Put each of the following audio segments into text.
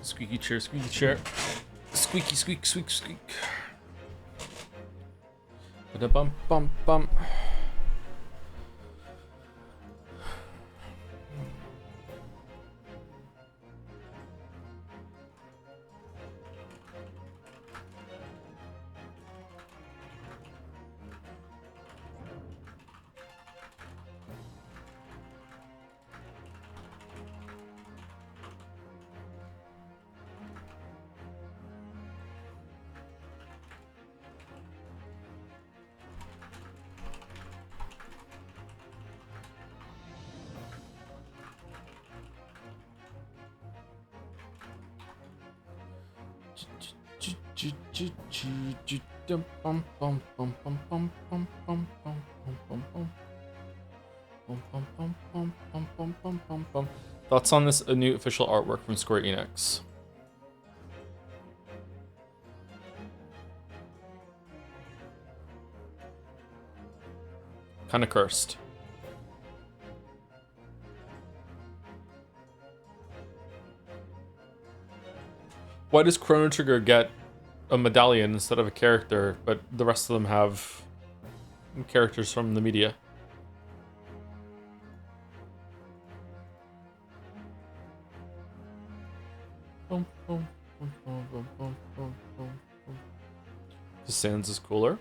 Squeaky chair, squeaky chair. Squeaky, squeak, squeak, squeak. Ba-da-bum, bum, bum. Thoughts on this new official artwork from Square Enix? Kind of cursed. Why does Chrono Trigger get a medallion instead of a character, but the rest of them have characters from the media? The Sans is cooler.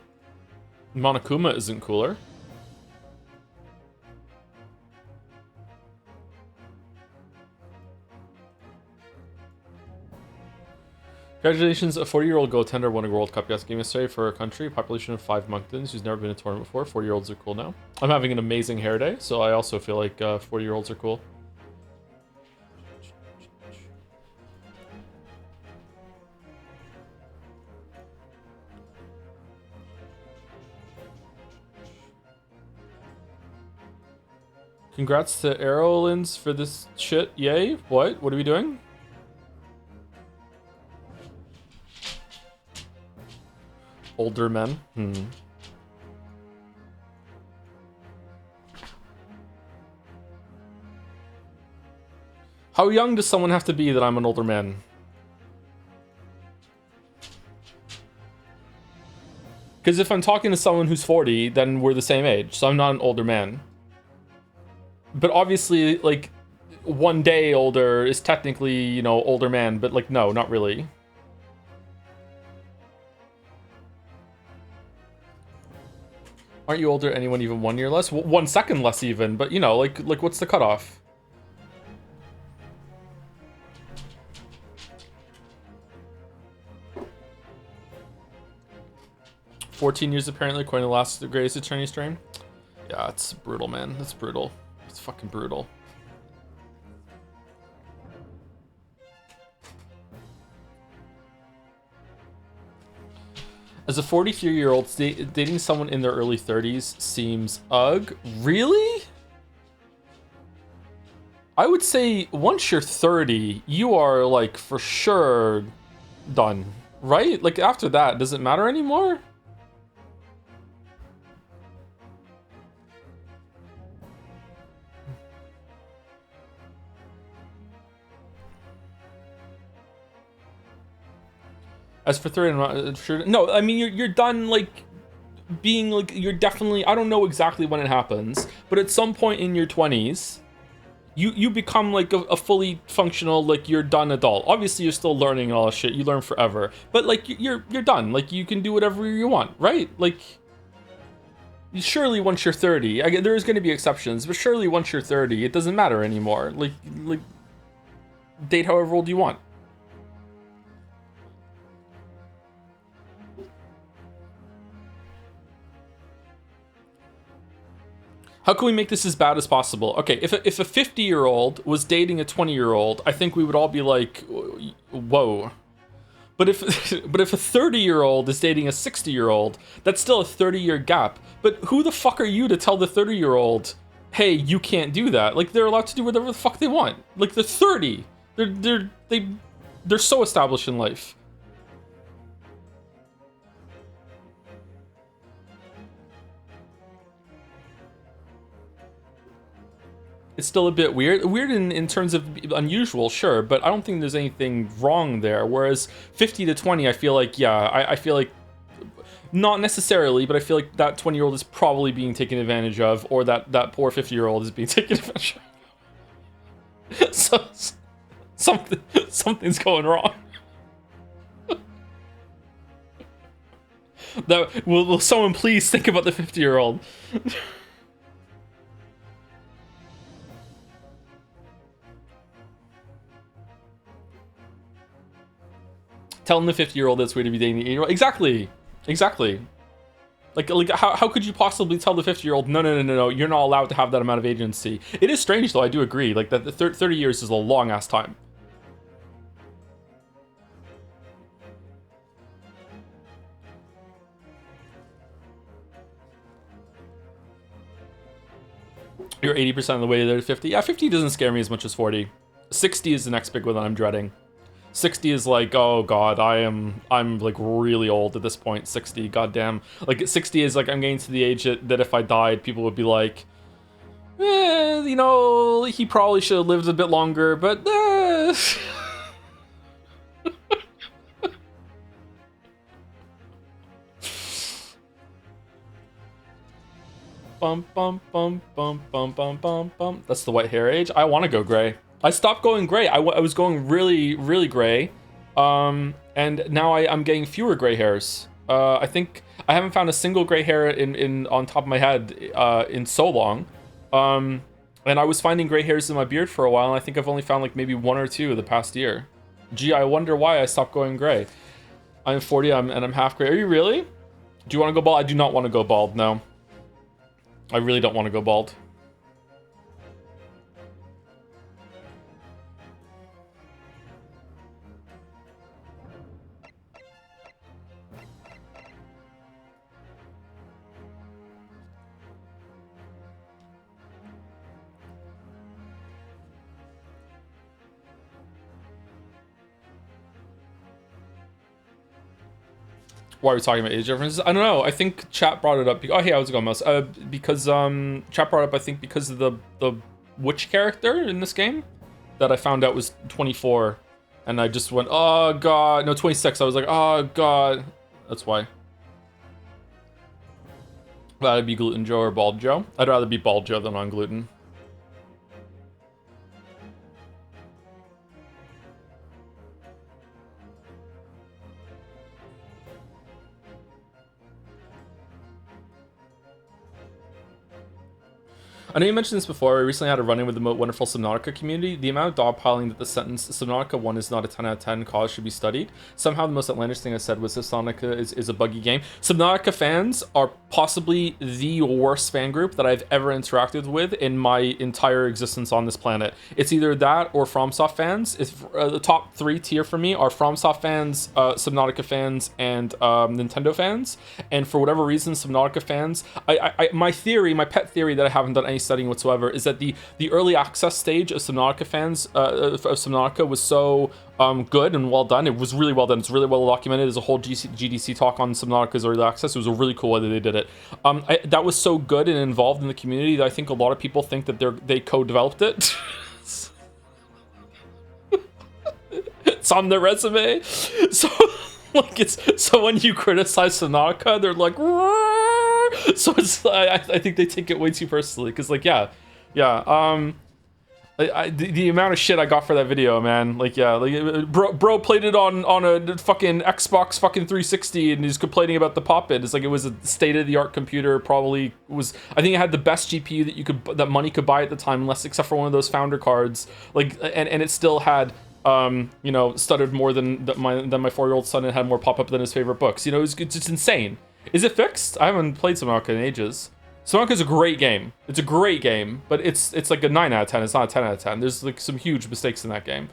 Monokuma isn't cooler. Congratulations, a 40-year-old goaltender won a World Cup yesterday for a country, population of 5 monktons, who's never been in a tournament before. 40-year-olds are cool now. I'm having an amazing hair day, so I also feel like 40-year-olds are cool. Congrats to Aerolins for this shit. Yay. What? What are we doing? Older men. How young does someone have to be that I'm an older man? Because if I'm talking to someone who's 40, then we're the same age, so I'm not an older man. But obviously, like, 1 day older is technically, you know, older man, but like, no, not really. Aren't you older anyone even 1 year less? 1 second less even, but you know, like what's the cutoff? "14 years apparently, according to the last greatest attorney stream." Yeah, it's brutal, man. It's brutal. It's fucking brutal. As a 43-year-old, dating someone in their early 30s seems ugh. Really? I would say once you're 30, you are like for sure done, right? Like after that, does it matter anymore? As for 30, I'm not sure. No, I mean, you're done, like, being, like, you're definitely, I don't know exactly when it happens, but at some point in your 20s, you become, like, a fully functional, like, you're done adult. Obviously, you're still learning and all that shit. You learn forever. But, like, you're done. Like, you can do whatever you want, right? Like, surely once you're 30, there's going to be exceptions, but surely once you're 30, it doesn't matter anymore. Like, date however old you want. How can we make this as bad as possible? Okay, if a 50-year-old was dating a 20-year-old, I think we would all be like, whoa. But if a 30-year-old is dating a 60-year-old, that's still a 30-year gap. But who the fuck are you to tell the 30-year-old, hey, you can't do that? Like, they're allowed to do whatever the fuck they want. Like, they're 30. They're they're so established in life. It's still a bit weird. Weird in terms of unusual, sure, but I don't think there's anything wrong there. Whereas 50 to 20, I feel like, yeah, I feel like, not necessarily, but I feel like that 20-year-old is probably being taken advantage of, or that poor 50-year-old is being taken advantage of. So, something's going wrong. Will someone please think about the 50-year-old? Telling the 50-year-old that's weird to be dating the 80-year-old. Exactly. Like how could you possibly tell the 50-year-old, no, you're not allowed to have that amount of agency? It is strange, though, I do agree. Like, that the 30 years is a long-ass time. You're 80% of the way there to 50. Yeah, 50 doesn't scare me as much as 40. 60 is the next big one that I'm dreading. 60 is like, oh god, I'm like really old at this point. 60, goddamn. Like 60 is like, I'm getting to the age that if I died, people would be like, you know, he probably should have lived a bit longer, but bum bum bum bum bum bum bum bum. That's the white hair age. I want to go gray. I stopped going gray. I was going really gray, and now I'm getting fewer gray hairs. I think I haven't found a single gray hair in on top of my head in so long, and I was finding gray hairs in my beard for a while, and I think I've only found like maybe 1 or 2 the past year. Gee, I wonder why I stopped going gray. I'm 40, and I'm half gray. Are you really? Do you want to go bald? I do not want to go bald. No, I really don't want to go bald. Why are we talking about age differences? I don't know. I think chat brought it up. Oh, hey, how's it going, Mouse? Because chat brought it up, I think, because of the witch character in this game that I found out was 24, and I just went, oh god, no, 26. I was like, oh god, that's why. That'd be Gluten Joe or Bald Joe. I'd rather be Bald Joe than on gluten. I know you mentioned this before. I recently had a run-in with the wonderful Subnautica community. The amount of dogpiling that the sentence Subnautica 1 is not a 10 out of 10 cause should be studied. Somehow the most outlandish thing I said was Subnautica is a buggy game. Subnautica fans are possibly the worst fan group that I've ever interacted with in my entire existence on this planet. It's either that or FromSoft fans. It's, the top 3 tier for me are FromSoft fans, Subnautica fans, and Nintendo fans. And for whatever reason, Subnautica fans, my pet theory that I haven't done any studying whatsoever is that the early access stage of Subnautica fans of Subnautica was so good and well done. It was really well done. It's really well documented. There's a whole GDC talk on Subnautica's early access. It was a really cool way that they did it. That was so good and involved in the community that I think a lot of people think that they co-developed it. It's on their resume. So like so when you criticize Subnautica, they're like, so it's I think they take it way too personally, because like the amount of shit I got for that video, man, like bro played it on a fucking Xbox fucking 360 and he's complaining about the pop-in. It's like it was a state-of-the-art computer. Probably was, I think it had the best GPU that money could buy at the time, unless except for one of those founder cards, like, and it still had stuttered more than my 4-year-old son, and had more pop-up than his favorite books. You know, it's just insane. Is it fixed? I haven't played Subnautica in ages. Subnautica's a great game. It's a great game, but it's like a 9 out of 10. It's not a 10 out of 10. There's like some huge mistakes in that game.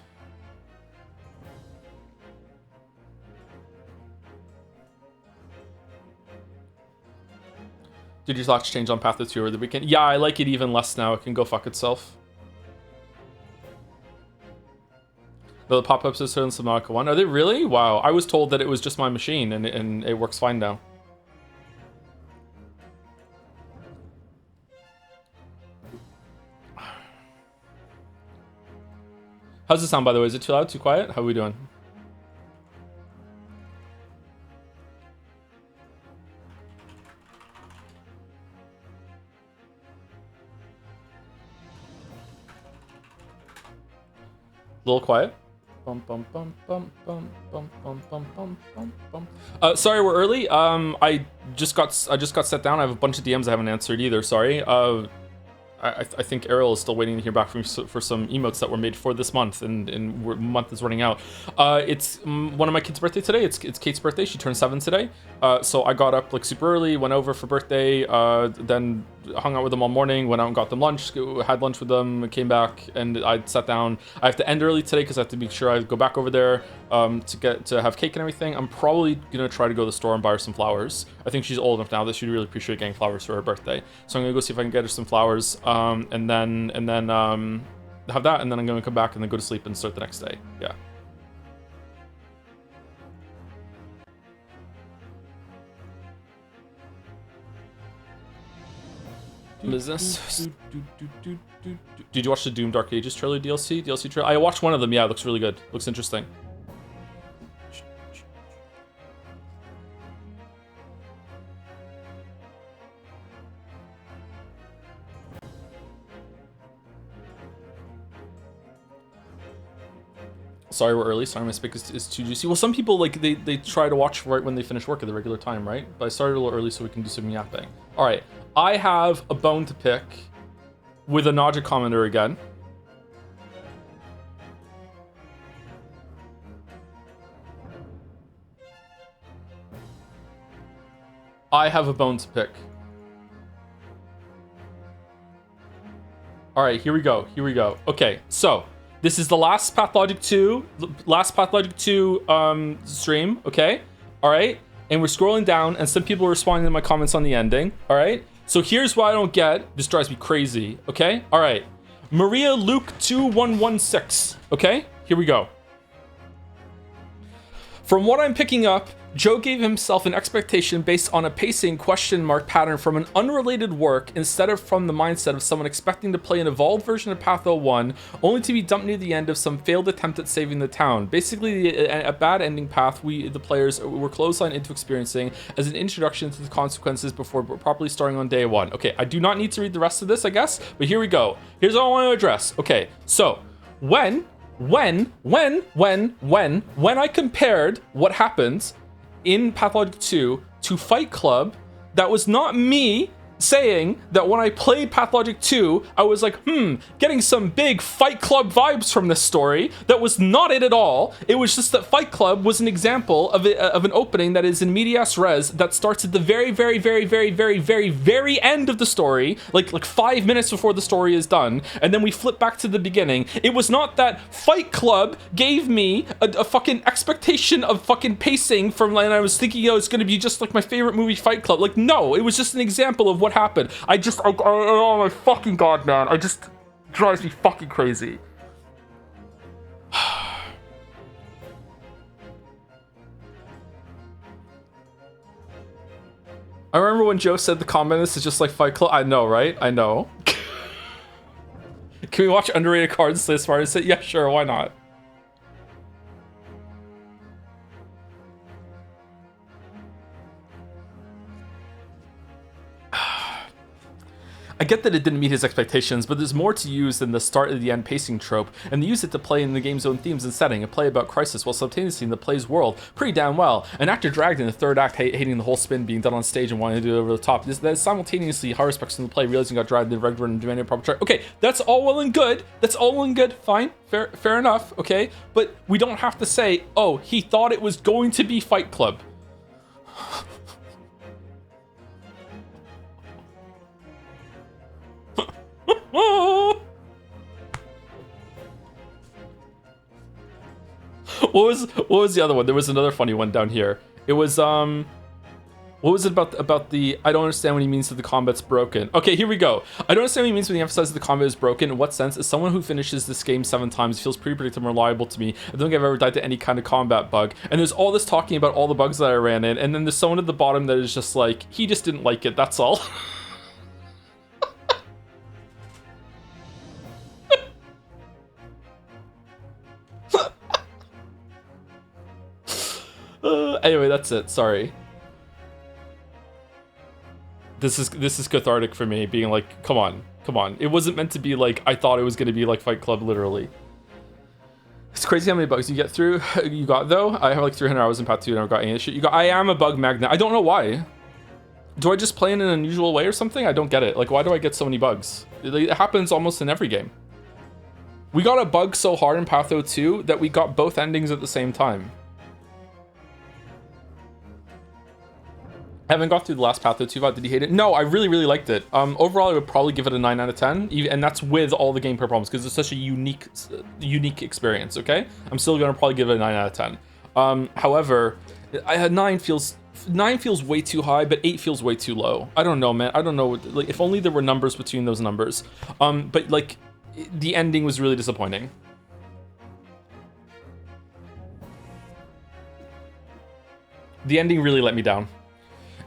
Did your thoughts change on Path of 2 over the weekend? Yeah, I like it even less now. It can go fuck itself. The pop-ups are in Subnautica 1. Are they really? Wow. I was told that it was just my machine and it works fine now. How's it sound, by the way? Is it too loud, too quiet? How are we doing? A little quiet. Bum, bum, bum, bum, bum, bum, bum, bum, bum, bum, bum. Sorry, we're early. I just got set down. I have a bunch of DMs I haven't answered either. Sorry. I think Ariel is still waiting to hear back from me for some emotes that were made for this month, and month is running out. It's one of my kids' birthday today. It's Kate's birthday. She turned 7 today. So I got up like super early, went over for birthday, then hung out with them all morning, went out and got them lunch, had lunch with them, came back, and I sat down. I have to end early today because I have to make sure I go back over there to have cake and everything. I'm probably gonna try to go to the store and buy her some flowers. I think she's old enough now that she'd really appreciate getting flowers for her birthday. So I'm gonna go see if I can get her some flowers, and then have that, and then I'm gonna come back and then go to sleep and start the next day. Yeah. What is this? Did you watch the Doom Dark Ages trailer DLC trailer? I watched one of them. Yeah, it looks really good. Looks interesting. Sorry we're early. Sorry my speak is too juicy. Well, some people, like, they try to watch right when they finish work at the regular time, right? But I started a little early so we can do some yapping. All right. I have a bone to pick with a Naja commenter again. I have a bone to pick. All right, here we go. Okay, so this is the last Pathologic 2 stream, okay? All right, and we're scrolling down, and some people are responding to my comments on the ending, all right? So here's what I don't get. This drives me crazy, okay? All right, Maria Luke 2116, okay? Here we go. From what I'm picking up, Joe gave himself an expectation based on a pacing question mark pattern from an unrelated work instead of from the mindset of someone expecting to play an evolved version of Path 01 only to be dumped near the end of some failed attempt at saving the town. Basically, a bad ending path we, the players, were clotheslined into experiencing as an introduction to the consequences before properly starting on day one. Okay, I do not need to read the rest of this, I guess, but here we go. Here's all I want to address. Okay, so when I compared what happened in Pathologic 2 to Fight Club, that was not me saying that when I played Pathologic 2, I was like, getting some big Fight Club vibes from this story. That was not it at all. It was just that Fight Club was an example of an opening that is in medias res that starts at the very end of the story, like 5 minutes before the story is done, and then we flip back to the beginning. It was not that Fight Club gave me a fucking expectation of fucking pacing from, and I was thinking, it's gonna be just like my favorite movie, Fight Club. Like, no, it was just an example of what happened. Oh my fucking god, man. I just drives me fucking crazy. I remember when Joe said the comment, this is just like Fight Club. I know, right? I know. Can we watch underrated cards as far as it? Yeah, sure, why not? I get that it didn't meet his expectations, but there's more to use than the start and the end pacing trope, and they use it to play in the game's own themes and setting, and play about crisis while simultaneously in the play's world pretty damn well. An actor dragged in the third act, hating the whole spin being done on stage and wanting to do it over the top. That is simultaneously high respects from the play, realizing got dragged in the regular and demanding a proper track. Okay, that's all well and good. Fine, fair enough, okay? But we don't have to say, oh, he thought it was going to be Fight Club. What was the other one? There was another funny one down here. It was what What was it about the? I don't understand what he means that the combat's broken. Okay, here we go. I don't understand what he means when he emphasizes the combat is broken. In what sense? As someone who finishes this game 7 times, it feels pretty predictable and reliable to me. I don't think I've ever died to any kind of combat bug. And there's all this talking about all the bugs that I ran in, and then there's someone at the bottom that is just like, he just didn't like it. That's all. Anyway, that's it. Sorry. This is cathartic for me, being like, come on. It wasn't meant to be like I thought it was going to be like Fight Club, literally. It's crazy how many bugs you get through. You got though. I have like 300 hours in Path 2 and I never got any of this shit. I am a bug magnet. I don't know why. Do I just play in an unusual way or something? I don't get it. Like, why do I get so many bugs? It happens almost in every game. We got a bug so hard in Path 2 that we got both endings at the same time. I haven't got through the last Path 2 VOD. Did you hate it? No, I really, really liked it. Overall, I would probably give it a 9 out of 10, and that's with all the gameplay problems, because it's such a unique experience, okay? I'm still going to probably give it a 9 out of 10. However, 9 feels way too high, but 8 feels way too low. I don't know, man. I don't know. Like, if only there were numbers between those numbers. But, like, the ending was really disappointing. The ending really let me down.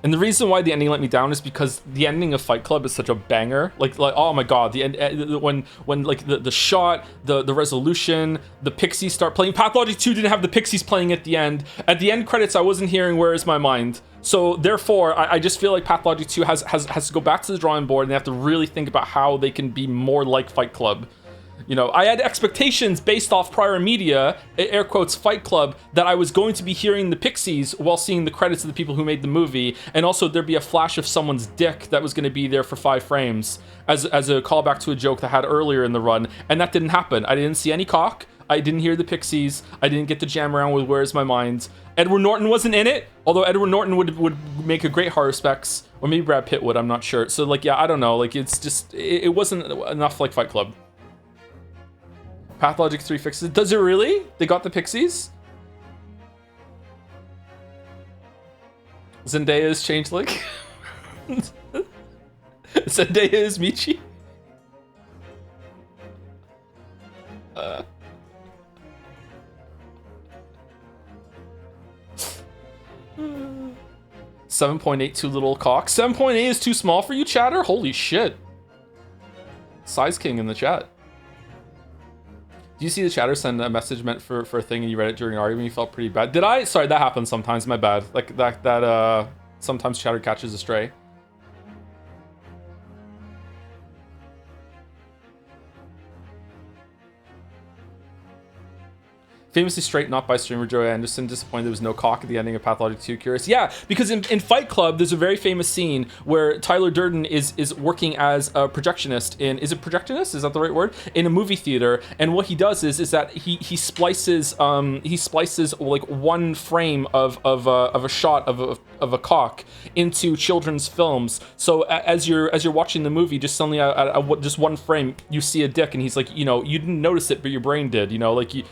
And the reason why the ending let me down is because the ending of Fight Club is such a banger. Like oh my god, the end when like the shot, the resolution, the Pixies start playing. Pathologic 2 didn't have the Pixies playing at the end. At the end credits, I wasn't hearing "Where Is My Mind." So therefore, I just feel like Pathologic 2 has to go back to the drawing board and they have to really think about how they can be more like Fight Club. You know, I had expectations based off prior media, air quotes, Fight Club, that I was going to be hearing the Pixies while seeing the credits of the people who made the movie, and also there'd be a flash of someone's dick that was going to be there for 5 frames as a callback to a joke that I had earlier in the run, and that didn't happen. I didn't see any cock, I didn't hear the Pixies, I didn't get to jam around with Where's My Mind. Edward Norton wasn't in it, although Edward Norton would make a great horror specs, or maybe Brad Pitt would, I'm not sure. So like, yeah, I don't know, like it's just, it wasn't enough like Fight Club. Pathologic 3 fixes it. Does it really? They got the Pixies? Zendaya is Changeling? Zendaya is Michi? 7.8 too little cock. 7.8 is too small for you, chatter? Holy shit. Size King in the chat. Do you see the chatter send a message meant for a thing and you read it during an argument and you felt pretty bad? Did I? Sorry, that happens sometimes, my bad. Like that sometimes chatter catches a stray. Famously straight, not by streamer Joey Anderson, disappointed there was no cock at the ending of Pathologic 2. Curious. Yeah, because in Fight Club, there's a very famous scene where Tyler Durden is working as a projectionist in, is it projectionist? Is that the right word? In a movie theater, and what he does is that he splices like one frame of a shot of a cock into children's films. So as you're watching the movie, just suddenly just one frame, you see a dick, and he's like, you know, you didn't notice it, but your brain did. You know, like you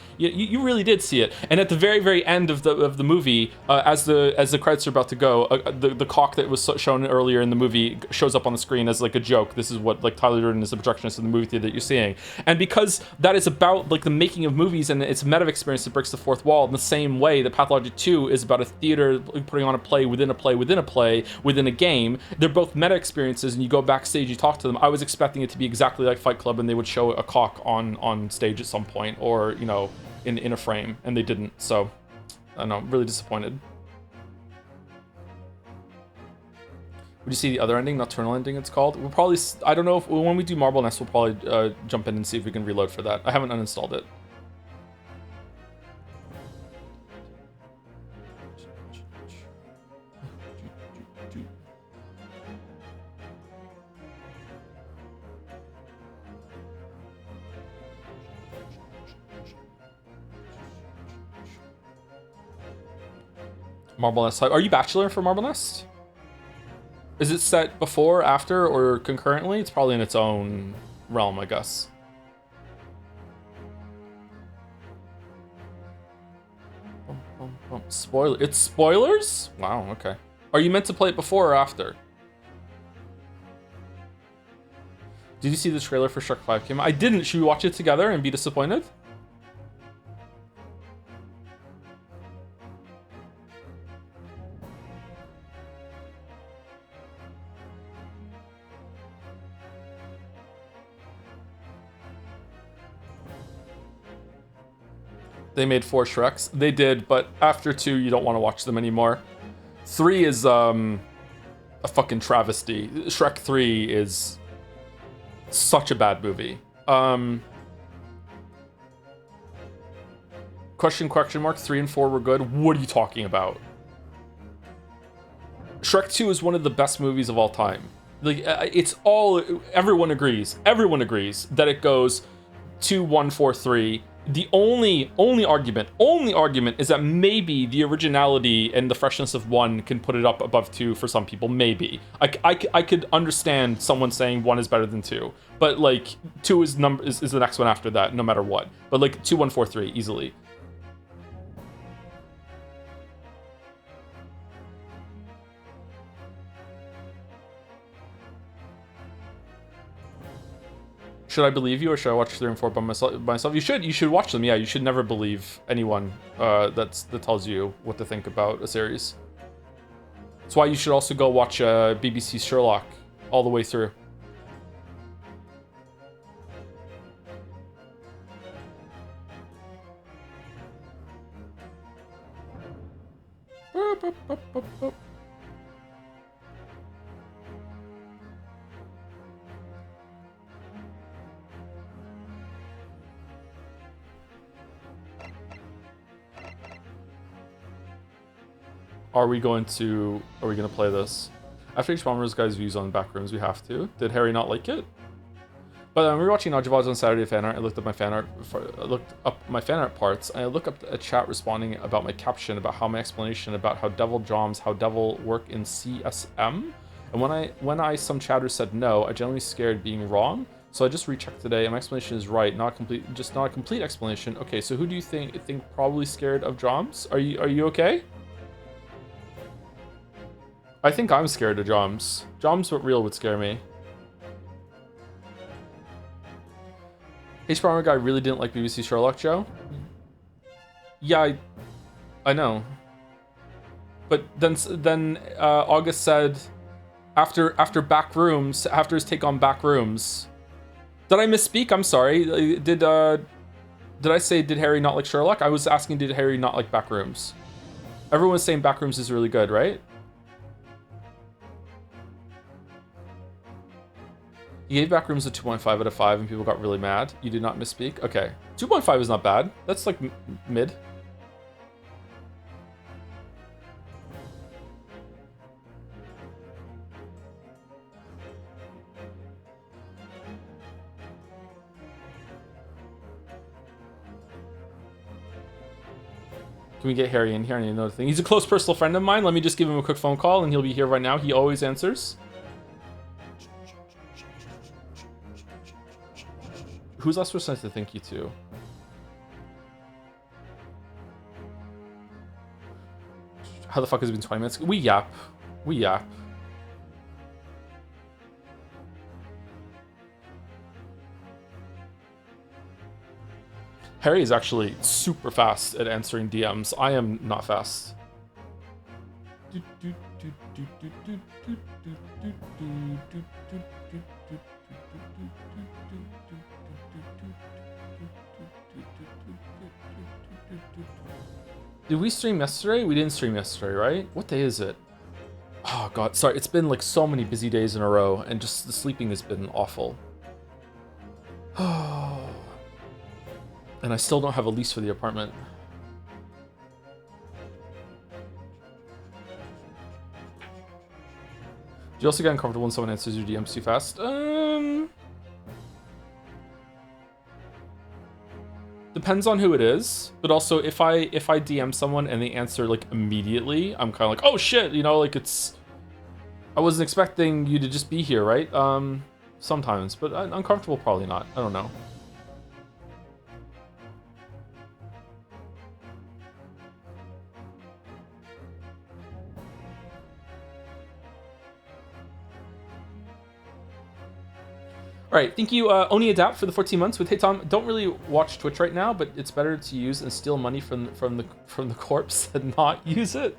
really did see it. And at the very end of the movie, as the credits are about to go, the cock that was shown earlier in the movie shows up on the screen as like a joke. This is what like Tyler Durden is the projectionist in the movie theater that you're seeing. And because that is about like the making of movies and it's a meta experience that breaks the fourth wall in the same way that Pathologic 2 is about a theater putting on a play within a play within a play within a game. They're both meta experiences, and you go backstage, you talk to them. I was expecting it to be exactly like Fight Club, and they would show a cock on stage at some point, or you know, in a frame, and they didn't. So I don't know, really disappointed. Would you see the other ending, Nocturnal Ending it's called? We'll probably, I don't know, if when we do Marble Nest, we'll probably jump in and see if we can reload for that. I haven't uninstalled it. Marble Nest. Are you Bachelor for Marble Nest? Is it set before, after, or concurrently? It's probably in its own realm, I guess. Spoiler. It's spoilers? Wow, okay. Are you meant to play it before or after? Did you see the trailer for Shrek 5 came out? I didn't. Should we watch it together and be disappointed? They made 4 Shreks. They did, but after 2, you don't want to watch them anymore. 3 is a fucking travesty. Shrek 3 is such a bad movie. Question mark. 3 and 4 were good. What are you talking about? Shrek 2 is one of the best movies of all time. Like, it's all, everyone agrees that it goes 2, 1, 4, 3. The only argument is that maybe the originality and the freshness of 1 can put it up above 2 for some people. Maybe I could understand someone saying 1 is better than 2, but like 2 is the next one after that, no matter what. But like 2, 1, 4, 3 easily. Should I believe you, or should I watch 3 and 4 by myself? You should watch them. Yeah, you should never believe anyone that tells you what to think about a series. That's why you should also go watch BBC Sherlock all the way through. Are we gonna play this? After each bomber's guy's views on backrooms, we have to. Did Harry not like it? But we were watching Najavaz on Saturday fan art. I looked up my fan art parts, and I looked up a chat responding about my caption about how my explanation about how devil joms, how devil work in CSM. And when I some chatter said no, I generally scared being wrong. So I just rechecked today, and my explanation is right, not a complete explanation. Okay, so who do you think probably scared of joms? Are you okay? I think I'm scared of joms. Joms what real would scare me. H-Bomber guy really didn't like BBC Sherlock, Joe? Yeah, I know. But then August said after Backrooms, after his take on Backrooms. Did I misspeak? I'm sorry. Did I say did Harry not like Sherlock? I was asking did Harry not like Backrooms. Everyone's saying Backrooms is really good, right? You gave Backrooms a 2.5 out of 5 and people got really mad. You did not misspeak? Okay. 2.5 is not bad. That's like mid. Can we get Harry in here? I need another thing. He's a close personal friend of mine. Let me just give him a quick phone call and he'll be here right now. He always answers. Who's last person to thank you to? How the fuck has it been 20 minutes? We yap. Harry is actually super fast at answering DMs. I am not fast. Did we stream yesterday? We didn't stream yesterday, right? What day is it? Oh god, sorry. It's been like so many busy days in a row, and just the sleeping has been awful. And I still don't have a lease for the apartment. Do you also get uncomfortable when someone answers your DMs too fast? Depends on who it is, but also if I DM someone and they answer like immediately, I'm kind of like, oh shit, you know, like I wasn't expecting you to just be here, right? Sometimes, but uncomfortable probably not. I don't know. All right, thank you, Oni Adapt for the 14 months. With Hey Tom, don't really watch Twitch right now, but it's better to use and steal money from the corpse than not use it.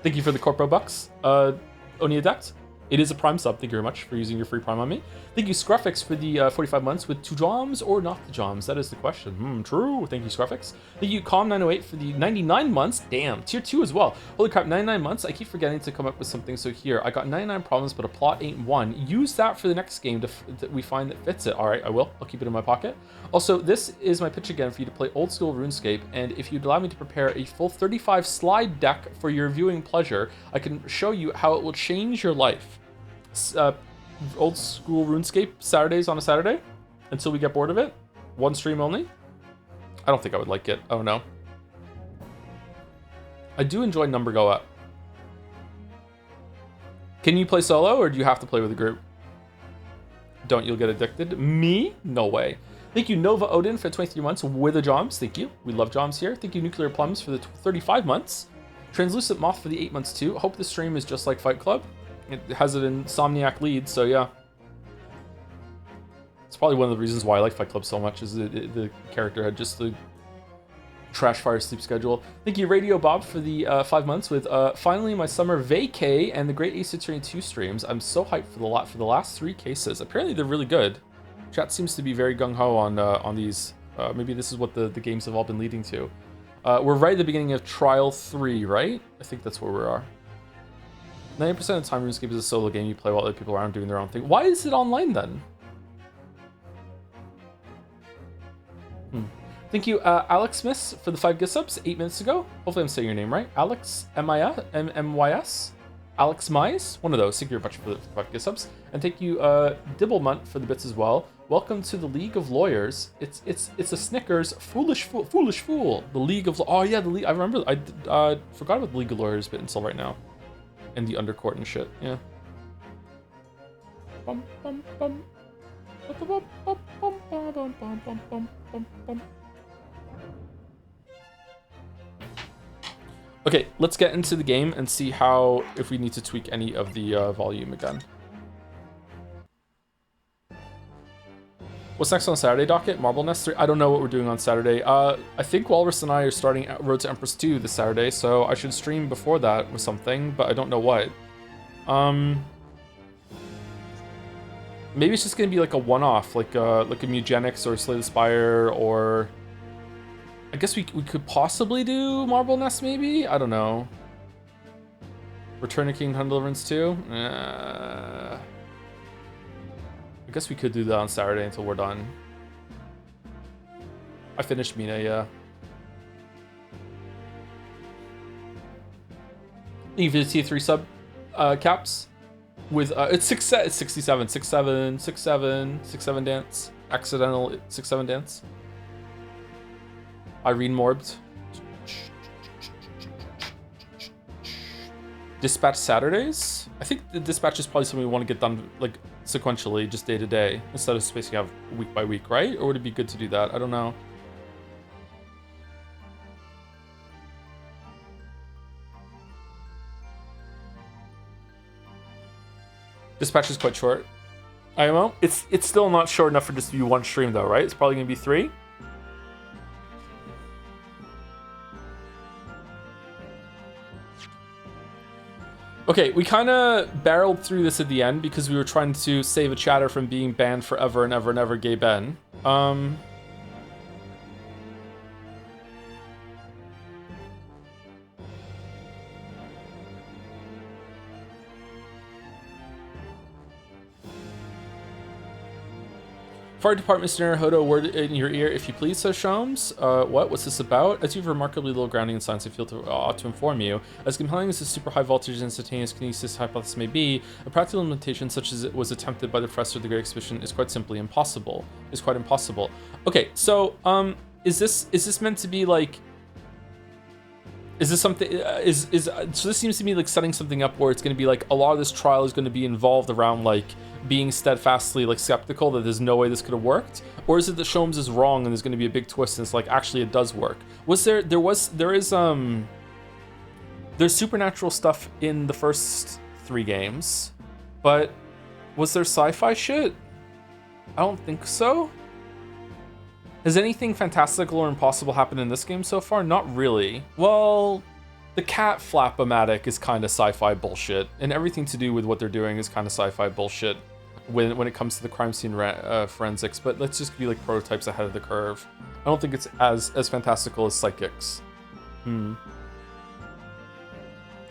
Thank you for the Corpo bucks, Oni Adapt. It is a Prime sub. Thank you very much for using your free Prime on me. Thank you, Scruffix, for the 45 months with 2 joms or not the joms. That is the question. True. Thank you, Scruffix. Thank you, Calm908, for the 99 months. Damn, tier 2 as well. Holy crap, 99 months. I keep forgetting to come up with something. So here, I got 99 problems, but a plot ain't one. Use that for the next game that we find that fits it. All right, I will. I'll keep it in my pocket. Also, this is my pitch again for you to play old school RuneScape. And if you'd allow me to prepare a full 35 slide deck for your viewing pleasure, I can show you how it will change your life. Old school RuneScape Saturdays on a Saturday until we get bored of it. 1 stream only. I don't think I would like it. Oh no. I do enjoy number go up. Can you play solo or do you have to play with a group? Don't, you'll get addicted. Me? No way. Thank you, Nova Odin, for 23 months with a joms. Thank you. We love joms here. Thank you, Nuclear Plums, for the 35 months. Translucent Moth for the 8 months too. Hope this stream is just like Fight Club. It has an Insomniac lead, so yeah. It's probably one of the reasons why I like Fight Club so much, is the character had just the trash fire sleep schedule. Thank you, Radio Bob, for the 5 months with finally my summer vacay and the Great Ace Attorney 2 streams. I'm so hyped for the last 3 cases. Apparently they're really good. Chat seems to be very gung-ho on these. Maybe this is what the games have all been leading to. We're right at the beginning of Trial 3, right? I think that's where we are. 90% of the time, RuneScape is a solo game you play while other people are around doing their own thing. Why is it online then? Thank you, Alex Smith, for the 5 gift subs 8 minutes ago. Hopefully I'm saying your name right. Alex M-Y-S? Alex Mize? One of those. Thank you very much for the 5 gift subs. And thank you, Dibblemunt, for the bits as well. Welcome to the League of Lawyers. It's a Snickers foolish fool. The League of Oh yeah, the League. I remember. I forgot about the League of Lawyers bit until right now. And the undercourt and shit, yeah. Okay, let's get into the game and see if we need to tweak any of the volume again. What's next on Saturday docket? Marble Nest 3? I don't know what we're doing on Saturday. I think Walrus and I are starting Road to Empress 2 this Saturday, so I should stream before that with something, but I don't know what. Maybe it's just gonna be like a one-off, like a Mugenics or Slay the Spire, or I guess we could possibly do Marble Nest, maybe? I don't know. Return of Kingdom Deliverance 2? I guess we could do that on Saturday until we're done. I finished Mina, yeah. Thank you for the tier 3 sub caps. With it's 67, 67 dance. Accidental 67 dance. Irene Morbed. Dispatch Saturdays? I think the dispatch is probably something we want to get done like sequentially, just day to day, instead of spacing out week by week, right? Or would it be good to do that? I don't know. Dispatch is quite short. IMO? It's still not short enough for just to be 1 stream though, right? It's probably gonna be 3. Okay, we kind of barreled through this at the end because we were trying to save a chatter from being banned forever and ever and ever, Gay Ben. Fire Department Scenario Hodo, word in your ear, if you please, says Shams. What's this about? As you have remarkably little grounding in science, I feel ought to inform you. As compelling as the super high voltage instantaneous kinesis hypothesis may be, a practical implementation such as it was attempted by the professor of the Great Exhibition is quite simply impossible. Is quite impossible. Okay, so is this meant to be like? Is this something? So this seems to me like setting something up where it's going to be like a lot of this trial is going to be involved around like being steadfastly like skeptical that there's no way this could have worked, or is it that Sholmes is wrong and there's going to be a big twist and it's like actually it does work? There's supernatural stuff in the first 3 games, but was there sci-fi shit? I don't think so. Has anything fantastical or impossible happened in this game so far? Not really. Well, the cat flap-o-matic is kind of sci-fi bullshit, and everything to do with what they're doing is kind of sci-fi bullshit when it comes to the crime scene forensics, but let's just be like prototypes ahead of the curve. I don't think it's as fantastical as psychics.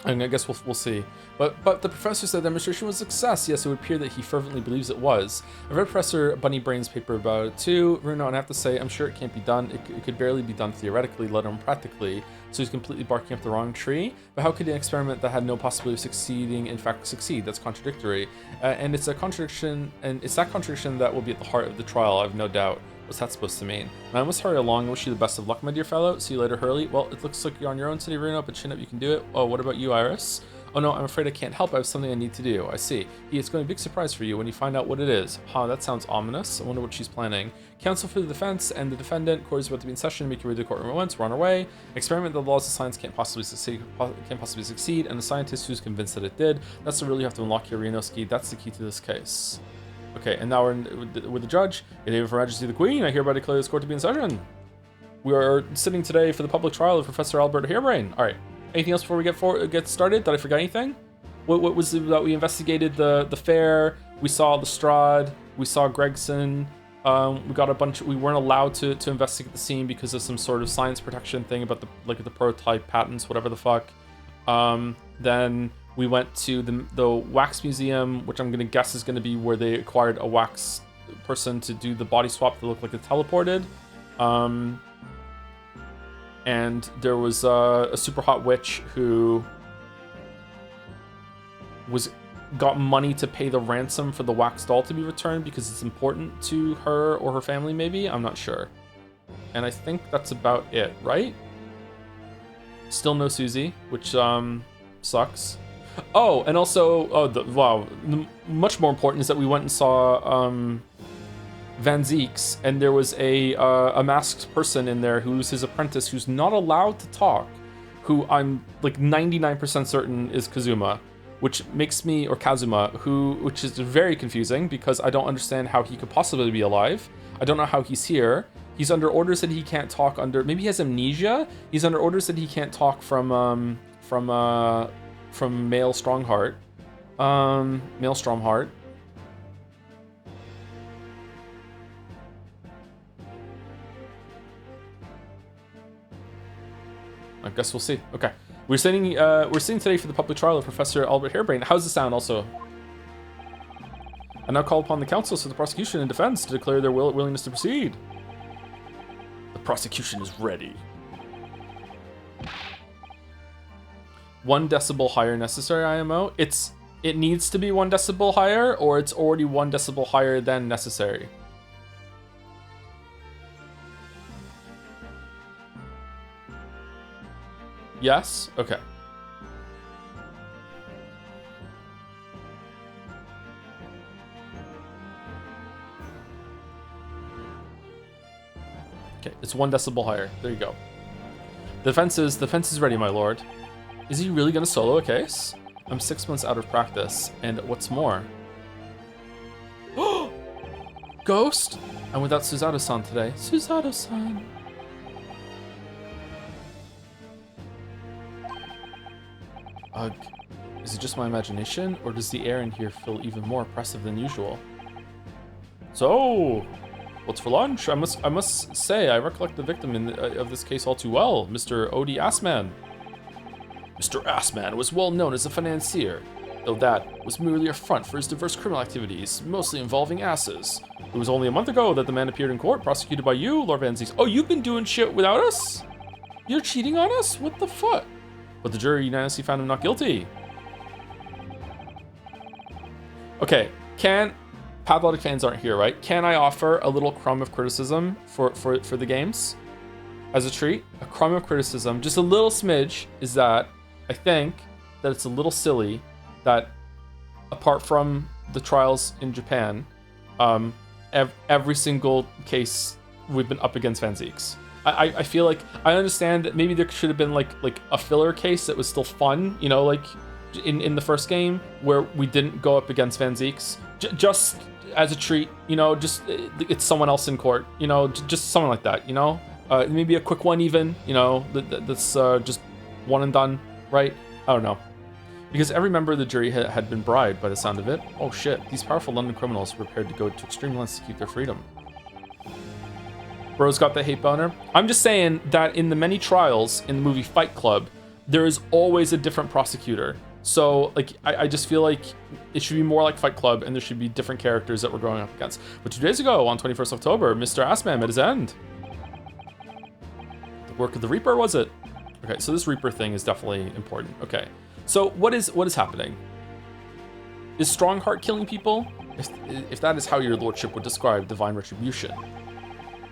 And I guess we'll see. But the professor said the demonstration was a success. Yes, it would appear that he fervently believes it was. I read Professor Bunny Brain's paper about it too, Bruno, and I have to say, I'm sure it can't be done. It could barely be done theoretically, let alone practically. So he's completely barking up the wrong tree. But how could an experiment that had no possibility of succeeding in fact succeed? That's contradictory. And it's a contradiction, and it's that contradiction that will be at the heart of the trial, I have no doubt. What's that supposed to mean? Now, I must hurry along. Wish you the best of luck, my dear fellow. See you later, Hurley. Well, it looks like you're on your own today, Bruno, but chin up, you can do it. Oh, what about you, Iris? Oh no, I'm afraid I can't help. I have something I need to do. I see. It's going to be a big surprise for you when you find out what it is. Huh, that sounds ominous. I wonder what she's planning. Counsel for the defense and the defendant. Court is about to be in session. Make your way to the courtroom at once. We're on our way. Experiment that the laws of science can't possibly succeed, and a scientist who's convinced that it did. That's the rule you have to unlock here, Renoski. That's the key to this case. Okay, and now we're with the judge. In the name of Her Majesty the Queen, I hereby declare this court to be in session. We are sitting today for the public trial of Professor Albert Harebrain. All right. Anything else before we get started? Did I forget anything? What was it that we investigated the fair? We saw Lestrade. We saw Gregson. We got a bunch. We weren't allowed to investigate the scene because of some sort of science protection thing about the prototype patents, whatever the fuck. Then we went to the wax museum, which I'm gonna guess is gonna be where they acquired a wax person to do the body swap that looked like it teleported. And there was a super hot witch who got money to pay the ransom for the wax doll to be returned because it's important to her or her family, maybe? I'm not sure. And I think that's about it, right? Still no Susie, which sucks. Oh, and also, much more important is that we went and saw Van Zeeks, and there was a masked person in there who's his apprentice who's not allowed to talk, who I'm like 99% certain is Kazuma, which makes me, or Kazuma, which is very confusing because I don't understand how he could possibly be alive. I don't know how he's here. He's under orders that he can't talk maybe he has amnesia? He's under orders that he can't talk from Male Strongheart. Male Stromheart. I guess we'll see. Okay. We're sitting today for the public trial of Professor Albert Harebrain. How's the sound also? I now call upon the counsels of the prosecution and defense to declare their willingness to proceed. The prosecution is ready. 1 decibel higher necessary, IMO. It needs to be 1 decibel higher, or it's already 1 decibel higher than necessary. Yes? Okay. Okay, it's 1 decibel higher. There you go. The defense is ready, my lord. Is he really gonna solo a case? I'm 6 months out of practice, and what's more... Ghost? I'm without Susato-san today. Susato-san. Ugh. Is it just my imagination, or does the air in here feel even more oppressive than usual? So, what's for lunch? I must say, I recollect the victim of this case all too well, Mr. Odie Assman. Mr. Assman was well known as a financier, though that was merely a front for his diverse criminal activities, mostly involving asses. It was only a month ago that the man appeared in court, prosecuted by you, Lord Van Zeeks. Oh, you've been doing shit without us? You're cheating on us? What the fuck? But the jury unanimously found him not guilty. Okay, Pathologic fans aren't here, right? Can I offer a little crumb of criticism for the games? As a treat? A crumb of criticism, just a little smidge, is that I think that it's a little silly that apart from the trials in Japan, every single case we've been up against Van Zeeks. I feel like I understand that maybe there should have been like a filler case that was still fun, like in the first game where we didn't go up against Van Zeeks. Just as a treat, you know, just it's someone else in court, you know, just something like that, you know, maybe a quick one even, you know, that's just one and done, right? I don't know. Because every member of the jury had been bribed by the sound of it. Oh shit, these powerful London criminals were prepared to go to extreme lengths to keep their freedom. Bro's got the hate boner. I'm just saying that in the many trials in the movie Fight Club, there is always a different prosecutor. So, like, I just feel like it should be more like Fight Club, and there should be different characters that we're going up against. But 2 days ago, on 21st October, Mr. Assman met his end. The work of the Reaper, was it? Okay, so this Reaper thing is definitely important. Okay. So what is happening? Is Strongheart killing people? If that is how your lordship would describe divine retribution.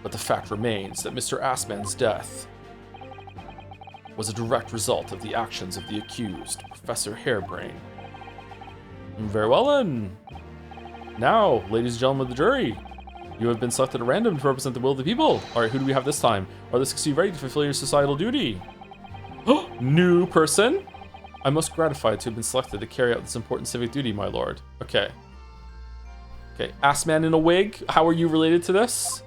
But the fact remains that Mr. Assman's death was a direct result of the actions of the accused, Professor Harebrain. Very well then. Now, ladies and gentlemen of the jury, you have been selected at random to represent the will of the people. Alright, who do we have this time? Are the 6 of you ready to fulfill your societal duty? New person? I'm most gratified to have been selected to carry out this important civic duty, my lord. Okay. Okay, Assman in a wig. How are you related to this?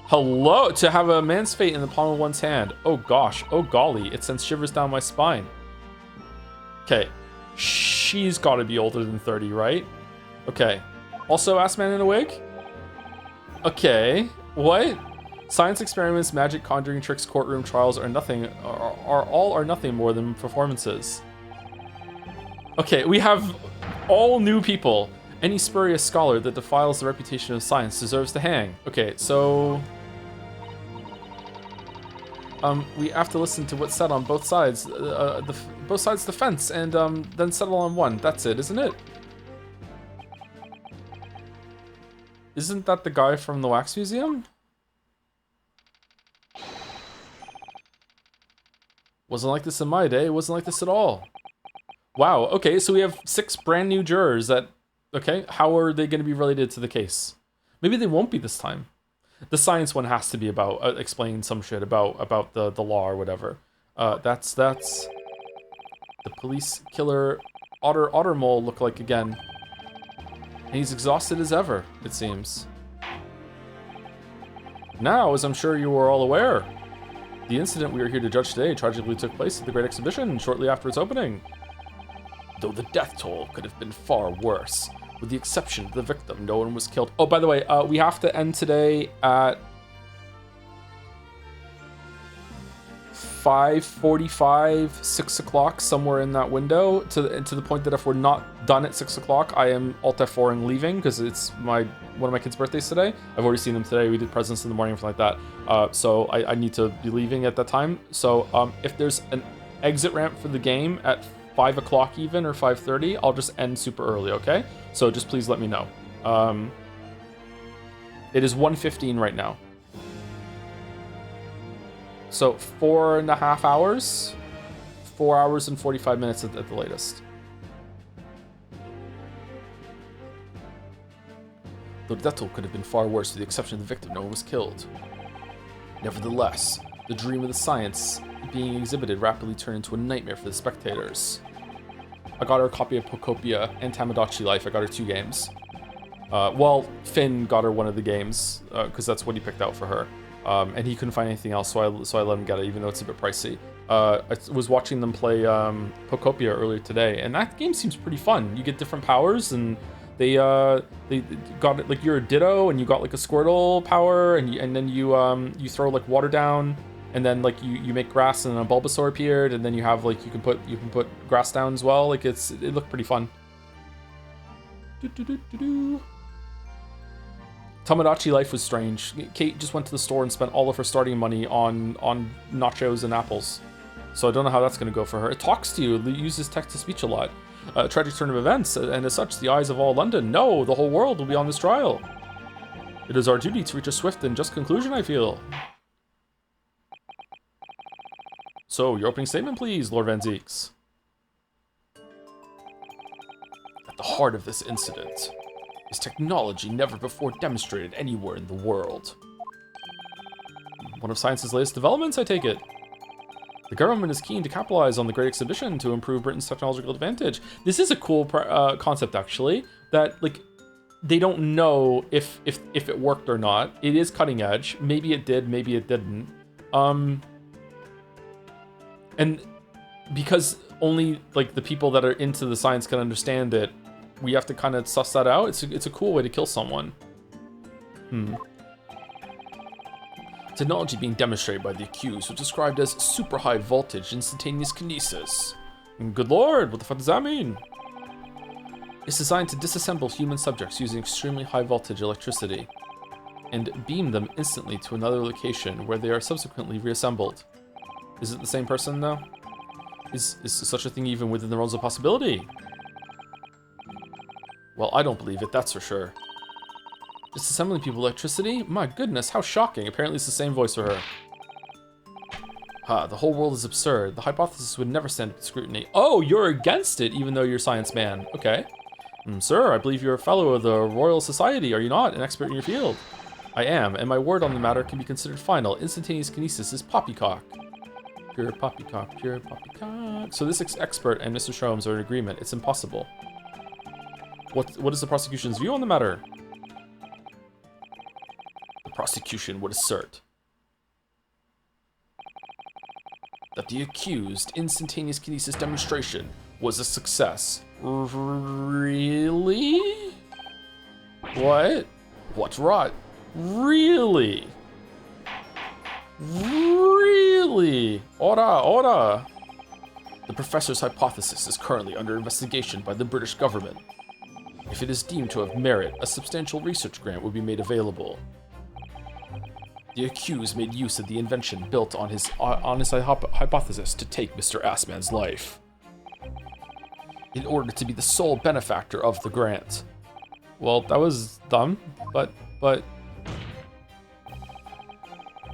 Hello! To have a man's fate in the palm of one's hand. Oh gosh. Oh golly. It sends shivers down my spine. Okay. She's gotta be older than 30, right? Okay. Also Assman in a wig? Okay. What? Science experiments, magic, conjuring tricks, courtroom trials are all or nothing more than performances. Okay, we have all new people. Any spurious scholar that defiles the reputation of science deserves to hang. Okay, so we have to listen to what's said on both sides, both sides of the fence, and then settle on one. That's it, isn't it? Isn't that the guy from the Wax Museum? Wasn't like this in my day. It wasn't like this at all. Wow. Okay, so we have 6 brand new jurors that... Okay, how are they going to be related to the case? Maybe they won't be this time. The science one has to be about explaining some shit about the law or whatever. That's the police killer otter mole look like again. And he's exhausted as ever, it seems. Now, as I'm sure you are all aware, the incident we are here to judge today tragically took place at the Great Exhibition shortly after its opening. Though the death toll could have been far worse. With the exception of the victim, no one was killed. Oh, by the way, we have to end today at 5:45, 6 o'clock, somewhere in that window, to the point that if we're not done at 6 o'clock, I am Alt F4 and leaving, because it's one of my kids' birthdays today. I've already seen them today. We did presents in the morning, something like that. So I need to be leaving at that time. So if there's an exit ramp for the game at 5 o'clock even, or 5:30, I'll just end super early, okay? So just please let me know. It is 1:15 right now. So 4.5 hours, 4 hours and 45 minutes at the latest. Though the death toll could have been far worse, with the exception of the victim, no one was killed. Nevertheless, the dream of the science being exhibited rapidly turned into a nightmare for the spectators. I got her a copy of Pocopia and Tamagotchi Life. I got her 2 games. Well, Finn got her one of the games, because that's what he picked out for her. And he couldn't find anything else, so I let him get it, even though it's a bit pricey. I was watching them play Pocopia earlier today, and that game seems pretty fun. You get different powers, and they got it, like, you're a Ditto, and you got like a Squirtle power, and then you throw like water down, and then like you make grass, and then a Bulbasaur appeared, and then you have like you can put grass down as well. Like it looked pretty fun. Tamagotchi Life was strange. Kate just went to the store and spent all of her starting money on nachos and apples. So I don't know how that's going to go for her. It talks to you. It uses text-to-speech a lot. Tragic turn of events, and as such, the eyes of all London, no, the whole world will be on this trial. It is our duty to reach a swift and just conclusion, I feel. So, your opening statement, please, Lord Van Zeeks. At the heart of this incident is technology never before demonstrated anywhere in the world. One of science's latest developments, I take it. The government is keen to capitalize on the Great Exhibition to improve Britain's technological advantage. This is a cool concept, actually, that, like, they don't know if it worked or not. It is cutting edge. Maybe it did, maybe it didn't. And because only like the people that are into the science can understand it, we have to kind of suss that out. It's a cool way to kill someone. Technology being demonstrated by the accused was described as super high voltage instantaneous kinesis. Good lord, what the fuck does that mean? It's designed to disassemble human subjects using extremely high voltage electricity and beam them instantly to another location where they are subsequently reassembled. Is it the same person though? Is such a thing even within the realms of possibility? Well, I don't believe it, that's for sure. Disassembling people with electricity? My goodness, how shocking. Apparently it's the same voice for her. The whole world is absurd. The hypothesis would never stand up to scrutiny. Oh, you're against it, even though you're a science man. Okay. Sir, I believe you're a fellow of the Royal Society, are you not? An expert in your field? I am, and my word on the matter can be considered final. Instantaneous kinesis is poppycock. Pure poppycock, pure poppycock. So this expert and Mr. Sholmes are in agreement. It's impossible. What is the prosecution's view on the matter? The prosecution would assert that the accused instantaneous kinesis demonstration was a success. Really? What? What rot? Really? Really? Ora. The professor's hypothesis is currently under investigation by the British government. If it is deemed to have merit, a substantial research grant will be made available. The accused made use of the invention built on his hypothesis to take Mr. Assman's life, in order to be the sole benefactor of the grant. Well, that was dumb, but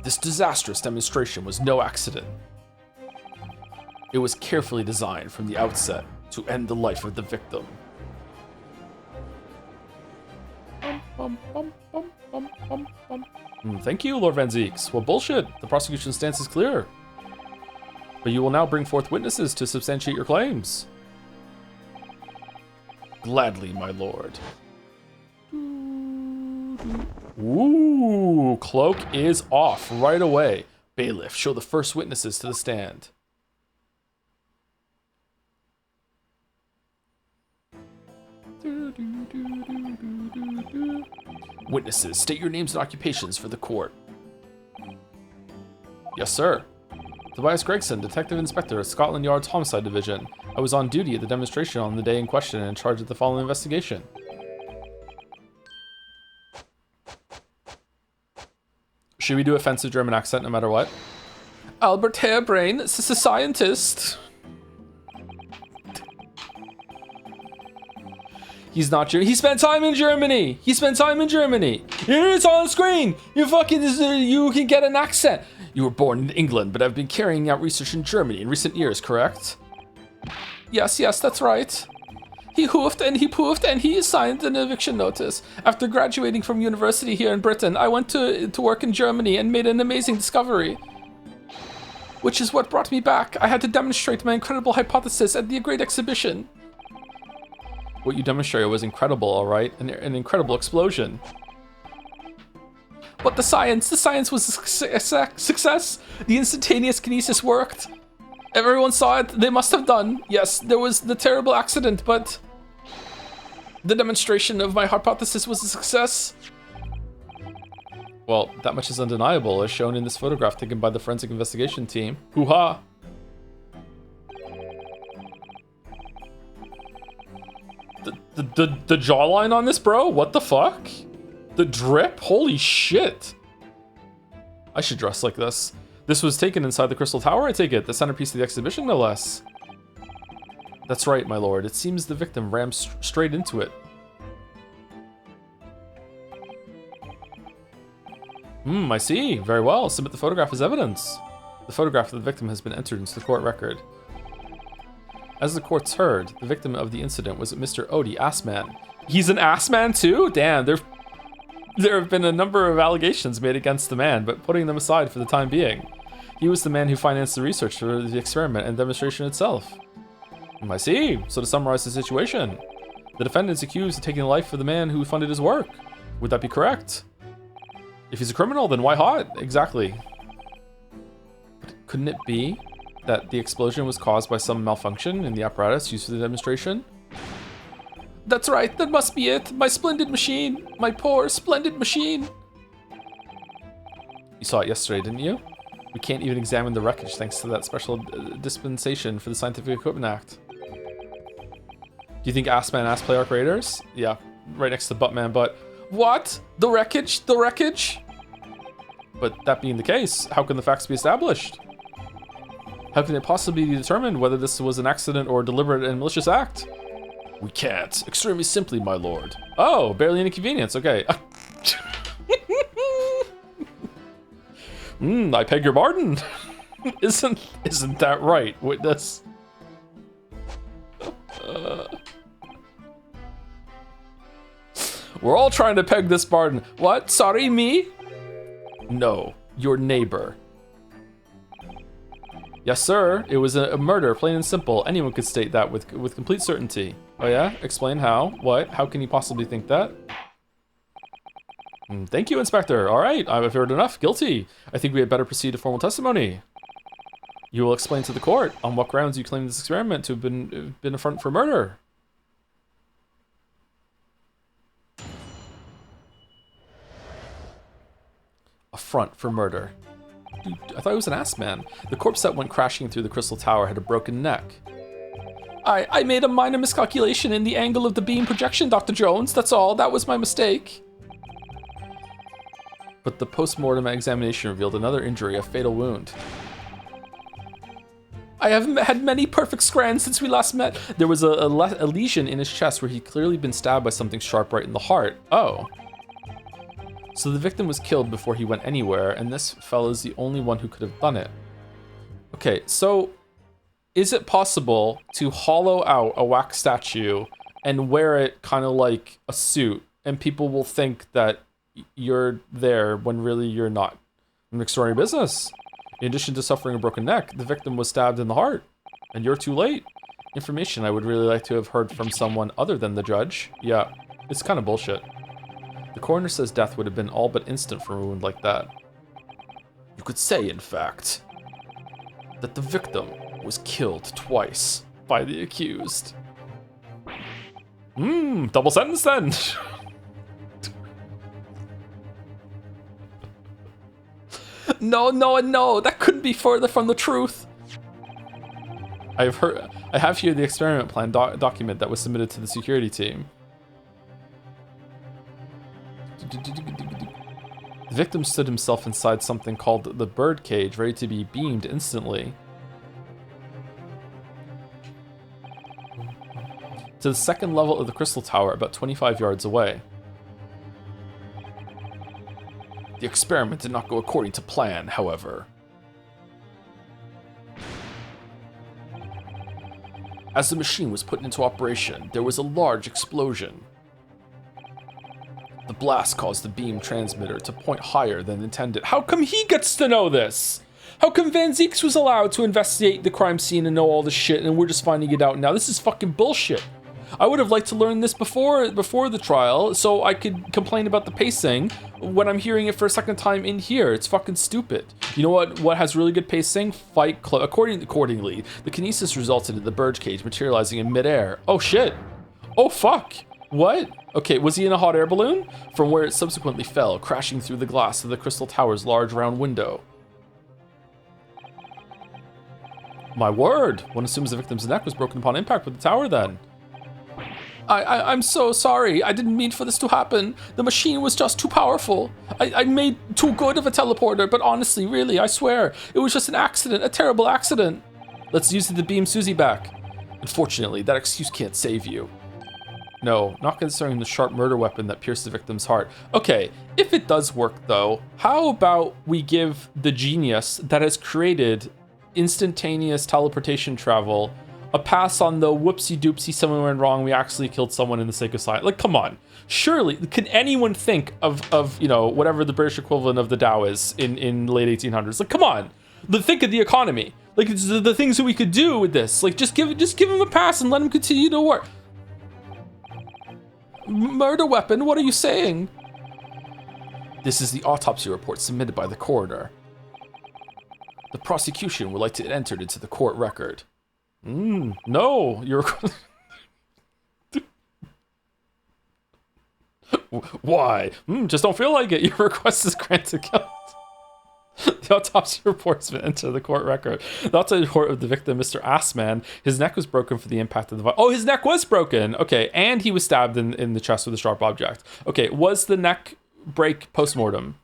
this disastrous demonstration was no accident. It was carefully designed from the outset to end the life of the victim. Thank you, Lord Van Zeeks. Well, bullshit. The prosecution's stance is clear. But you will now bring forth witnesses to substantiate your claims. Gladly, my lord. Ooh, cloak is off right away. Bailiff, show the first witnesses to the stand. Witnesses, state your names and occupations for the court. Yes, sir. Tobias Gregson, Detective Inspector at Scotland Yard's Homicide Division. I was on duty at the demonstration on the day in question and in charge of the following investigation. Should we do offensive German accent no matter what? Albert Hairbrain, this is a scientist. He's not German. He spent time in Germany. He spent time in Germany. Here it's on screen. You can get an accent. You were born in England, but have been carrying out research in Germany in recent years, correct? Yes, that's right. He hoofed and he poofed and he signed an eviction notice. After graduating from university here in Britain, I went to work in Germany and made an amazing discovery, which is what brought me back. I had to demonstrate my incredible hypothesis at the Great Exhibition. What you demonstrated was incredible, all right? An incredible explosion. But the science was a success. The instantaneous kinesis worked. Everyone saw it. They must have done. Yes, there was the terrible accident, but the demonstration of my hypothesis was a success. Well, that much is undeniable, as shown in this photograph taken by the forensic investigation team. Hoo-ha! The jawline on this, bro? What the fuck? The drip? Holy shit. I should dress like this. This was taken inside the Crystal Tower, I take it. The centerpiece of the exhibition, no less. That's right, my lord. It seems the victim rammed straight into it. I see. Very well. Submit the photograph as evidence. The photograph of the victim has been entered into the court record. As the court's heard, the victim of the incident was Mr. Odie Assman. He's an Assman too? Damn, there have been a number of allegations made against the man, but putting them aside for the time being, he was the man who financed the research for the experiment and demonstration itself. I see. So to summarize the situation, The defendant is accused of taking the life of the man who funded his work. Would that be correct? If he's a criminal, then why hot? Exactly. But couldn't it be that the explosion was caused by some malfunction in the apparatus used for the demonstration? That's right, that must be it. My splendid machine. My poor, splendid machine. You saw it yesterday, didn't you? We can't even examine the wreckage thanks to that special dispensation for the Scientific Equipment Act. Do you think Ass Man Ass Play are creators? Yeah, right next to Buttman, but... What? The wreckage? The wreckage? But that being the case, how can the facts be established? How can it possibly be determined whether this was an accident or a deliberate and malicious act? We can't. Extremely simply, my lord. Oh, barely an inconvenience. Okay. I beg your pardon. Isn't that right, witness? We're all trying to peg this pardon. What? Sorry, me? No, your neighbor. Yes, sir. It was a murder, plain and simple. Anyone could state that with complete certainty. Oh yeah? Explain how? What? How can you possibly think that? Thank you, Inspector. All right, I've heard enough. Guilty. I think we had better proceed to formal testimony. You will explain to the court on what grounds you claim this experiment to have been a front for murder. A front for murder. Dude, I thought he was an ass man. The corpse that went crashing through the crystal tower had a broken neck. I made a minor miscalculation in the angle of the beam projection, Dr. Jones. That's all. That was my mistake. But the post-mortem examination revealed another injury, a fatal wound. I have had many perfect scans since we last met. There was a lesion in his chest where he'd clearly been stabbed by something sharp right in the heart. Oh. So the victim was killed before he went anywhere, and this fellow's the only one who could have done it. Okay, so is it possible to hollow out a wax statue and wear it kind of like a suit, and people will think that you're there when really you're not? An extraordinary business. In addition to suffering a broken neck, the victim was stabbed in the heart, and you're too late. Information I would really like to have heard from someone other than the judge. Yeah, it's kind of bullshit. The coroner says death would have been all but instant for a wound like that. You could say, in fact, that the victim was killed twice by the accused. Double sentence then. No, that couldn't be further from the truth. I have here the experiment plan document that was submitted to the security team. The victim stood himself inside something called the bird cage, ready to be beamed instantly to the second level of the crystal tower, about 25 yards away. The experiment did not go according to plan, however. As the machine was put into operation, there was a large explosion. The blast caused the beam transmitter to point higher than intended. How come he gets to know this? How come Van Zeeks was allowed to investigate the crime scene and know all this shit, and we're just finding it out now? This is fucking bullshit. I would have liked to learn this before the trial, so I could complain about the pacing when I'm hearing it for a second time in here. It's fucking stupid. You know what has really good pacing? Fight Club. Accordingly, the kinesis resulted in the bird cage materializing in midair. Oh shit. Oh fuck. What? Okay, was he in a hot air balloon? From where it subsequently fell, crashing through the glass of the crystal tower's large round window. My word. One assumes the victim's neck was broken upon impact with the tower then. I'm so sorry. I didn't mean for this to happen. The machine was just too powerful. I made too good of a teleporter, but honestly, really, I swear, it was just an accident, a terrible accident. Let's use it to beam Susie back. Unfortunately, that excuse can't save you. No, not considering the sharp murder weapon that pierced the victim's heart. Okay, if it does work though, how about we give the genius that has created instantaneous teleportation travel a pass on the whoopsie-doopsie, someone went wrong, we actually killed someone in the sake of science. Like, come on. Surely, can anyone think of you know, whatever the British equivalent of the Dow is in late 1800s? Like, come on. Think of the economy. Like, it's the things that we could do with this. Like, just give him a pass and let him continue to work. Murder weapon? What are you saying? This is the autopsy report submitted by the coroner. The prosecution would like to enter it into the court record. No, you're... Why? Just don't feel like it. Your request is granted. The autopsy report's been entered the court record. The autopsy report of the victim, Mr. Assman, his neck was broken from the impact of the... Oh, his neck was broken! Okay, and he was stabbed in the chest with a sharp object. Okay, was the neck break post-mortem?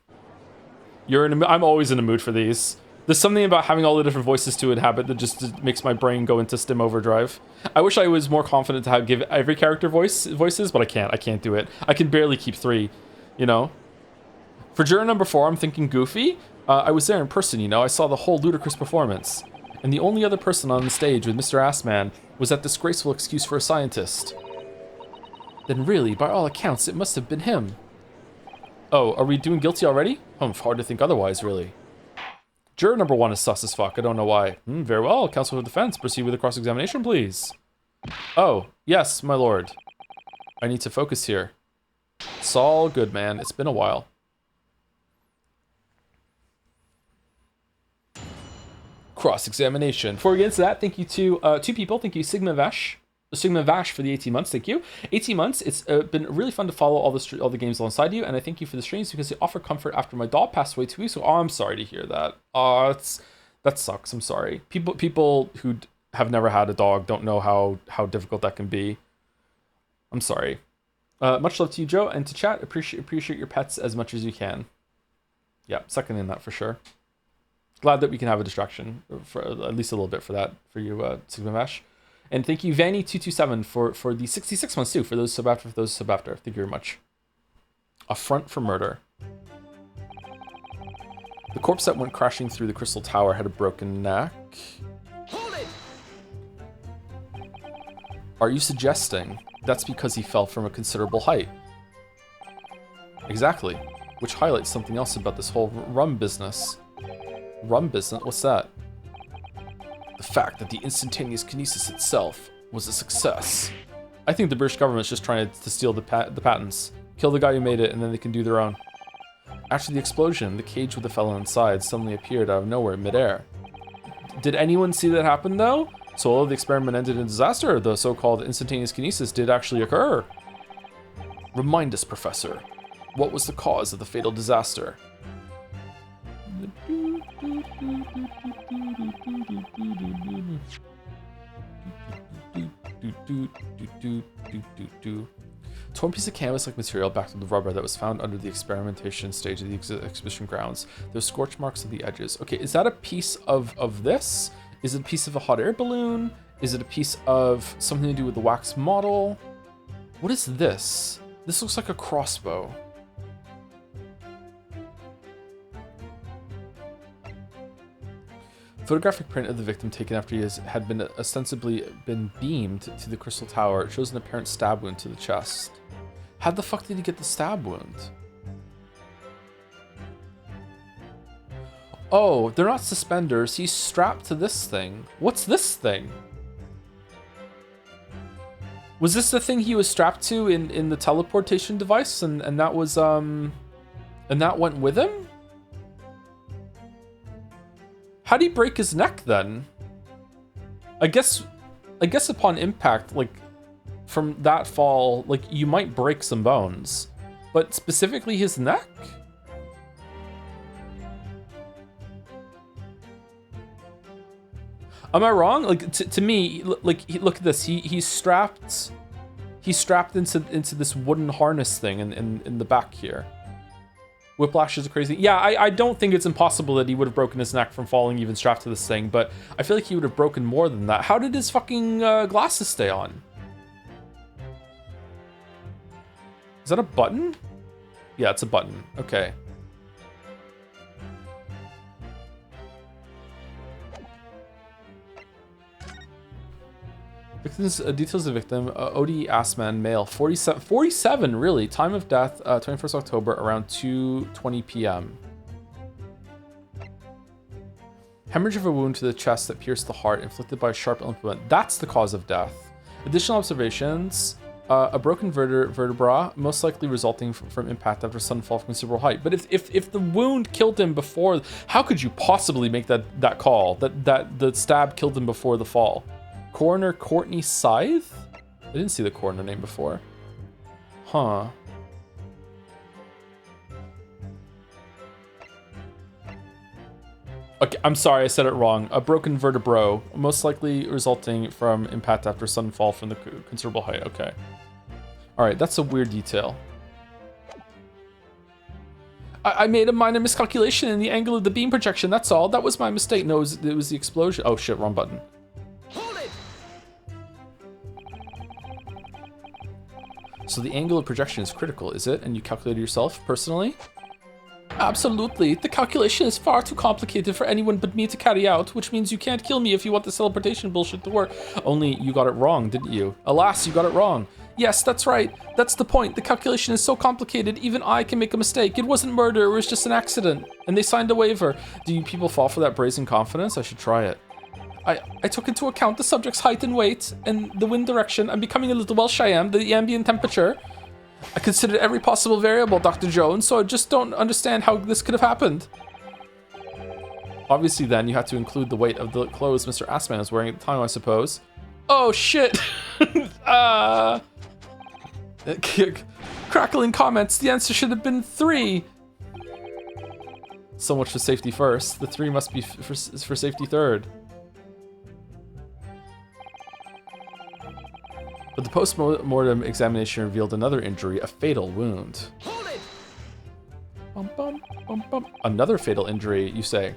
I'm always in a mood for these. There's something about having all the different voices to inhabit that just makes my brain go into stim overdrive. I wish I was more confident to give every character voices, but I can't. I can't do it. I can barely keep 3, you know? For juror number 4, I'm thinking Goofy. I was there in person, you know? I saw the whole ludicrous performance. And the only other person on the stage with Mr. Assman was that disgraceful excuse for a scientist. Then really, by all accounts, it must have been him. Oh, are we doing guilty already? Hard to think otherwise, really. Juror number 1 is sus as fuck. I don't know why. Very well. Counsel for defense. Proceed with the cross-examination, please. Oh, yes, my lord. I need to focus here. It's all good, man. It's been a while. Cross-examination. Before we get into that, thank you to 2 people. Thank you, Sigma Vash for the 18 months. Thank you. 18 months. It's been really fun to follow all the games alongside you, and I thank you for the streams because they offer comfort after my dog passed away 2 weeks ago. Oh, I'm sorry to hear that. That sucks. I'm sorry. People who have never had a dog don't know how difficult that can be. I'm sorry. Much love to you, Joe, and to chat. Appreciate your pets as much as you can. Yeah, seconding that for sure. Glad that we can have a distraction for at least a little bit for you, Sigma Vash. And thank you, Vanny227, for the 66 months too, for those sub after. Thank you very much. Affront for murder. The corpse that went crashing through the crystal tower had a broken neck. Hold it! Are you suggesting that's because he fell from a considerable height? Exactly. Which highlights something else about this whole rum business. Rum business? What's that? The fact that the instantaneous kinesis itself was a success. I think the British government's just trying to steal the patents. Kill the guy who made it, and then they can do their own. After the explosion, the cage with the fellow inside suddenly appeared out of nowhere in midair. Did anyone see that happen, though? So although the experiment ended in disaster, the so-called instantaneous kinesis did actually occur. Remind us, Professor. What was the cause of the fatal disaster? Torn piece of canvas-like material backed with the rubber that was found under the experimentation stage of the exhibition grounds. There's scorch marks on the edges. Okay, is that a piece of this? Is it a piece of a hot air balloon? Is it a piece of something to do with the wax model? What is this? This looks like a crossbow. Photographic print of the victim taken after he had been ostensibly been beamed to the crystal tower. It shows an apparent stab wound to the chest. How the fuck did he get the stab wound? Oh, they're not suspenders. He's strapped to this thing. What's this thing? Was this the thing he was strapped to in the teleportation device, and that was and that went with him? How'd he break his neck then? I guess upon impact, like from that fall, like you might break some bones, but specifically his neck? Am I wrong? Like to me, like look at this. He's strapped into this wooden harness thing in the back here. Whiplash is crazy. Yeah, I don't think it's impossible that he would have broken his neck from falling even strapped to this thing, but I feel like he would have broken more than that. How did his fucking glasses stay on? Is that a button? Yeah, it's a button. Okay. Victims, details of the victim, Odie Assman, male, 47, really. Time of death, 21st October, around 2:20 p.m. Hemorrhage of a wound to the chest that pierced the heart, inflicted by a sharp implement. That's the cause of death. Additional observations. A broken vertebra, most likely resulting from impact after sudden fall from considerable height. But if the wound killed him before, how could you possibly make that call? That the stab killed him before the fall? Coroner Courtney Scythe? I didn't see the coroner name before. Huh. Okay, I'm sorry, I said it wrong. A broken vertebra, most likely resulting from impact after sudden fall from the considerable height. Okay. All right, that's a weird detail. I made a minor miscalculation in the angle of the beam projection, that's all. That was my mistake. No, it was the explosion. Oh shit, wrong button. Hold it! So the angle of projection is critical, is it? And you calculated yourself personally? Absolutely. The calculation is far too complicated for anyone but me to carry out, which means you can't kill me if you want the teleportation bullshit to work. Only you got it wrong, didn't you? Alas, you got it wrong. Yes, that's right. That's the point. The calculation is so complicated, even I can make a mistake. It wasn't murder, it was just an accident. And they signed a waiver. Do you people fall for that brazen confidence? I should try it. I took into account the subject's height and weight, and the wind direction. I'm becoming a little Welsh, I am. The ambient temperature. I considered every possible variable, Dr. Jones, so I just don't understand how this could have happened. Obviously, then, you had to include the weight of the clothes Mr. Assman was wearing at the time, I suppose. Oh, shit! Crackling comments, the answer should have been 3. So much for safety first. The 3 must be for safety third. But the post-mortem examination revealed another injury, a fatal wound. Hold it! Bum, bum, bum, bum. Another fatal injury, you say?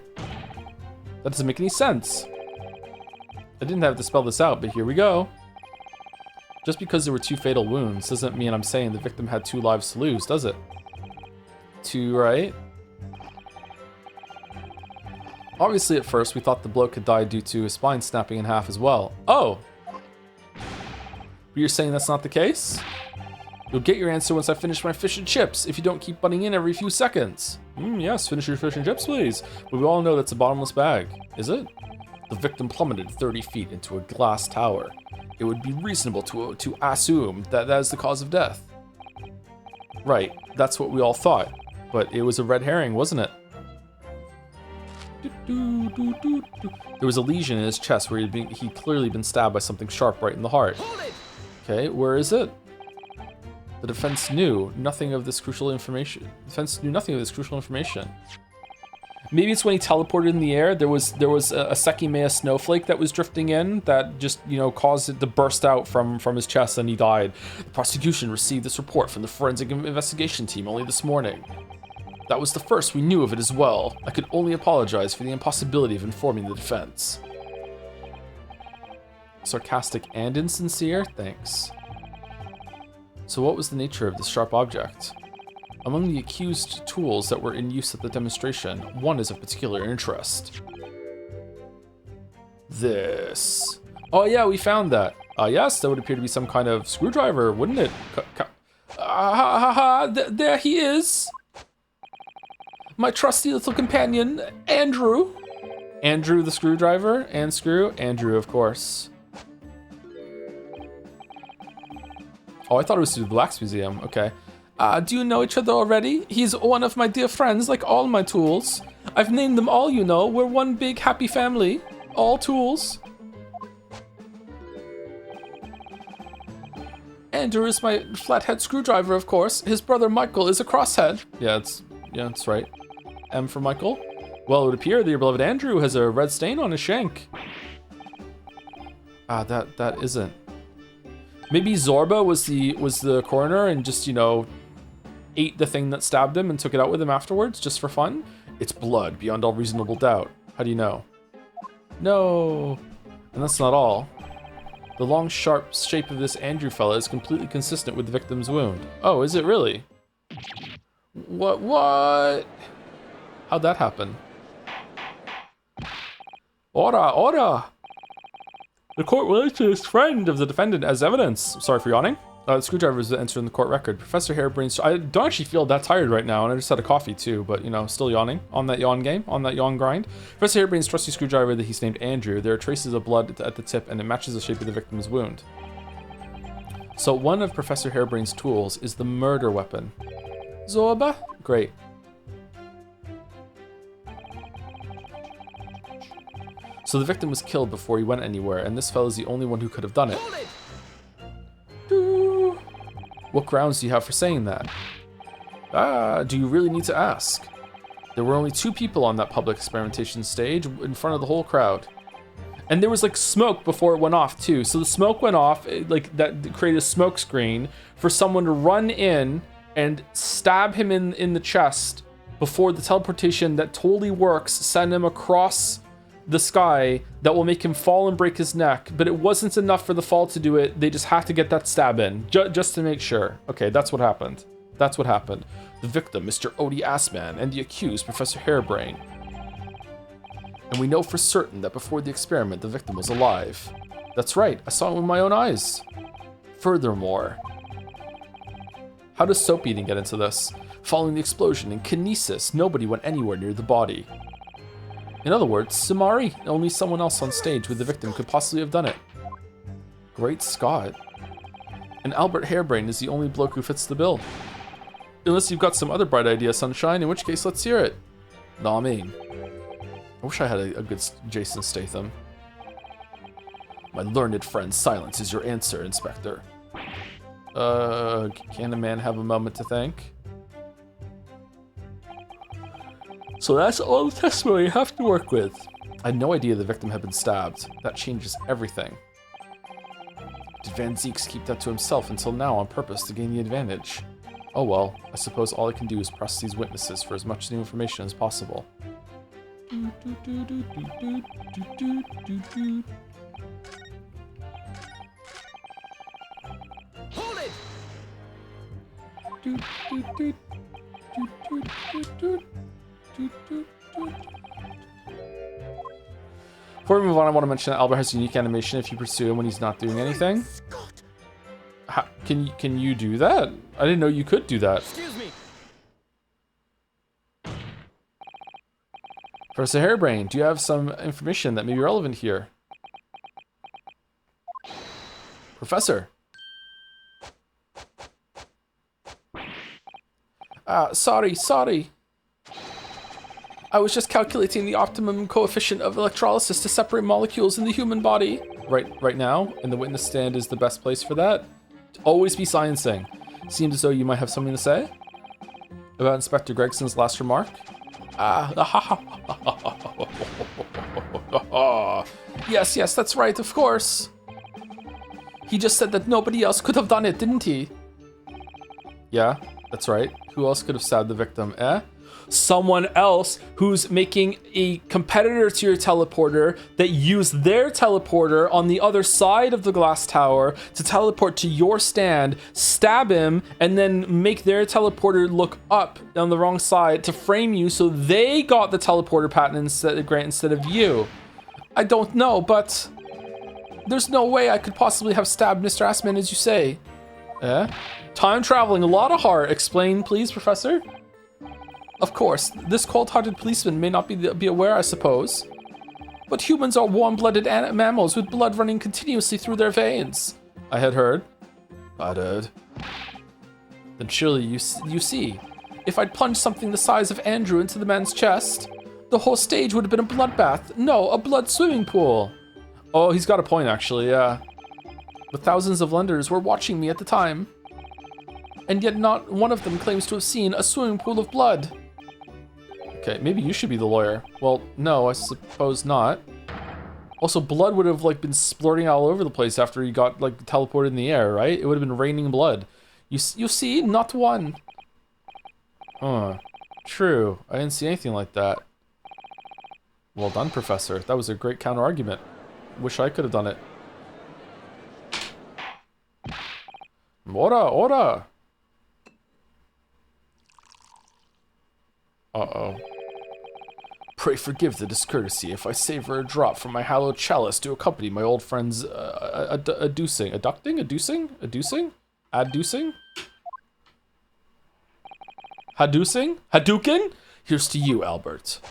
That doesn't make any sense. I didn't have to spell this out, but here we go. Just because there were 2 fatal wounds doesn't mean I'm saying the victim had 2 lives to lose, does it? 2, right? Obviously, at first, we thought the bloke had died due to his spine snapping in half as well. Oh! But you're saying that's not the case? You'll get your answer once I finish my fish and chips, if you don't keep butting in every few seconds. Yes, finish your fish and chips, please. But we all know that's a bottomless bag. Is it? The victim plummeted 30 feet into a glass tower. It would be reasonable to assume that that is the cause of death. Right, that's what we all thought. But it was a red herring, wasn't it? There was a lesion in his chest where he'd clearly been stabbed by something sharp right in the heart. Okay, where is it? The defense knew nothing of this crucial information. Maybe it's when he teleported in the air. There was a Sekimea snowflake that was drifting in that just, you know, caused it to burst out from his chest and he died. The prosecution received this report from the forensic investigation team only this morning. That was the first we knew of it as well. I could only apologize for the impossibility of informing the defense. Sarcastic and insincere? Thanks. So what was the nature of this sharp object? Among the accused tools that were in use at the demonstration, one is of particular interest. This. Oh yeah, we found that. Yes, that would appear to be some kind of screwdriver, wouldn't it? There he is. My trusty little companion, Andrew. Andrew the screwdriver and screw? Andrew, of course. Oh, I thought it was to the Blacks Museum. Okay. Do you know each other already? He's one of my dear friends, like all my tools. I've named them all, you know. We're one big happy family. All tools. Andrew is my flathead screwdriver, of course. His brother Michael is a crosshead. Yeah, that's right. M for Michael. Well, it would appear that your beloved Andrew has a red stain on his shank. That isn't. Maybe Zorba was the coroner and just, you know, ate the thing that stabbed him and took it out with him afterwards, just for fun? It's blood, beyond all reasonable doubt. How do you know? No. And that's not all. The long, sharp shape of this Andrew fella is completely consistent with the victim's wound. Oh, is it really? What? How'd that happen? Ora! The court relates to this friend of the defendant as evidence. Sorry for yawning. The screwdriver is entered in the court record. Professor Harebrain's... I don't actually feel that tired right now, and I just had a coffee too, but, you know, still yawning. On that yawn game, on that yawn grind. Professor Harebrain's trusty screwdriver that he's named Andrew. There are traces of blood at the tip, and it matches the shape of the victim's wound. So one of Professor Harebrain's tools is the murder weapon. Zorba? Great. So the victim was killed before he went anywhere, and this fellow's the only one who could have done it. What grounds do you have for saying that? Do you really need to ask? There were only 2 people on that public experimentation stage in front of the whole crowd. And there was like smoke before it went off too. So the smoke went off, like that created a smoke screen for someone to run in and stab him in the chest before the teleportation that totally works send him across the sky that will make him fall and break his neck. But it wasn't enough for the fall to do it. They just had to get that stab in just to make sure. Okay, that's what happened. That's what happened. The victim, Mr. Odie Assman, and the accused, Professor Harebrain. And we know for certain that before the experiment, the victim was alive. That's right, I saw it with my own eyes. Furthermore, how does soap eating get into this? Following the explosion in kinesis, nobody went anywhere near the body. In other words, Samari, only someone else on stage with the victim could possibly have done it. Great Scott. And Albert Harebrain is the only bloke who fits the bill. Unless you've got some other bright idea, Sunshine, in which case let's hear it. Nah, I mean, I wish I had a good Jason Statham. My learned friend, silence is your answer, Inspector. Can a man have a moment to think? So that's all the testimony you have to work with. I had no idea the victim had been stabbed. That changes everything. Did Van Zeeks keep that to himself until now on purpose to gain the advantage? Oh well, I suppose all I can do is press these witnesses for as much new information as possible. Hold it! Before we move on, I want to mention that Albert has unique animation if you pursue him when he's not doing anything. How, can you do that? I didn't know you could do that. Excuse me. Professor Harebrain, do you have some information that may be relevant here? Professor. Sorry. I was just calculating the optimum coefficient of electrolysis to separate molecules in the human body. Right now, and the witness stand is the best place for that. Always be sciencing. Seems as though you might have something to say about Inspector Gregson's last remark. Yes, that's right, of course. He just said that nobody else could have done it, didn't he? Yeah, that's right. Who else could have stabbed the victim, eh? Someone else who's making a competitor to your teleporter that used their teleporter on the other side of the glass tower to teleport to your stand, stab him, and then make their teleporter look up on the wrong side to frame you so they got the teleporter patent instead of you. I don't know, but there's no way I could possibly have stabbed Mr. Assman as you say. Eh? Time traveling, a lot of heart. Explain, please, Professor? Of course, this cold-hearted policeman may not be aware, I suppose. But humans are warm-blooded mammals with blood running continuously through their veins. I had heard. I'd heard. Then surely you see, if I'd plunged something the size of Andrew into the man's chest, the whole stage would have been a bloodbath. No, a blood swimming pool. Oh, he's got a point, actually, yeah. But thousands of Londoners were watching me at the time. And yet not one of them claims to have seen a swimming pool of blood. Okay, maybe you should be the lawyer. Well, no, I suppose not. Also, blood would have like been splurting all over the place after he got like teleported in the air, right? It would have been raining blood. You see, not one. Huh. True. I didn't see anything like that. Well done, Professor. That was a great counter-argument. Wish I could have done it. Ora! Uh-oh. Pray forgive the discourtesy if I savor a drop from my hallowed chalice to accompany my old friend's adducing? Hadouken? Here's to you, Albert.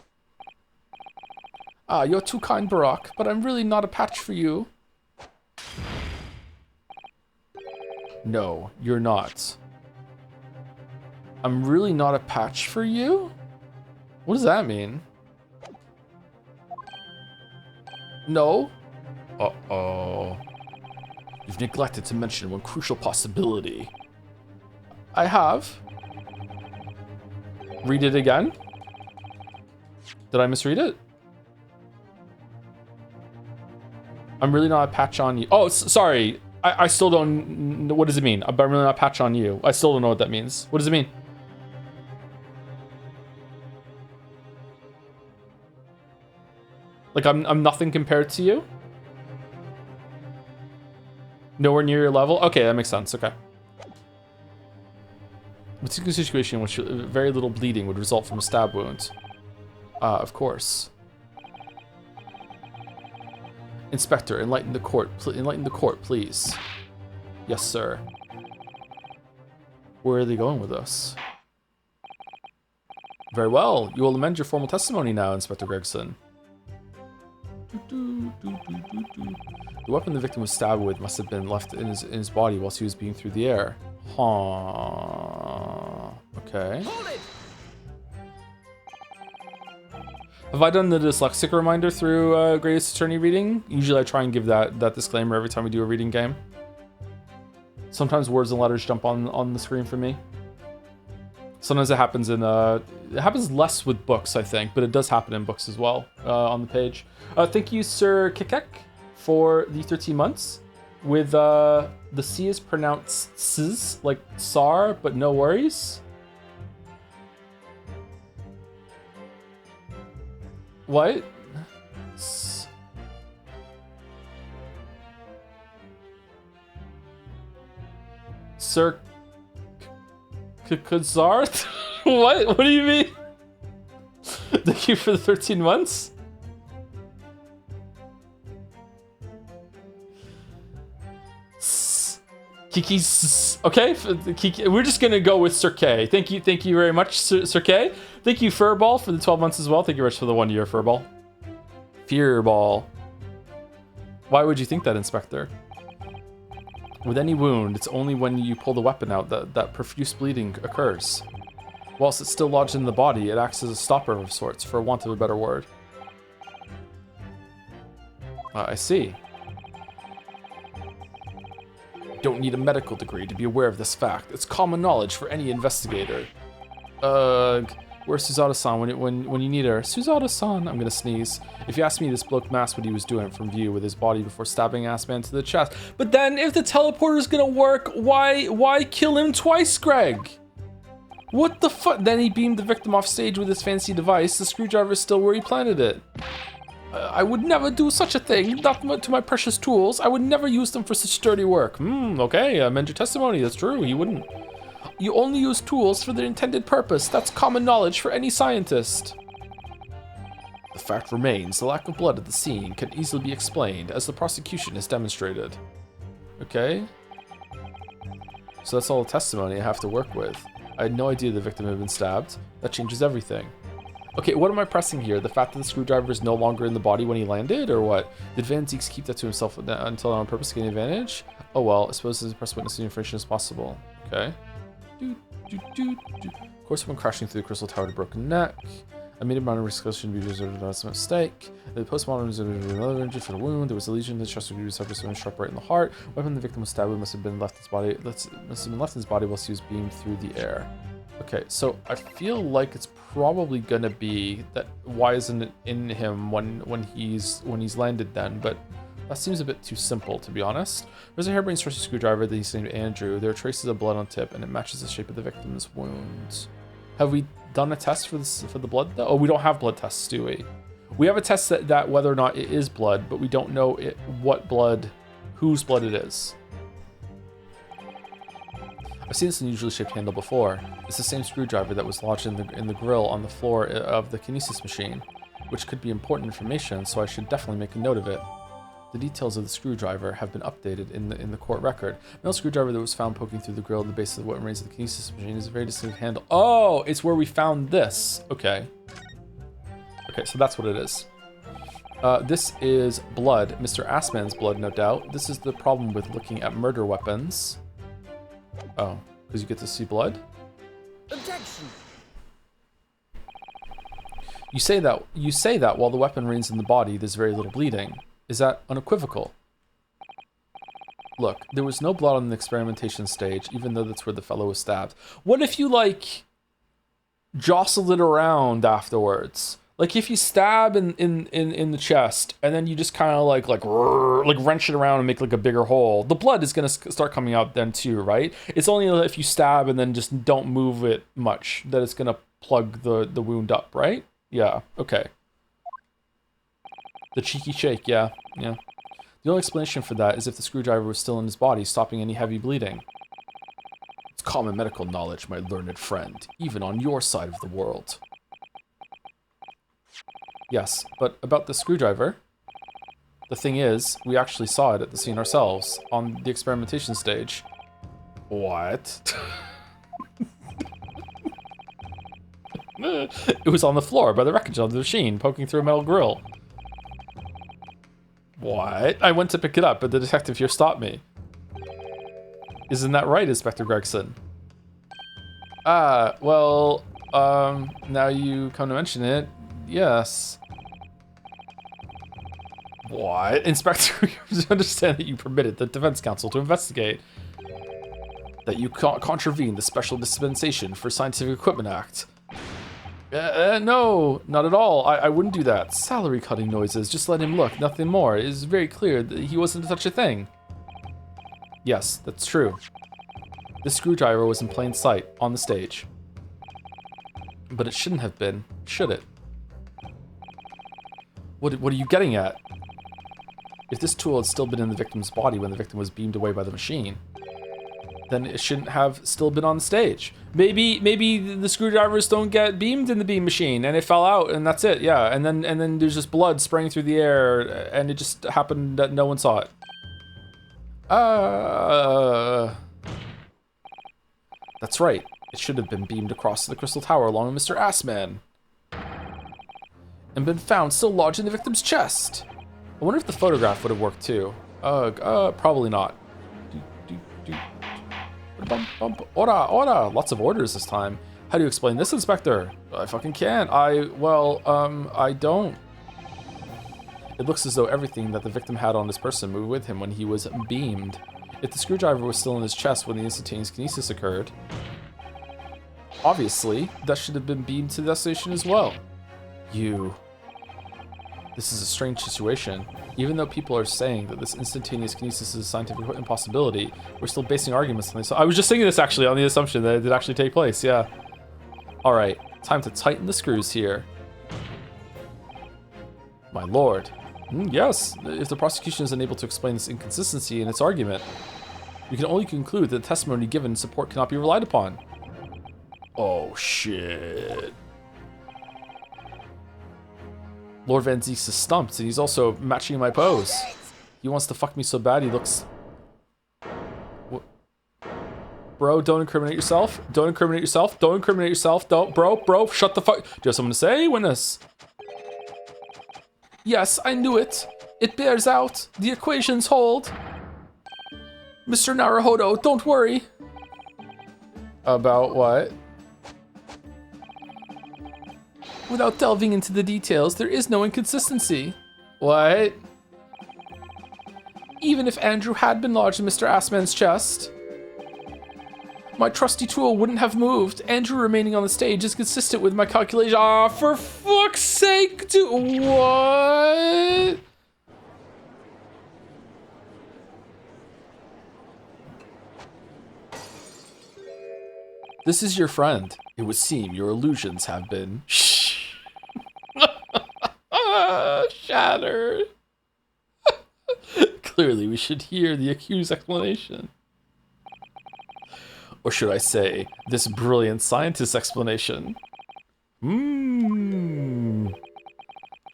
Ah, you're too kind, Barack, but I'm really not a patch for you. No, you're not. I'm really not a patch for you? What does that mean? No? Uh-oh. You've neglected to mention one crucial possibility. I have. Read it again? Did I misread it? I'm really not a patch on you. Oh, sorry. I still don't... What does it mean? I'm really not a patch on you. I still don't know what that means. What does it mean? Like, I'm nothing compared to you? Nowhere near your level? Okay, that makes sense. Okay. Particular situation in which very little bleeding would result from a stab wound. Of course. Inspector, enlighten the court. Enlighten the court, please. Yes, sir. Where are they going with us? Very well. You will amend your formal testimony now, Inspector Gregson. The weapon the victim was stabbed with must have been left in his body whilst he was being through the air. Huh. Okay. Have I done the dyslexic reminder through Greatest Attorney reading? Usually I try and give that disclaimer every time we do a reading game. Sometimes words and letters jump on the screen for me. Sometimes it happens in it happens less with books, I think, but it does happen in books as well on the page. Thank you, Sir Kikek, for the 13 months. With the C is pronounced S, like SAR, but no worries. What? Sir Kazart? What? What do you mean? Thank you for the 13 months? Kiki's okay. Kiki, we're just gonna go with Sir K. Thank you very much, Sir K. Thank you, Furball, for the 12 months as well. Thank you, Rich, for the 1 year, Furball. Fearball. Why would you think that, Inspector? With any wound, it's only when you pull the weapon out that profuse bleeding occurs. Whilst it's still lodged in the body, it acts as a stopper of sorts, for want of a better word. I see. Don't need a medical degree to be aware of this fact. It's common knowledge for any investigator. Where's Suzada-san when you need her? Suzada-san, I'm gonna sneeze. If you ask me, this bloke masked what he was doing from view with his body before stabbing Assman to the chest. But then, if the teleporter's gonna work, why kill him twice, Greg? What the fuck? Then he beamed the victim off stage with his fancy device. The screwdriver's still where he planted it. I would never do such a thing, not to my precious tools. I would never use them for such dirty work. Okay, amend your testimony, that's true, you wouldn't. You only use tools for their intended purpose. That's common knowledge for any scientist. The fact remains, the lack of blood at the scene can easily be explained, as the prosecution has demonstrated. Okay. So that's all the testimony I have to work with. I had no idea the victim had been stabbed. That changes everything. Okay, what am I pressing here? The fact that the screwdriver is no longer in the body when he landed, or what? Did Van Zieks keep that to himself until on purpose to gain advantage? Oh well, I suppose as press witness information as possible. Okay. Of course, when crashing through the crystal tower to broken neck. I made a minor discussion because of a mistake. The postmortem was another injury for the wound. There was a lesion. The chest would be suffered a sharp right in the heart. Weapon the victim was stabbed with must have been left in his body. Must have been left in his body whilst he was beamed through the air. Okay, so I feel like it's probably gonna be that why isn't it in him when he's landed then, but that seems a bit too simple, to be honest. There's a hairbrained source screwdriver that he's named Andrew. There are traces of blood on tip, and it matches the shape of the victim's wound. Have we done a test for the blood though? Oh, we don't have blood tests, do we? We have a test that whether or not it is blood, but we don't know what blood, whose blood it is. I've seen this unusually shaped handle before. It's the same screwdriver that was lodged in the grill on the floor of the kinesis machine, which could be important information, so I should definitely make a note of it. The details of the screwdriver have been updated in the court record. The metal screwdriver that was found poking through the grill at the base of what remains of the kinesis machine is a very distinctive handle. Oh, it's where we found this. Okay. Okay, so that's what it is. This is blood, Mr. Assman's blood, no doubt. This is the problem with looking at murder weapons. Oh, because you get to see blood? Objection. You say that while the weapon remains in the body, there's very little bleeding. Is that unequivocal? Look, there was no blood on the experimentation stage, even though that's where the fellow was stabbed. What if you, like, jostle it around afterwards? Like, if you stab in the chest, and then you just kind of, like wrench it around and make, like, a bigger hole, the blood is going to start coming out then, too, right? It's only if you stab and then just don't move it much that it's going to plug the wound up, right? Yeah, okay. The cheeky shake, yeah. The only explanation for that is if the screwdriver was still in his body, stopping any heavy bleeding. It's common medical knowledge, my learned friend, even on your side of the world. Yes, but about the screwdriver, the thing is, we actually saw it at the scene ourselves, on the experimentation stage. What? It was on the floor by the wreckage of the machine, poking through a metal grill. What? I went to pick it up, but the detective here stopped me. Isn't that right, Inspector Gregson? Well, now you come to mention it, yes. What? Inspector, you understand that you permitted the defense counsel to investigate. That you contravened the Special Dispensation for Scientific Equipment Act. No, not at all. I wouldn't do that. Salary cutting noises. Just let him look, nothing more. It is very clear that he wasn't such a thing. Yes, that's true. This screwdriver was in plain sight, on the stage. But it shouldn't have been, should it? What are you getting at? If this tool had still been in the victim's body when the victim was beamed away by the machine, then it shouldn't have still been on the stage. Maybe the screwdrivers don't get beamed in the beam machine and it fell out and that's it, yeah. And then there's just blood spraying through the air and it just happened that no one saw it. That's right. It should have been beamed across the Crystal Tower along with Mr. Assman. And been found still lodged in the victim's chest. I wonder if the photograph would have worked too. Probably not. Ora! Lots of orders this time. How do you explain this, Inspector? I fucking can't. I don't. It looks as though everything that the victim had on his person moved with him when he was beamed. If the screwdriver was still in his chest when the instantaneous kinesis occurred, obviously, that should have been beamed to the destination as well. This is a strange situation. Even though people are saying that this instantaneous kinesis is a scientific impossibility, we're still basing arguments on this. I was just saying this actually on the assumption that it did actually take place, yeah. Alright, time to tighten the screws here. My lord. Yes, if the prosecution is unable to explain this inconsistency in its argument, we can only conclude that the testimony given in support cannot be relied upon. Oh shit. Lord Van Zeeks is stumped, and he's also matching my pose. He wants to fuck me so bad he looks... What? Bro, don't incriminate yourself. Don't incriminate yourself. Don't incriminate yourself. Don't, bro, shut the fuck... Do you have something to say, witness? Yes, I knew it. It bears out. The equations hold. Mr. Naruhodo, don't worry. About what? Without delving into the details, there is no inconsistency. What? Even if Andrew had been lodged in Mr. Assman's chest, my trusty tool wouldn't have moved. Andrew remaining on the stage is consistent with my calculation. Ah, for fuck's sake, dude. What? This is your friend. It would seem your illusions have been shattered. Clearly, we should hear the accused's explanation. Or should I say, this brilliant scientist's explanation?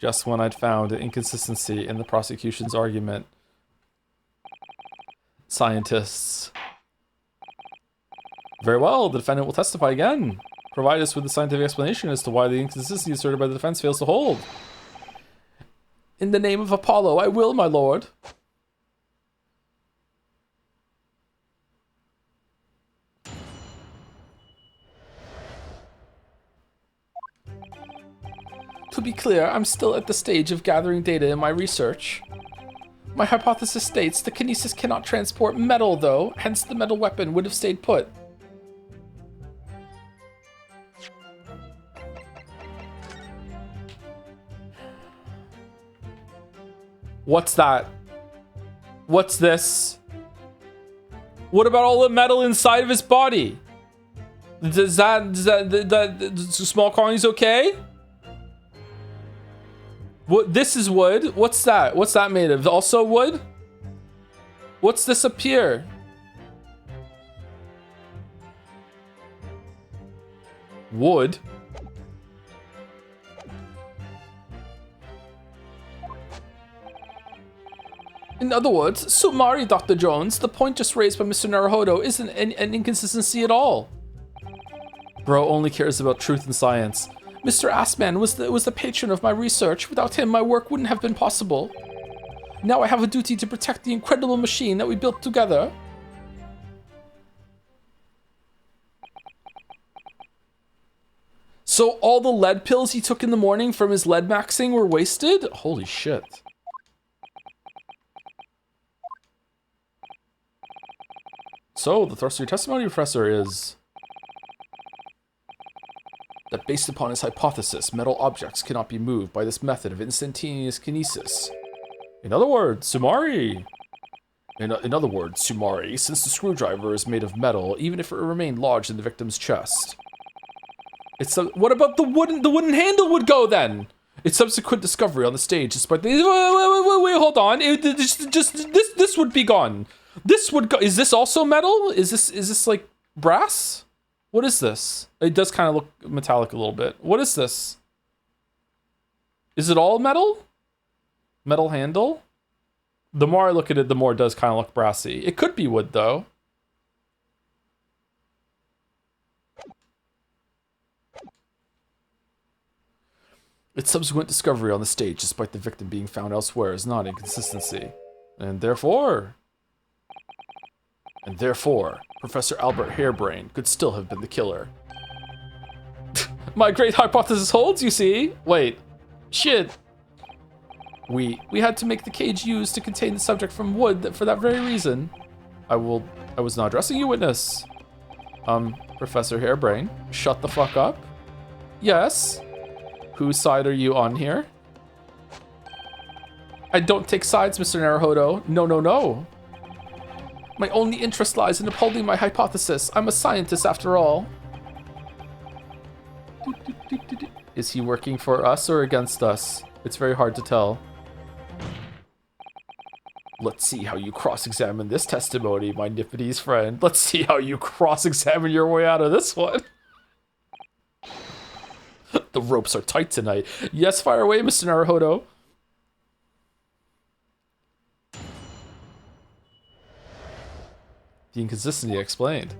Just when I'd found an inconsistency in the prosecution's argument. Scientists. Very well, the defendant will testify again. Provide us with a scientific explanation as to why the inconsistency asserted by the defense fails to hold. In the name of Apollo, I will, my lord. To be clear, I'm still at the stage of gathering data in my research. My hypothesis states the kinesis cannot transport metal, though, hence the metal weapon would have stayed put. What's that? What's this? What about all the metal inside of his body? Does that small colonies okay? What, this is wood. What's that? What's that made of? Also wood? What's this up here? Wood. In other words, Sumari, Dr. Jones, the point just raised by Mr. Naruhodo isn't an inconsistency at all. Bro only cares about truth and science. Mr. Assman was the patron of my research. Without him, my work wouldn't have been possible. Now I have a duty to protect the incredible machine that we built together. So all the lead pills he took in the morning from his lead maxing were wasted? Holy shit. So the thrust of your testimony, Professor, is that based upon his hypothesis, metal objects cannot be moved by this method of instantaneous kinesis. In other words, Sumari. In other words, Sumari, since the screwdriver is made of metal, even if it remained lodged in the victim's chest. What about the wooden handle would go then? Its subsequent discovery on the stage, despite the... Wait, hold on. This would be gone. This would go. Is this also metal? Is this like brass? What is this? It does kind of look metallic a little bit. What is this? Is it all metal? Metal handle? The more I look at it, the more it does kind of look brassy. It could be wood though. Its subsequent discovery on the stage, despite the victim being found elsewhere, is not inconsistency. And therefore, Professor Albert Harebrain could still have been the killer. My great hypothesis holds, you see. Wait. Shit. We had to make the cage used to contain the subject from wood for that very reason. I was not addressing you, witness. Professor Harebrain, shut the fuck up. Yes? Whose side are you on here? I don't take sides, Mr. Naruhodo. No. My only interest lies in upholding my hypothesis. I'm a scientist after all. Is he working for us or against us? It's very hard to tell. Let's see how you cross-examine this testimony, my Nippity's friend. Let's see how you cross-examine your way out of this one. The ropes are tight tonight. Yes, fire away, Mr. Naruhodo. The inconsistency explained.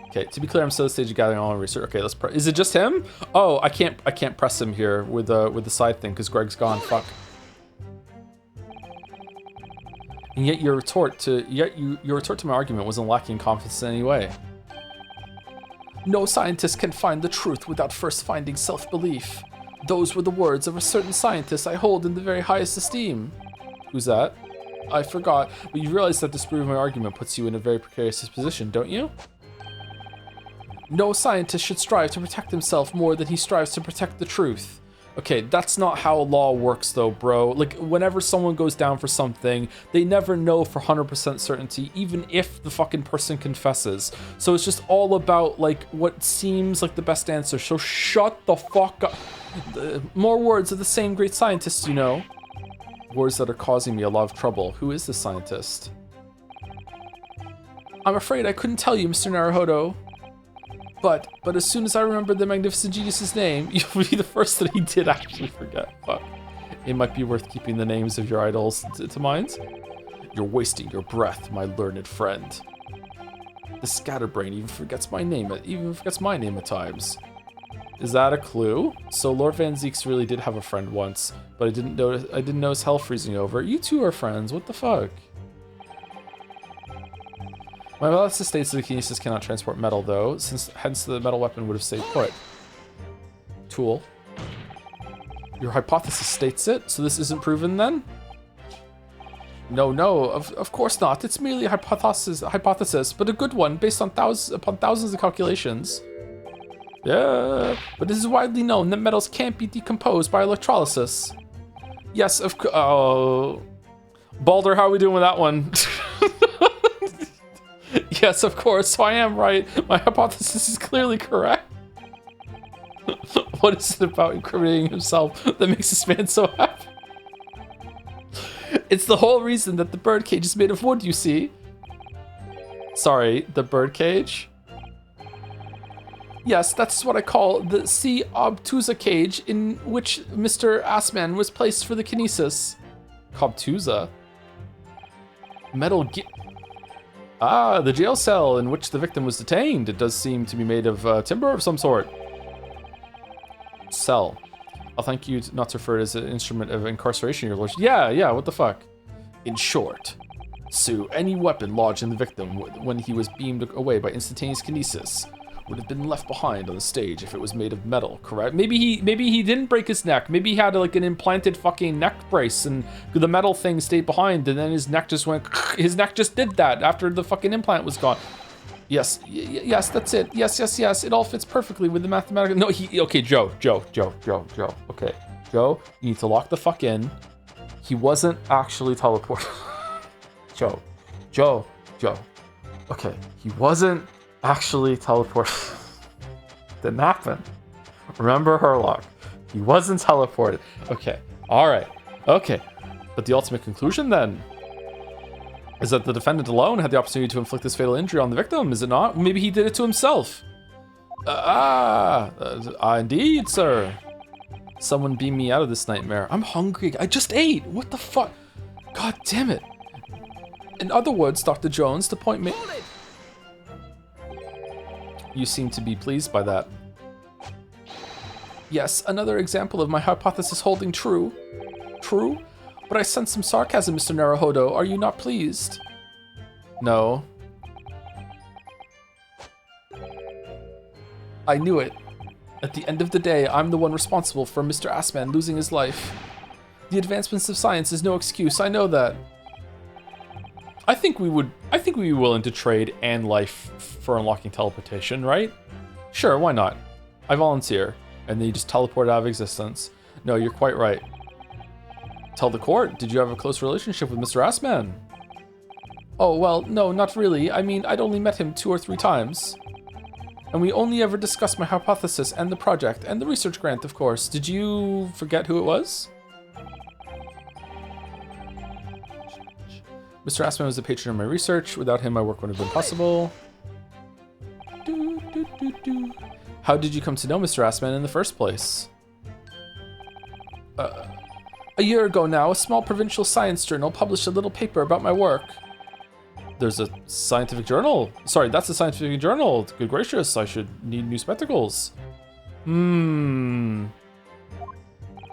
Okay, to be clear, I'm still at the stage of gathering all my research. Okay, let's press. Is it just him? Oh, I can't press him here with the side thing because Greg's gone. Fuck. And yet your retort to my argument wasn't lacking confidence in any way. No scientist can find the truth without first finding self-belief. Those were the words of a certain scientist I hold in the very highest esteem. Who's that? I forgot. But you realize that disproving my argument puts you in a very precarious position, don't you? No scientist should strive to protect himself more than he strives to protect the truth. Okay, that's not how law works though, bro. Like, whenever someone goes down for something, they never know for 100% certainty, even if the fucking person confesses. So it's just all about, like, what seems like the best answer. So shut the fuck up. More words of the same great scientist, you know. Words that are causing me a lot of trouble. Who is this scientist? I'm afraid I couldn't tell you, Mr. Naruhodo. But as soon as I remembered the magnificent genius's name, you'll be the first that he did actually forget. Fuck. It might be worth keeping the names of your idols to mind. You're wasting your breath, my learned friend. The scatterbrain even forgets my name at times. Is that a clue? So Lord Van Zeeks really did have a friend once, but I didn't notice hell freezing over. You two are friends. What the fuck? My analysis states that the kinesis cannot transport metal, though, hence the metal weapon would have stayed put. Tool. Your hypothesis states it, so this isn't proven then? No, of course not. It's merely a hypothesis, but a good one based on thousands of calculations. Yeah, but it is widely known that metals can't be decomposed by electrolysis. Yes, of course. Oh, Balder, how are we doing with that one? Yes, of course. So I am right. My hypothesis is clearly correct. What is it about incriminating himself that makes this man so happy? It's the whole reason that the birdcage is made of wood, you see. Sorry, the birdcage? Yes, that's what I call the C. obtusa cage in which Mr. Assman was placed for the kinesis. Obtusa? The jail cell in which the victim was detained. It does seem to be made of timber of some sort. Cell. I'll thank you not to refer it as an instrument of incarceration, your lordship. Yeah, what the fuck? In short, Sue, any weapon lodged in the victim when he was beamed away by instantaneous kinesis would have been left behind on the stage if it was made of metal, correct? Maybe he didn't break his neck. Maybe he had like an implanted fucking neck brace and the metal thing stayed behind and then his neck just went, his neck just did that after the fucking implant was gone. Yes, that's it. Yes. It all fits perfectly with the mathematical. No, okay, Joe. Okay, Joe, you need to lock the fuck in. He wasn't actually teleported. Joe. Okay, he wasn't actually teleported. Didn't happen. Remember Herlock. He wasn't teleported. Okay, all right. Okay, but the ultimate conclusion then is that the defendant alone had the opportunity to inflict this fatal injury on the victim, is it not? Maybe he did it to himself. Indeed, sir. Someone beam me out of this nightmare. I'm hungry. I just ate. What the fuck? God damn it. In other words, Dr. Jones, the point made. You seem to be pleased by that. Yes, another example of my hypothesis holding true. True? But I sense some sarcasm, Mr. Naruhodo. Are you not pleased? No. I knew it. At the end of the day, I'm the one responsible for Mr. Assman losing his life. The advancements of science is no excuse, I know that. I think we'd be willing to trade and life for unlocking teleportation, right? Sure, why not? I volunteer. And then you just teleport out of existence. No, you're quite right. Tell the court, did you have a close relationship with Mr. Assman? Oh, well, no, not really. I mean, I'd only met him 2 or 3 times. And we only ever discussed my hypothesis and the project, and the research grant, of course. Did you forget who it was? Mr. Assman was the patron of my research. Without him, my work wouldn't have been possible. How did you come to know Mr. Assman in the first place? A year ago now, a small provincial science journal published a little paper about my work. There's a scientific journal? Sorry, that's a scientific journal. Good gracious, I should need new spectacles.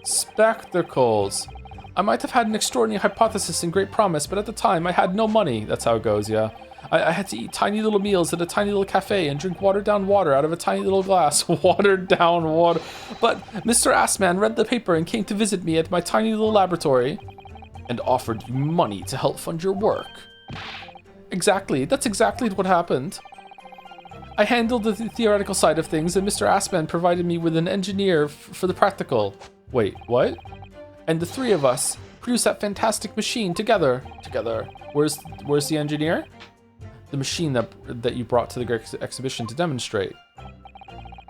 Spectacles. I might have had an extraordinary hypothesis and great promise, but at the time I had no money. That's how it goes, yeah. I had to eat tiny little meals at a tiny little cafe and drink watered down water out of a tiny little glass. Watered down water. But Mr. Assman read the paper and came to visit me at my tiny little laboratory and offered you money to help fund your work. Exactly. That's exactly what happened. I handled the theoretical side of things and Mr. Assman provided me with an engineer for the practical. Wait, what? And the 3 of us produced that fantastic machine together. Where's the engineer? The machine that you brought to the great exhibition to demonstrate.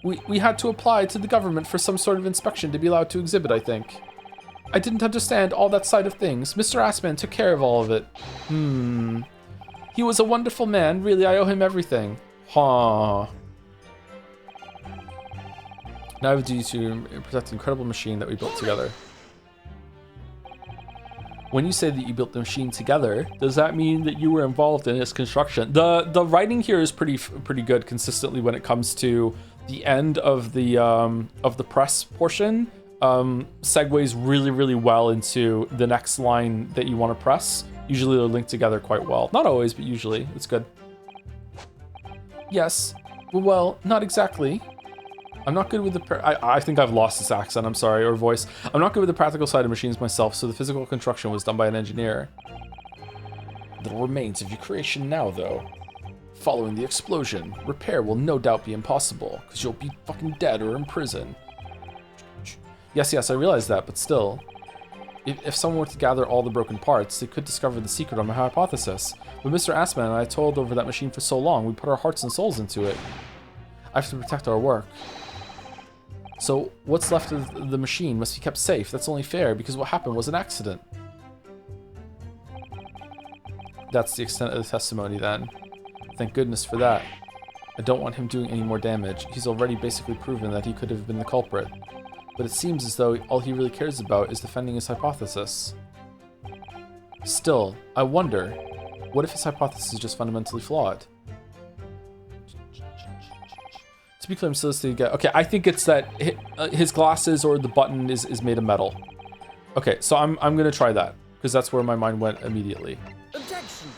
We had to apply to the government for some sort of inspection to be allowed to exhibit, I think. I didn't understand all that side of things. Mr. Assman took care of all of it. He was a wonderful man. Really, I owe him everything. Huh. Now I have a duty to protect the incredible machine that we built together. When you say that you built the machine together, does that mean that you were involved in its construction? The writing here is pretty good consistently when it comes to the end of the press portion. Segues really well into the next line that you want to press. Usually they're linked together quite well. Not always, but usually. It's good. Yes. Well, not exactly. I'm not good with I think I've lost this accent, I'm sorry, or voice. I'm not good with the practical side of machines myself, so the physical construction was done by an engineer. Little remains of your creation now, though. Following the explosion, repair will no doubt be impossible, because you'll be fucking dead or in prison. Yes, I realize that, but still. If someone were to gather all the broken parts, they could discover the secret on my hypothesis. But Mr. Assman and I toiled over that machine for so long, we put our hearts and souls into it. I have to protect our work. So what's left of the machine must be kept safe. That's only fair, because what happened was an accident. That's the extent of the testimony then. Thank goodness for that. I don't want him doing any more damage. He's already basically proven that he could have been the culprit. But it seems as though all he really cares about is defending his hypothesis. Still, I wonder, what if his hypothesis is just fundamentally flawed? To be clear, I'm still listening again. Okay, I think it's that his glasses or the button is made of metal. Okay, so I'm gonna try that, because that's where my mind went immediately. Objection.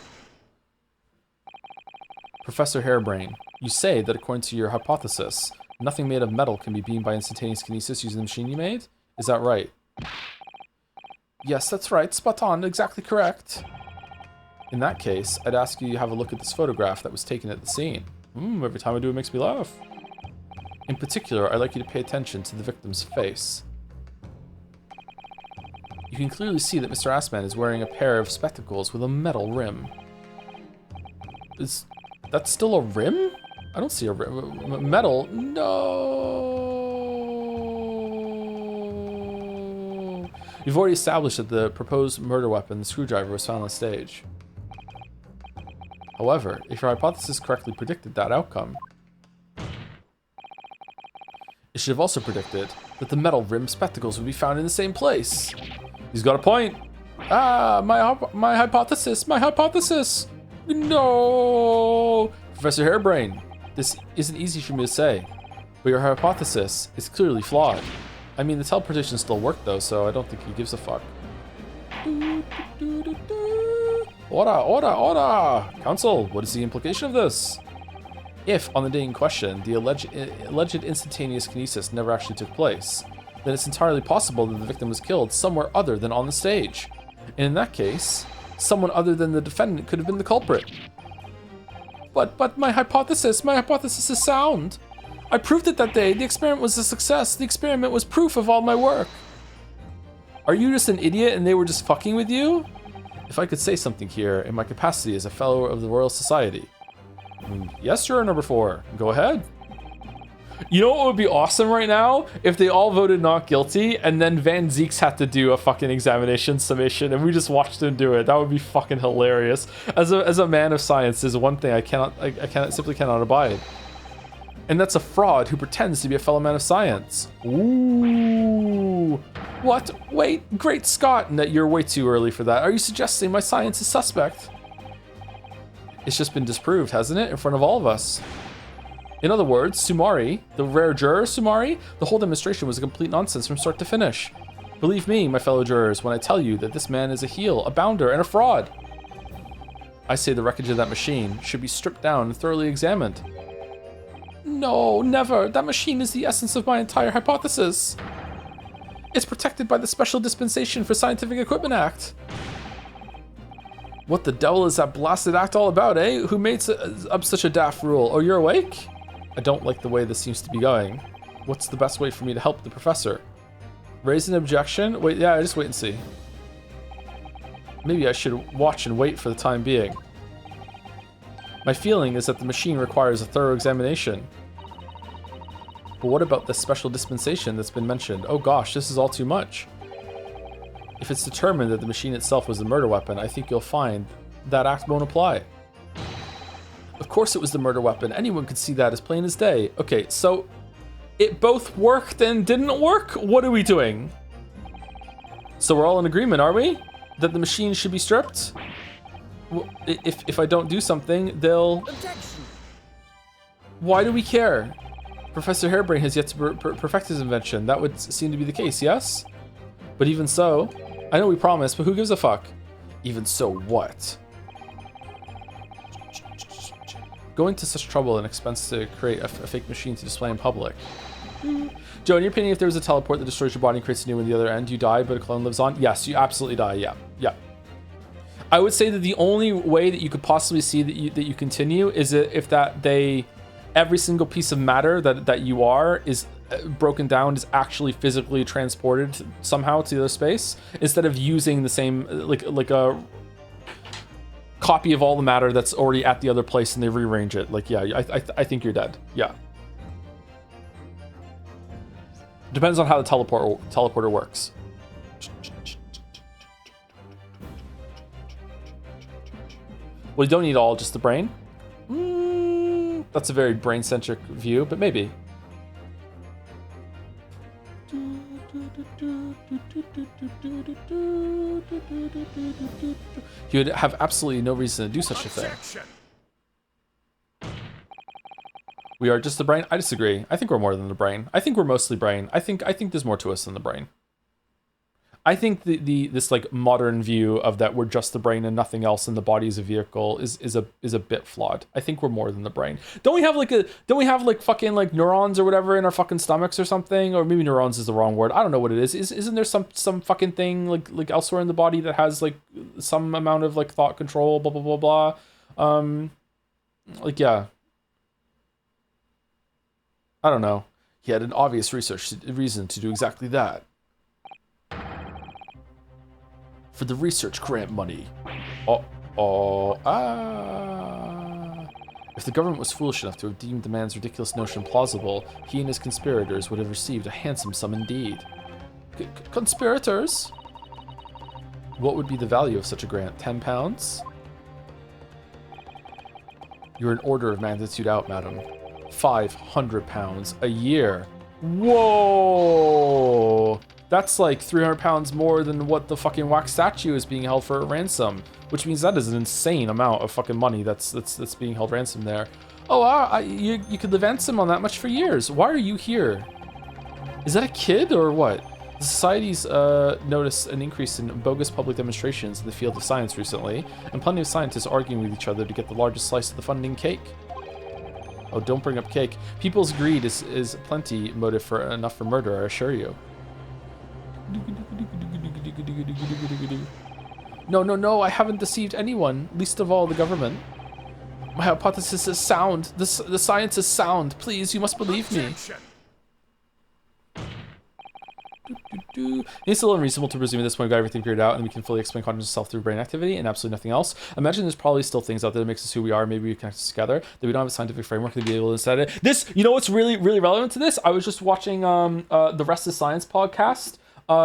Professor Harebrain, you say that according to your hypothesis, nothing made of metal can be beamed by instantaneous kinesis using the machine you made? Is that right? Yes, that's right. Spot on. Exactly correct. In that case, I'd ask you to have a look at this photograph that was taken at the scene. Every time I do it makes me laugh. In particular, I'd like you to pay attention to the victim's face. You can clearly see that Mr. Assman is wearing a pair of spectacles with a metal rim. Is that still a rim? I don't see a rim. Metal? No! You've already established that the proposed murder weapon, the screwdriver, was found on stage. However, if your hypothesis correctly predicted that outcome, it should have also predicted that the metal rimmed spectacles would be found in the same place. He's got a point. Ah, my hypothesis, my hypothesis. No! Professor Harebrain, this isn't easy for me to say, but your hypothesis is clearly flawed. I mean, the teleportation still worked though, so I don't think he gives a fuck. Order! Counsel, what is the implication of this? If, on the day in question, the alleged instantaneous kinesis never actually took place, then it's entirely possible that the victim was killed somewhere other than on the stage. And in that case, someone other than the defendant could have been the culprit. But my hypothesis is sound. I proved it that day. The experiment was a success. The experiment was proof of all my work. Are you just an idiot and they were just fucking with you? If I could say something here in my capacity as a fellow of the Royal Society. Yes, Juror number 4. Go ahead. You know what would be awesome right now? If they all voted not guilty and then Van Zeeks had to do a fucking examination summation and we just watched him do it. That would be fucking hilarious. As a man of science, there's one thing I simply cannot abide. And that's a fraud who pretends to be a fellow man of science. Ooh. What? Wait, great Scott. No, you're way too early for that. Are you suggesting my science is suspect? It's just been disproved, hasn't it? In front of all of us. In other words, Sumari, the rare juror Sumari, the whole demonstration was a complete nonsense from start to finish. Believe me, my fellow jurors, when I tell you that this man is a heel, a bounder, and a fraud. I say the wreckage of that machine should be stripped down and thoroughly examined. No, never. That machine is the essence of my entire hypothesis. It's protected by the Special Dispensation for Scientific Equipment Act. What the devil is that blasted act all about, eh? Who made up such a daft rule? Oh, you're awake? I don't like the way this seems to be going. What's the best way for me to help the professor? Raise an objection? Wait, yeah, just wait and see. Maybe I should watch and wait for the time being. My feeling is that the machine requires a thorough examination. But what about the special dispensation that's been mentioned? Oh gosh, this is all too much. If it's determined that the machine itself was the murder weapon, I think you'll find that act won't apply. Of course it was the murder weapon. Anyone could see that as plain as day. Okay, so it both worked and didn't work? What are we doing? So we're all in agreement, are we? That the machine should be stripped? Well, if I don't do something, they'll... Objection. Why do we care? Professor Harebrain has yet to perfect his invention. That would seem to be the case, yes? But even so, I know we promised, but who gives a fuck? Even so what? Going to such trouble and expense to create a fake machine to display in public. Joe, in your opinion, if there was a teleport that destroys your body and creates a new one at the other end, you die, but a clone lives on? Yes, you absolutely die. Yeah, yeah. I would say that the only way that you could possibly see that you continue is if every single piece of matter that you are is broken down, is actually physically transported somehow to the other space, instead of using the same like a copy of all the matter that's already at the other place and they rearrange it. Like, yeah, I think you're dead. Yeah. Depends on how the teleporter works. Well, you don't need all, just the brain. That's a very brain-centric view, but maybe. You would have absolutely no reason to do such a thing. We are just the brain? I disagree. I think we're more than the brain. I think we're mostly brain. I think there's more to us than the brain. I think this like modern view of that we're just the brain and nothing else and the body is a vehicle is a bit flawed. I think we're more than the brain. Don't we have like fucking like neurons or whatever in our fucking stomachs or something? Or maybe neurons is the wrong word. I don't know what it is. Isn't there some fucking thing like elsewhere in the body that has like some amount of like thought control, blah blah blah blah. Like, yeah. I don't know. He had an obvious reason to do exactly that. For the research grant money. If the government was foolish enough to have deemed the man's ridiculous notion plausible, he and his conspirators would have received a handsome sum indeed. Conspirators? What would be the value of such a grant? 10 pounds? You're an order of magnitude out, madam. 500 pounds a year. Whoa! That's like 300 pounds more than what the fucking wax statue is being held for a ransom, which means that is an insane amount of fucking money that's being held ransom there. Oh, you could live ransom on that much for years. Why are you here? Is that a kid or what? The society's noticed an increase in bogus public demonstrations in the field of science recently, and plenty of scientists arguing with each other to get the largest slice of the funding cake. Oh, don't bring up cake. People's greed is plenty motive for enough for murder, I assure you. No, I haven't deceived anyone, least of all the government. My hypothesis is sound. The science is sound. Please, you must believe me. It's a little unreasonable to presume at this point we've got everything figured out and we can fully explain consciousness self through brain activity and absolutely nothing else. Imagine there's probably still things out there that makes us who we are. Maybe we connect us together, that we don't have a scientific framework to be able to decide it. This, you know what's really, really relevant to this? I was just watching the Rest is Science podcast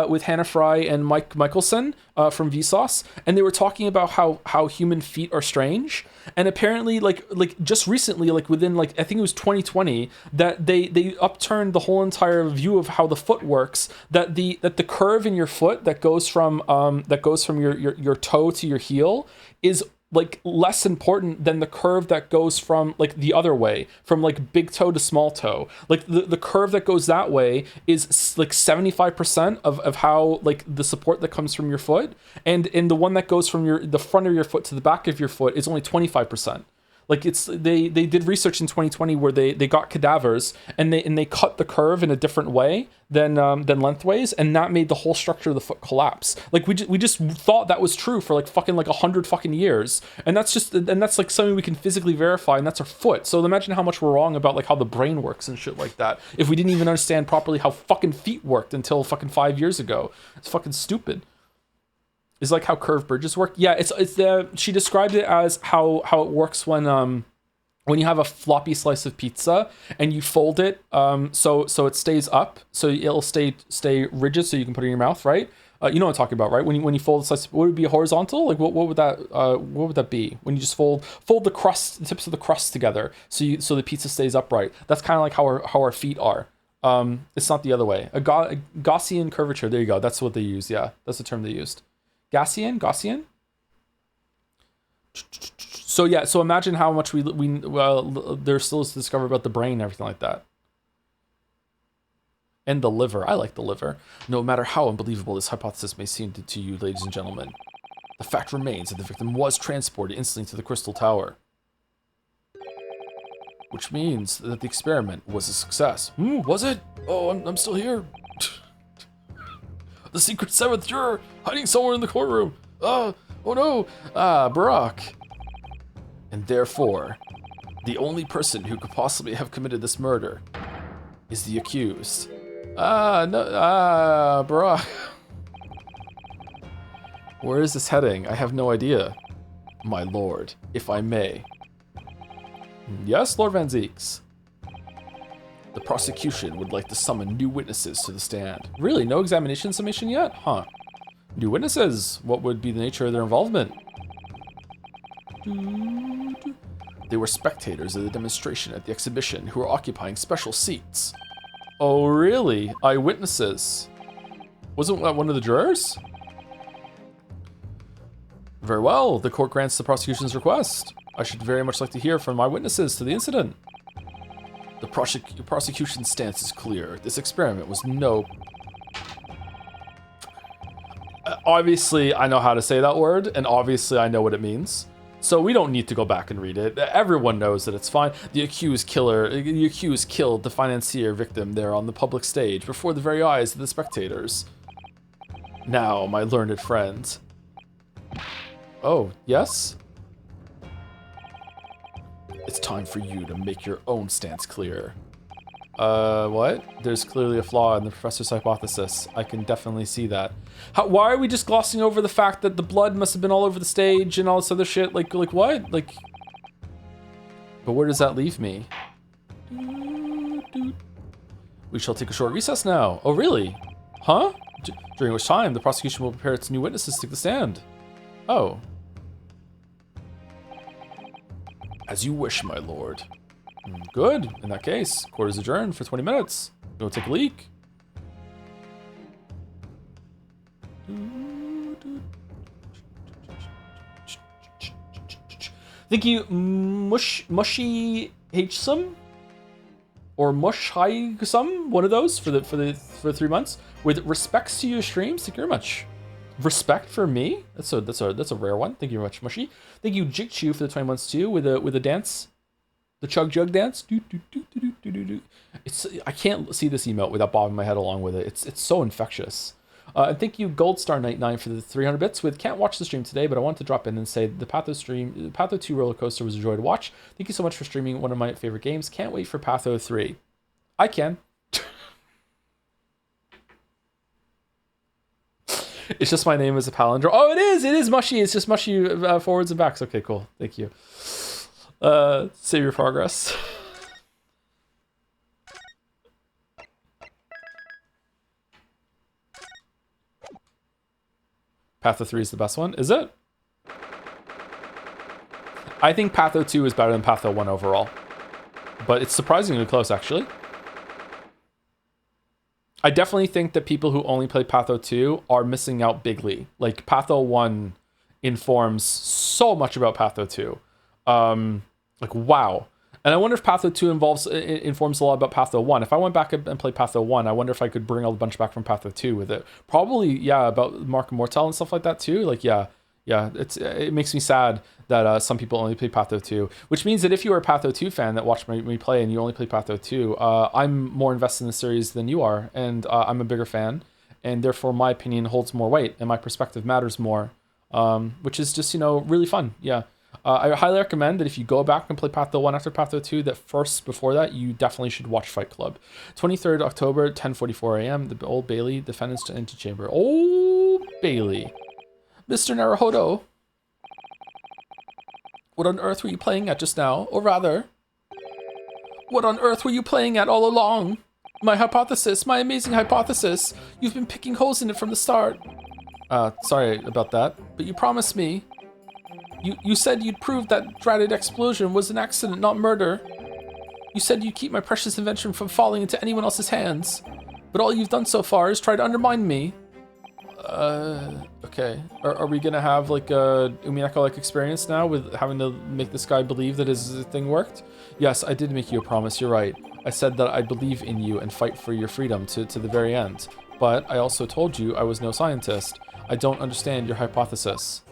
with Hannah Fry and Mike Michelson from Vsauce, and they were talking about how human feet are strange. And apparently, like just recently, like within like I think it was 2020, that they upturned the whole entire view of how the foot works. That the curve in your foot that goes from your toe to your heel is like less important than the curve that goes from like the other way, from like big toe to small toe. Like the curve that goes that way is like 75% of how like the support that comes from your foot, and the one that goes from the front of your foot to the back of your foot is only 25%. Like they did research in 2020 where they got cadavers and they cut the curve in a different way than lengthways, and that made the whole structure of the foot collapse. Like we just thought that was true for like 100 fucking years, and that's like something we can physically verify, and that's our foot. So imagine how much we're wrong about like how the brain works and shit like that if we didn't even understand properly how fucking feet worked until fucking 5 years ago. It's fucking stupid. Is like how curved bridges work. Yeah, she described it as how it works when you have a floppy slice of pizza and you fold it so it stays up, so it'll stay rigid so you can put it in your mouth, right? You know what I'm talking about, right? When you fold the slice, would it be horizontal? Like what would that be? When you just fold the crust, the tips of the crust together, so the pizza stays upright. That's kind of like how our feet are. It's not the other way. A Gaussian curvature. There you go. That's what they use. Yeah, that's the term they used. Gaussian. So yeah, so imagine how much there's still to discover about the brain and everything like that. And the liver. I like the liver. No matter how unbelievable this hypothesis may seem to you, ladies and gentlemen, the fact remains that the victim was transported instantly to the Crystal Tower. which means that the experiment was a success. Was it? Oh, I'm still here. The secret seventh juror hiding somewhere in the courtroom. Oh no. Barack. And therefore, the only person who could possibly have committed this murder is the accused. Barack. Where is this heading? I have no idea. My lord, if I may. Yes, Lord Van Zeeks. The prosecution would like to summon new witnesses to the stand. Really? No examination summation yet? Huh. New witnesses? What would be the nature of their involvement? They were spectators of the demonstration at the exhibition who were occupying special seats. Oh, really? Eyewitnesses. Wasn't that one of the jurors? Very well. The court grants the prosecution's request. I should very much like to hear from eyewitnesses to the incident. The prosecution's stance is clear. This experiment was no... Obviously, I know how to say that word, and obviously I know what it means. So we don't need to go back and read it. Everyone knows that it's fine. The accused killed the financier victim there on the public stage before the very eyes of the spectators. Now, my learned friend. Oh, yes? It's time for you to make your own stance clear. What? There's clearly a flaw in the professor's hypothesis. I can definitely see that. Why are we just glossing over the fact that the blood must have been all over the stage and all this other shit? Like what? Like... But where does that leave me? We shall take a short recess now. Oh, really? Huh? During which time, the prosecution will prepare its new witnesses to take the stand. Oh. As you wish, my lord. Good. In that case, court is adjourned for 20 minutes. Go take a leak. Thank you, Mushy H-Sum or Mush High Sum, one of those for 3 months. With respects to your streams, thank you very much. Respect for me? That's a rare one. Thank you very much, Mushy. Thank you, Jigchu, for the 20 months too, with a dance. The chug jug dance. I can't see this emote without bobbing my head along with it. It's so infectious. And thank you, Goldstar99, for the 300 bits. With can't watch the stream today, but I want to drop in and say the Patho 2 roller coaster was a joy to watch. Thank you so much for streaming one of my favorite games. Can't wait for Patho 3. I can. It's just my name as a palindrome. Oh, it is Mushy. It's just Mushy forwards and backs. Okay, cool. Thank you. Save your progress. Patho 3 is the best one. Is it? I think Patho 2 is better than Patho 1 overall. But it's surprisingly close, actually. I definitely think that people who only play Patho 2 are missing out bigly. Like, Patho 1 informs so much about Patho 2. Like, wow. And I wonder if Patho 2 informs a lot about Patho 1. If I went back and played Patho 1, I wonder if I could bring a bunch back from Patho 2 with it. Probably, yeah, about Mark Mortel and stuff like that too. Like, yeah, it makes me sad that some people only play Patho 2. Which means that if you are a Patho 2 fan that watched me play and you only play Patho 2, I'm more invested in the series than you are. And I'm a bigger fan. And therefore, my opinion holds more weight and my perspective matters more. Which is just, really fun. Yeah. I highly recommend that if you go back and play Patho 1 after Patho 2, that first, before that, you definitely should watch Fight Club. 23rd October, 10:44 a.m., the Old Bailey, Defendant's Antechamber. Old Bailey. Mr. Naruhodo. What on earth were you playing at just now? Or rather, what on earth were you playing at all along? My hypothesis, my amazing hypothesis. You've been picking holes in it from the start. Sorry about that, but you promised me. You said you'd prove that dreaded explosion was an accident, not murder. You said you'd keep my precious invention from falling into anyone else's hands. But all you've done so far is try to undermine me. Okay. Are we gonna have like a Umineko-like experience now with having to make this guy believe that his thing worked? Yes, I did make you a promise, you're right. I said that I believe in you and fight for your freedom to the very end. But I also told you I was no scientist. I don't understand your hypothesis.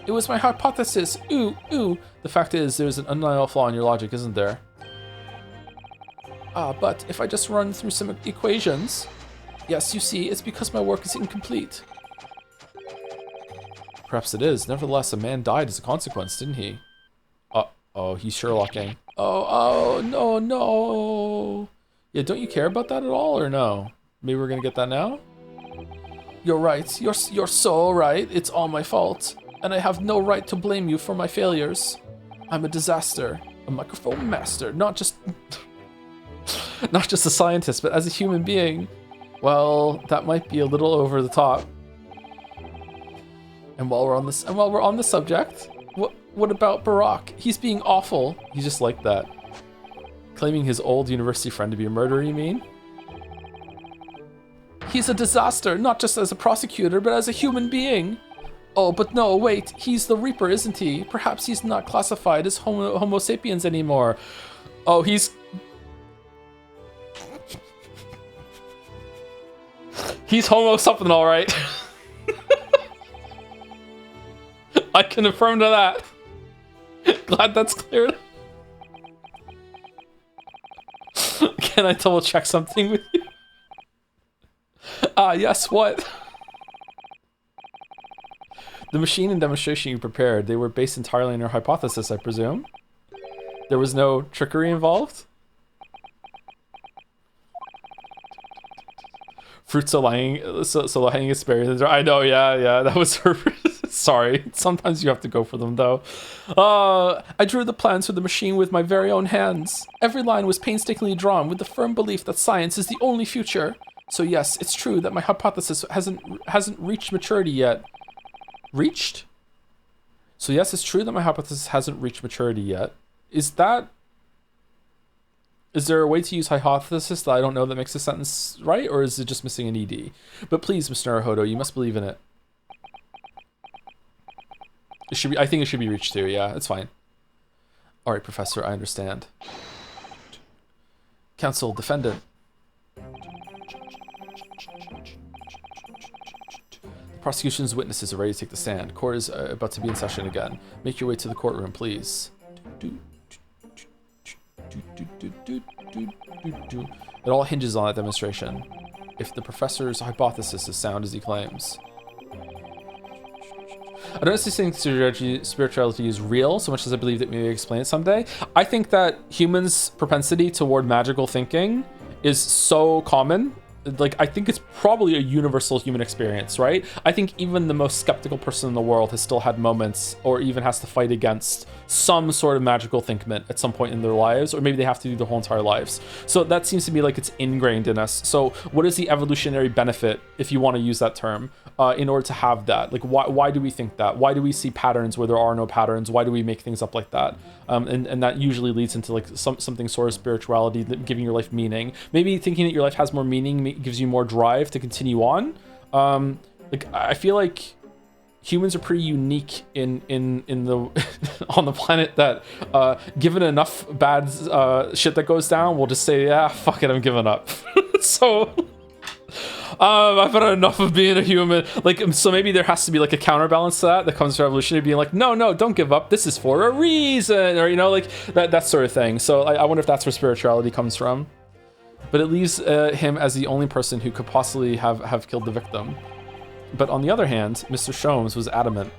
It was my hypothesis. Ooh, ooh. The fact is, there's an undeniable flaw in your logic, isn't there? But if I just run through some equations... Yes, you see, it's because my work is incomplete. Perhaps it is. Nevertheless, a man died as a consequence, didn't he? Oh, he's Sherlocking. Oh, no, no. Yeah, don't you care about that at all, or no? Maybe we're gonna get that now? You're right. You're so right. It's all my fault. And I have no right to blame you for my failures. I'm a disaster. A microphone master. Not just... not just a scientist, but as a human being. Well, that might be a little over the top. And while we're on the subject, what about Barack? He's being awful. He's just like that. Claiming his old university friend to be a murderer, you mean? He's a disaster, not just as a prosecutor, but as a human being. Oh, but no, wait, he's the Reaper, isn't he? Perhaps he's not classified as Homo sapiens anymore. Oh, he's Homo something, all right. I can affirm to that. Glad that's cleared. Can I double check something with you? Yes, what? The machine and demonstration you prepared, they were based entirely on your hypothesis, I presume? There was no trickery involved? Fruit so hanging is spared. I know, yeah, that was her. Sorry, sometimes you have to go for them though. I drew the plans for the machine with my very own hands. Every line was painstakingly drawn with the firm belief that science is the only future. So yes, it's true that my hypothesis hasn't reached maturity yet. Reached? So yes, it's true that my hypothesis hasn't reached maturity yet. Is there a way to use hypothesis that I don't know that makes the sentence right, or is it just missing an ED? But please, Mr. Naruhodo, you must believe in it. I think it should be reached too, yeah, it's fine. Alright, Professor, I understand. Counsel, defendant. The prosecution's witnesses are ready to take the stand. Court is about to be in session again. Make your way to the courtroom, please. It all hinges on that demonstration. If the professor's hypothesis is sound as he claims. I don't necessarily think spirituality is real so much as I believe that we may explain it someday. I think that humans' propensity toward magical thinking is so common. Like, I think it's probably a universal human experience, right? I think even the most skeptical person in the world has still had moments or even has to fight against some sort of magical thinkment at some point in their lives, or maybe they have to do their whole entire lives. So that seems to be like it's ingrained in us. So what is the evolutionary benefit, if you want to use that term, in order to have that? Like, why do we think that? Why do we see patterns where there are no patterns? Why do we make things up like that? And that usually leads into like something sort of spirituality, giving your life meaning. Maybe thinking that your life has more meaning gives you more drive to continue on. Like, I feel like humans are pretty unique in the on the planet that given enough bad shit that goes down, we'll just say, yeah, fuck it, I'm giving up. So I've had enough of being a human. Like, so maybe there has to be like a counterbalance to that comes to evolution, being like, no, don't give up. This is for a reason, or, you know, like that sort of thing. So I wonder if that's where spirituality comes from. But it leaves him as the only person who could possibly have killed the victim. But on the other hand, Mr. Sholmes was adamant.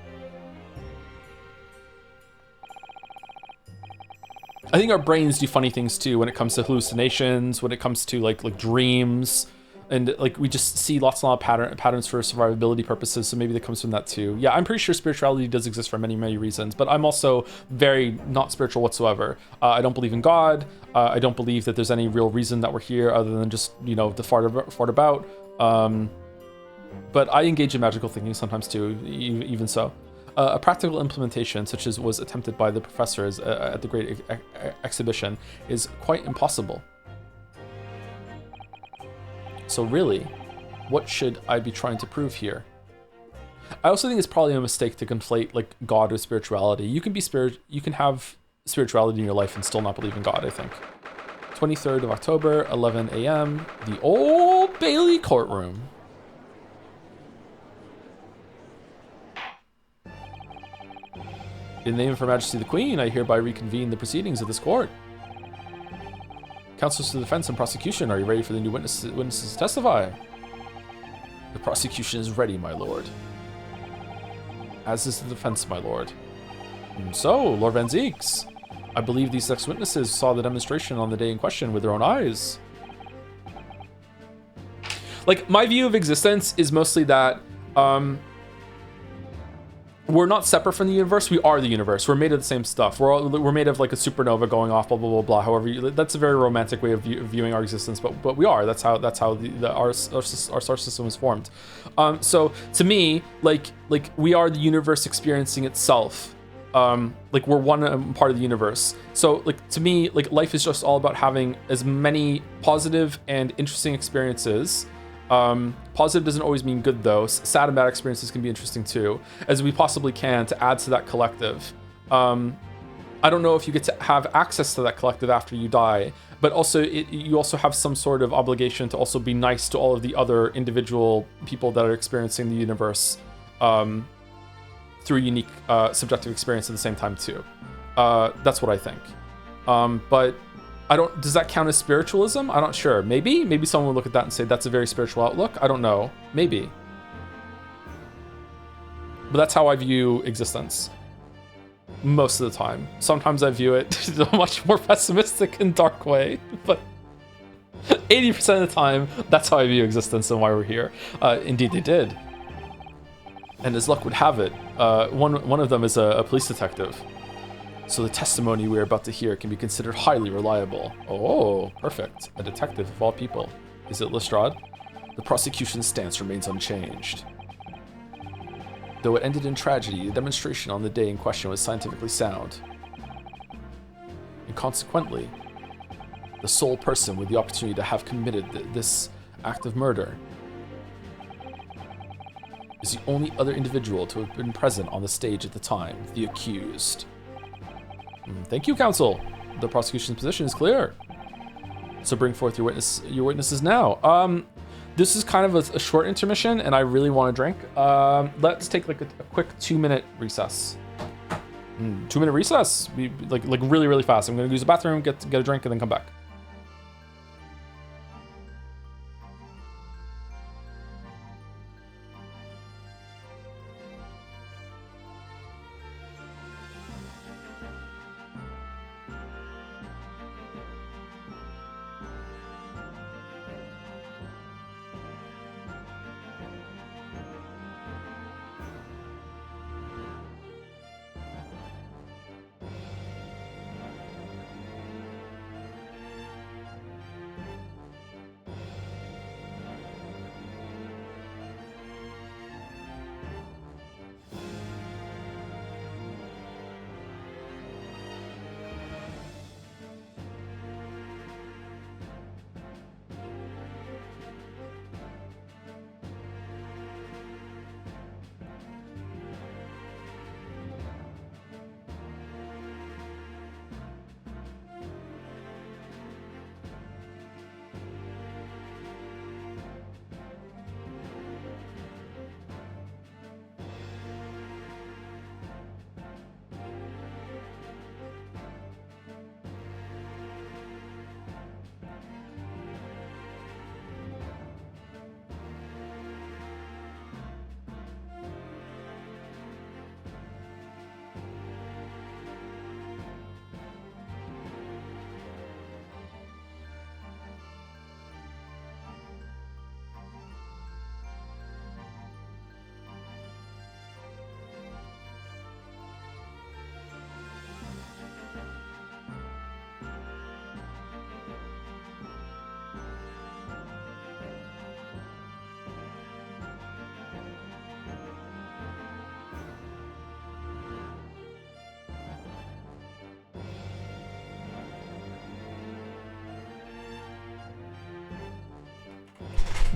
I think our brains do funny things too when it comes to hallucinations, when it comes to like dreams, and like we just see lots and lots of patterns for survivability purposes. So maybe that comes from that too. Yeah, I'm pretty sure spirituality does exist for many, many reasons, but I'm also very not spiritual whatsoever. I don't believe in God. I don't believe that there's any real reason that we're here other than just, you know, to fart about. But I engage in magical thinking sometimes too, even so. A practical implementation, such as was attempted by the professors at the Great Exhibition, is quite impossible. So really, what should I be trying to prove here? I also think it's probably a mistake to conflate like God with spirituality. You can have spirituality in your life and still not believe in God, I think. 23rd of October, 11 a.m., the Old Bailey courtroom. In the name of Her Majesty the Queen, I hereby reconvene the proceedings of this court. Counsels to the defense and prosecution, are you ready for the new witnesses to testify? The prosecution is ready, my lord. As is the defense, my lord. So, Lord Van Zeeks, I believe these 6 witnesses saw the demonstration on the day in question with their own eyes. Like, my view of existence is mostly that we're not separate from the universe. We are the universe. We're made of the same stuff. We're made of like a supernova going off. Blah blah blah blah. However, that's a very romantic way of viewing our existence. But we are. That's how our star system was formed. So to me, like we are the universe experiencing itself. Like we're one part of the universe. So like to me, like life is just all about having as many positive and interesting experiences. Positive doesn't always mean good though. Sad and bad experiences can be interesting too, as we possibly can to add to that collective. I don't know if you get to have access to that collective after you die, but also you also have some sort of obligation to also be nice to all of the other individual people that are experiencing the universe through a unique subjective experience at the same time too. That's what I think. But does that count as spiritualism? I'm not sure. Maybe someone would look at that and say that's a very spiritual outlook. I don't know. Maybe. But that's how I view existence. Most of the time. Sometimes I view it in a much more pessimistic and dark way. But 80% of the time, that's how I view existence and why we're here. Indeed, they did. And as luck would have it, one of them is a police detective. So the testimony we're about to hear can be considered highly reliable. Oh, perfect. A detective of all people. Is it Lestrade? The prosecution's stance remains unchanged. Though it ended in tragedy, the demonstration on the day in question was scientifically sound. And consequently, the sole person with the opportunity to have committed this act of murder is the only other individual to have been present on the stage at the time, the accused. Thank you, counsel. The prosecution's position is clear. So bring forth your witnesses now. This is kind of a short intermission, and I really want to drink. Let's take like a quick 2-minute recess. 2-minute recess? Like really, really fast. I'm gonna use the bathroom, get a drink, and then come back.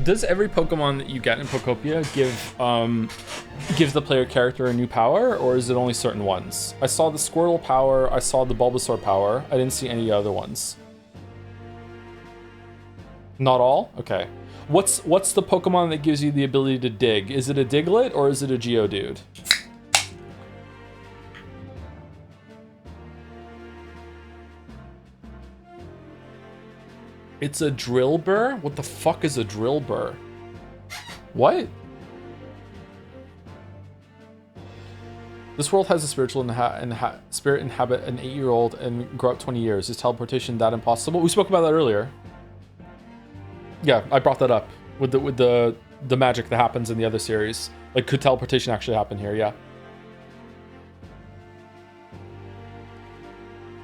Does every Pokemon that you get in Pokopia give the player character a new power, or is it only certain ones? I saw the Squirtle power, I saw the Bulbasaur power, I didn't see any other ones. Not all? Okay. What's the Pokemon that gives you the ability to dig? Is it a Diglett or is it a Geodude? It's a drill burr? What the fuck is a drill burr? What? This world has a spiritual spirit inhabit an 8-year-old and grow up 20 years. Is teleportation that impossible? We spoke about that earlier. Yeah, I brought that up with the magic that happens in the other series. Like, could teleportation actually happen here? Yeah.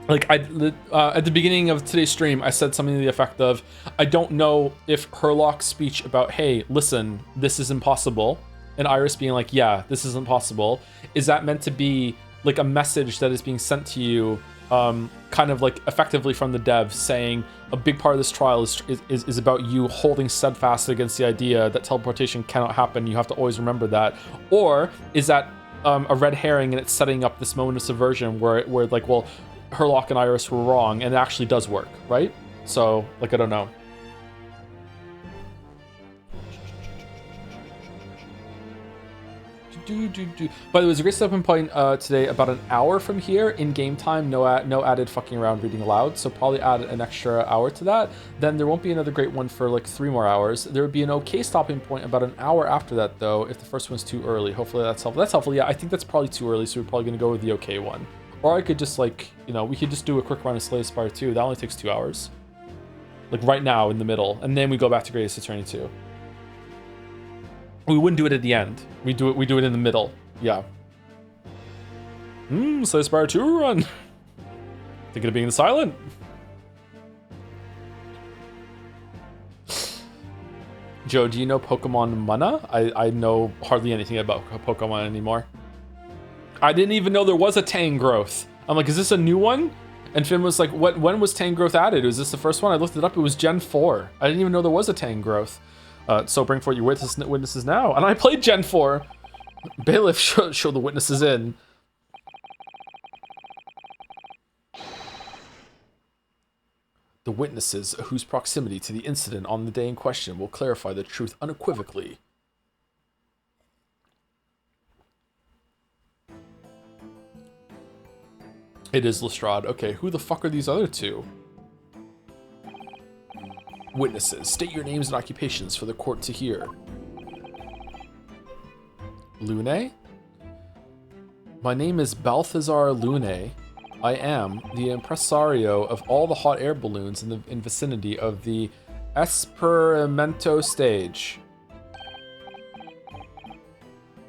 Like, at the beginning of today's stream, I said something to the effect of, I don't know if Herlock's speech about, hey, listen, this is impossible, and Iris being like, yeah, this is impossible, is that meant to be like a message that is being sent to you, kind of like effectively from the devs saying a big part of this trial is about you holding steadfast against the idea that teleportation cannot happen. You have to always remember that. Or is that a red herring and it's setting up this moment of subversion where like, well, Herlock and Iris were wrong and it actually does work, right? So, like, I don't know. By the way, there's a great stopping point today about an hour from here in game time. No added fucking around reading aloud, so probably add an extra hour to that. Then there won't be another great one for like 3 more hours. There would be an okay stopping point about an hour after that, though, if the first one's too early. Hopefully that's helpful. That's helpful. Yeah, I think that's probably too early, so we're probably gonna go with the okay one. Or I could just, like, you know, we could just do a quick run of Slay Spire 2. That only takes 2 hours. Like right now in the middle, and then we go back to Greatest Attorney 2. We wouldn't do it at the end. We do it in the middle. Yeah. Slay Spire 2 run. Thinking of being silent. Joe, do you know Pokemon Mana? I know hardly anything about Pokemon anymore. I didn't even know there was a Tangrowth. I'm like, is this a new one? And Finn was like, when was Tangrowth added? Was this the first one? I looked it up. It was Gen 4. I didn't even know there was a Tangrowth. So bring forth your witnesses now. And I played Gen 4. Bailiff, show the witnesses in. The witnesses whose proximity to the incident on the day in question will clarify the truth unequivocally. It is Lestrade. Okay, who the fuck are these other two? Witnesses, state your names and occupations for the court to hear. Lune? My name is Balthazar Lune. I am the impresario of all the hot air balloons in the vicinity of the Esperimento stage.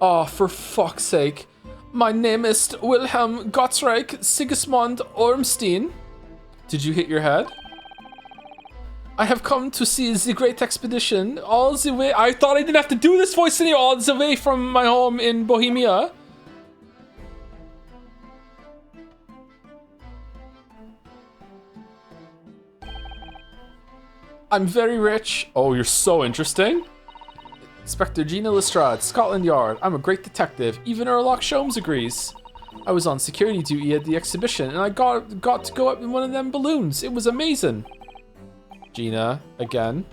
Oh, for fuck's sake. My name is Wilhelm Gottschalk Sigismund Ormstein. Did you hit your head? I have come to see the great expedition all the way. I thought I didn't have to do this voice anymore, all the way from my home in Bohemia. I'm very rich. Oh, you're so interesting. Inspector Gina Lestrade, Scotland Yard. I'm a great detective. Even Sherlock Sholmes agrees. I was on security duty at the exhibition, and I got to go up in one of them balloons. It was amazing. Gina, again.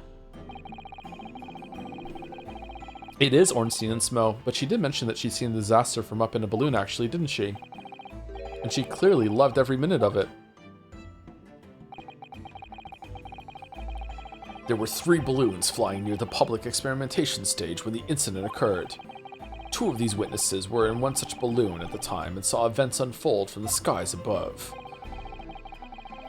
It is Ornstein and Smo, but she did mention that she'd seen the disaster from up in a balloon, actually, didn't she? And she clearly loved every minute of it. There were 3 balloons flying near the public experimentation stage when the incident occurred. 2 of these witnesses were in one such balloon at the time and saw events unfold from the skies above.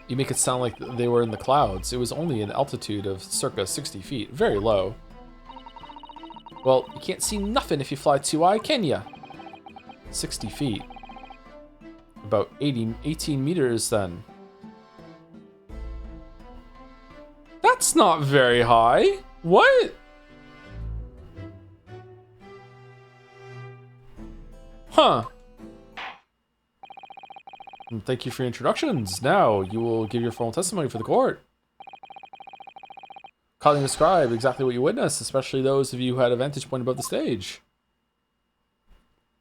You make it sound like they were in the clouds. It was only an altitude of circa 60 feet, very low. Well, you can't see nothing if you fly too high, can ya? 60 feet. About 18 meters then. That's not very high. What? Huh. And thank you for your introductions. Now, you will give your formal testimony for the court. Calling describe exactly what you witnessed, especially those of you who had a vantage point above the stage.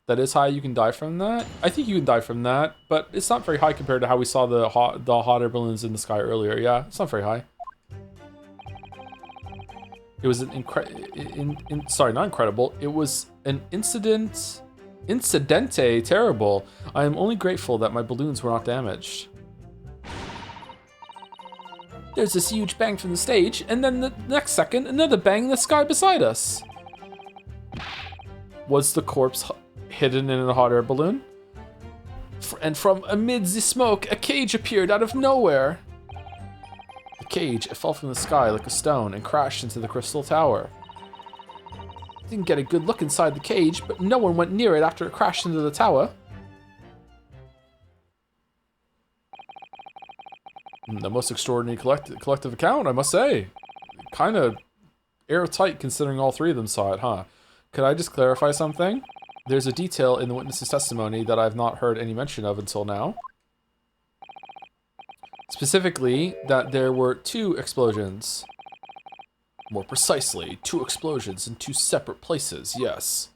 That is high, you can die from that? I think you can die from that, but it's not very high compared to how we saw the hot air balloons in the sky earlier. Yeah, it's not very high. It was an sorry, not incredible. It was an incidente terrible. I am only grateful that my balloons were not damaged. There's this huge bang from the stage, and then the next second, another bang in the sky beside us. Was the corpse hidden in a hot air balloon? And from amid the smoke, a cage appeared out of nowhere. The cage fell from the sky like a stone and crashed into the crystal tower. Didn't get a good look inside the cage, but no one went near it after it crashed into the tower. The most extraordinary collective account, I must say. Kind of airtight considering all three of them saw it, huh? Could I just clarify something? There's a detail in the witness's testimony that I've not heard any mention of until now. Specifically, that there were 2 explosions. More precisely, 2 explosions in 2 separate places, yes.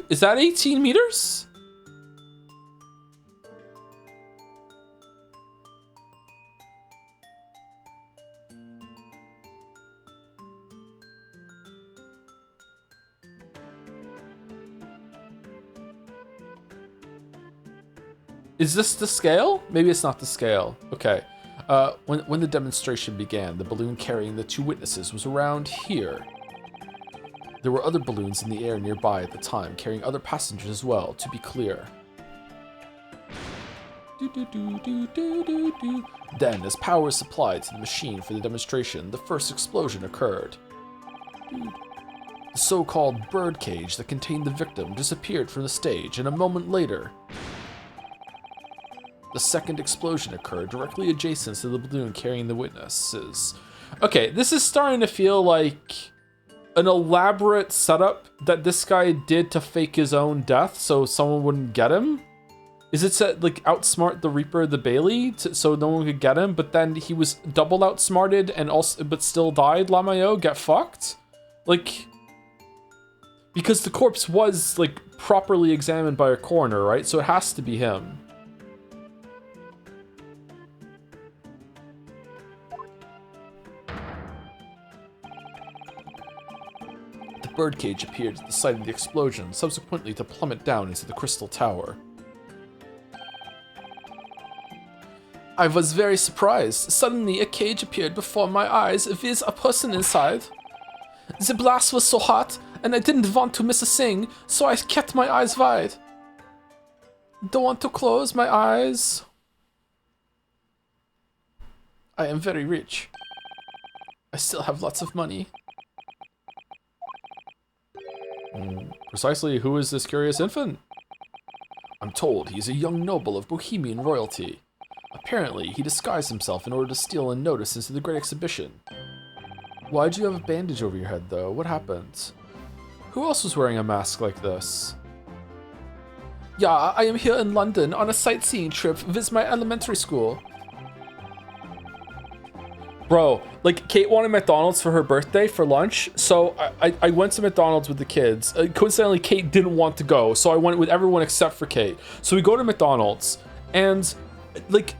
Is that 18 meters? Is this the scale? Maybe it's not the scale. Okay. When the demonstration began, the balloon carrying the 2 witnesses was around here. There were other balloons in the air nearby at the time, carrying other passengers as well, to be clear. Then, as power was supplied to the machine for the demonstration, the first explosion occurred. The so-called bird cage that contained the victim disappeared from the stage, and a moment later, the second explosion occurred directly adjacent to the balloon carrying the witnesses. Okay, this is starting to feel like an elaborate setup that this guy did to fake his own death so someone wouldn't get him. Is it to like outsmart the Reaper, the Bailey, so no one could get him, but then he was double outsmarted and also but still died? Lamayo, get fucked? Like, because the corpse was like properly examined by a coroner, right? So it has to be him. Birdcage appeared at the site of the explosion, subsequently to plummet down into the crystal tower. I was very surprised. Suddenly, a cage appeared before my eyes with a person inside. The blast was so hot, and I didn't want to miss a thing, so I kept my eyes wide. Don't want to close my eyes. I am very rich. I still have lots of money. Precisely who is this curious infant? I'm told he's a young noble of Bohemian royalty. Apparently, he disguised himself in order to steal a notice into the great exhibition. Why do you have a bandage over your head, though? What happened? Who else was wearing a mask like this? Yeah, I am here in London on a sightseeing trip with my elementary school. Bro, like, Kate wanted McDonald's for her birthday for lunch, so I went to McDonald's with the kids. Coincidentally, Kate didn't want to go, so I went with everyone except for Kate. So we go to McDonald's, and, like,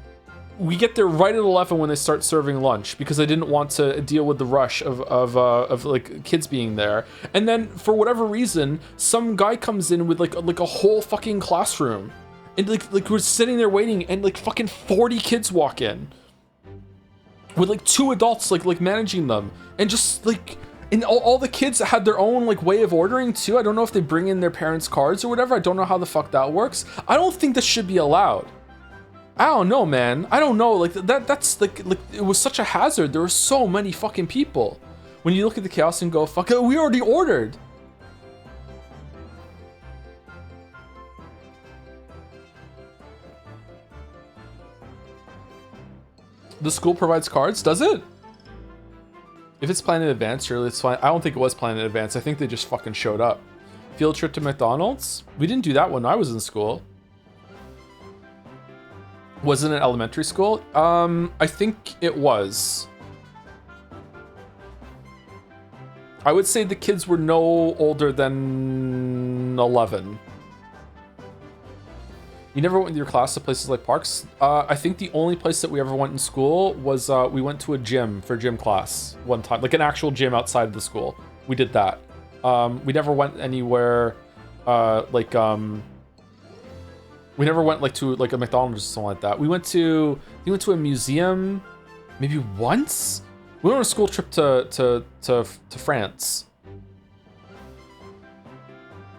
we get there right at 11 when they start serving lunch, because I didn't want to deal with the rush of like, kids being there. And then, for whatever reason, some guy comes in with, like a whole fucking classroom. And, like we're sitting there waiting, and, like, fucking 40 kids walk in. With like 2 adults like managing them, and just like, and all the kids had their own like way of ordering too. I don't know if they bring in their parents' cards or whatever. I don't know how the fuck that works. I don't think this should be allowed. I don't know, man. I don't know. Like that's like it was such a hazard. There were so many fucking people. When you look at the chaos and go, fuck it, we already ordered. The school provides cards, does it? If it's planned in advance, surely it's fine. I don't think it was planned in advance. I think they just fucking showed up. Field trip to McDonald's? We didn't do that when I was in school. Was it an elementary school? I think it was. I would say the kids were no older than 11. You never went with your class to places like parks? I think the only place that we ever went in school was we went to a gym for gym class one time, like an actual gym outside of the school. We did that. We never went anywhere We never went like to like a McDonald's or something like that. We went to a museum maybe once. We went on a school trip to France.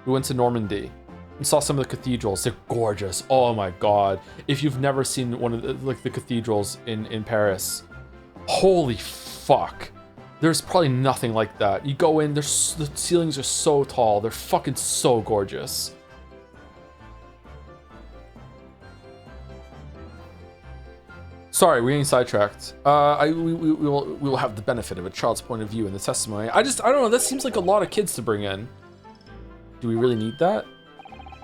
We went to Normandy and saw some of the cathedrals. They're gorgeous. Oh my god. If you've never seen one of the cathedrals in Paris, holy fuck. There's probably nothing like that. You go in, the ceilings are so tall. They're fucking so gorgeous. Sorry, we're getting sidetracked. We will have the benefit of a child's point of view in the testimony. I don't know, that seems like a lot of kids to bring in. Do we really need that?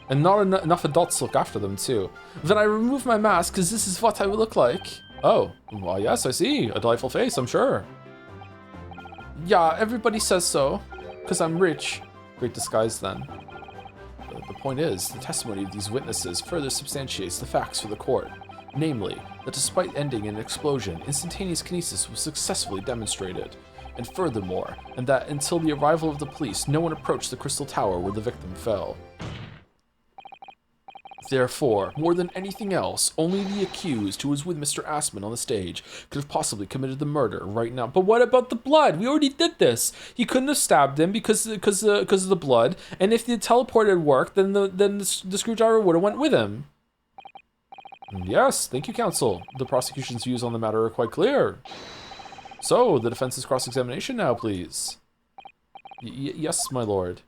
And not enough adults to look after them too. Then I remove my mask because this is what I would look like. Oh, well yes, I see. A delightful face, I'm sure. Yeah, everybody says so. Because I'm rich. Great disguise then. The point is, the testimony of these witnesses further substantiates the facts for the court. Namely, that despite ending in an explosion, instantaneous kinesis was successfully demonstrated. And furthermore, and that until the arrival of the police, no one approached the crystal tower where the victim fell. Therefore, more than anything else, only the accused, who was with Mr. Assman on the stage, could have possibly committed the murder right now. But what about the blood? We already did this. He couldn't have stabbed him because of the blood. And if the teleport had worked, then the screwdriver would have went with him. Yes, thank you, counsel. The prosecution's views on the matter are quite clear. So, the defense's cross-examination now, please. Yes, my lord.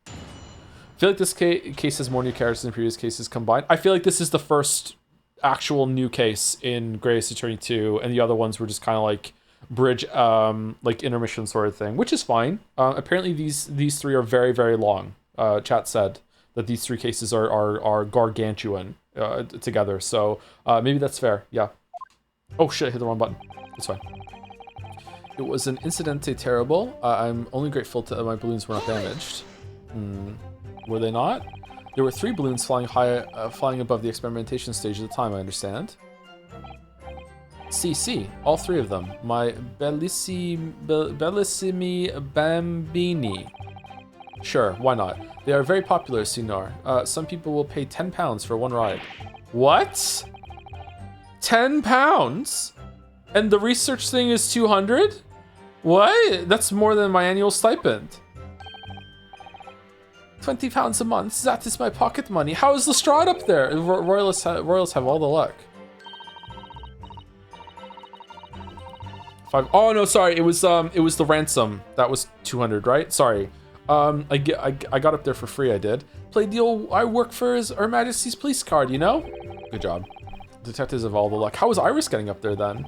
I feel like this case has more new characters than previous cases combined. I feel like this is the first actual new case in Greatest Attorney 2, and the other ones were just kind of like bridge, like intermission sort of thing, which is fine. Apparently these three are very, very long. Chat said that these three cases are gargantuan together, so maybe that's fair, yeah. Oh shit, I hit the wrong button. It's fine. It was an incidente terrible. I'm only grateful that my balloons were not damaged. Were they not? There were 3 balloons flying high, flying above the experimentation stage at the time, I understand. See, all 3 of them. My bellissimi bambini. Sure, why not? They are very popular, signor. Some people will pay £10 for one ride. What? £10? And the research thing is 200? What? That's more than my annual stipend. £20 a month, that is my pocket money. How is Lestrade up there? Royalists have all the luck. 5. Oh no, sorry, it was the ransom. That was 200, right? Sorry. I got up there for free, I did. Played the old, I work for Her Majesty's police card, you know? Good job. Detectives have all the luck. How was Iris getting up there then?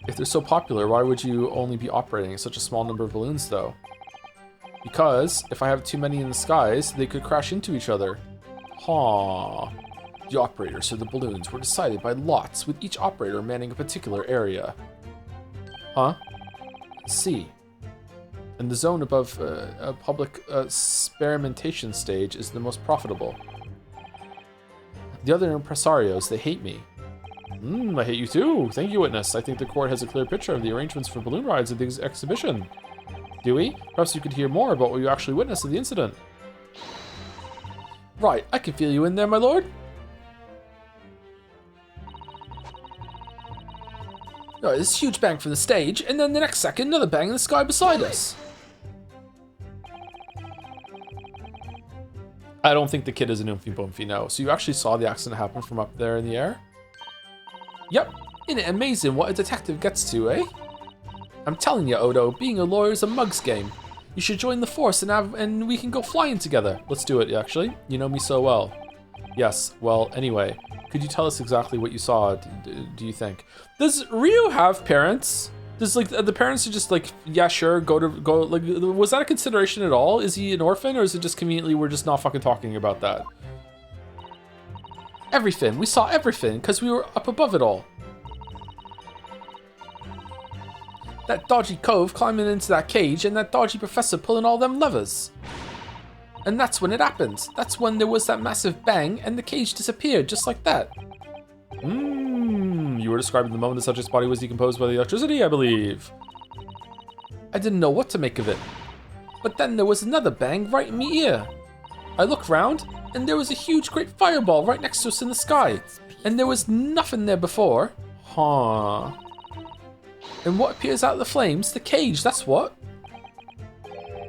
If they're so popular, why would you only be operating such a small number of balloons though? Because if I have too many in the skies, they could crash into each other. Huh. The operators of the balloons were decided by lots, with each operator manning a particular area. Huh? C. And the zone above a public experimentation stage is the most profitable. The other impresarios, they hate me. I hate you too. Thank you, witness. I think the court has a clear picture of the arrangements for balloon rides at the exhibition. Do we? Perhaps you could hear more about what you actually witnessed of the incident. Right, I can feel you in there, my lord. Alright, this huge bang from the stage, and then the next second, another bang in the sky beside us. I don't think the kid is an Oomphy Boomphy, no. So you actually saw the accident happen from up there in the air? Yep. Isn't it amazing what a detective gets to, eh? I'm telling you, Odo, being a lawyer is a mug's game. You should join the force and we can go flying together. Let's do it, actually. You know me so well. Yes, well, anyway. Could you tell us exactly what you saw, do you think? Does Ryu have parents? Does, like, the parents are just like, yeah, sure, go, like, was that a consideration at all? Is he an orphan, or is it just conveniently we're just not fucking talking about that? Everything. We saw everything, because we were up above it all. That dodgy cove climbing into that cage, and that dodgy professor pulling all them levers. And that's when it happened. That's when there was that massive bang, and the cage disappeared, just like that. You were describing the moment the subject's body was decomposed by the electricity, I believe. I didn't know what to make of it. But then there was another bang right in me ear. I looked round, and there was a huge great fireball right next to us in the sky. And there was nothing there before. Huh. And what appears out of the flames? The cage, that's what.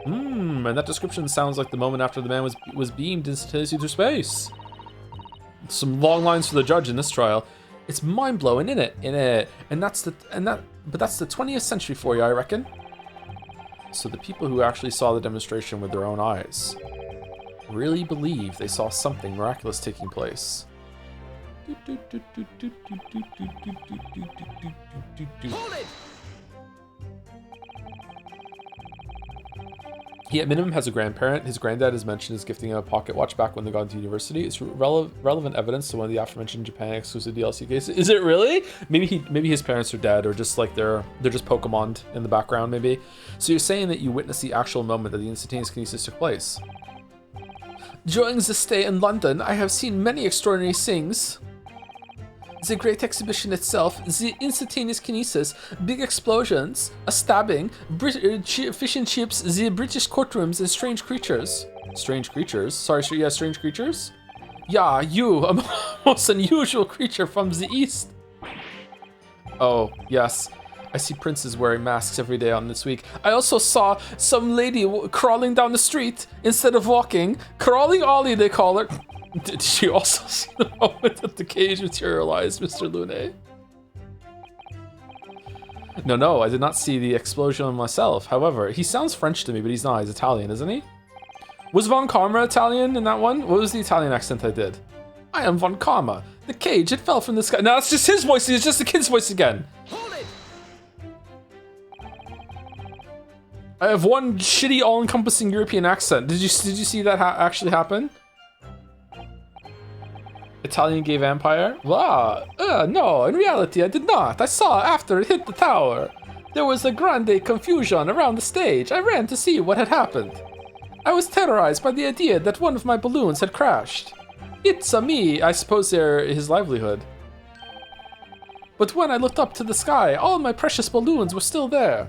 And that description sounds like the moment after the man was beamed instantaneously through space. Some long lines for the judge in this trial. It's mind-blowing, innit? But that's the 20th century for you, I reckon. So the people who actually saw the demonstration with their own eyes really believe they saw something miraculous taking place. Hold it! He at minimum has a grandparent. His granddad is mentioned as gifting him a pocket watch back when they got into university. It's relevant evidence to one of the aforementioned Japan exclusive DLC cases. Is it really? Maybe his parents are dead, or just like they're just Pokemon'd in the background, maybe. So you're saying that you witnessed the actual moment that the instantaneous kinesis took place. During the stay in London, I have seen many extraordinary things. The great exhibition itself, the instantaneous kinesis, big explosions, a stabbing, fish and chips, the British courtrooms, and strange creatures. Strange creatures? Sorry, yeah, strange creatures? Yeah, you, a most unusual creature from the east. Oh, yes. I see princes wearing masks every day on this week. I also saw some lady crawling down the street instead of walking. Crawling Ollie, they call her. Did she also see the moment that the cage materialized, Mr. Lune? No, I did not see the explosion myself. However, he sounds French to me, but he's not. He's Italian, isn't he? Was Von Karma Italian in that one? What was the Italian accent I did? I am Von Karma. The cage, it fell from the sky. No, that's just his voice. It's just the kid's voice again. Hold it! I have one shitty, all-encompassing European accent. Did you see that actually happen? Italian gay vampire? Wow. No, in reality I did not. I saw after it hit the tower. There was a grande confusion around the stage. I ran to see what had happened. I was terrorized by the idea that one of my balloons had crashed. It's me. I suppose they're his livelihood. But when I looked up to the sky, all my precious balloons were still there.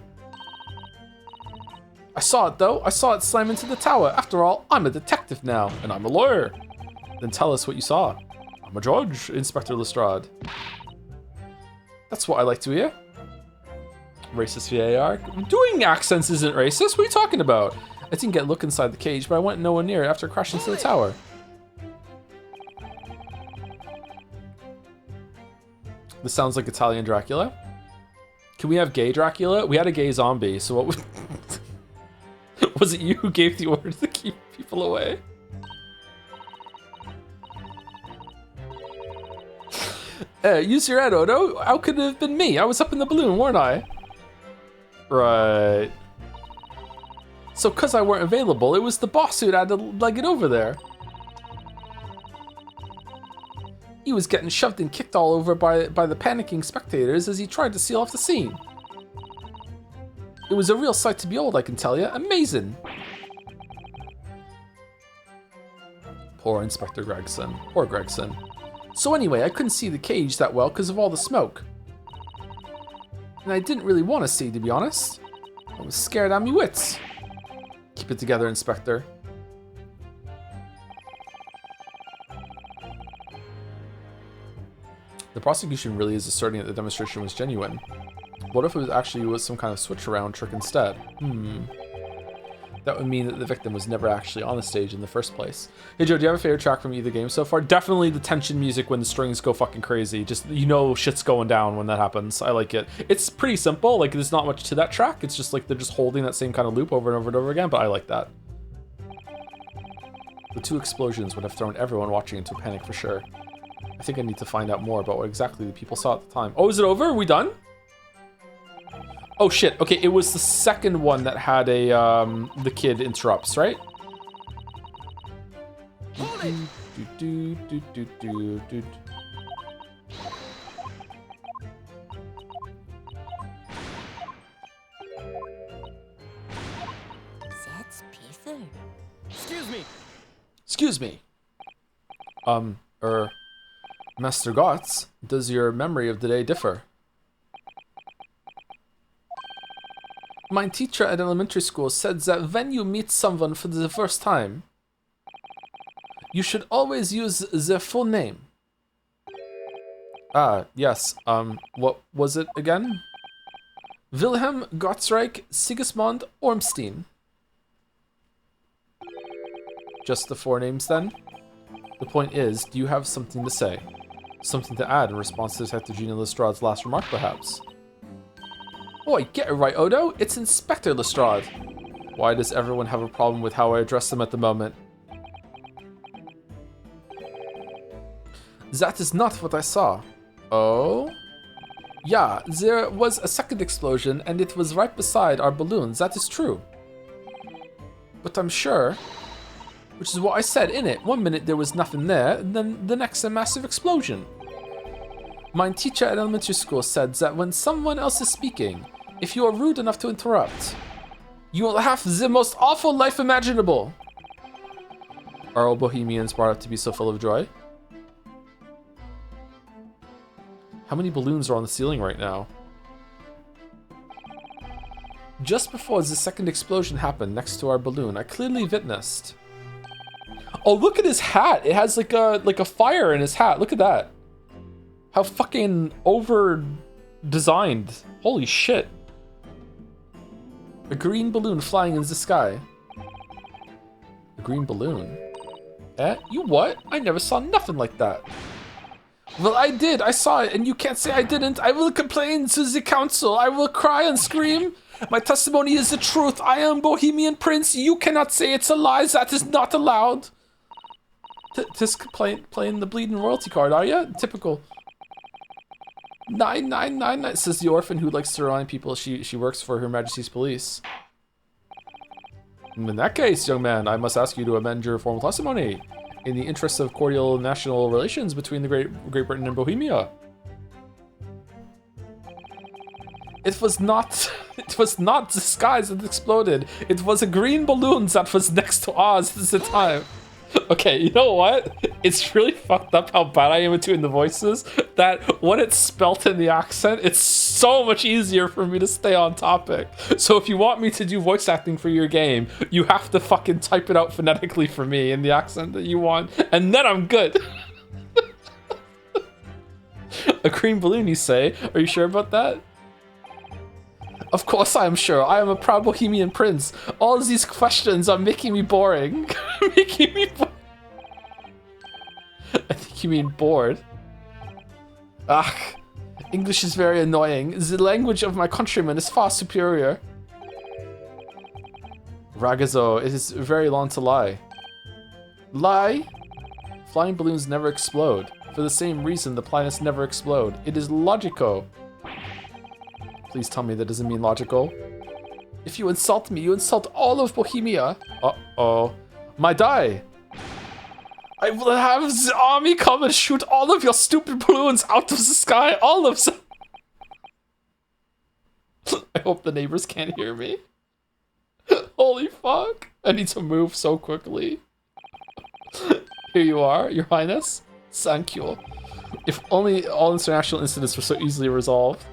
I saw it though. I saw it slam into the tower. After all, I'm a detective now, and I'm a lawyer. Then tell us what you saw. I'm a judge, Inspector Lestrade. That's what I like to hear. Racist VAR. Doing accents isn't racist. What are you talking about? I didn't get a look inside the cage, but I went nowhere near it after crashing into the tower. This sounds like Italian Dracula. Can we have gay Dracula? We had a gay zombie, so what would... Was it you who gave the order to keep people away? Use your head, Odo. How could it have been me? I was up in the balloon, weren't I? Right. So because I weren't available, it was the boss who had to leg it over there. He was getting shoved and kicked all over by the panicking spectators as he tried to seal off the scene. It was a real sight to behold, I can tell you. Amazing. Poor Inspector Gregson. Poor Gregson. So anyway, I couldn't see the cage that well because of all the smoke. And I didn't really want to see, to be honest. I was scared out of me wits. Keep it together, Inspector. The prosecution really is asserting that the demonstration was genuine. What if it was some kind of switch around trick instead? That would mean that the victim was never actually on the stage in the first place. Hey Joe, do you have a favorite track from either game so far? Definitely the tension music when the strings go fucking crazy. Just, you know, shit's going down when that happens. I like it. It's pretty simple. Like, there's not much to that track. It's just like they're just holding that same kind of loop over and over and over again, but I like that. The two explosions would have thrown everyone watching into a panic for sure. I think I need to find out more about what exactly the people saw at the time. Oh, is it over? Are we done? Oh shit, okay, it was the second one that had a, the kid interrupts, right? That's Peter. Excuse me. Excuse me. Master Gotts, does your memory of the day differ? My teacher at elementary school said that when you meet someone for the first time, you should always use their full name. Ah, yes. What was it again? Wilhelm Gottschalk Sigismund Ormstein. Just the 4 names then? The point is, do you have something to say? Something to add in response to Detective Gina Lestrade's last remark, perhaps? Oi, get it right, Odo. It's Inspector Lestrade. Why does everyone have a problem with how I address them at the moment? That is not what I saw. Oh? Yeah, there was a second explosion and it was right beside our balloon. That is true. But I'm sure, which is what I said in it. 1 minute there was nothing there, and then the next a massive explosion. My teacher at elementary school said that when someone else is speaking, if you are rude enough to interrupt, you will have the most awful life imaginable. Are all Bohemians brought up to be so full of joy? How many balloons are on the ceiling right now? Just before the second explosion happened next to our balloon, I clearly witnessed. Oh, look at his hat! It has like a fire in his hat. Look at that. How fucking over designed. Holy shit. A green balloon flying in the sky. A green balloon? Eh? You what? I never saw nothing like that. Well, I did. I saw it, and you can't say I didn't. I will complain to the council. I will cry and scream. My testimony is the truth. I am Bohemian Prince. You cannot say it's a lie. That is not allowed. Just playing the bleeding royalty card, are you? Typical. 9999, says the orphan who likes to remind people she works for Her Majesty's Police. In that case, young man, I must ask you to amend your formal testimony in the interest of cordial national relations between the Great Britain and Bohemia. It was not the skies that exploded. It was a green balloon that was next to Oz at the time. Okay, you know what? It's really fucked up how bad I am at doing the voices, that when it's spelt in the accent, it's so much easier for me to stay on topic. So if you want me to do voice acting for your game, you have to fucking type it out phonetically for me in the accent that you want, and then I'm good. A green balloon, you say? Are you sure about that? Of course I am sure. I am a proud Bohemian prince. All of these questions are making me boring. Making me I think you mean bored. Ah, English is very annoying. The language of my countrymen is far superior. Ragazzo, it is very long to lie. Lie? Flying balloons never explode. For the same reason the planets never explode. It is logico. Please tell me that doesn't mean logical. If you insult me, you insult all of Bohemia. Uh-oh. My die. I will have the army come and shoot all of your stupid balloons out of the sky. All of them. I hope the neighbors can't hear me. Holy fuck. I need to move so quickly. Here you are, Your Highness. Thank you. If only all international incidents were so easily resolved.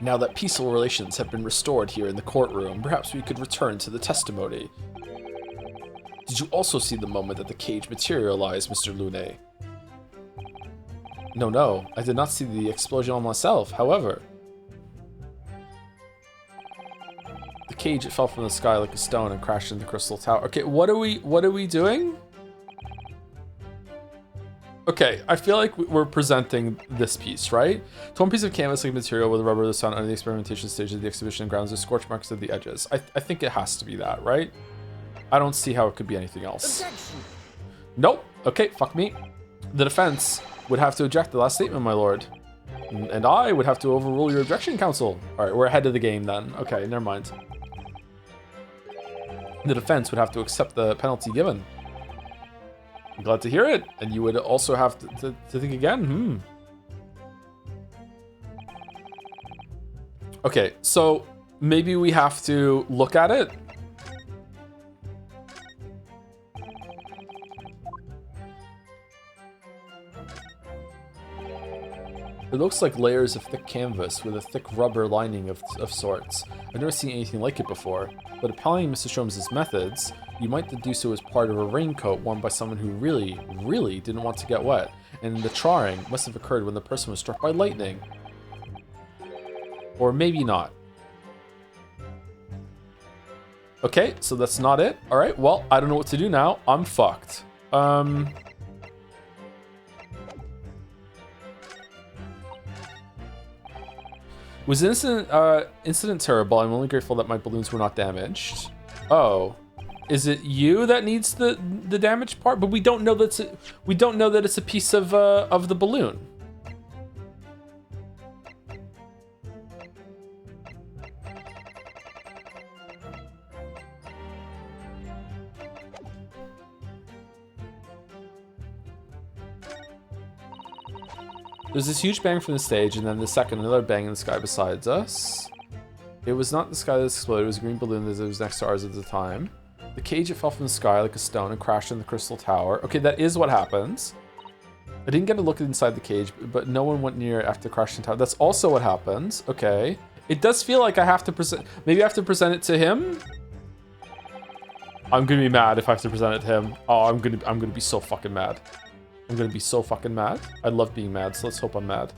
Now that peaceful relations have been restored here in the courtroom, perhaps we could return to the testimony. Did you also see the moment that the cage materialized, Mr. Lune? No, I did not see the explosion on myself, however. The cage, it fell from the sky like a stone and crashed into the crystal tower. Okay, what are we doing? Okay, I feel like we're presenting this piece, right? Torn piece of canvas-like material with rubber that's found under the experimentation stage of the exhibition grounds with scorch marks at the edges. I think it has to be that, right? I don't see how it could be anything else. Objection. Nope. Okay, fuck me. The defense would have to object to the last statement, my lord. And I would have to overrule your objection, counsel. All right, we're ahead of the game then. Okay, never mind. The defense would have to accept the penalty given. I'm glad to hear it. And you would also have to think again. Okay, so maybe we have to look at it. It looks like layers of thick canvas with a thick rubber lining of sorts. I've never seen anything like it before, but applying Mr. Sholmes' methods, you might deduce it was part of a raincoat worn by someone who really, really didn't want to get wet, and the charring must have occurred when the person was struck by lightning. Or maybe not. Okay, so that's not it. Alright, well, I don't know what to do now. I'm fucked. Was incident terrible? I'm only grateful that my balloons were not damaged. Oh, is it you that needs the damaged part? But we don't know that it's a piece of the balloon. There's this huge bang from the stage, and then the second, another bang in the sky besides us. It was not the sky that exploded, it was a green balloon that was next to ours at the time. The cage, it fell from the sky like a stone and crashed in the crystal tower. Okay, that is what happens. I didn't get a look inside the cage, but no one went near it after crashing tower. That's also what happens. Okay. It does feel like I have to present... Maybe I have to present it to him? I'm gonna be mad if I have to present it to him. Oh, I'm gonna be so fucking mad. I'm gonna be so fucking mad. I love being mad, so let's hope I'm mad.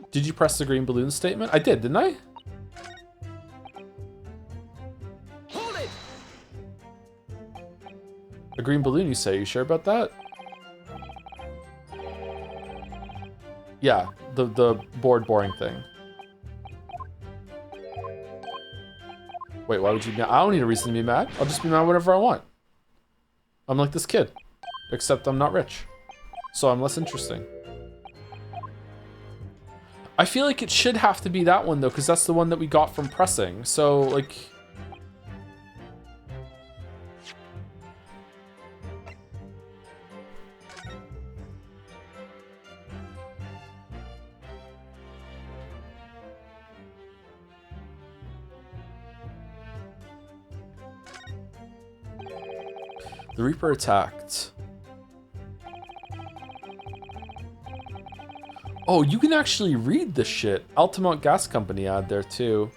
Did you press the green balloon statement? I did, didn't I? Hold it! A green balloon, you say? You sure about that? Yeah, the boring thing. Wait, why would you be mad? I don't need a reason to be mad. I'll just be mad whenever I want. I'm like this kid, except I'm not rich, so I'm less interesting. I feel like it should have to be that one though, because that's the one that we got from pressing. So like, the Reaper attacked. Oh, you can actually read this shit. Altamont Gas Company ad there too.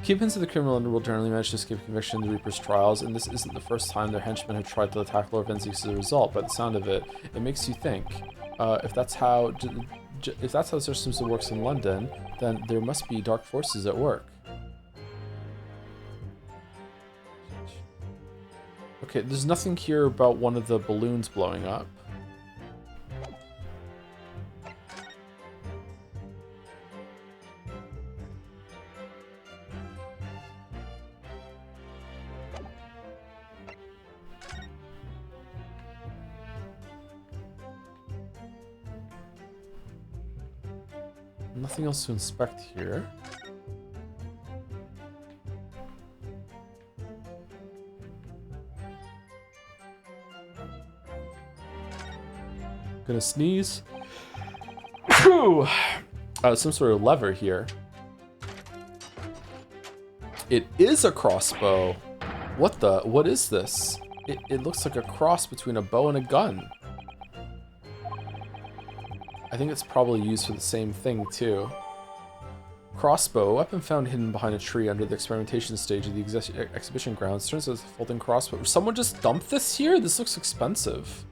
Keepings of the criminal underworld generally manage to escape conviction in the Reaper's trials, and this isn't the first time their henchmen have tried to attack Lord Venzies as a result. By the sound of it, it makes you think. If that's how the system works in London, then there must be dark forces at work. Okay, there's nothing here about one of the balloons blowing up. Nothing else to inspect here. Gonna sneeze. Some sort of lever here. It is a crossbow. What is this? It looks like a cross between a bow and a gun. I think it's probably used for the same thing too. Crossbow, a weapon found hidden behind a tree under the experimentation stage of the exhibition grounds. Turns out it's a folding crossbow. Someone just dumped this here? This looks expensive.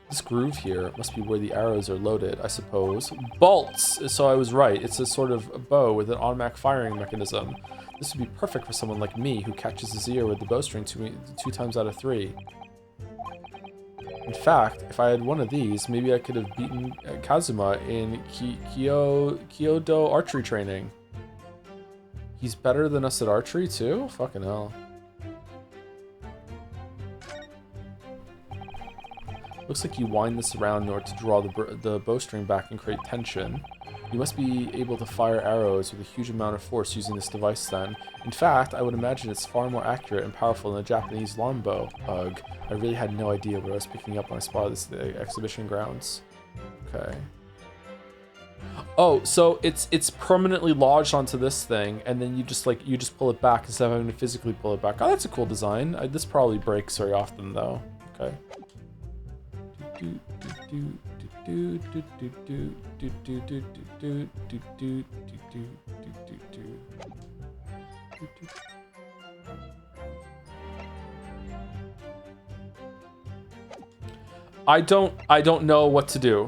This groove here must be where the arrows are loaded, I suppose. Bolts! So I was right. It's a sort of bow with an automatic firing mechanism. This would be perfect for someone like me who catches his ear with the bowstring two times out of 3. In fact, if I had one of these, maybe I could have beaten Kazuma in Kyoto archery training. He's better than us at archery too? Fucking hell. Looks like you wind this around in order to draw the bowstring back and create tension. You must be able to fire arrows with a huge amount of force using this device then. In fact, I would imagine it's far more accurate and powerful than a Japanese longbow. Ugh, I really had no idea what I was picking up when I spotted this at the exhibition grounds. Okay. Oh, so it's permanently lodged onto this thing, and then you just pull it back instead of having to physically pull it back. Oh, that's a cool design. This probably breaks very often though. Okay. I don't know what to do.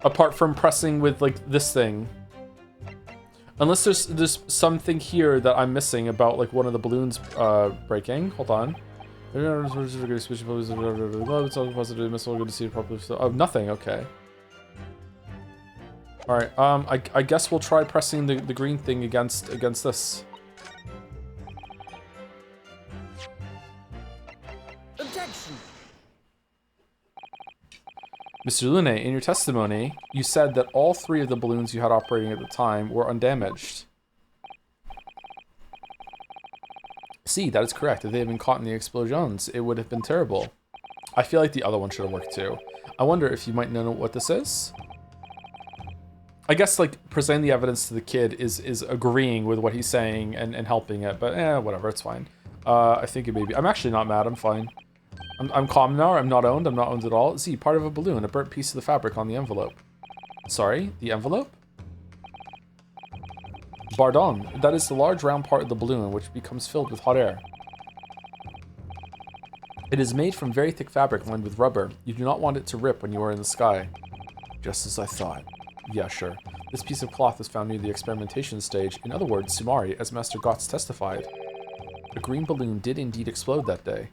Apart from pressing with like this thing. Unless there's something here that I'm missing about like one of the balloons breaking. Hold on. Oh, nothing, okay. Alright, I guess we'll try pressing the green thing against this. Objection. Mr. Lune, in your testimony, you said that all 3 of the balloons you had operating at the time were undamaged. See, that is correct. If they had been caught in the explosions, it would have been terrible. I feel like the other one should have worked too. I wonder if you might know what this is? I guess, like, presenting the evidence to the kid is agreeing with what he's saying and helping it, but whatever, it's fine. I think it may be. I'm actually not mad, I'm fine. I'm calm now, I'm not owned at all. See, part of a balloon, a burnt piece of the fabric on the envelope. Sorry, the envelope? Pardon, that is the large round part of the balloon which becomes filled with hot air. It is made from very thick fabric lined with rubber. You do not want it to rip when you are in the sky. Just as I thought. Yeah, sure. This piece of cloth was found near the experimentation stage. In other words, Sumari, as Master Gotts testified. A green balloon did indeed explode that day.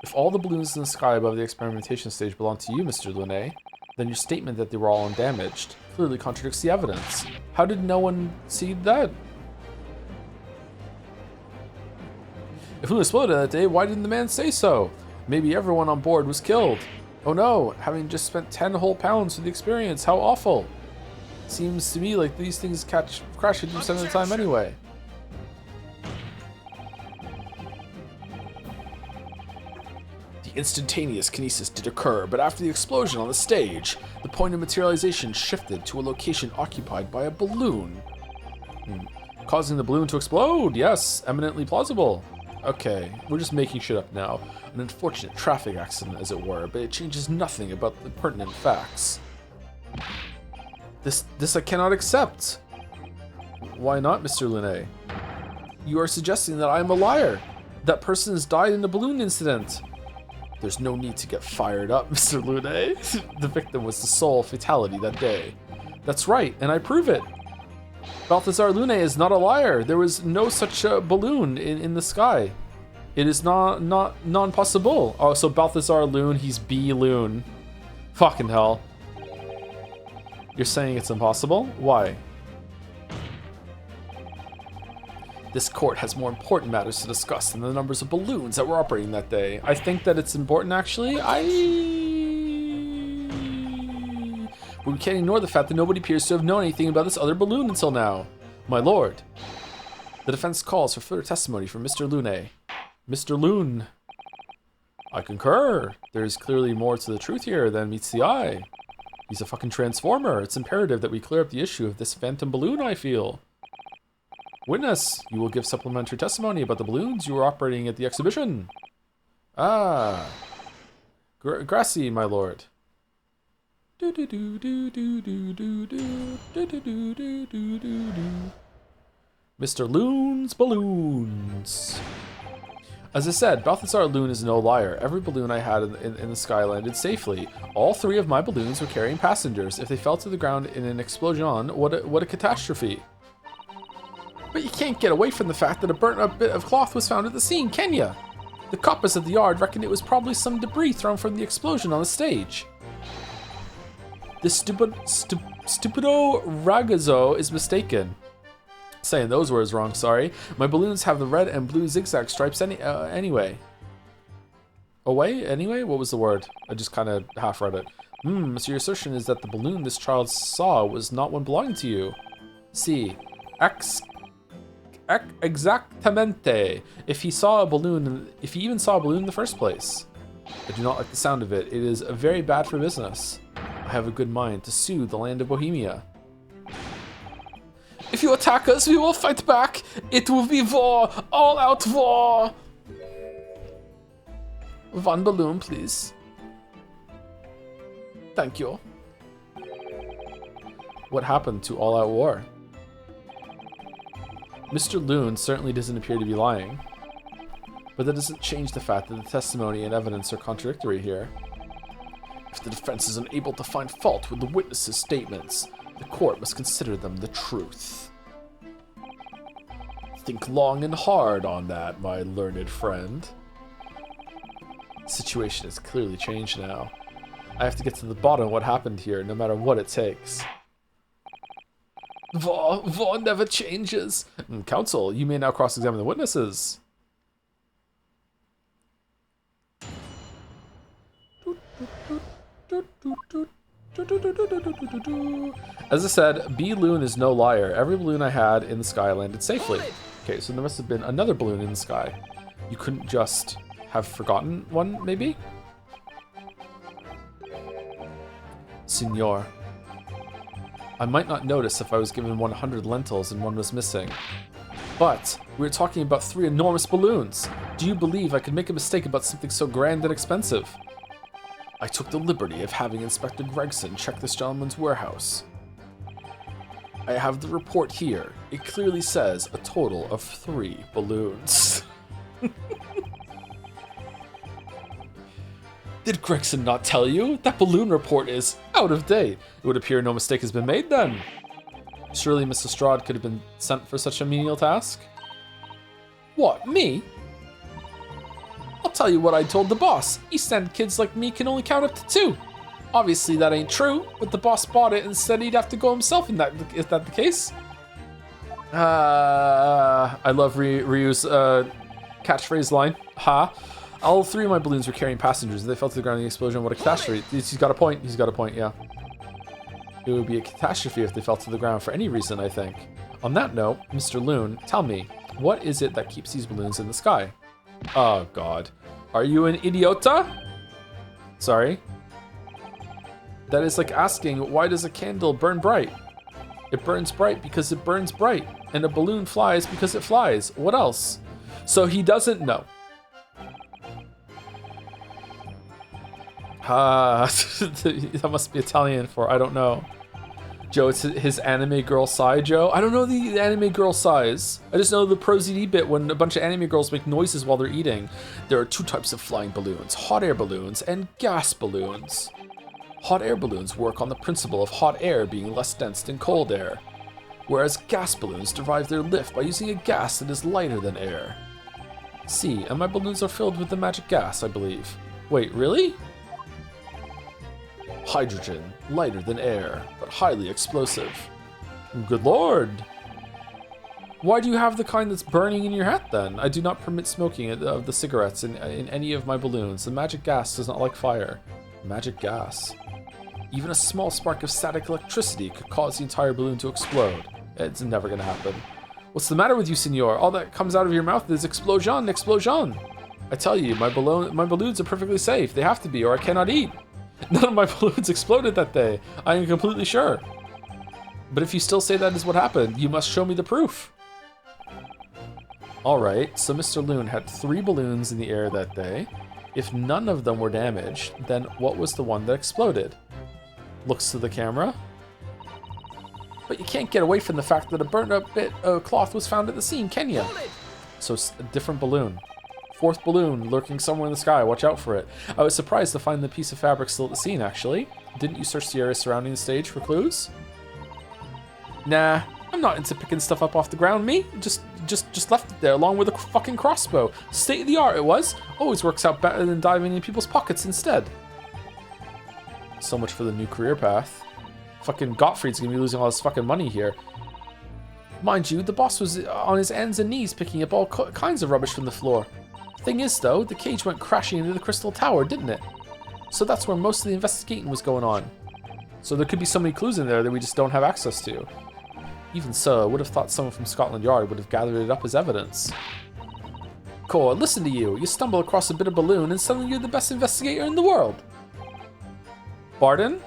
If all the balloons in the sky above the experimentation stage belong to you, Mr. Lune, then your statement that they were all undamaged clearly contradicts the evidence. How did no one see that? If Lune exploded that day, why didn't the man say so? Maybe everyone on board was killed. Oh no, having just spent 10 whole pounds for the experience, how awful. Seems to me like these things crash 50% of the time anyway. Instantaneous kinesis did occur, but after the explosion on the stage, the point of materialization shifted to a location occupied by a balloon. Causing the balloon to explode, yes, eminently plausible. Okay, we're just making shit up now. An unfortunate traffic accident, as it were, but it changes nothing about the pertinent facts. This I cannot accept. Why not, Mr. Lune? You are suggesting that I am a liar. That person has died in the balloon incident. There's no need to get fired up, Mr. Lune. The victim was the sole fatality that day. That's right, and I prove it. Balthazar Lune is not a liar. There was no such balloon in the sky. It is non-possible. Oh, so Balthazar Lune, he's B Lune. Fucking hell. You're saying it's impossible? Why? This court has more important matters to discuss than the numbers of balloons that were operating that day. I think that it's important, actually. But we can't ignore the fact that nobody appears to have known anything about this other balloon until now. My lord. The defense calls for further testimony from Mr. Lune. Mr. Lune. I concur. There's clearly more to the truth here than meets the eye. He's a fucking transformer. It's imperative that we clear up the issue of this phantom balloon, I feel. Witness, you will give supplementary testimony about the balloons you were operating at the exhibition. Ah. Grassy, my lord. Mr. Lune's balloons. As I said, Balthazar Lune is no liar. Every balloon I had in the sky landed safely. All 3 of my balloons were carrying passengers. If they fell to the ground in an explosion, what a catastrophe. But you can't get away from the fact that a burnt up bit of cloth was found at the scene, can ya? The coppers at the yard reckoned it was probably some debris thrown from the explosion on the stage. This stupido ragazzo is mistaken. Saying those words wrong, sorry. My balloons have the red and blue zigzag stripes anyway. Anyway? What was the word? I just kind of half read it. So your assertion is that the balloon this child saw was not one belonging to you. See. Exactamente. If he even saw a balloon in the first place. I do not like the sound of it. It is very bad for business. I have a good mind to sue the land of Bohemia. If you attack us, we will fight back. It will be war, all-out war. One balloon, please. Thank you. What happened to all-out war? Mr. Loon certainly doesn't appear to be lying. But that doesn't change the fact that the testimony and evidence are contradictory here. If the defense is unable to find fault with the witnesses' statements, the court must consider them the truth. Think long and hard on that, my learned friend. The situation has clearly changed now. I have to get to the bottom of what happened here, no matter what it takes. War never changes. Counsel, you may now cross-examine the witnesses. As I said, B Loon is no liar. Every balloon I had in the sky landed safely. Okay, so there must have been another balloon in the sky. You couldn't just have forgotten one, maybe? Signor, I might not notice if I was given 100 lentils and one was missing. But we were talking about 3 enormous balloons. Do you believe I could make a mistake about something so grand and expensive? I took the liberty of having Inspector Gregson check this gentleman's warehouse. I have the report here. It clearly says a total of 3 balloons. Did Gregson not tell you? That balloon report is out of date. It would appear no mistake has been made then. Surely Miss Lestrade could have been sent for such a menial task? What, me? I'll tell you what I told the boss. East End kids like me can only count up to 2. Obviously that ain't true, but the boss bought it and said he'd have to go himself is that the case? I love Ryu's catchphrase line. Ha. All 3 of my balloons were carrying passengers. They fell to the ground in the explosion. What a catastrophe. He's got a point. He's got a point, yeah. It would be a catastrophe if they fell to the ground for any reason, I think. On that note, Mr. Loon, tell me, what is it that keeps these balloons in the sky? Oh, God. Are you an idiota? Sorry. That is like asking, why does a candle burn bright? It burns bright because it burns bright. And a balloon flies because it flies. What else? So he doesn't know. That must be Italian for I don't know. Joe, it's his anime girl sigh, Joe. I don't know the anime girl sighs. I just know the prosody bit when a bunch of anime girls make noises while they're eating. There are 2 types of flying balloons, hot air balloons and gas balloons. Hot air balloons work on the principle of hot air being less dense than cold air, whereas gas balloons derive their lift by using a gas that is lighter than air. See, and my balloons are filled with the magic gas, I believe. Wait, really? Hydrogen, lighter than air, but highly explosive. Good lord! Why do you have the kind that's burning in your hat then? I do not permit smoking of the cigarettes in any of my balloons. The magic gas does not like fire. Magic gas. Even a small spark of static electricity could cause the entire balloon to explode. It's never gonna happen. What's the matter with you, senor? All that comes out of your mouth is explosion, explosion. I tell you, my balloons are perfectly safe. They have to be, or I cannot eat. None of my balloons exploded that day. I am completely sure. But if you still say that is what happened, you must show me the proof. Alright, so Mr. Loon had 3 balloons in the air that day. If none of them were damaged, then what was the one that exploded? Looks to the camera. But you can't get away from the fact that a burnt up bit of cloth was found at the scene, can you? So it's a different balloon. 4th balloon lurking somewhere in the sky. Watch out for it. I was surprised to find the piece of fabric still at the scene, actually. Didn't you search the area surrounding the stage for clues? Nah, I'm not into picking stuff up off the ground, me. Just left it there along with a fucking crossbow. State of the art it was. Always works out better than diving in people's pockets instead. So much for the new career path. Fucking Gottfried's gonna be losing all his fucking money here. Mind you, the boss was on his hands and knees picking up all kinds of rubbish from the floor. Thing is, though, the cage went crashing into the crystal tower, didn't it? So that's where most of the investigating was going on. So there could be so many clues in there that we just don't have access to. Even so, I would have thought someone from Scotland Yard would have gathered it up as evidence. hardcore. Listen to you. You stumble across a bit of balloon and suddenly you're the best investigator in the world. Barden?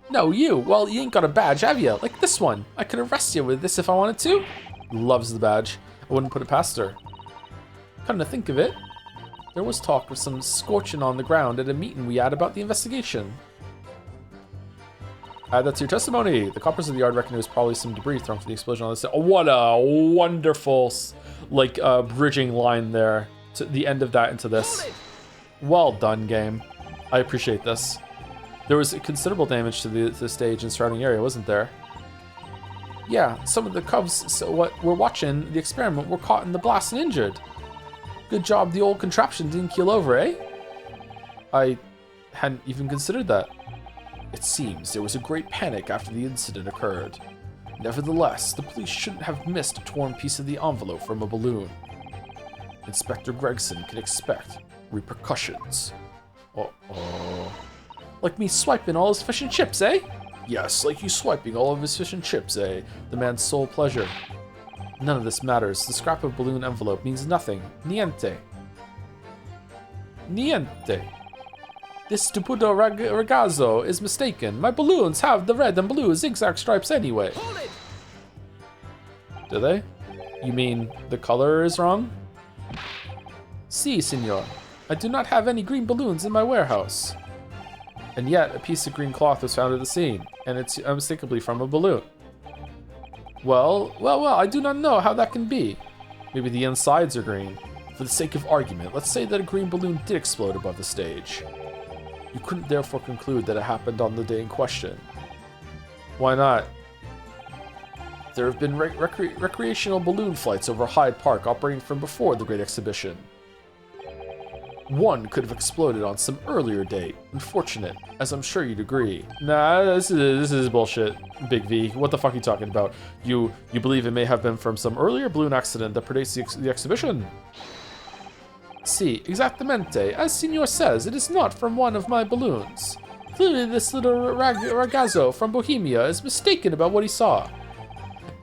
No, you. Well, you ain't got a badge, have you? Like this one. I could arrest you with this if I wanted to. Loves the badge. I wouldn't put it past her. Come to think of it, there was talk of some scorching on the ground at a meeting we had about the investigation. Add that to your testimony. The coppers of the yard reckon it was probably some debris thrown from the explosion on the set. Oh, what a wonderful, like, bridging line there to the end of that into this. Well done, game. I appreciate this. There was considerable damage to the stage and surrounding area, wasn't there? Yeah, some of the cubs what were watching the experiment were caught in the blast and injured. Good job the old contraption didn't keel over, eh? I hadn't even considered that. It seems there was a great panic after the incident occurred. Nevertheless, the police shouldn't have missed a torn piece of the envelope from a balloon. Inspector Gregson can expect repercussions. Uh-oh. Like me swiping all his fish and chips, eh? Yes, like you swiping all of his fish and chips, eh? The man's sole pleasure. None of this matters. The scrap of balloon envelope means nothing. Niente. Niente. This stupido ragazzo is mistaken. My balloons have the red and blue zigzag stripes anyway. Do they? You mean the color is wrong? Si, senor. I do not have any green balloons in my warehouse. And yet, a piece of green cloth was found at the scene, and it's unmistakably from a balloon. Well, I do not know how that can be. Maybe the insides are green. For the sake of argument, let's say that a green balloon did explode above the stage. You couldn't therefore conclude that it happened on the day in question. Why not? There have been recreational balloon flights over Hyde Park operating from before the Great Exhibition. One could have exploded on some earlier date. Unfortunate, as I'm sure you'd agree. Nah, this is bullshit, Big V. What the fuck are you talking about? You believe it may have been from some earlier balloon accident that predates the exhibition? Si, exactamente. As Signor says, it is not from one of my balloons. Clearly this little ragazzo from Bohemia is mistaken about what he saw.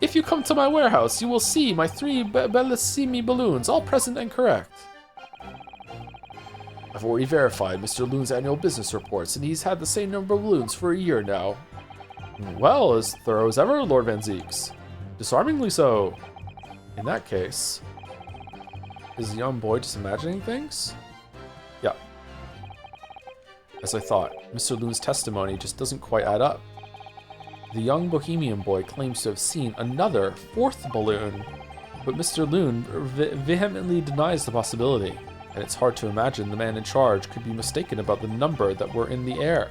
If you come to my warehouse, you will see my 3 bellissimi balloons, all present and correct. I've already verified Mr. Loon's annual business reports, and he's had the same number of balloons for a year now. Well, as thorough as ever, Lord Van Zeeks. Disarmingly so. In that case, is the young boy just imagining things? Yeah. As I thought, Mr. Loon's testimony just doesn't quite add up. The young Bohemian boy claims to have seen another 4th balloon, but Mr. Loon vehemently denies the possibility. And it's hard to imagine the man in charge could be mistaken about the number that were in the air.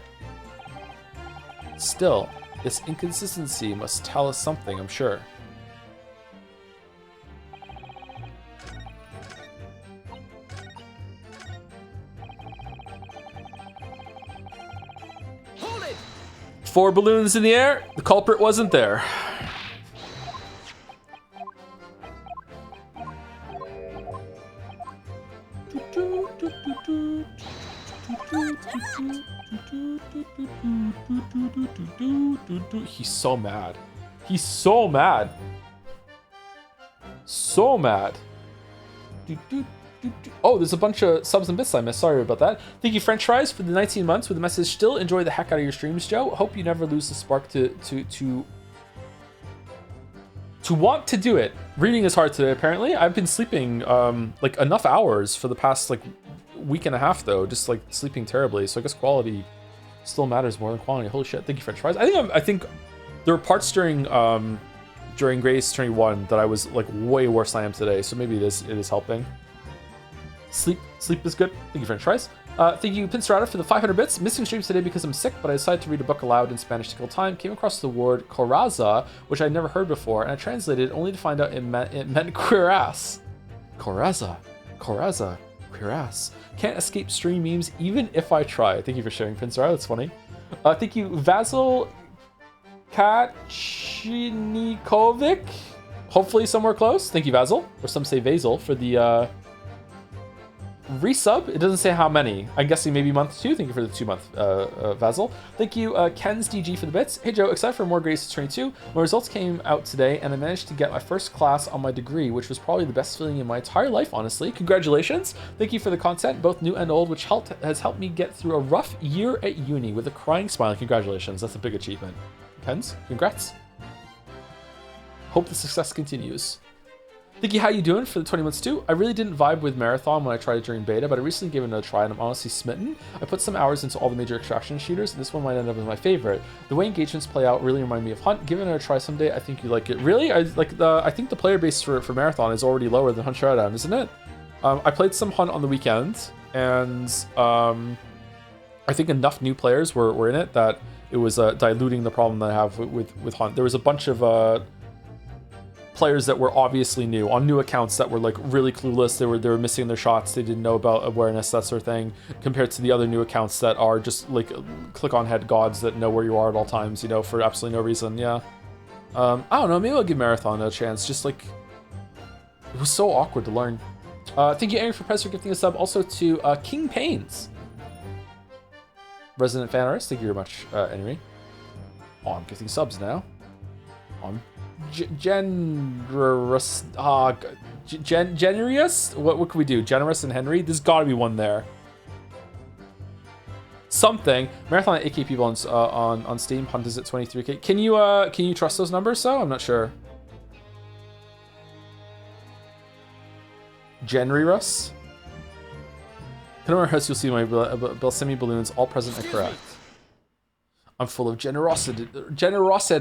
Still, this inconsistency must tell us something, I'm sure. Hold it! 4 balloons in the air, the culprit wasn't there. He's so mad. He's so mad. So mad. Oh, there's a bunch of subs and bits I missed. Sorry about that. Thank you, French Fries, for the 19 months with the message. Still enjoy the heck out of your streams, Joe. Hope you never lose the spark to want to do it. Reading is hard today, apparently. I've been sleeping like enough hours for the past like week and a half though, just like sleeping terribly. So I guess quality still matters more than quality. Holy shit! Thank you, French Fries. I think there were parts during Grace 21 that I was like way worse than I am today. So maybe it is helping. Sleep is good. Thank you, French Fries. Thank you, Pincerata, for the 500 bits. Missing streams today because I'm sick, but I decided to read a book aloud in Spanish to kill time. Came across the word coraza, which I'd never heard before, and I translated it only to find out it meant cuirass. Coraza, cuirass. Can't escape stream memes even if I try. Thank you for sharing, Pincerata. That's funny. Thank you, Vasil Kachinikovic. Hopefully somewhere close. Thank you, Vasil, or some say Vasil, for the resub. It doesn't say how many. I'm guessing maybe month 2. Thank you for the 2-month, Vazel. Thank you, Ken's DG for the bits. Hey Joe, excited for more grades to 22. My results came out today, and I managed to get my first class on my degree, which was probably the best feeling in my entire life, honestly. Congratulations. Thank you for the content, both new and old, which has helped me get through a rough year at uni with a crying smile. Congratulations. That's a big achievement. Kens, congrats. Hope the success continues. Thinky, how you doing for the 20 months too? I really didn't vibe with Marathon when I tried it during beta, but I recently gave it a try and I'm honestly smitten. I put some hours into all the major extraction shooters, and this one might end up as my favorite. The way engagements play out really remind me of Hunt. Give it a try someday. I think you like it. Really? I think the player base for Marathon is already lower than Hunt Showdown, isn't it? I played some Hunt on the weekend, and I think enough new players were in it that it was diluting the problem that I have with Hunt. There was a bunch of players that were obviously new on new accounts that were like really clueless. They were missing their shots. They didn't know about awareness, that sort of thing, compared to the other new accounts that are just like click on head gods that know where you are at all times, you know, for absolutely no reason. Yeah. I don't know. Maybe I'll give Marathon a chance. Just like, it was so awkward to learn. Thank you, Aaron, for Press for gifting a sub. Also to King Pains, resident fan artist. Thank you very much, Henry. Oh, I'm gifting subs now. Generous. Generous? What can we do? Generous and Henry? There's gotta be one there. Something. Marathon at 8K people on Steam. Hunt is at 23K. Can you trust those numbers? So I'm not sure. Generous. House, you'll see my Belsemi balloons all present and correct. I'm full of generosity,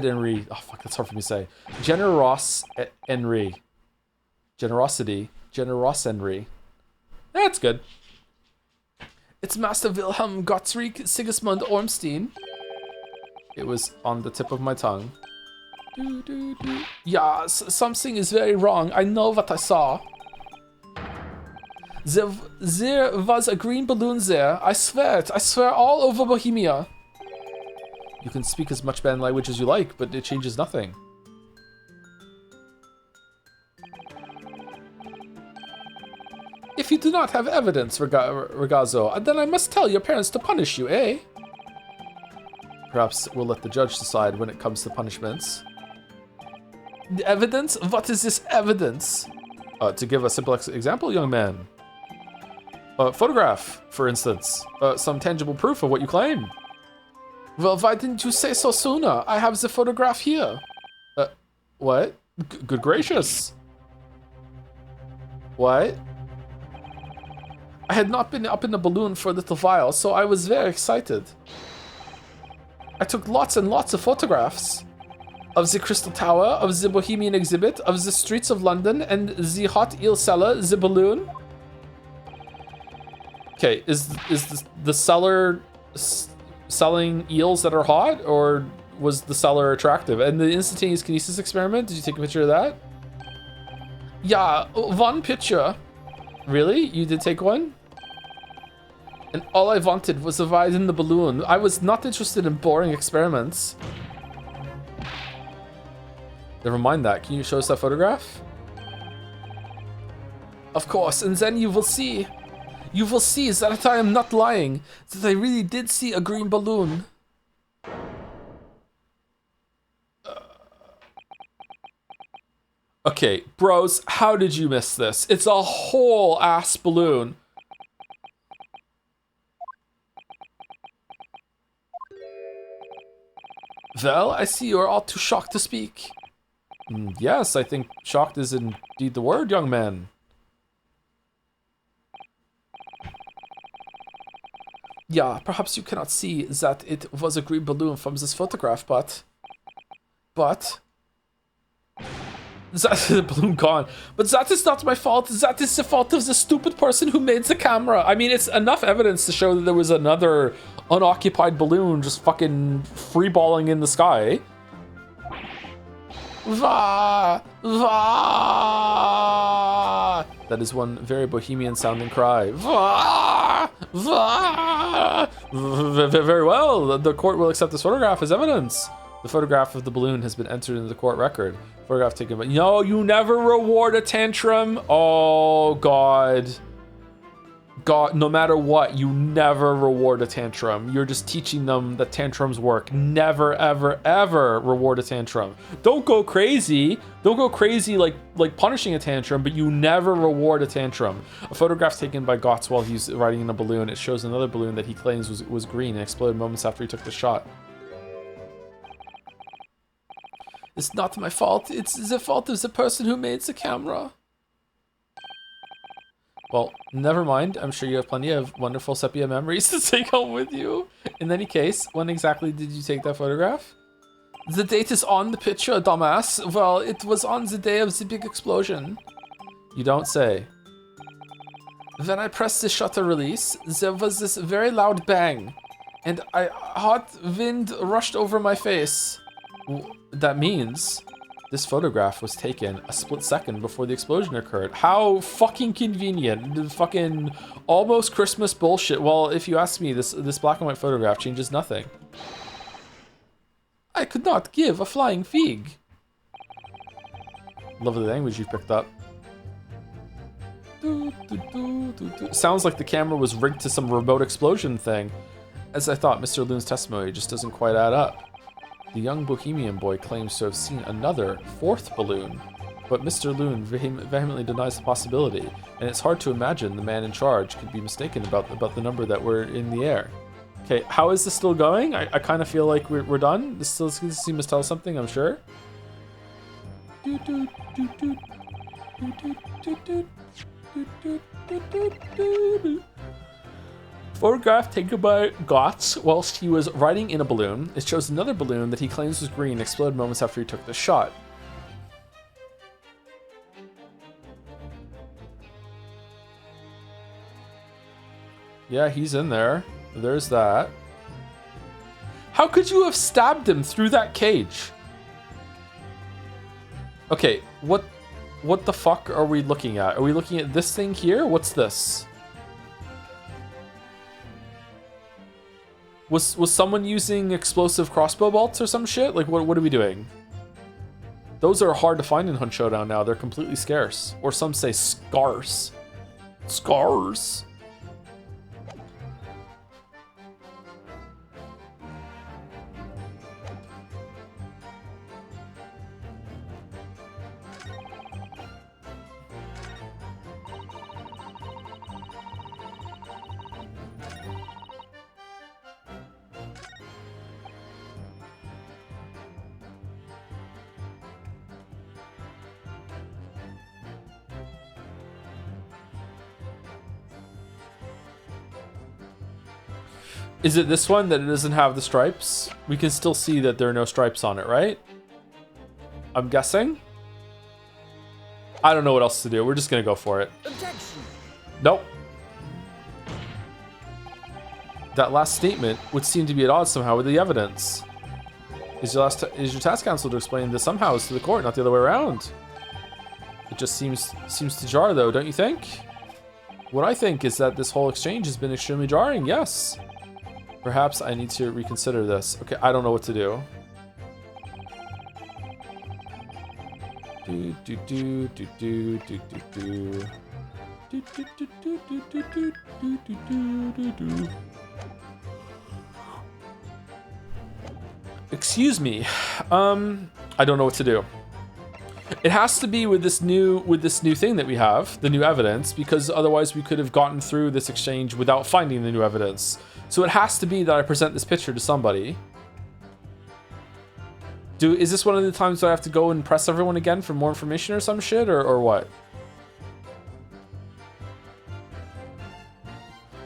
Henry. Oh fuck, that's hard for me to say. Henry. Generosity, Henry. That's good. It's Master Wilhelm Gottfried Sigismund Ormstein. It was on the tip of my tongue. Yeah, something is very wrong. I know what I saw. There was a green balloon there. I swear it. I swear all over Bohemia. You can speak as much bad language as you like, but it changes nothing. If you do not have evidence, Ragazzo, then I must tell your parents to punish you, eh? Perhaps we'll let the judge decide when it comes to punishments. The evidence? What is this evidence? To give a simple example, young man. Photograph, for instance. Some tangible proof of what you claim. Well, why didn't you say so sooner? I have the photograph here. What? Good gracious. What? I had not been up in the balloon for a little while, so I was very excited. I took lots and lots of photographs. Of the Crystal Tower, of the Bohemian exhibit, of the streets of London, and the hot eel cellar, the balloon. Okay, is the cellar selling eels that are hot, or was the seller attractive? And the instantaneous kinesis experiment, did you take a picture of that? Yeah, one picture. Really? You did take one? And all I wanted was a ride in the balloon. I was not interested in boring experiments. Never mind that. Can you show us that photograph? Of course, and then you will see. You will see that I am not lying. That I really did see a green balloon. Okay, bros, how did you miss this? It's a whole ass balloon. Well, I see you are all too shocked to speak. Yes, I think shocked is indeed the word, young man. Yeah, perhaps you cannot see that it was a green balloon from this photograph, but that the balloon gone. But that is not my fault. That is the fault of the stupid person who made the camera. I mean, it's enough evidence to show that there was another unoccupied balloon just fucking freeballing in the sky. Va, va. That is one very bohemian sounding cry. Va, va. Very well. The court will accept this photograph as evidence. The photograph of the balloon has been entered into the court record. Photograph taken by... No, you never reward a tantrum. Oh, God. God, no matter what, you never reward a tantrum. You're just teaching them that tantrums work. Never, ever, ever reward a tantrum. Don't go crazy. Don't go crazy like punishing a tantrum, but you never reward a tantrum. A photograph taken by Gotts while he's riding in a balloon. It shows another balloon that he claims was green and exploded moments after he took the shot. It's not my fault. It's the fault of the person who made the camera. Well, never mind. I'm sure you have plenty of wonderful sepia memories to take home with you. In any case, when exactly did you take that photograph? The date is on the picture, dumbass. Well, it was on the day of the big explosion. You don't say. When I pressed the shutter release, there was this very loud bang, and hot wind rushed over my face. That means this photograph was taken a split second before the explosion occurred. How fucking convenient. The fucking almost Christmas bullshit. Well, if you ask me, this black and white photograph changes nothing. I could not give a flying fig. Lovely language you've picked up. Sounds like the camera was rigged to some remote explosion thing. As I thought, Mr. Loon's testimony just doesn't quite add up. The young bohemian boy claims to have seen another fourth balloon, but Mr. Loon vehemently denies the possibility, and it's hard to imagine the man in charge could be mistaken about the number that were in the air. Okay, how is this still going? I kind of feel like we're done. This seems to tell us something, I'm sure. Photograph taken by Gotts whilst he was riding in a balloon. It shows another balloon that he claims was green exploded moments after he took the shot. Yeah, he's in there. There's that. How could you have stabbed him through that cage? Okay, what the fuck are we looking at? Are we looking at this thing here? What's this? Was someone using explosive crossbow bolts or some shit? Like, what are we doing? Those are hard to find in Hunt Showdown now. They're completely scarce. Or some say scarce. Scars. Is it this one that it doesn't have the stripes? We can still see that there are no stripes on it, right? I'm guessing. I don't know what else to do. We're just gonna go for it. Objection. Nope. That last statement would seem to be at odds somehow with the evidence. Is your task counsel to explain this somehow to the court, not the other way around? It just seems to jar, though, don't you think? What I think is that this whole exchange has been extremely jarring. Yes. Perhaps I need to reconsider this. Okay, I don't know what to do. Excuse me. I don't know what to do. It has to be with this new thing that we have, the new evidence, because otherwise we could have gotten through this exchange without finding the new evidence. So it has to be that I present this picture to somebody. Is this one of the times that I have to go and press everyone again for more information or some shit, or what?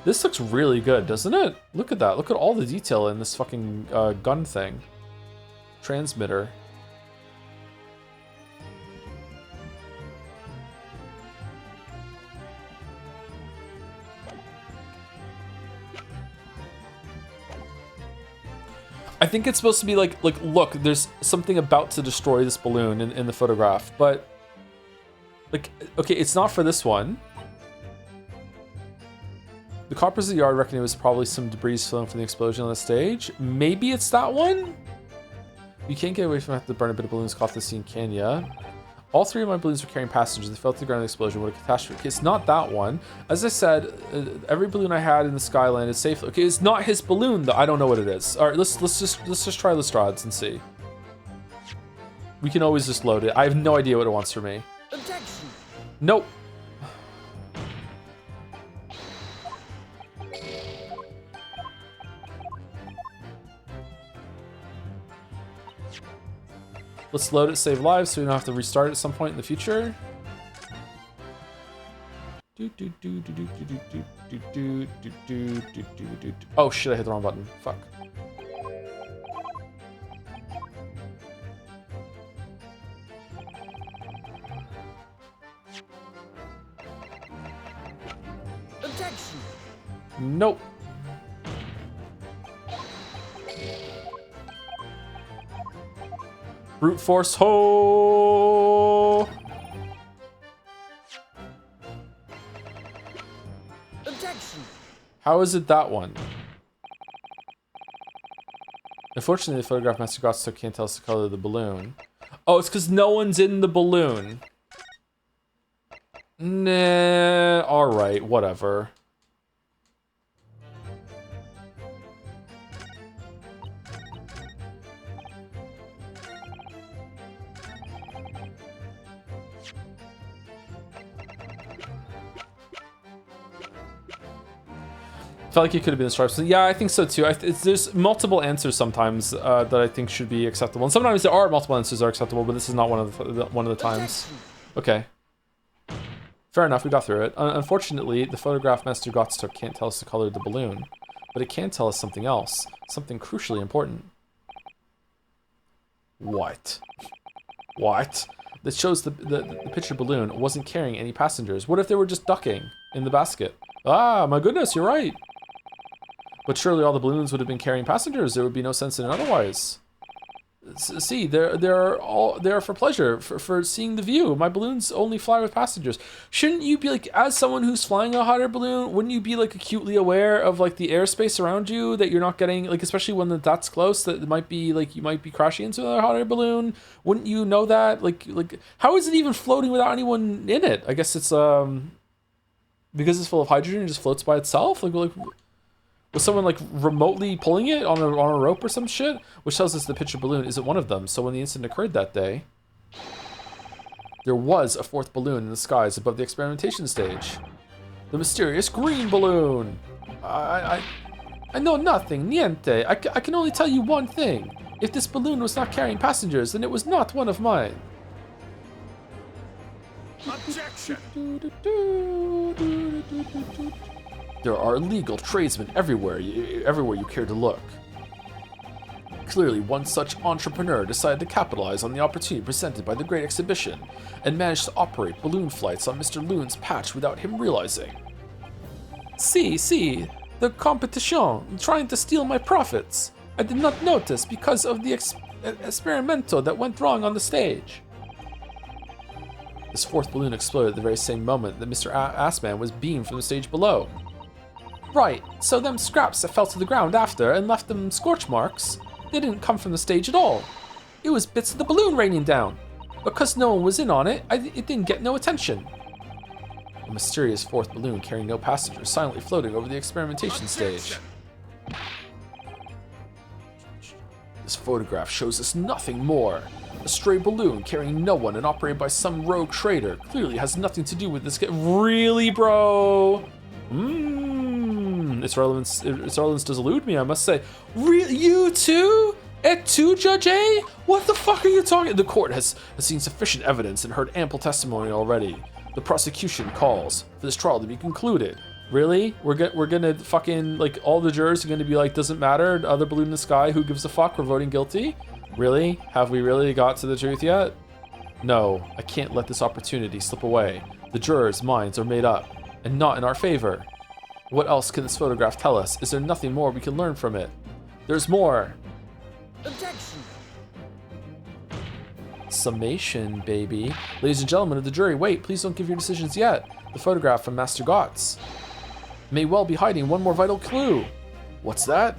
This looks really good, doesn't it? Look at that. Look at all the detail in this fucking gun thing. Transmitter. I think it's supposed to be like, look, there's something about to destroy this balloon in the photograph, but, like, okay, it's not for this one. The coppers of the yard reckon it was probably some debris flown from the explosion on the stage. Maybe it's that one? You can't get away from having to burn a bit of balloons off the scene, can ya? All 3 of my balloons were carrying passengers. They fell to the ground in the explosion. What a catastrophe. Okay, it's not that one. As I said, every balloon I had in the sky landed safely. Okay, it's not his balloon though. I don't know what it is. All right, let's just try Lestrade's and see. We can always just load it. I have no idea what it wants from me. Objection. Nope. Let's load it, save lives, so we don't have to restart at some point in the future. Oh shit, I hit the wrong button. Fuck. Objection. Nope. Brute force ho! Objection. How is it that one? Unfortunately, the photograph Master Gotts took can't tell us the color of the balloon. Oh, it's because no one's in the balloon. Nah, alright, whatever. Felt like it could have been the stripes. Yeah, I think so too. There's multiple answers sometimes that I think should be acceptable, and sometimes there are multiple answers that are acceptable, but this is not one of the times. Okay. Fair enough, we got through it. Unfortunately, the photograph Master Gotts took can't tell us the color of the balloon, but it can tell us something else, something crucially important. What? What? That shows the picture balloon wasn't carrying any passengers. What if they were just ducking in the basket? Ah, my goodness, you're right. But surely all the balloons would have been carrying passengers. There would be no sense in it otherwise. See, they're for pleasure, for seeing the view. My balloons only fly with passengers. Shouldn't you be like, as someone who's flying a hot air balloon, wouldn't you be like acutely aware of like the airspace around you, that you're not getting, like, especially when that's close, that it might be like you might be crashing into another hot air balloon? Wouldn't you know that? Like how is it even floating without anyone in it? I guess it's because it's full of hydrogen, it just floats by itself. Like was someone like remotely pulling it on a rope or some shit? Which tells us the picture balloon isn't one of them. So when the incident occurred that day, there was a 4th balloon in the skies above the experimentation stage. The mysterious green balloon. I know nothing, niente. I can only tell you one thing. If this balloon was not carrying passengers, then it was not one of mine. Objection. There are illegal tradesmen everywhere you care to look. Clearly, one such entrepreneur decided to capitalize on the opportunity presented by the Great Exhibition and managed to operate balloon flights on Mr. Loon's patch without him realizing. See, the competition trying to steal my profits. I did not notice because of the experimento that went wrong on the stage. This 4th balloon exploded at the very same moment that Mr. Assman was beamed from the stage below. Right, so them scraps that fell to the ground after and left them scorch marks, they didn't come from the stage at all. It was bits of the balloon raining down. Because no one was in on it, it didn't get no attention. A mysterious 4th balloon carrying no passengers silently floating over the experimentation stage. This photograph shows us nothing more. A stray balloon carrying no one and operated by some rogue trader clearly has nothing to do with this. Really, bro? Its relevance does elude me, I must say. Really? You too? Et tu, Judge A? What the fuck are you talking? The court has seen sufficient evidence and heard ample testimony already. The prosecution calls for this trial to be concluded. Really? We're gonna fucking, like, all the jurors are gonna be like, doesn't matter, other balloon in the sky, who gives a fuck, we're voting guilty? Really? Have we really got to the truth yet? No, I can't let this opportunity slip away. The jurors' minds are made up, and not in our favor. What else can this photograph tell us? Is there nothing more we can learn from it? There's more. Objection. Summation, baby. Ladies and gentlemen of the jury, wait, please don't give your decisions yet. The photograph from Master Gotts may well be hiding one more vital clue. What's that?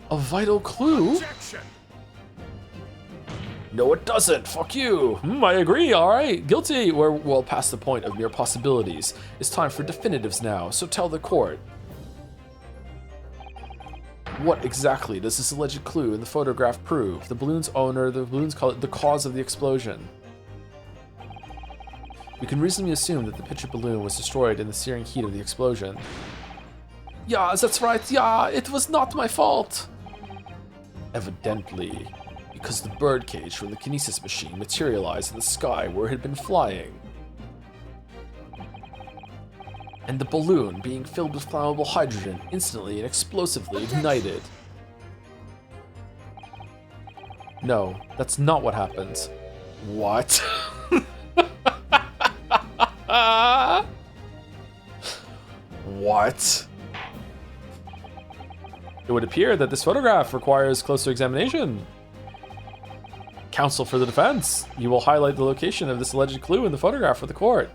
A vital clue? Objection. No, it doesn't. Fuck you. I agree. All right. Guilty. We're well past the point of mere possibilities. It's time for definitives now, so tell the court. What exactly does this alleged clue in the photograph prove? The balloon's owner, the balloon's the cause of the explosion. We can reasonably assume that the picture balloon was destroyed in the searing heat of the explosion. Yeah, that's right. Yeah, it was not my fault. Evidently, because the birdcage from the kinesis machine materialized in the sky where it had been flying. And the balloon, being filled with flammable hydrogen, instantly and explosively ignited. No, that's not what happened. What? What? It would appear that this photograph requires closer examination. Counsel for the defense, you will highlight the location of this alleged clue in the photograph for the court.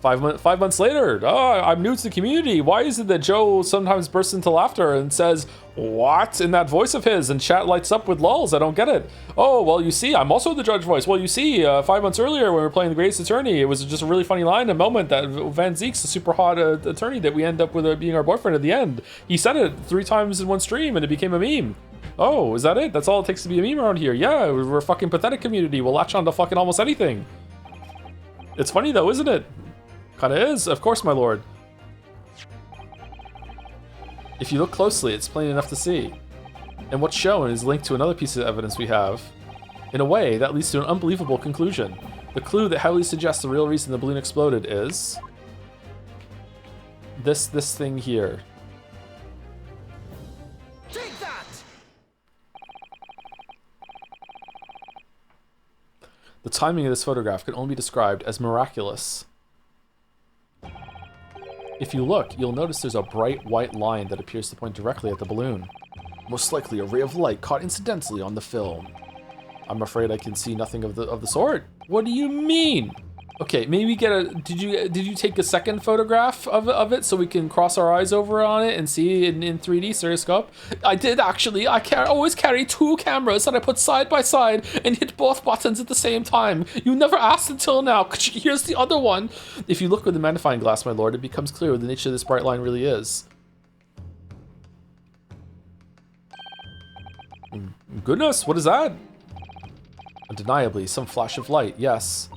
5 months later, I'm new to the community. Why is it that Joe sometimes bursts into laughter and says, what? In that voice of his, and chat lights up with lulls? I don't get it. Oh, well, you see, I'm also the judge voice. Well, you see, 5 months earlier when we were playing The Greatest Attorney, it was just a really funny line, a moment that Van Zeek's a super hot attorney that we end up with being our boyfriend at the end. He said it 3 times in one stream and it became a meme. Oh, is that it? That's all it takes to be a meme around here. Yeah, we're a fucking pathetic community. We'll latch on to fucking almost anything. It's funny though, isn't it? Kinda is, of course, my lord. If you look closely, it's plain enough to see. And what's shown is linked to another piece of evidence we have. In a way, that leads to an unbelievable conclusion. The clue that heavily suggests the real reason the balloon exploded is... this thing here. Take that! The timing of this photograph can only be described as miraculous. If you look, you'll notice there's a bright white line that appears to point directly at the balloon. Most likely a ray of light caught incidentally on the film. I'm afraid I can see nothing of the sort. What do you mean? Okay, maybe get a. Did you take a second photograph of it so we can cross our eyes over on it and see it in 3D stereoscope? I did actually. I always carry 2 cameras that I put side by side and hit both buttons at the same time. You never asked until now. Here's the other one. If you look with the magnifying glass, my lord, it becomes clear what the nature of this bright line really is. Goodness, what is that? Undeniably, some flash of light, yes.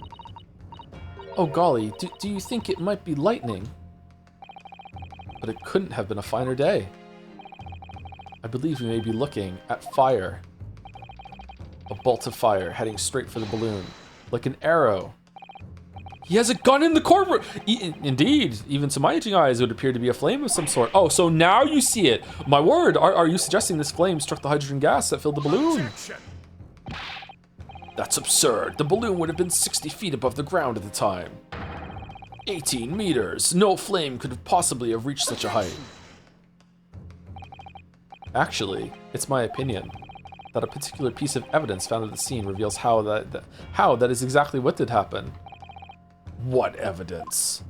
Oh golly, do you think it might be lightning? But it couldn't have been a finer day. I believe we may be looking at fire. A bolt of fire heading straight for the balloon, like an arrow. He has a gun in the courtroom! Indeed, even to my aging eyes, it would appear to be a flame of some sort. Oh, so now you see it! My word, are you suggesting this flame struck the hydrogen gas that filled the balloon? Objection. That's absurd. The balloon would have been 60 feet above the ground at the time. 18 meters. No flame could have possibly have reached such a height. Actually, it's my opinion that a particular piece of evidence found at the scene reveals how that is exactly what did happen. What evidence?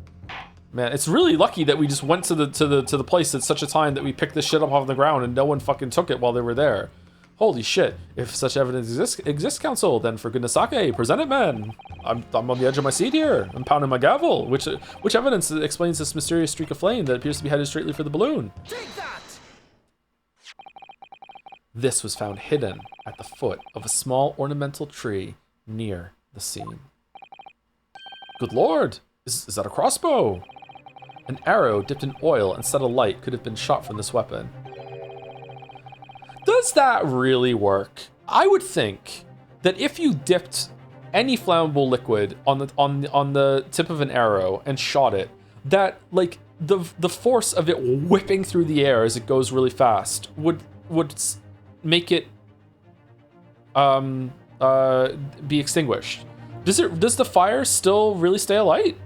Man, it's really lucky that we just went to the place at such a time that we picked this shit up off the ground and no one fucking took it while they were there. Holy shit, if such evidence exists, counsel, then for goodness sake, present it, man. I'm on the edge of my seat here. I'm pounding my gavel. Which evidence explains this mysterious streak of flame that appears to be headed straightly for the balloon? Take that! This was found hidden at the foot of a small ornamental tree near the scene. Good lord, is that a crossbow? An arrow dipped in oil and set alight could have been shot from this weapon. Does that really work? I would think that if you dipped any flammable liquid on the tip of an arrow and shot it, that like the force of it whipping through the air as it goes really fast would make it be extinguished. Does the fire still really stay alight?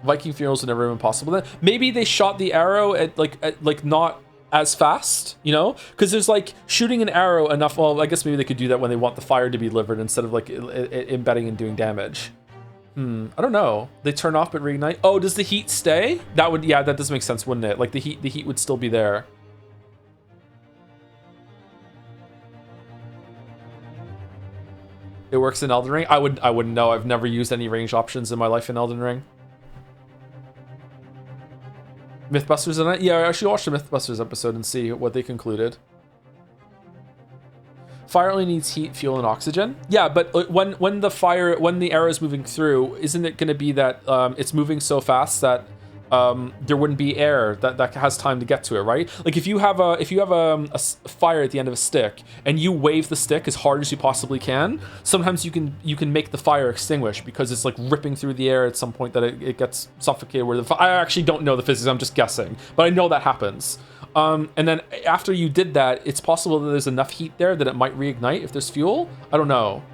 Viking funerals would never have been possible then. Maybe they shot the arrow at not as fast, you know? Because there's like shooting an arrow enough. Well, I guess maybe they could do that when they want the fire to be delivered instead of like embedding and doing damage. I don't know. They turn off but reignite. Oh, does the heat stay? That does make sense, wouldn't it? Like the heat would still be there. It works in Elden Ring. I wouldn't know. I've never used any range options in my life in Elden Ring. Mythbusters in it? Yeah, I should watch the Mythbusters episode and see what they concluded. Fire only needs heat, fuel, and oxygen. Yeah, but when the arrow is moving through, isn't it going to be that it's moving so fast that there wouldn't be air that has time to get to it, right? Like if you have a fire at the end of a stick and you wave the stick as hard as you possibly can, sometimes you can make the fire extinguish because it's like ripping through the air at some point that it gets suffocated. I actually don't know the physics. I'm just guessing, but I know that happens. And then after you did that, it's possible that there's enough heat there that it might reignite if there's fuel. I don't know.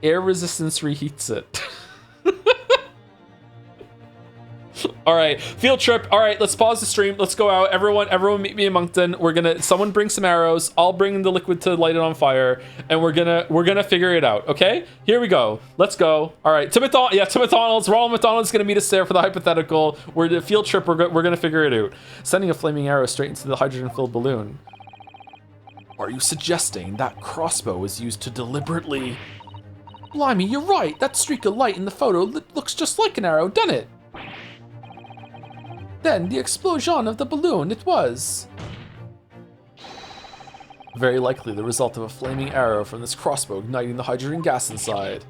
Air resistance reheats it. All right, field trip. All right, let's pause the stream. Let's go out. Everyone meet me in Moncton. Someone bring some arrows. I'll bring the liquid to light it on fire, and we're gonna figure it out. Okay, here we go. Let's go. All right, to McDonald's. Ronald McDonald's gonna meet us there for the hypothetical. We're the field trip. We're gonna figure it out. Sending a flaming arrow straight into the hydrogen-filled balloon. Are you suggesting that crossbow was used to deliberately? Blimey, you're right. That streak of light in the photo looks just like an arrow, doesn't it? Then the explosion of the balloon, it was. Very likely the result of a flaming arrow from this crossbow igniting the hydrogen gas inside.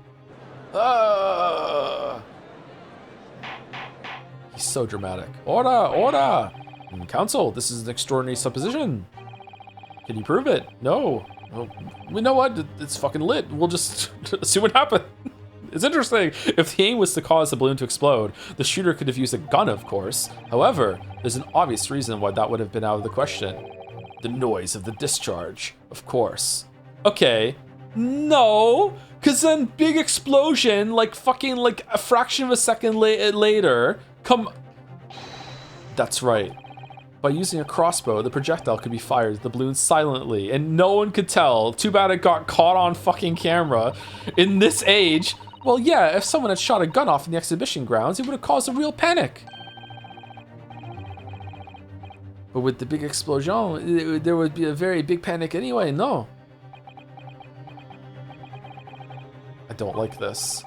He's so dramatic. Order! Council, this is an extraordinary supposition. Can you prove it? No. Well, we know what? It's fucking lit. We'll just see what happens. It's interesting. If the aim was to cause the balloon to explode, the shooter could have used a gun, of course. However, there's an obvious reason why that would have been out of the question. The noise of the discharge, of course. Okay. No, because then big explosion, like fucking like a fraction of a second later, That's right. By using a crossbow, the projectile could be fired at the balloon silently, and no one could tell. Too bad it got caught on fucking camera. In this age, well, yeah, if someone had shot a gun off in the exhibition grounds, it would have caused a real panic. But with the big explosion, there would be a very big panic anyway, no? I don't like this.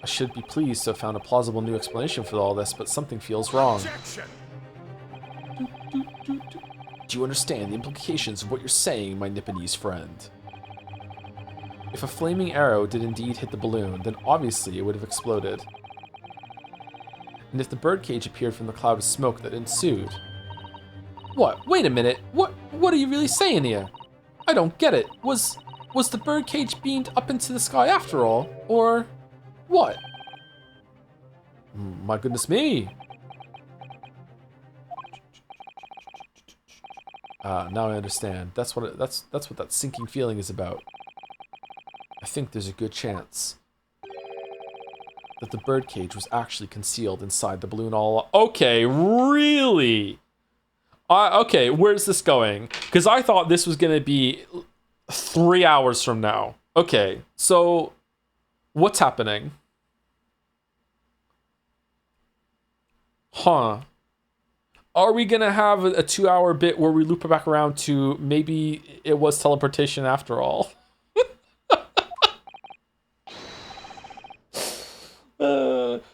I should be pleased to have found a plausible new explanation for all this, but something feels wrong. Objection. Do you understand the implications of what you're saying, my Nipponese friend? If a flaming arrow did indeed hit the balloon, then obviously it would have exploded. And if the birdcage appeared from the cloud of smoke that ensued... What? Wait a minute. What are you really saying here? I don't get it. Was the birdcage beamed up into the sky after all? Or what? My goodness me. Now I understand. That's what that sinking feeling is about. I think there's a good chance that the birdcage was actually concealed inside the balloon all. Okay, really? Okay, where's this going? Because I thought this was gonna be 3 hours from now. Okay, so what's happening? Huh. Are we gonna have a 2-hour bit where we loop it back around to maybe it was teleportation after all?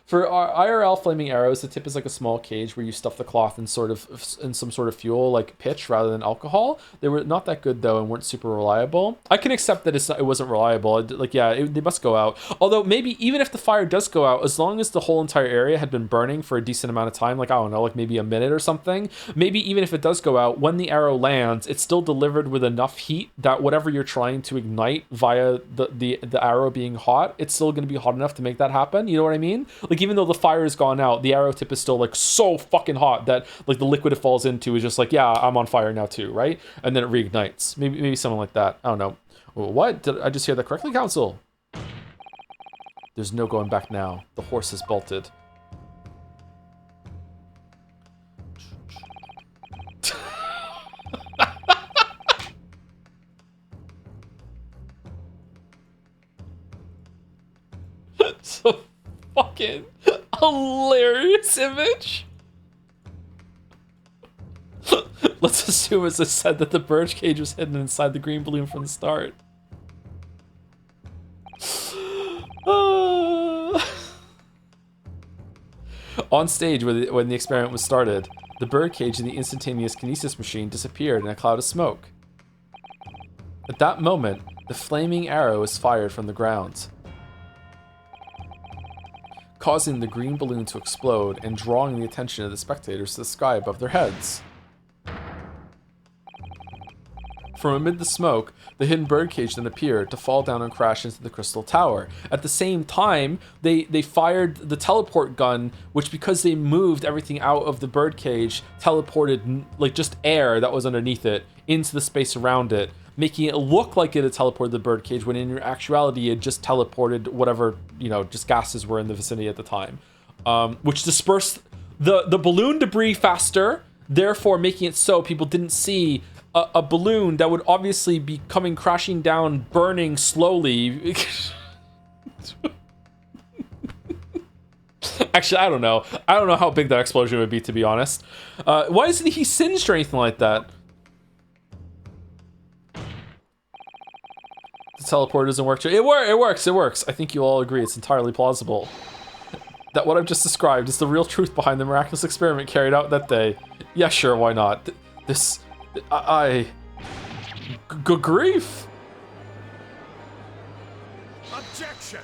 For our IRL flaming arrows, the tip is like a small cage where you stuff the cloth in some sort of fuel like pitch rather than alcohol. They were not that good though and weren't super reliable. I can accept that it wasn't reliable. Like yeah, they must go out. Although maybe even if the fire does go out, as long as the whole entire area had been burning for a decent amount of time, like I don't know, like maybe a minute or something. Maybe even if it does go out, when the arrow lands, it's still delivered with enough heat that whatever you're trying to ignite via the arrow being hot, it's still going to be hot enough to make that happen. You know what I mean? Like even though the fire has gone out, the arrow tip is still like so fucking hot that like the liquid it falls into is just like, yeah, I'm on fire now too, right? And then it reignites. Maybe something like that. I don't know. What? Did I just hear that correctly, Council? There's no going back now. The horse has bolted. So fucking hilarious image. Let's assume, as I said, that the birdcage was hidden inside the green balloon from the start. On stage, when the experiment was started, the birdcage and the instantaneous kinesis machine disappeared in a cloud of smoke. At that moment, the flaming arrow is fired from the ground, causing the green balloon to explode and drawing the attention of the spectators to the sky above their heads. From amid the smoke, the hidden birdcage then appeared to fall down and crash into the crystal tower. At the same time, they fired the teleport gun, which, because they moved everything out of the birdcage, teleported like just air that was underneath it into the space around it, making it look like it had teleported the birdcage, when in actuality it just teleported whatever, just gases were in the vicinity at the time, which dispersed the balloon debris faster, therefore making it so people didn't see a balloon that would obviously be coming crashing down, burning slowly. Actually, I don't know. I don't know how big that explosion would be, to be honest. Why isn't he singed or anything like that? The teleporter doesn't work. It works. I think you all agree it's entirely plausible that what I've just described is the real truth behind the miraculous experiment carried out that day. Yeah, sure, why not? Good grief! Objection!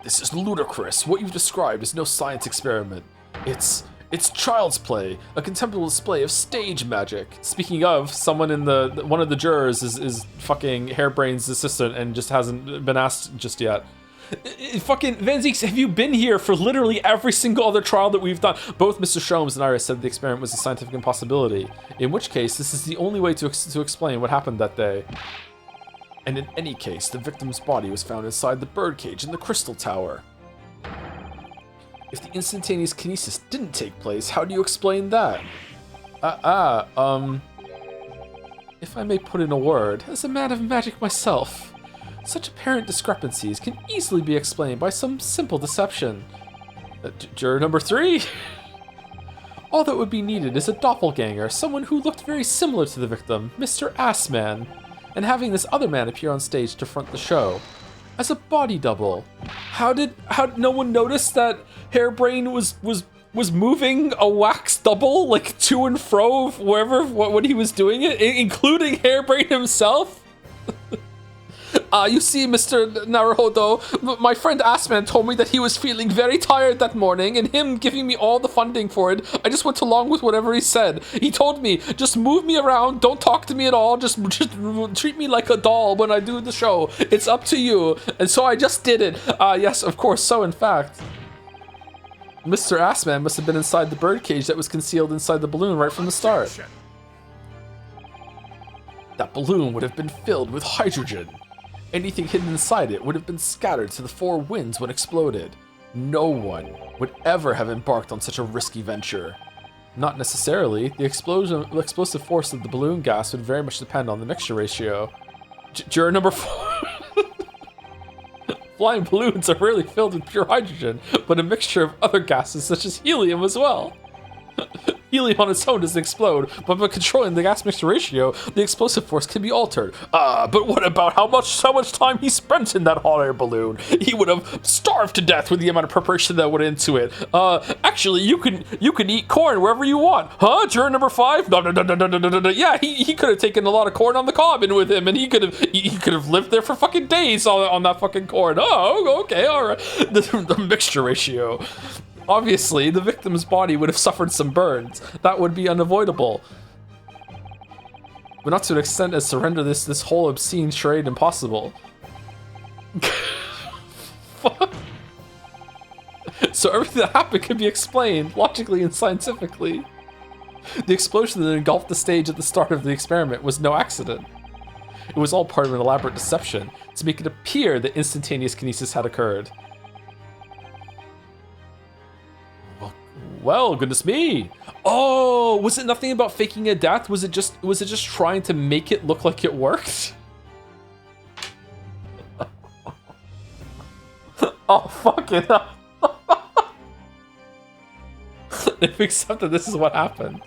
This is ludicrous. What you've described is no science experiment. It's child's play, a contemptible display of stage magic. Speaking of, someone in one of the jurors is fucking Hairbrain's assistant and just hasn't been asked just yet. Fucking Van Zeeks, have you been here for literally every single other trial that we've done? Both Mr. Sholmes and Iris said the experiment was a scientific impossibility, in which case this is the only way to explain what happened that day. And in any case, the victim's body was found inside the birdcage in the crystal tower. If the instantaneous kinesis didn't take place, how do you explain that? If I may put in a word, as a man of magic myself, such apparent discrepancies can easily be explained by some simple deception. Juror number 3? All that would be needed is a doppelganger, someone who looked very similar to the victim, Mr. Assman, and having this other man appear on stage to front the show. As a body double. How did no one notice that Hairbrain was moving a wax double, like, to and fro wherever when he was doing it, including Hairbrain himself? You see, Mr. Naruhodo, my friend Assman told me that he was feeling very tired that morning, and him giving me all the funding for it, I just went along with whatever he said. He told me, just move me around, don't talk to me at all, just treat me like a doll when I do the show. It's up to you. And so I just did it. Yes, of course, so in fact, Mr. Assman must have been inside the birdcage that was concealed inside the balloon right from the start. That balloon would have been filled with hydrogen. Anything hidden inside it would have been scattered to the 4 winds when exploded. No one would ever have embarked on such a risky venture. Not necessarily. The explosive force of the balloon gas would very much depend on the mixture ratio. Juror number 4. Flying balloons are rarely filled with pure hydrogen, but a mixture of other gases such as helium as well. Helium on its own doesn't explode, but by controlling the gas mixture ratio, the explosive force can be altered. But what about how much time he spent in that hot air balloon? He would have starved to death with the amount of preparation that went into it. Actually, you can eat corn wherever you want. Huh? Juror number 5? No. Yeah, he could have taken a lot of corn on the cob in with him, and he could have lived there for fucking days on that fucking corn. Oh, okay, all right. The mixture ratio. Obviously, the victim's body would have suffered some burns. That would be unavoidable. But not to an extent as to render this whole obscene charade impossible. Fuck. So everything that happened could be explained, logically and scientifically. The explosion that engulfed the stage at the start of the experiment was no accident. It was all part of an elaborate deception to make it appear that instantaneous kinesis had occurred. Well, goodness me. Oh, was it nothing about faking a death? Was it just trying to make it look like it worked? Oh, fuck it. If we accept that this is what happened,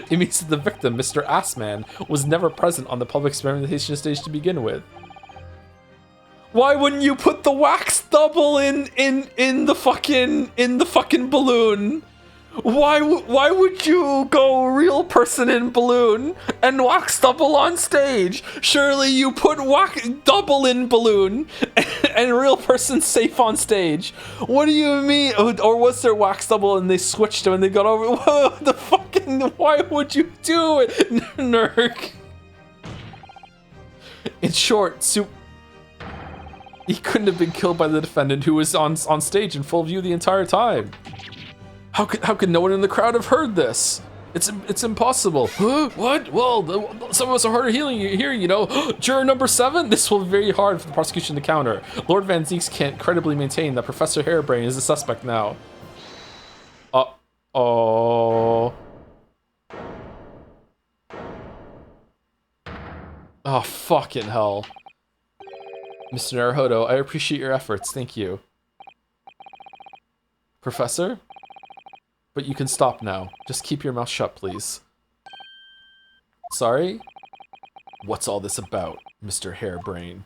it means that the victim, Mr. Assman, was never present on the public experimentation stage to begin with. Why wouldn't you put the wax double in the fucking balloon? Why would you go real person in balloon and wax double on stage? Surely you put wax double in balloon and real person safe on stage. What do you mean? Or was there wax double and they switched them and they got over? Whoa, the fucking, why would you do it, Nurk? In short, he couldn't have been killed by the defendant, who was on stage in full view the entire time. How could no one in the crowd have heard this? It's impossible. Huh? What? Well, some of us are hard of hearing here, you know. Juror number 7? This will be very hard for the prosecution to counter. Lord Van Zieks can't credibly maintain that Professor Harebrain is the suspect now. Oh, fucking hell. Mr. Naruhodo, I appreciate your efforts, thank you. Professor? But you can stop now. Just keep your mouth shut, please. Sorry? What's all this about, Mr. Harebrain?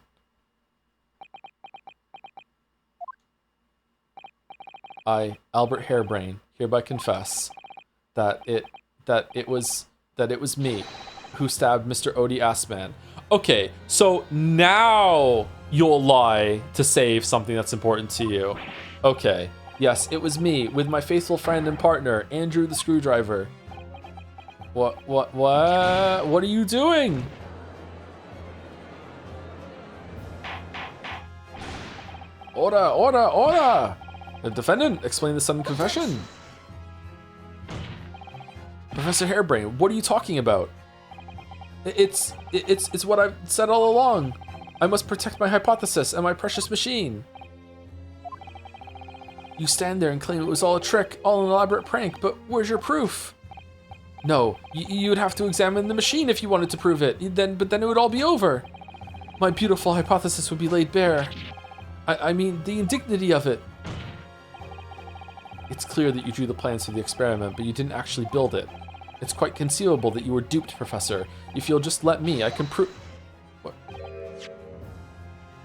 I, Albert Harebrain, hereby confess that it was me who stabbed Mr. Odie Assman. Okay, so now you'll lie to save something that's important to you. Okay. Yes, it was me, with my faithful friend and partner, Andrew the Screwdriver. What are you doing? Order! The defendant, explain the sudden confession. Professor Harebrain, what are you talking about? It's what I've said all along. I must protect my hypothesis and my precious machine. You stand there and claim it was all a trick, all an elaborate prank, but where's your proof? No, you would have to examine the machine if you wanted to prove it, but then it would all be over. My beautiful hypothesis would be laid bare. I mean, the indignity of it. It's clear that you drew the plans for the experiment, but you didn't actually build it. It's quite conceivable that you were duped, Professor. If you'll just let me, I can prove... What?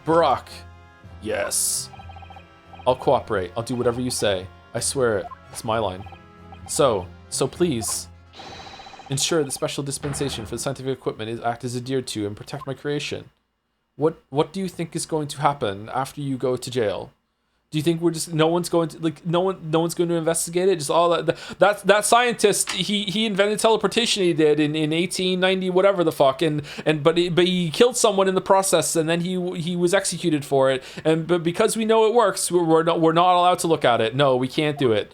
Barack. Yes. I'll cooperate. I'll do whatever you say. I swear it. It's my line. So please, ensure that special dispensation for the scientific equipment act is adhered to and protect my creation. What do you think is going to happen after you go to jail? Do you think we're just no one's going to investigate it? Just all that scientist he invented teleportation, he did in 1890 whatever the fuck, but he killed someone in the process, and then he was executed for it, but because we know it works, we're not allowed to look at it. No, we can't do it.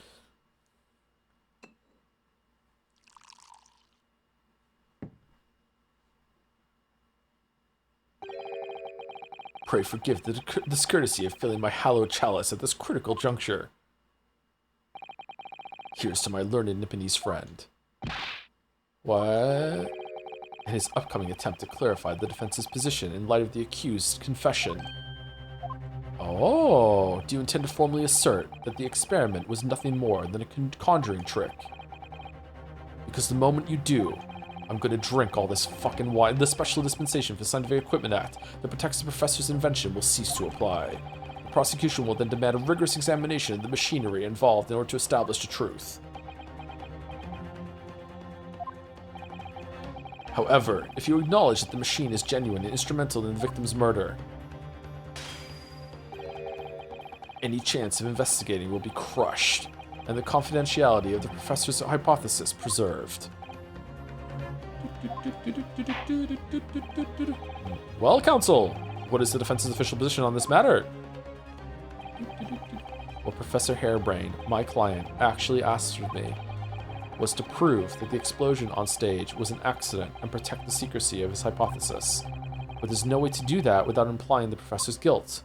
Pray forgive the discourtesy of filling my hallowed chalice at this critical juncture. Here's to my learned Nipponese friend. What? And his upcoming attempt to clarify the defense's position in light of the accused's confession. Oh, do you intend to formally assert that the experiment was nothing more than a conjuring trick? Because the moment you do, I'm gonna drink all this fucking wine. The Special Dispensation for Scientific Equipment Act that protects the professor's invention will cease to apply. The prosecution will then demand a rigorous examination of the machinery involved in order to establish the truth. However, if you acknowledge that the machine is genuine and instrumental in the victim's murder, any chance of investigating will be crushed, and the confidentiality of the professor's hypothesis preserved. Well, counsel, what is the defense's official position on this matter? What Professor Harebrain, my client, actually asked of me was to prove that the explosion on stage was an accident and protect the secrecy of his hypothesis. But there's no way to do that without implying the professor's guilt.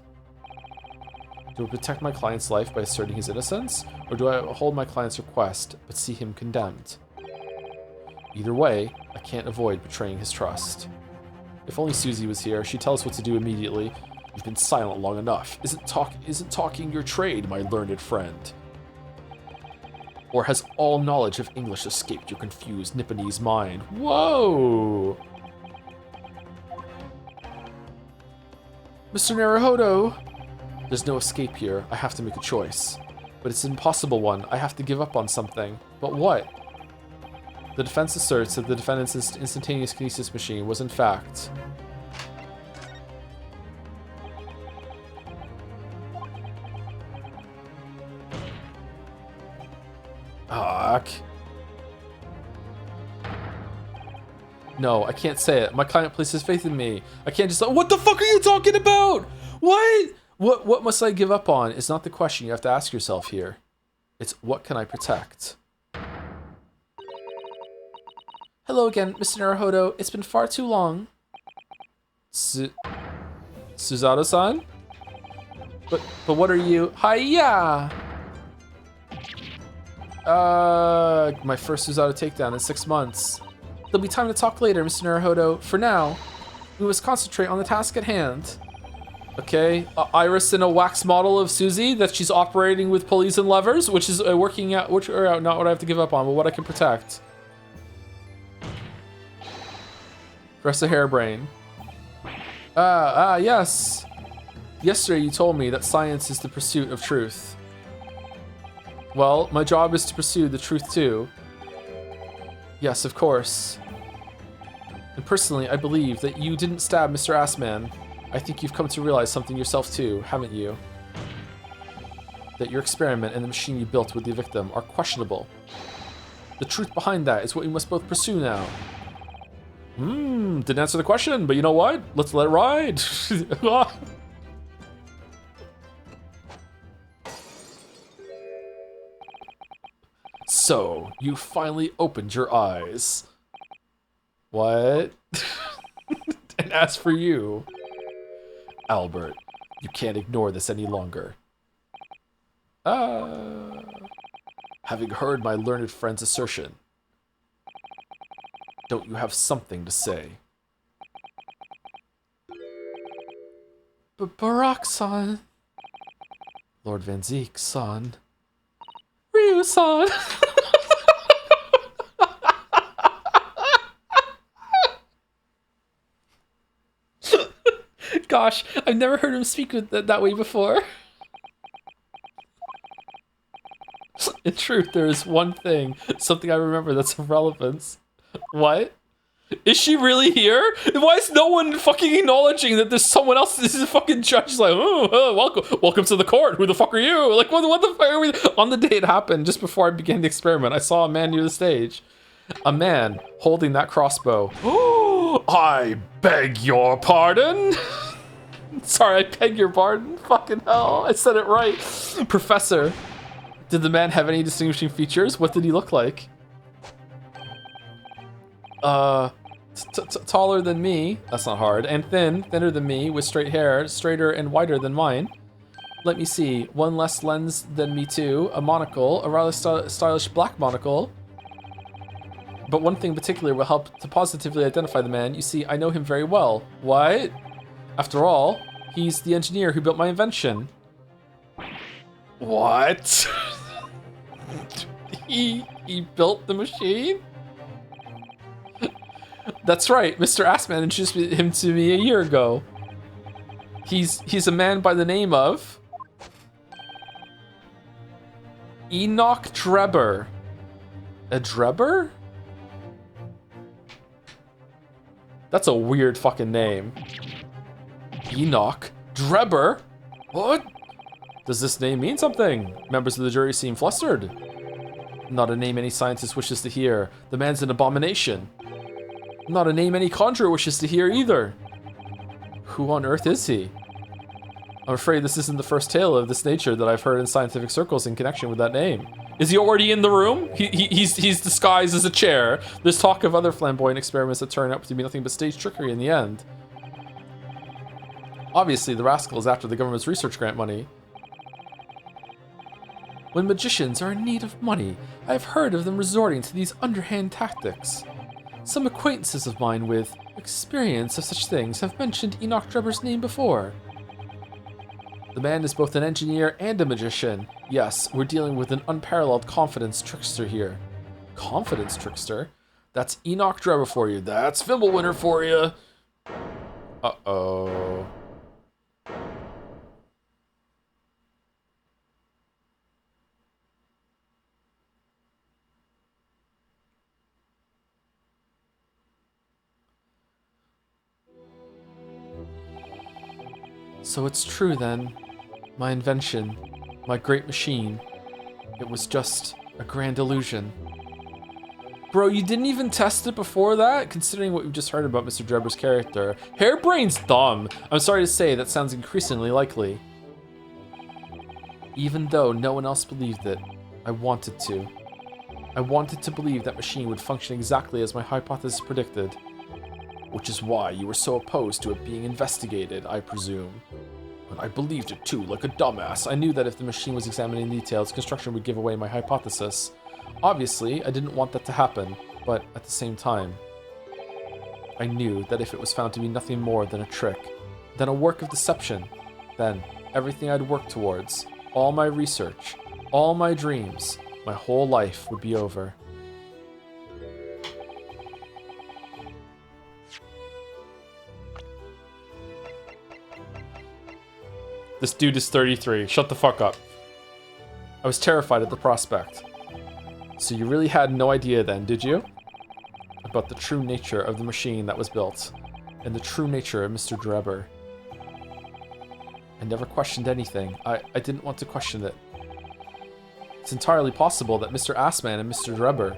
Do I protect my client's life by asserting his innocence, or do I hold my client's request but see him condemned? Either way, I can't avoid betraying his trust. If only Susie was here, she'd tell us what to do immediately. You've been silent long enough. Isn't talking your trade, my learned friend? Or has all knowledge of English escaped your confused Nipponese mind? Whoa! Mr. Naruhodo! There's no escape here. I have to make a choice. But it's an impossible one. I have to give up on something. But what? The defense asserts that the defendant's instantaneous kinesis machine was in fact... Fuck. No, I can't say it. My client places faith in me. I can't just... What the fuck are you talking about? What? What must I give up on is not the question you have to ask yourself here. It's what can I protect? Hello again, Mr. Naruhodo. It's been far too long. Suzato-san? But what are you? Hiya! My first Suzato takedown in 6 months. There'll be time to talk later, Mr. Naruhodo. For now, we must concentrate on the task at hand. Okay, Iris in a wax model of Susie that she's operating with pulleys and levers, which is working out, which are not what I have to give up on, but what I can protect. Rest of hairbrain. Yes. Yesterday you told me that science is the pursuit of truth. Well, my job is to pursue the truth too. Yes, of course. And personally, I believe that you didn't stab Mr. Assman. I think you've come to realize something yourself too, haven't you? That your experiment and the machine you built with the victim are questionable. The truth behind that is what we must both pursue now. Didn't answer the question, but you know what? Let's let it ride. So, you finally opened your eyes. What? And as for you, Albert, you can't ignore this any longer. Having heard my learned friend's assertion, don't you have something to say? Barak-san. Lord Van Zeek-san. Ryu-san. Gosh, I've never heard him speak that way before. In truth, there is one thing, something I remember that's of relevance. What? Is she really here? Why is no one fucking acknowledging that there's someone else? This is a fucking judge. Like, welcome to the court. Who the fuck are you? Like, what the fuck are we? On the day it happened, just before I began the experiment, I saw a man near the stage. A man holding that crossbow. Oh, I beg your pardon. Sorry, I beg your pardon. Fucking hell, I said it right. Professor, did the man have any distinguishing features? What did he look like? Taller than me. That's not hard. And thinner than me, with straight hair, straighter and wider than mine. Let me see. One less lens than me too. A monocle, a rather stylish black monocle. But one thing in particular will help to positively identify the man. You see, I know him very well. What? After all, he's the engineer who built my invention. What? He built the machine? That's right, Mr. Assman introduced him to me a year ago. He's a man by the name of Enoch Drebber. A Drebber? That's a weird fucking name. Enoch Drebber? What? Does this name mean something? Members of the jury seem flustered. Not a name any scientist wishes to hear. The man's an abomination. Not a name any conjurer wishes to hear either. Who on earth is he? I'm afraid this isn't the first tale of this nature that I've heard in scientific circles in connection with that name. Is he already in the room? He's disguised as a chair. There's talk of other flamboyant experiments that turn out to be nothing but stage trickery in the end. Obviously, the rascal is after the government's research grant money. When magicians are in need of money, I have heard of them resorting to these underhand tactics. Some acquaintances of mine with experience of such things have mentioned Enoch Drebber's name before. The man is both an engineer and a magician. Yes, we're dealing with an unparalleled confidence trickster here. Confidence trickster? That's Enoch Drebber for you. That's Fimblewinter for you. Uh-oh. So it's true then. My invention, my great machine, it was just a grand illusion. Bro, you didn't even test it before that? Considering what we've just heard about Mr. Drebber's character. Hairbrain's dumb. I'm sorry to say, that sounds increasingly likely. Even though no one else believed it, I wanted to. I wanted to believe that machine would function exactly as my hypothesis predicted. Which is why you were so opposed to it being investigated, I presume. But I believed it too, like a dumbass. I knew that if the machine was examining details, construction would give away my hypothesis. Obviously, I didn't want that to happen, but at the same time, I knew that if it was found to be nothing more than a trick, than a work of deception, then everything I'd worked towards, all my research, all my dreams, my whole life would be over. This dude is 33. Shut the fuck up. I was terrified at the prospect. So you really had no idea then, did you? About the true nature of the machine that was built, and the true nature of Mr. Drebber. I never questioned anything. I didn't want to question it. It's entirely possible that Mr. Assman and Mr. Drebber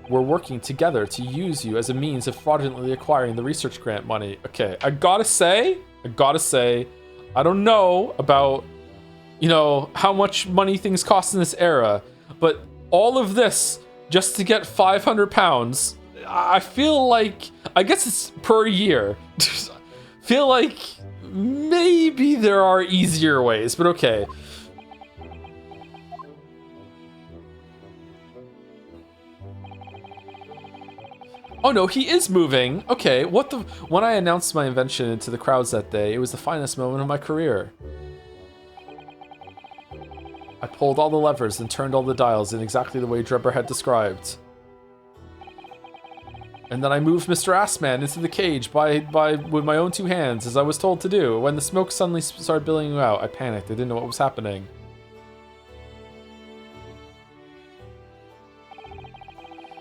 were working together to use you as a means of fraudulently acquiring the research grant money. Okay, I gotta say, I don't know about, you know, how much money things cost in this era, but all of this just to get 500 pounds, I feel like, I guess it's per year. Feel like maybe there are easier ways, but okay. Oh no, he is moving. Okay, what the... When I announced my invention to the crowds that day, it was the finest moment of my career. I pulled all the levers and turned all the dials in exactly the way Drebber had described. And then I moved Mr. Assman into the cage with my own two hands, as I was told to do. When the smoke suddenly started billowing out, I panicked. I didn't know what was happening.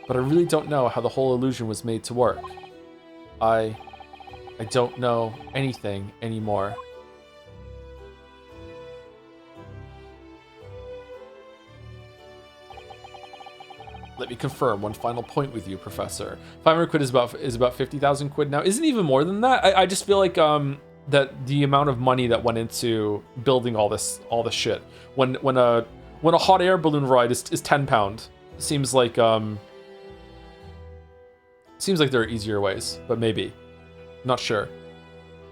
But I really don't know how the whole illusion was made to work. I don't know anything anymore. Let me confirm one final point with you, Professor. 500 quid is about 50,000 quid now. Isn't even more than that? I just feel like that the amount of money that went into building all this shit. When a hot air balloon ride is £10, seems like there are easier ways, but maybe. Not sure.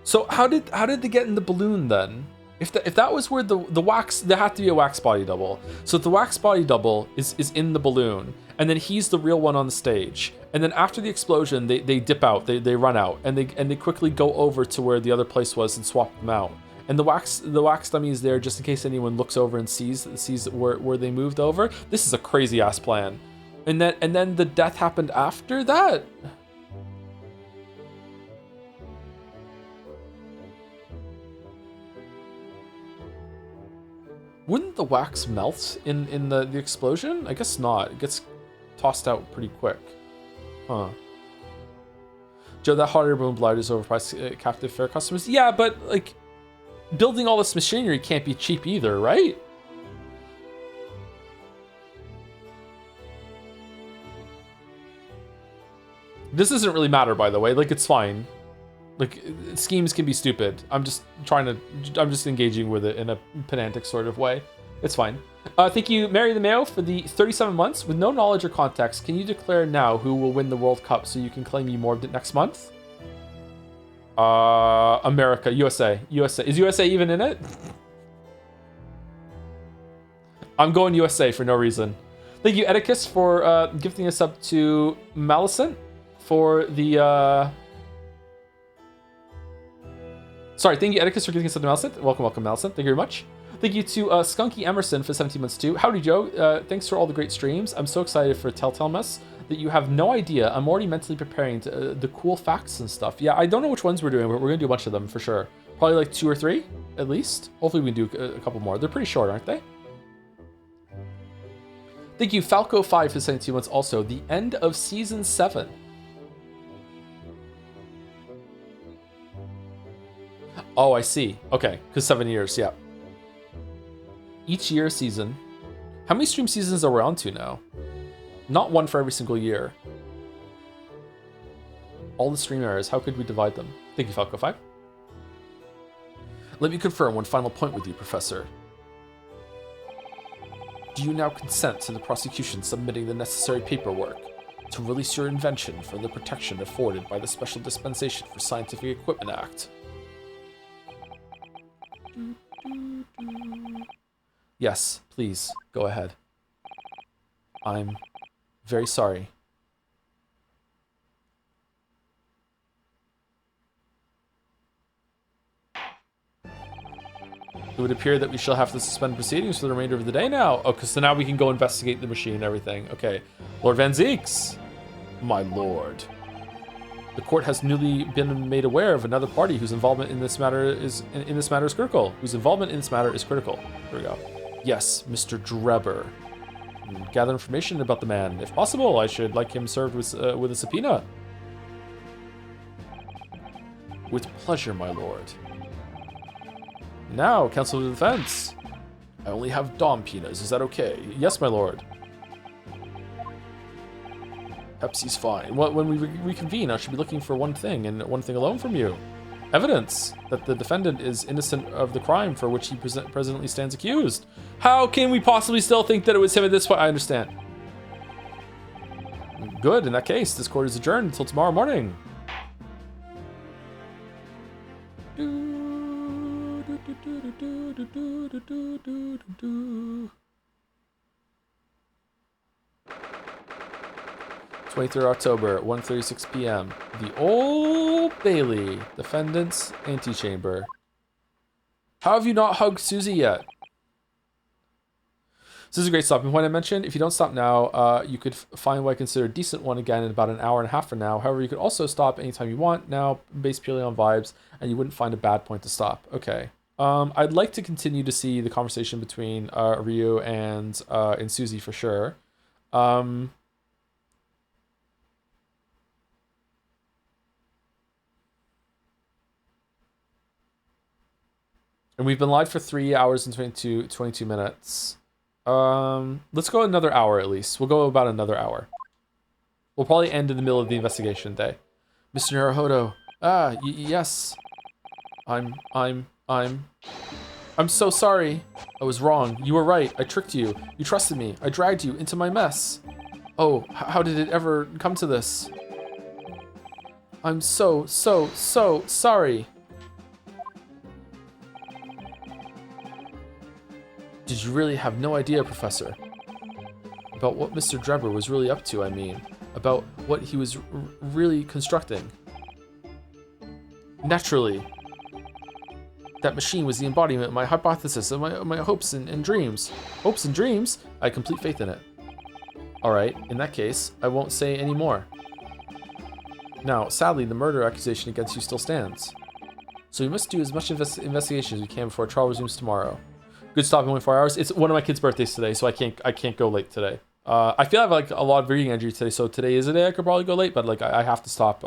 So how did they get in the balloon then? If that was where the wax, there had to be a wax body double. So if the wax body double is in the balloon, and then he's the real one on the stage, and then after the explosion they dip out, they run out, and they quickly go over to where the other place was and swap them out. And the wax dummy is there just in case anyone looks over and sees where they moved over. This is a crazy ass plan. And then the death happened after that? Wouldn't the wax melt in the explosion? I guess not. It gets tossed out pretty quick. Huh. Joe, that hot air balloon blight is overpriced captive fare customers. Yeah, but like building all this machinery can't be cheap either, right? This doesn't really matter, by the way. Like, it's fine. Like, schemes can be stupid. I'm just engaging with it in a pedantic sort of way. It's fine. Thank you, Mary the Mayo, for the 37 months. With no knowledge or context, can you declare now who will win the World Cup so you can claim you morbed it next month? America, USA. Is USA even in it? I'm going USA for no reason. Thank you, Edicus, for gifting us up to Malicent for the Sorry, thank you, Edicus, for giving us something, Nelson. Welcome, Nelson. Thank you very much. Thank you to Skunky Emerson for 17 months too. Howdy, Joe. Thanks for all the great streams. I'm so excited for Telltale Mess that you have no idea. I'm already mentally preparing to, the cool facts and stuff. Yeah, I don't know which ones we're doing, but we're going to do a bunch of them for sure. Probably like 2 or 3, at least. Hopefully we can do a couple more. They're pretty short, aren't they? Thank you, Falco5 for 17 months also. The end of Season 7. Oh, I see. Okay, because 7 years, yeah. Each year season. How many stream seasons are we on to now? Not one for every single year. All the stream areas, how could we divide them? Thank you, Falco5. Let me confirm one final point with you, Professor. Do you now consent to the prosecution submitting the necessary paperwork to release your invention from the protection afforded by the Special Dispensation for Scientific Equipment Act? Yes, please, go ahead. I'm very sorry. It would appear that we shall have to suspend proceedings for the remainder of the day now. Okay, so now we can go investigate the machine and everything. Okay, Lord Van Zeeks, my lord. The court has newly been made aware of another party whose involvement in this matter is critical. Whose involvement in this matter is critical. Here we go. Yes, Mr. Drebber. Gather information about the man. If possible, I should like him served with a subpoena. With pleasure, my lord. Now, Counsel of Defense. I only have Dom peanuts. Is that okay? Yes, my lord. Pepsi's fine. Well, when we reconvene, I should be looking for one thing, and one thing alone from you. Evidence that the defendant is innocent of the crime for which he presently stands accused. How can we possibly still think that it was him at this point? I understand. Good, in that case, this court is adjourned until tomorrow morning. 23rd October at 1:36 p.m. The Old Bailey, defendant's antechamber. How have you not hugged Susie yet? This is a great stopping point I mentioned. If you don't stop now, you could find what I consider a decent one again in about an hour and a half from now. However, you could also stop anytime you want now, based purely on vibes, and you wouldn't find a bad point to stop. Okay. I'd like to continue to see the conversation between Ryu and Susie for sure. And we've been live for 3 hours and 22 minutes. Let's go another hour at least. We'll go about another hour. We'll probably end in the middle of the investigation day. Mr. Naruhodo. Yes. I'm so sorry. I was wrong. You were right. I tricked you. You trusted me. I dragged you into my mess. Oh, how did it ever come to this? I'm so sorry. Did you really have no idea, Professor? About what Mr. Drebber was really up to, I mean. About what he was really constructing. Naturally. That machine was the embodiment of my hypothesis, of my hopes and dreams. Hopes and dreams? I had complete faith in it. Alright, in that case, I won't say any more. Now, sadly, the murder accusation against you still stands. So we must do as much investigation as we can before trial resumes tomorrow. Good stopping 24 hours. It's one of my kids' birthdays today, so I can't go late today. I feel I have like a lot of reading energy today, so today is a day I could probably go late, but like I have to stop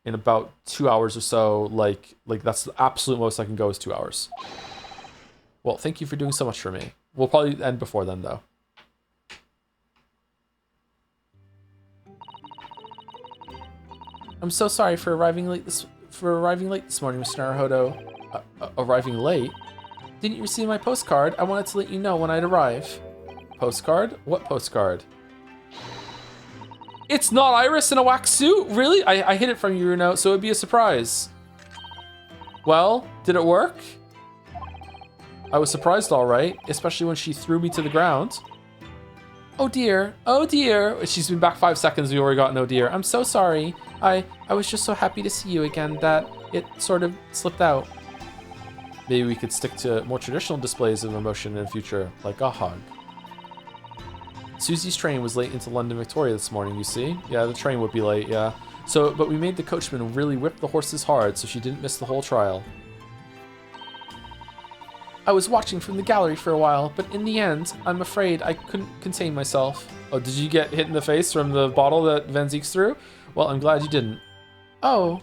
in about 2 hours or so. Like that's the absolute most I can go is 2 hours. Well, thank you for doing so much for me. We'll probably end before then though. I'm so sorry for arriving late this morning, Mr. Naruhodo. Arriving late? Didn't you receive my postcard? I wanted to let you know when I'd arrive. Postcard? What postcard? It's not Iris in a wax suit? Really? I hid it from you, Runo, so it'd be a surprise. Well, did it work? I was surprised, all right, especially when she threw me to the ground. Oh dear, oh dear. She's been back 5 seconds, we already got an oh dear. I'm so sorry. I was just so happy to see you again that It sort of slipped out. Maybe we could stick to more traditional displays of emotion in the future, like a hug. Susie's train was late into London Victoria this morning, you see? Yeah, the train would be late, yeah. But we made the coachman really whip the horses hard so she didn't miss the whole trial. I was watching from the gallery for a while, but in the end, I'm afraid I couldn't contain myself. Oh, did you get hit in the face from the bottle that Van Zieks threw? Well, I'm glad you didn't. Oh.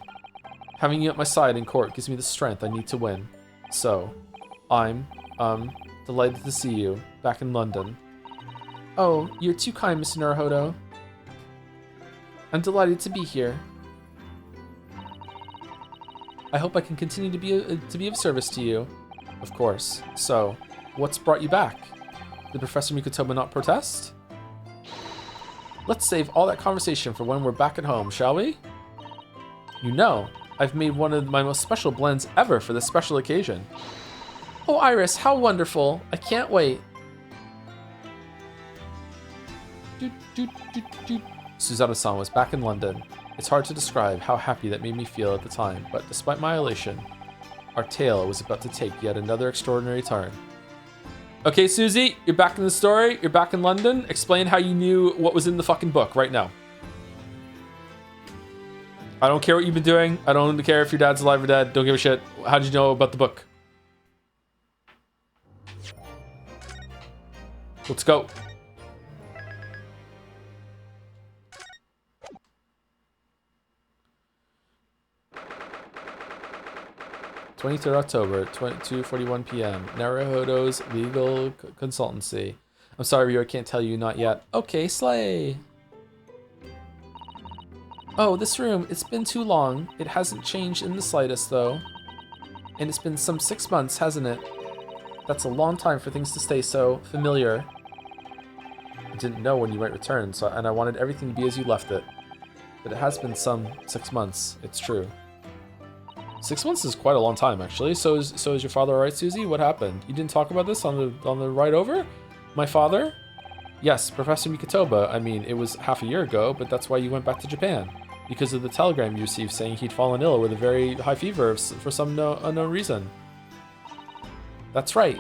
Having you at my side in court gives me the strength I need to win. So, I'm, delighted to see you back in London. Oh, you're too kind, Mr. Naruhodo. I'm delighted to be here. I hope I can continue to be of service to you. Of course. So, what's brought you back? Did Professor Mikotoba not protest? Let's save all that conversation for when we're back at home, shall we? You know, I've made one of my most special blends ever for this special occasion. Oh, Iris, how wonderful. I can't wait. Susanna-san was back in London. It's hard to describe how happy that made me feel at the time, but despite my elation, our tale was about to take yet another extraordinary turn. Okay, Susie, you're back in the story. You're back in London. Explain how you knew what was in the fucking book right now. I don't care what you've been doing. I don't care if your dad's alive or dead. Don't give a shit. How did you know about the book? Let's go. 23rd October, 2:41 p.m. Naruhodo's legal consultancy. I'm sorry, Ryu, I can't tell you, not yet. Okay, slay. Oh, this room, it's been too long. It hasn't changed in the slightest, though. And it's been some 6 months, hasn't it? That's a long time for things to stay so familiar. I didn't know when you might return, and I wanted everything to be as you left it. But it has been some 6 months, it's true. 6 months is quite a long time, actually. So is your father alright, Susie? What happened? You didn't talk about this on the ride over? My father? Yes, Professor Mikotoba. I mean, it was half a year ago, but that's why you went back to Japan. Because of the telegram you received saying he'd fallen ill with a very high fever for some unknown reason. That's right.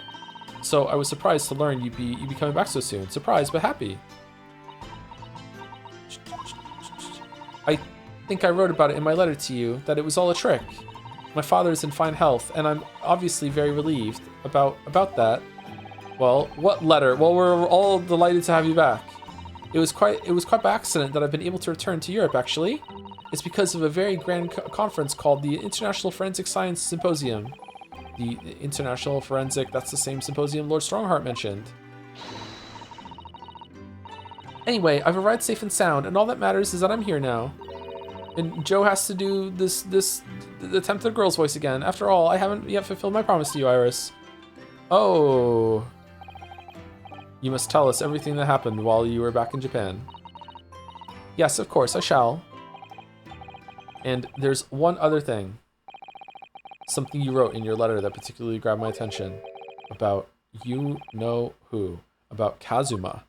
So I was surprised to learn you'd be coming back so soon. Surprised, but happy. I think I wrote about it in my letter to you, that it was all a trick. My father is in fine health, and I'm obviously very relieved about that. Well, what letter? Well, we're all delighted to have you back. It was quite by accident that I've been able to return to Europe, actually. It's because of a very grand conference called the International Forensic Science Symposium. The International Forensic, that's the same symposium Lord Strongheart mentioned. Anyway, I've arrived safe and sound, and all that matters is that I'm here now. And Joe has to do this attempt at a girl's voice again. After all, I haven't yet fulfilled my promise to you, Iris. Oh. You must tell us everything that happened while you were back in Japan. Yes, of course, I shall. And there's one other thing. Something you wrote in your letter that particularly grabbed my attention. About you know who. About Kazuma.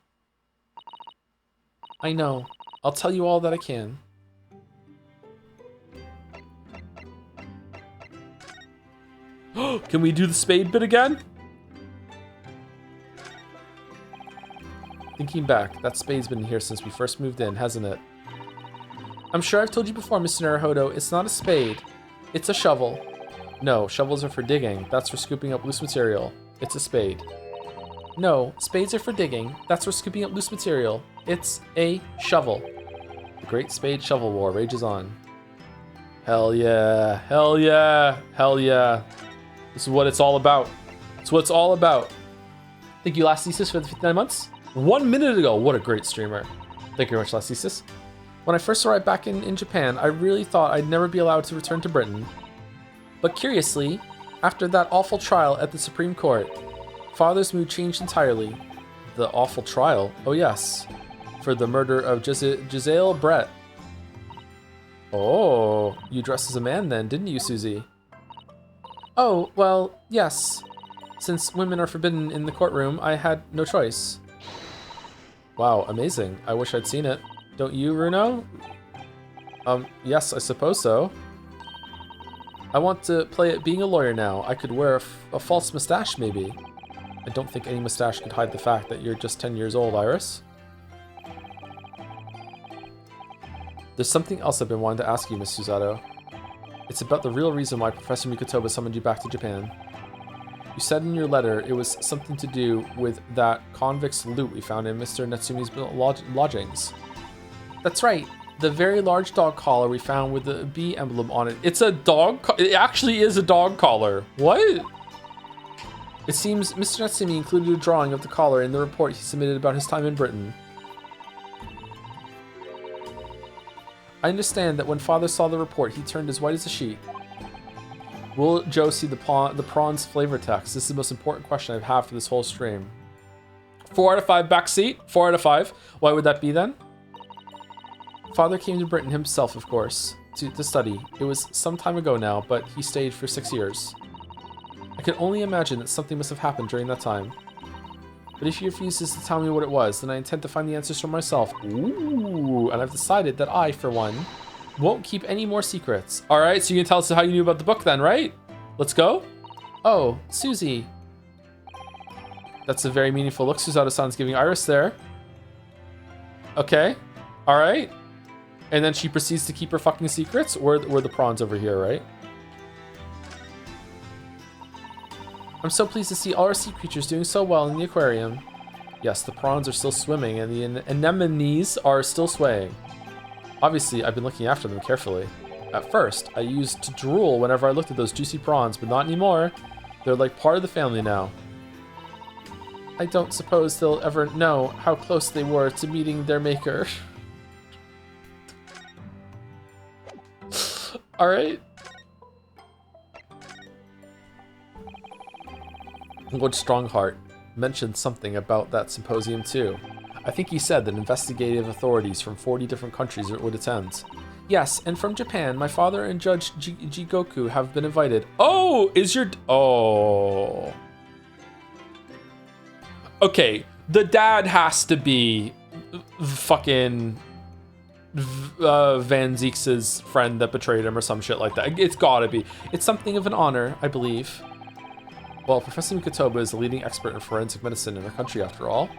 I know. I'll tell you all that I can. Can we do the spade bit again? Thinking back, that spade's been here since we first moved in, hasn't it? I'm sure I've told you before, Mr. Naruhodo, it's not a spade. It's a shovel. No, shovels are for digging. That's for scooping up loose material. It's a spade. No, spades are for digging. That's for scooping up loose material. It's a shovel. The Great Spade Shovel War rages on. Hell yeah. Hell yeah. Hell yeah. This is what it's all about. It's what it's all about. Thank you, Last Thesis, for the 59 months. 1 minute ago. What a great streamer. Thank you very much, Last Thesis. When I first arrived back in Japan, I really thought I'd never be allowed to return to Britain. But curiously, after that awful trial at the Supreme Court, Father's mood changed entirely. The awful trial? Oh yes. For the murder of Giselle Brett. Oh, you dressed as a man then, didn't you, Susie? Oh, well, yes. Since women are forbidden in the courtroom, I had no choice. Wow, amazing. I wish I'd seen it. Don't you, Runo? Yes, I suppose so. I want to play at being a lawyer now. I could wear a false mustache, maybe. I don't think any mustache could hide the fact that you're just 10 years old, Iris. There's something else I've been wanting to ask you, Miss Susato. It's about the real reason why Professor Mikotoba summoned you back to Japan. You said in your letter it was something to do with that convict's loot we found in Mr. Natsumi's lodgings. That's right. The very large dog collar we found with the bee emblem on it. It's a dog. It actually is a dog collar. What? It seems Mr. Natsumi included a drawing of the collar in the report he submitted about his time in Britain. I understand that when Father saw the report, he turned as white as a sheet. Will Joe see the prawn's flavor text? This is the most important question I've had for this whole stream. 4 out of 5 backseat. 4 out of 5. Why would that be then? Father came to Britain himself, of course, to study. It was some time ago now, but he stayed for 6 years. I can only imagine that something must have happened during that time. But if he refuses to tell me what it was, then I intend to find the answers for myself. Ooh, and I've decided that I, for one, won't keep any more secrets. All right, so you can tell us how you knew about the book then, right? Let's go. Oh, Susie. That's a very meaningful look Susato-san's giving Iris there. Okay, all right. And then she proceeds to keep her fucking secrets. We're the prawns over here, right? I'm so pleased to see all our sea creatures doing so well in the aquarium. Yes, the prawns are still swimming and the anemones are still swaying. Obviously, I've been looking after them carefully. At first, I used to drool whenever I looked at those juicy prawns, but not anymore. They're like part of the family now. I don't suppose they'll ever know how close they were to meeting their maker. All right. Lord Strongheart mentioned something about that symposium too. I think he said that investigative authorities from 40 different countries would attend. Yes, and from Japan, my father and Judge Jigoku have been invited. Oh, is your... Oh. Okay, the dad has to be fucking Van Zeek's friend that betrayed him or some shit like that. It's gotta be. It's something of an honor, I believe. Well, Professor Mikotoba is a leading expert in forensic medicine in our country after all.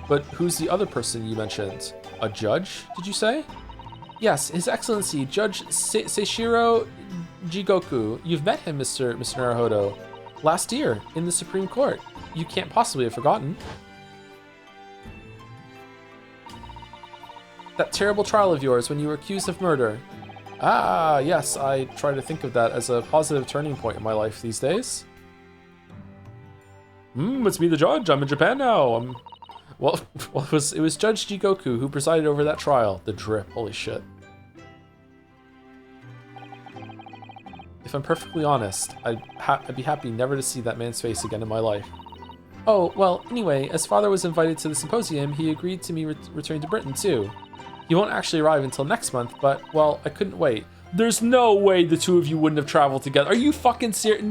But who's the other person you mentioned? A judge, did you say? Yes, His Excellency, Judge Seishiro Jigoku. You've met him, Mr. Naruhodo. Last year, in the Supreme Court. You can't possibly have forgotten. That terrible trial of yours when you were accused of murder. Ah, yes, I try to think of that as a positive turning point in my life these days. It's me, the judge. I'm in Japan now. Well, it was Judge Jigoku who presided over that trial. The drip, holy shit. If I'm perfectly honest, I'd be happy never to see that man's face again in my life. Oh, well, anyway, as father was invited to the symposium, he agreed to me returning to Britain too. He won't actually arrive until next month, but, well, I couldn't wait. There's no way the two of you wouldn't have traveled together. Are you fucking serious?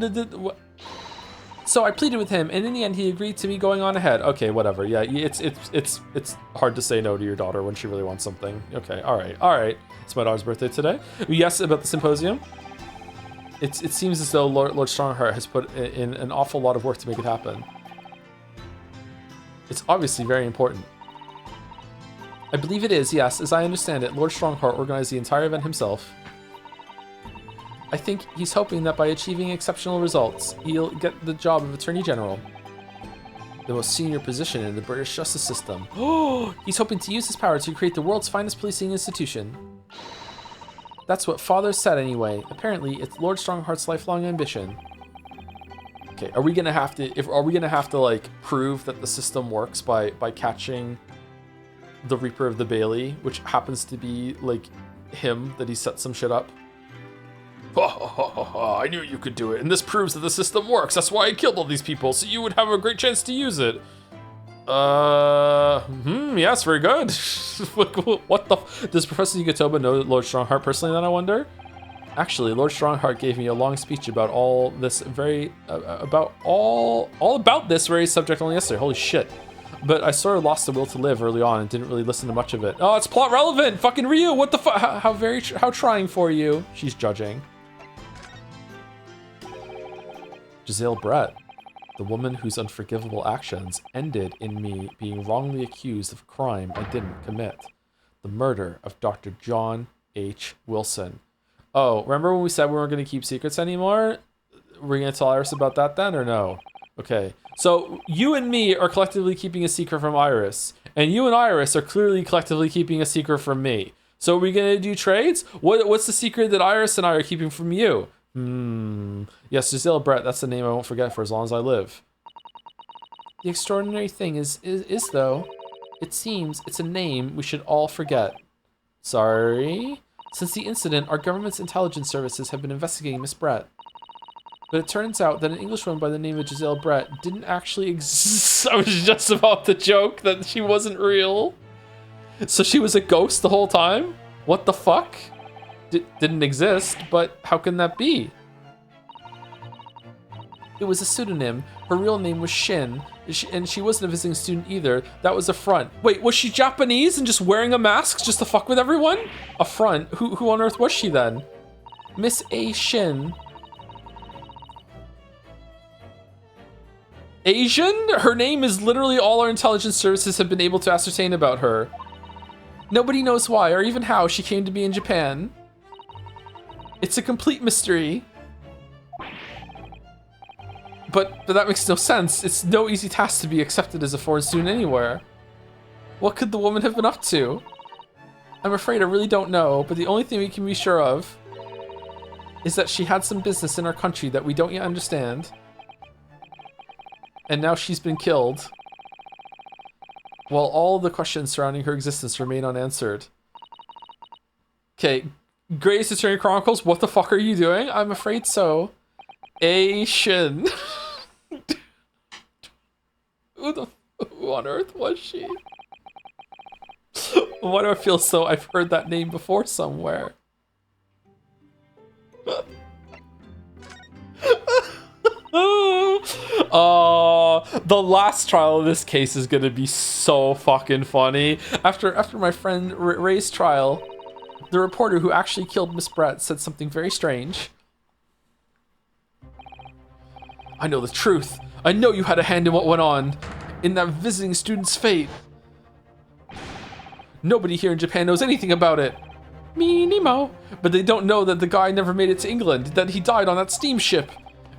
So I pleaded with him, and in the end, he agreed to me going on ahead. Okay, whatever. Yeah, it's hard to say no to your daughter when she really wants something. Okay, all right. It's my daughter's birthday today. Yes, about the symposium. It seems as though Lord Strongheart has put in an awful lot of work to make it happen. It's obviously very important. I believe it is, yes. As I understand it, Lord Strongheart organized the entire event himself. I think he's hoping that by achieving exceptional results, he'll get the job of Attorney General. The most senior position in the British justice system. Oh, he's hoping to use his power to create the world's finest policing institution. That's what Father said anyway. Apparently, it's Lord Strongheart's lifelong ambition. Okay, are we gonna have to like prove that the system works by catching the Reaper of the Bailey, which happens to be like him, that he set some shit up? I knew you could do it, and this proves that the system works. That's why I killed all these people, so you would have a great chance to use it. Yes, very good. What the does Professor Mikotoba know Lord Strongheart personally, then, I wonder? Actually, Lord Strongheart gave me a long speech about all this all about this very subject only yesterday. Holy shit. But I sort of lost the will to live early on and didn't really listen to much of it. Oh, it's plot relevant! Fucking Ryu, what the fuck? How trying for you? She's judging. Giselle Brett, the woman whose unforgivable actions ended in me being wrongly accused of a crime I didn't commit. The murder of Dr. John H. Wilson. Oh, remember when we said we weren't going to keep secrets anymore? We're going to tell Iris about that then, or no? Okay, so you and me are collectively keeping a secret from Iris, and you and Iris are clearly collectively keeping a secret from me. So are we going to do trades? What's the secret that Iris and I are keeping from you? Yes, Giselle Brett, that's the name I won't forget for as long as I live. The extraordinary thing is though, it seems it's a name we should all forget. Sorry? Since the incident, our government's intelligence services have been investigating Miss Brett. But it turns out that an Englishwoman by the name of Giselle Brett didn't actually exist. I was just about to joke that she wasn't real. So she was a ghost the whole time? What the fuck? Didn't exist, but how can that be? It was a pseudonym. Her real name was Shin, and she wasn't a visiting student either. That was a front. Wait, was she Japanese and just wearing a mask just to fuck with everyone? A front? Who on earth was she then? Miss A. Shin. Asian? Her name is literally all our intelligence services have been able to ascertain about her. Nobody knows why or even how she came to be in Japan. It's a complete mystery. But that makes no sense. It's no easy task to be accepted as a foreign student anywhere. What could the woman have been up to? I'm afraid I really don't know, but the only thing we can be sure of is that she had some business in our country that we don't yet understand. And now she's been killed. While all the questions surrounding her existence remain unanswered. Okay, Greatest Attorney Chronicles, what the fuck are you doing? I'm afraid so. Asian. Who on earth was she? Why do I feel so I've heard that name before somewhere? The last trial of this case is gonna be so fucking funny. After my friend Ray's trial, the reporter who actually killed Miss Brett said something very strange. I know the truth. I know you had a hand in what went on, in that visiting student's fate. Nobody here in Japan knows anything about it. Me, Nemo. But they don't know that the guy never made it to England, that he died on that steamship,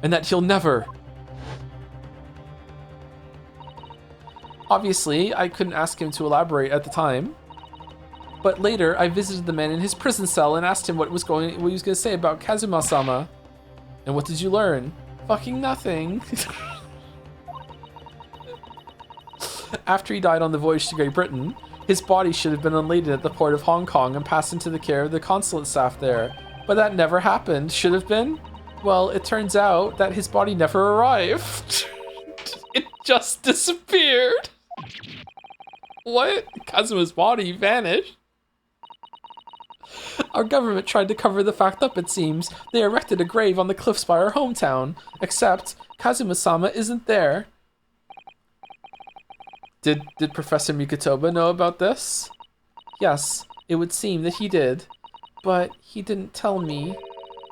and that he'll never. Obviously, I couldn't ask him to elaborate at the time. But later, I visited the man in his prison cell and asked him what he was going to say about Kazuma-sama. And what did you learn? Fucking nothing. After he died on the voyage to Great Britain, his body should have been unladed at the port of Hong Kong and passed into the care of the consulate staff there. But that never happened. Should have been? Well, it turns out that his body never arrived. It just disappeared. What? Kazuma's body vanished? Our government tried to cover the fact up, it seems. They erected a grave on the cliffs by our hometown. Except, Kazuma-sama isn't there. Did Professor Mikotoba know about this? Yes, it would seem that he did. But he didn't tell me.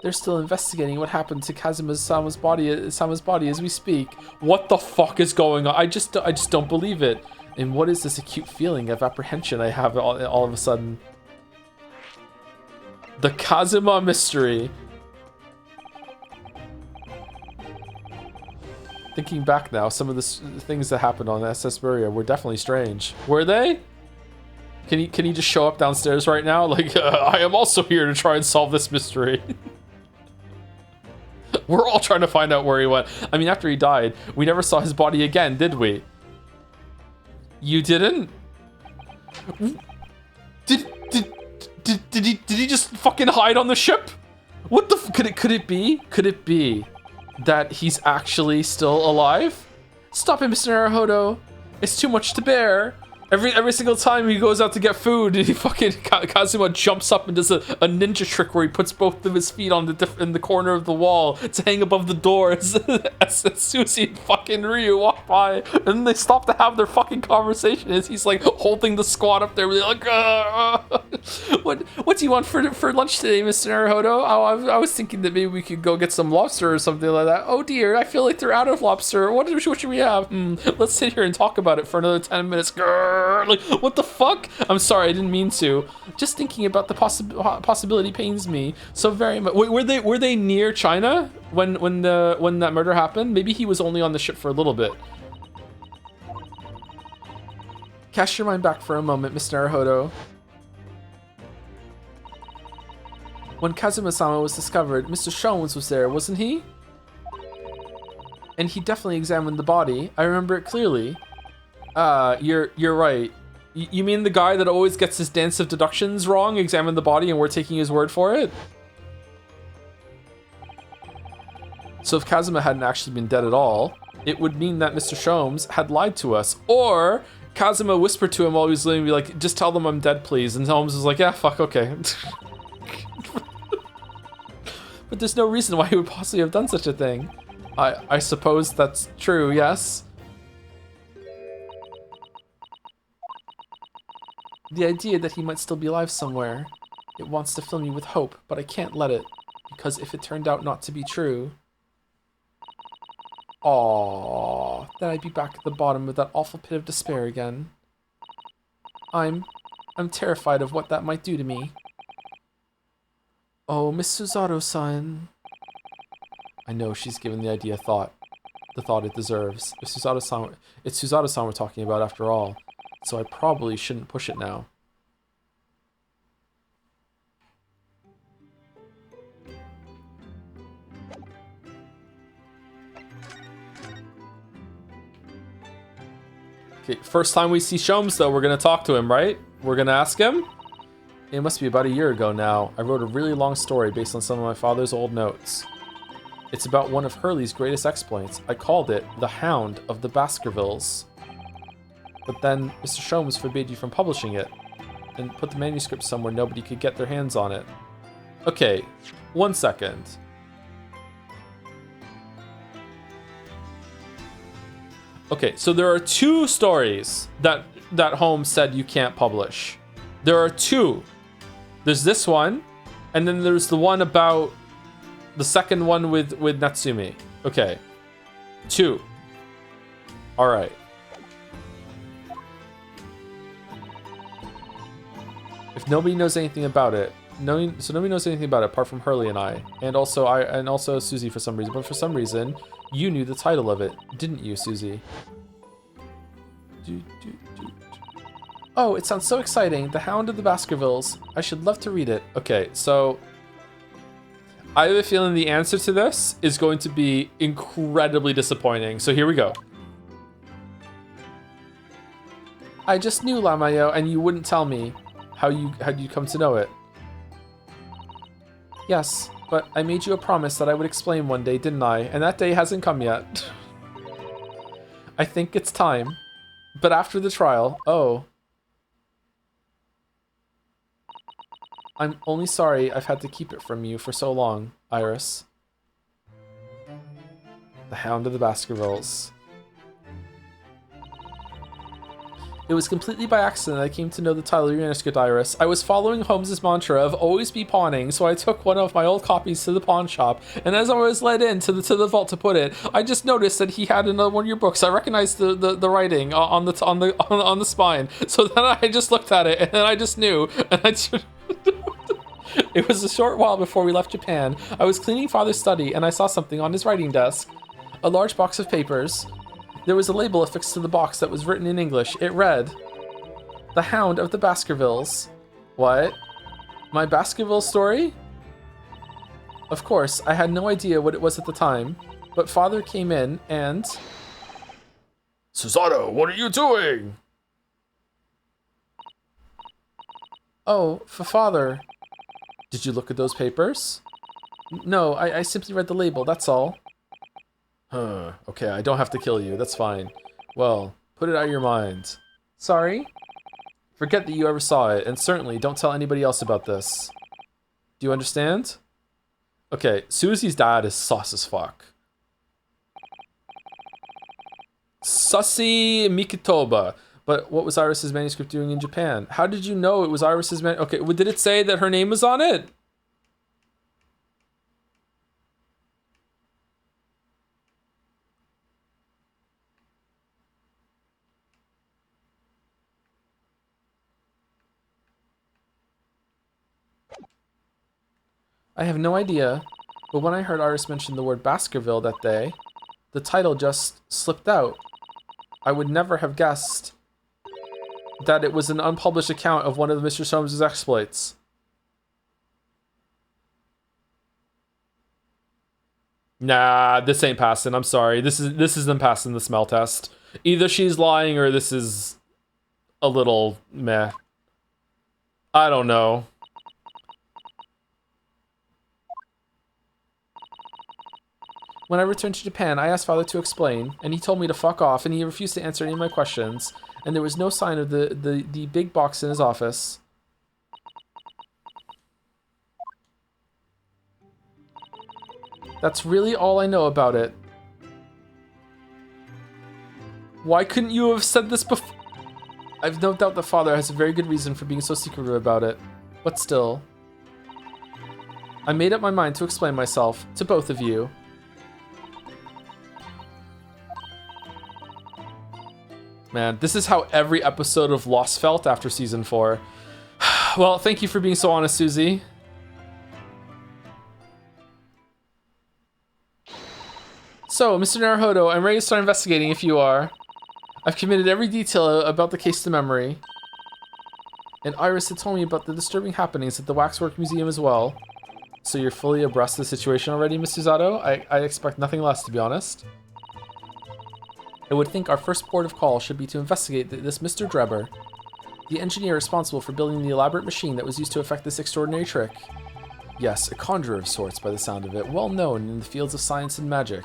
They're still investigating what happened to Kazuma-sama's body as we speak. What the fuck is going on? I just don't believe it. And what is this acute feeling of apprehension I have all of a sudden? The Kazuma mystery. Thinking back now, some of the things that happened on SS Buria were definitely strange. Were they? Can you just show up downstairs right now? Like, I am also here to try and solve this mystery. We're all trying to find out where he went. I mean, after he died, we never saw his body again, did we? You didn't? Did he just fucking hide on the ship? What the could it be that he's actually still alive? Stop it, Mr. Naruhodo. It's too much to bear. Every single time he goes out to get food, he fucking Kazuma jumps up and does a ninja trick where he puts both of his feet on in the corner of the wall to hang above the door as Susie and fucking Ryu walk by, and then they stop to have their fucking conversation as he's like holding the squad up there, really like, what do you want for lunch today, Mr. Naruhodo? Oh, I was thinking that maybe we could go get some lobster or something like that. Oh dear, I feel like they're out of lobster. What should we have? Let's sit here and talk about it for another 10 minutes. Like, what the fuck? I'm sorry, I didn't mean to. Just thinking about the possibility pains me so very much. Wait, were they near China when that murder happened? Maybe he was only on the ship for a little bit. Cast your mind back for a moment, Mr. Naruhodo. When Kazuma-sama was discovered, Mr. Shones was there, wasn't he? And he definitely examined the body. I remember it clearly. You're right. You mean the guy that always gets his dance of deductions wrong, examined the body, and we're taking his word for it? So if Kazuma hadn't actually been dead at all, it would mean that Mr. Shomes had lied to us. Or Kazuma whispered to him while he was leaving, like, just tell them I'm dead, please. And Holmes was like, yeah, fuck, okay. But there's no reason why he would possibly have done such a thing. I suppose that's true, yes. The idea that he might still be alive somewhere, it wants to fill me with hope, but I can't let it, because if it turned out not to be true, then I'd be back at the bottom of that awful pit of despair again. I'm terrified of what that might do to me. Oh, Miss Suzato-san. I know she's given the idea the thought it deserves. It's Suzato-san we're talking about after all. So I probably shouldn't push it now. Okay, first time we see Shomes though, we're gonna talk to him, right? We're gonna ask him? It must be about a year ago now. I wrote a really long story based on some of my father's old notes. It's about one of Hurley's greatest exploits. I called it The Hound of the Baskervilles. But then Mr. Shomes forbade you from publishing it and put the manuscript somewhere nobody could get their hands on it. Okay, 1 second. Okay, so there are 2 stories that Holmes said you can't publish. There are 2. There's this one, and then there's the one about the second one with Natsumi. Okay, 2. All right. If nobody knows anything about it, nobody knows anything about it apart from Hurley and I, and also Susie for some reason. But for some reason, you knew the title of it, didn't you, Susie? Oh, it sounds so exciting! The Hound of the Baskervilles. I should love to read it. Okay, so I have a feeling the answer to this is going to be incredibly disappointing. So here we go. I just knew Lamayo, and you wouldn't tell me. How'd you come to know it? Yes, but I made you a promise that I would explain one day, didn't I? And that day hasn't come yet. I think it's time. But after the trial, oh. I'm only sorry I've had to keep it from you for so long, Iris. The Hound of the Baskervilles. It was completely by accident I came to know the title of your manuscript, Iris. I was following Holmes's mantra of always be pawning, so I took one of my old copies to the pawn shop, and as I was led into the vault to put it, I just noticed that he had another one of your books. I recognized the writing on the spine, so then I just looked at it, and then I just knew, and I just... It was a short while before we left Japan. I was cleaning Father's study, and I saw something on his writing desk. A large box of papers. There was a label affixed to the box that was written in English. It read, The Hound of the Baskervilles. What? My Baskerville story? Of course, I had no idea what it was at the time, but Father came in and... Susato, what are you doing? Oh, Father. Did you look at those papers? No, I simply read the label, that's all. Okay, I don't have to kill you, that's fine. Well, put it out of your mind. Sorry? Forget that you ever saw it, and certainly don't tell anybody else about this. Do you understand? Okay, Susie's dad is sus as fuck. Sussy Mikitoba. But what was Iris's manuscript doing in Japan? How did you know it was Iris's Okay, did it say that her name was on it? I have no idea, but when I heard Iris mention the word Baskerville that day, the title just slipped out. I would never have guessed that it was an unpublished account of one of Mr. Soames' exploits. Nah, this ain't passing. I'm sorry. This isn't passing the smell test. Either she's lying or this is a little meh. I don't know. When I returned to Japan, I asked Father to explain, and he told me to fuck off, and he refused to answer any of my questions, and there was no sign of the big box in his office. That's really all I know about it. Why couldn't you have said this before? I've no doubt that Father has a very good reason for being so secretive about it, but still. I made up my mind to explain myself to both of you. Man, this is how every episode of Lost felt after season 4. Well, thank you for being so honest, Susie. So, Mr. Naruhodo, I'm ready to start investigating if you are. I've committed every detail about the case to memory. And Iris had told me about the disturbing happenings at the Waxwork Museum as well. So you're fully abreast of the situation already, Miss Susato? I expect nothing less, to be honest. I would think our first port of call should be to investigate this Mr. Drebber, the engineer responsible for building the elaborate machine that was used to effect this extraordinary trick. Yes, a conjurer of sorts by the sound of it, well known in the fields of science and magic.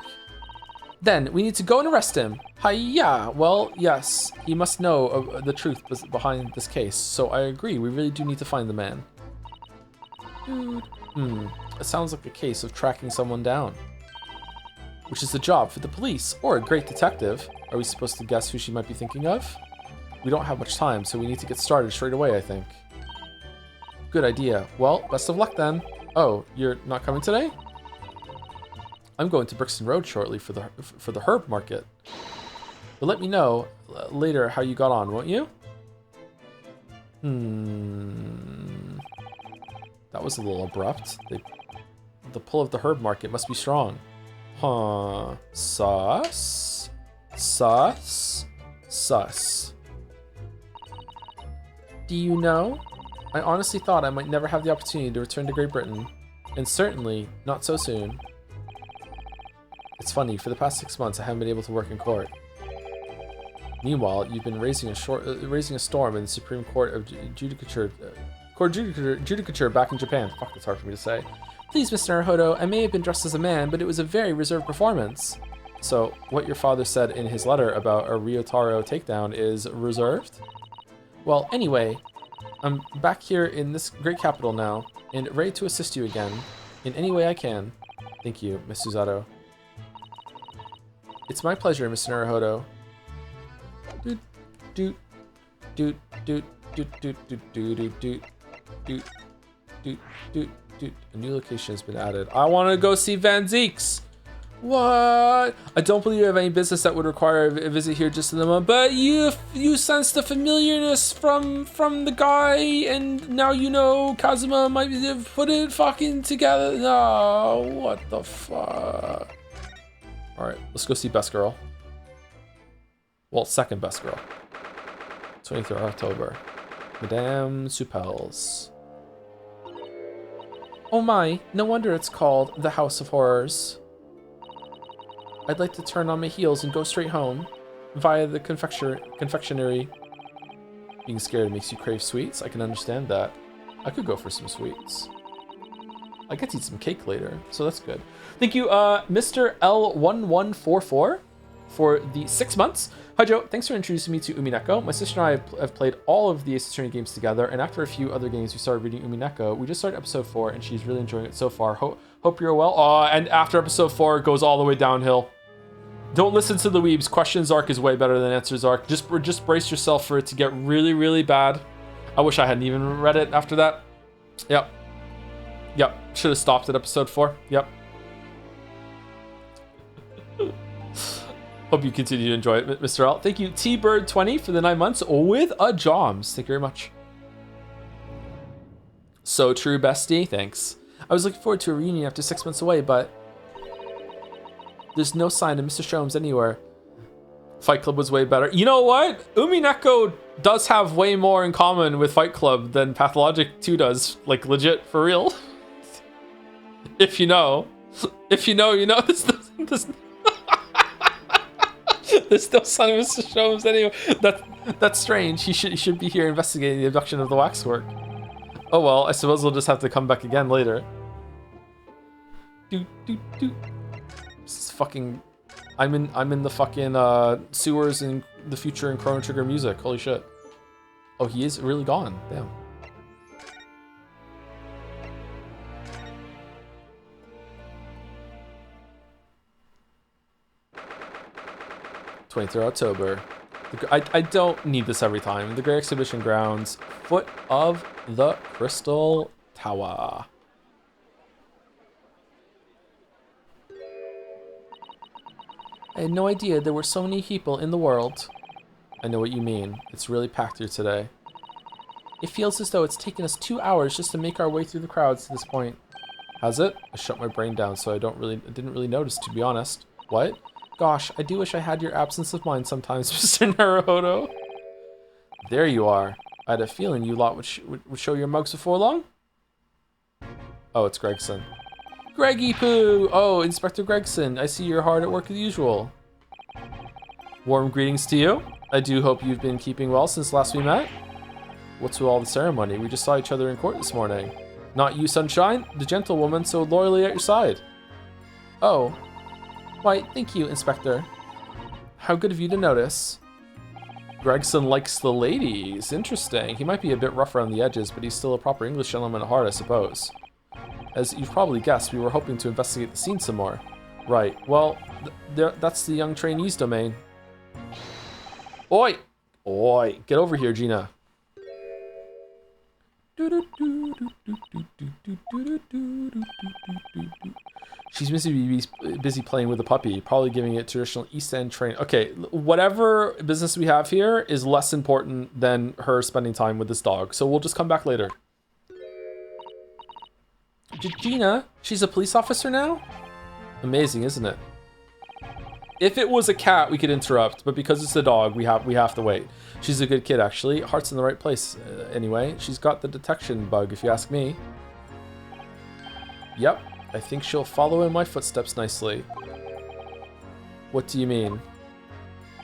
Then, we need to go and arrest him. Hi-ya! Well, yes, he must know the truth behind this case, so I agree, we really do need to find the man. It sounds like a case of tracking someone down. Which is the job for the police, or a great detective. Are we supposed to guess who she might be thinking of? We don't have much time, so we need to get started straight away, I think. Good idea. Well, best of luck then. Oh, you're not coming today? I'm going to Brixton Road shortly for the herb market. But let me know later how you got on, won't you? That was a little abrupt. The pull of the herb market must be strong. Huh. Sus. Sus. Sus. Do you know? I honestly thought I might never have the opportunity to return to Great Britain. And certainly, not so soon. It's funny, for the past 6 months I haven't been able to work in court. Meanwhile, you've been raising a storm in the Supreme Court of Judicature back in Japan. Fuck, that's hard for me to say. Please, Mr. Naruhodo, I may have been dressed as a man, but it was a very reserved performance. So, what your father said in his letter about a Ryotaro takedown is reserved? Well, anyway, I'm back here in this great capital now, and ready to assist you again, in any way I can. Thank you, Miss Susato. It's my pleasure, Mr. Naruhodo. Doot, doot, doot, doot, doot, doot, doot, doot, doot, doot, doot, doot, doot. Dude, a new location has been added. I want to go see Van Zeeks. What? I don't believe you have any business that would require a visit here just in the moment. But you sense the familiarness from the guy, and now you know Kazuma might put it fucking together. No, what the fuck? All right, let's go see Best Girl. Well, second Best Girl. 23rd October. Madame Soupel's. Oh my, no wonder it's called the House of Horrors. I'd like to turn on my heels and go straight home, via the confectionery. Being scared makes you crave sweets? I can understand that. I could go for some sweets. I get to eat some cake later, so that's good. Thank you, Mr. L1144, for the 6 months. Hi Joe, thanks for introducing me to Umineko. My sister and I have played all of the Ace Attorney games together, and after a few other games we started reading Umineko. We just started episode 4 and she's really enjoying it so far. Hope you're well. And after episode 4 it goes all the way downhill. Don't listen to the weebs. Questions arc is way better than answers arc. Just brace yourself for it to get really, really bad. I wish I hadn't even read it after that. Yep. Should have stopped at episode 4. Yep. Hope you continue to enjoy it, Mr. L. Thank you, T-Bird20 for the 9 months with a Joms. Thank you very much. So true, bestie. Thanks. I was looking forward to a reunion after 6 months away, but there's no sign of Mr. Sholmes anywhere. Fight Club was way better. You know what? Umineko does have way more in common with Fight Club than Pathologic 2 does. Like, legit, for real. If you know. If you know, you know. There's no sign of Mr. Sholmes anyway. That's strange. He should be here investigating the abduction of the waxwork. Oh well, I suppose we'll just have to come back again later. This is fucking... I'm in the fucking sewers in the future in Chrono Trigger music. Holy shit. Oh, he is really gone. Damn. 23rd October. I don't need this every time. The Great Exhibition Grounds, foot of the Crystal Tower. I had no idea there were so many people in the world. I know what you mean. It's really packed here today. It feels as though it's taken us 2 hours just to make our way through the crowds to this point. Has it? I shut my brain down, so I didn't really notice, to be honest. What? Gosh, I do wish I had your absence of mind sometimes, Mr. Naruhodo. There you are. I had a feeling you lot would show your mugs before long. Oh, it's Gregson. Greggy Poo! Oh, Inspector Gregson, I see you're hard at work as usual. Warm greetings to you. I do hope you've been keeping well since last we met. What's with all the ceremony? We just saw each other in court this morning. Not you, Sunshine, the gentlewoman so loyally at your side. Oh. Why, thank you, Inspector. How good of you to notice. Gregson likes the ladies. Interesting. He might be a bit rough around the edges, but he's still a proper English gentleman at heart, I suppose. As you've probably guessed, we were hoping to investigate the scene some more. Right. Well, that's the young trainee's domain. Oi! Oi! Get over here, Gina. She's busy playing with the puppy, probably giving it traditional East End training. Okay, whatever business we have here is less important than her spending time with this dog, so we'll just come back later. Gina, she's a police officer now? Amazing, isn't it? If it was a cat, we could interrupt, but because it's a dog, we have to wait. She's a good kid, actually. Heart's in the right place, anyway. She's got the detection bug, if you ask me. Yep, I think she'll follow in my footsteps nicely. What do you mean?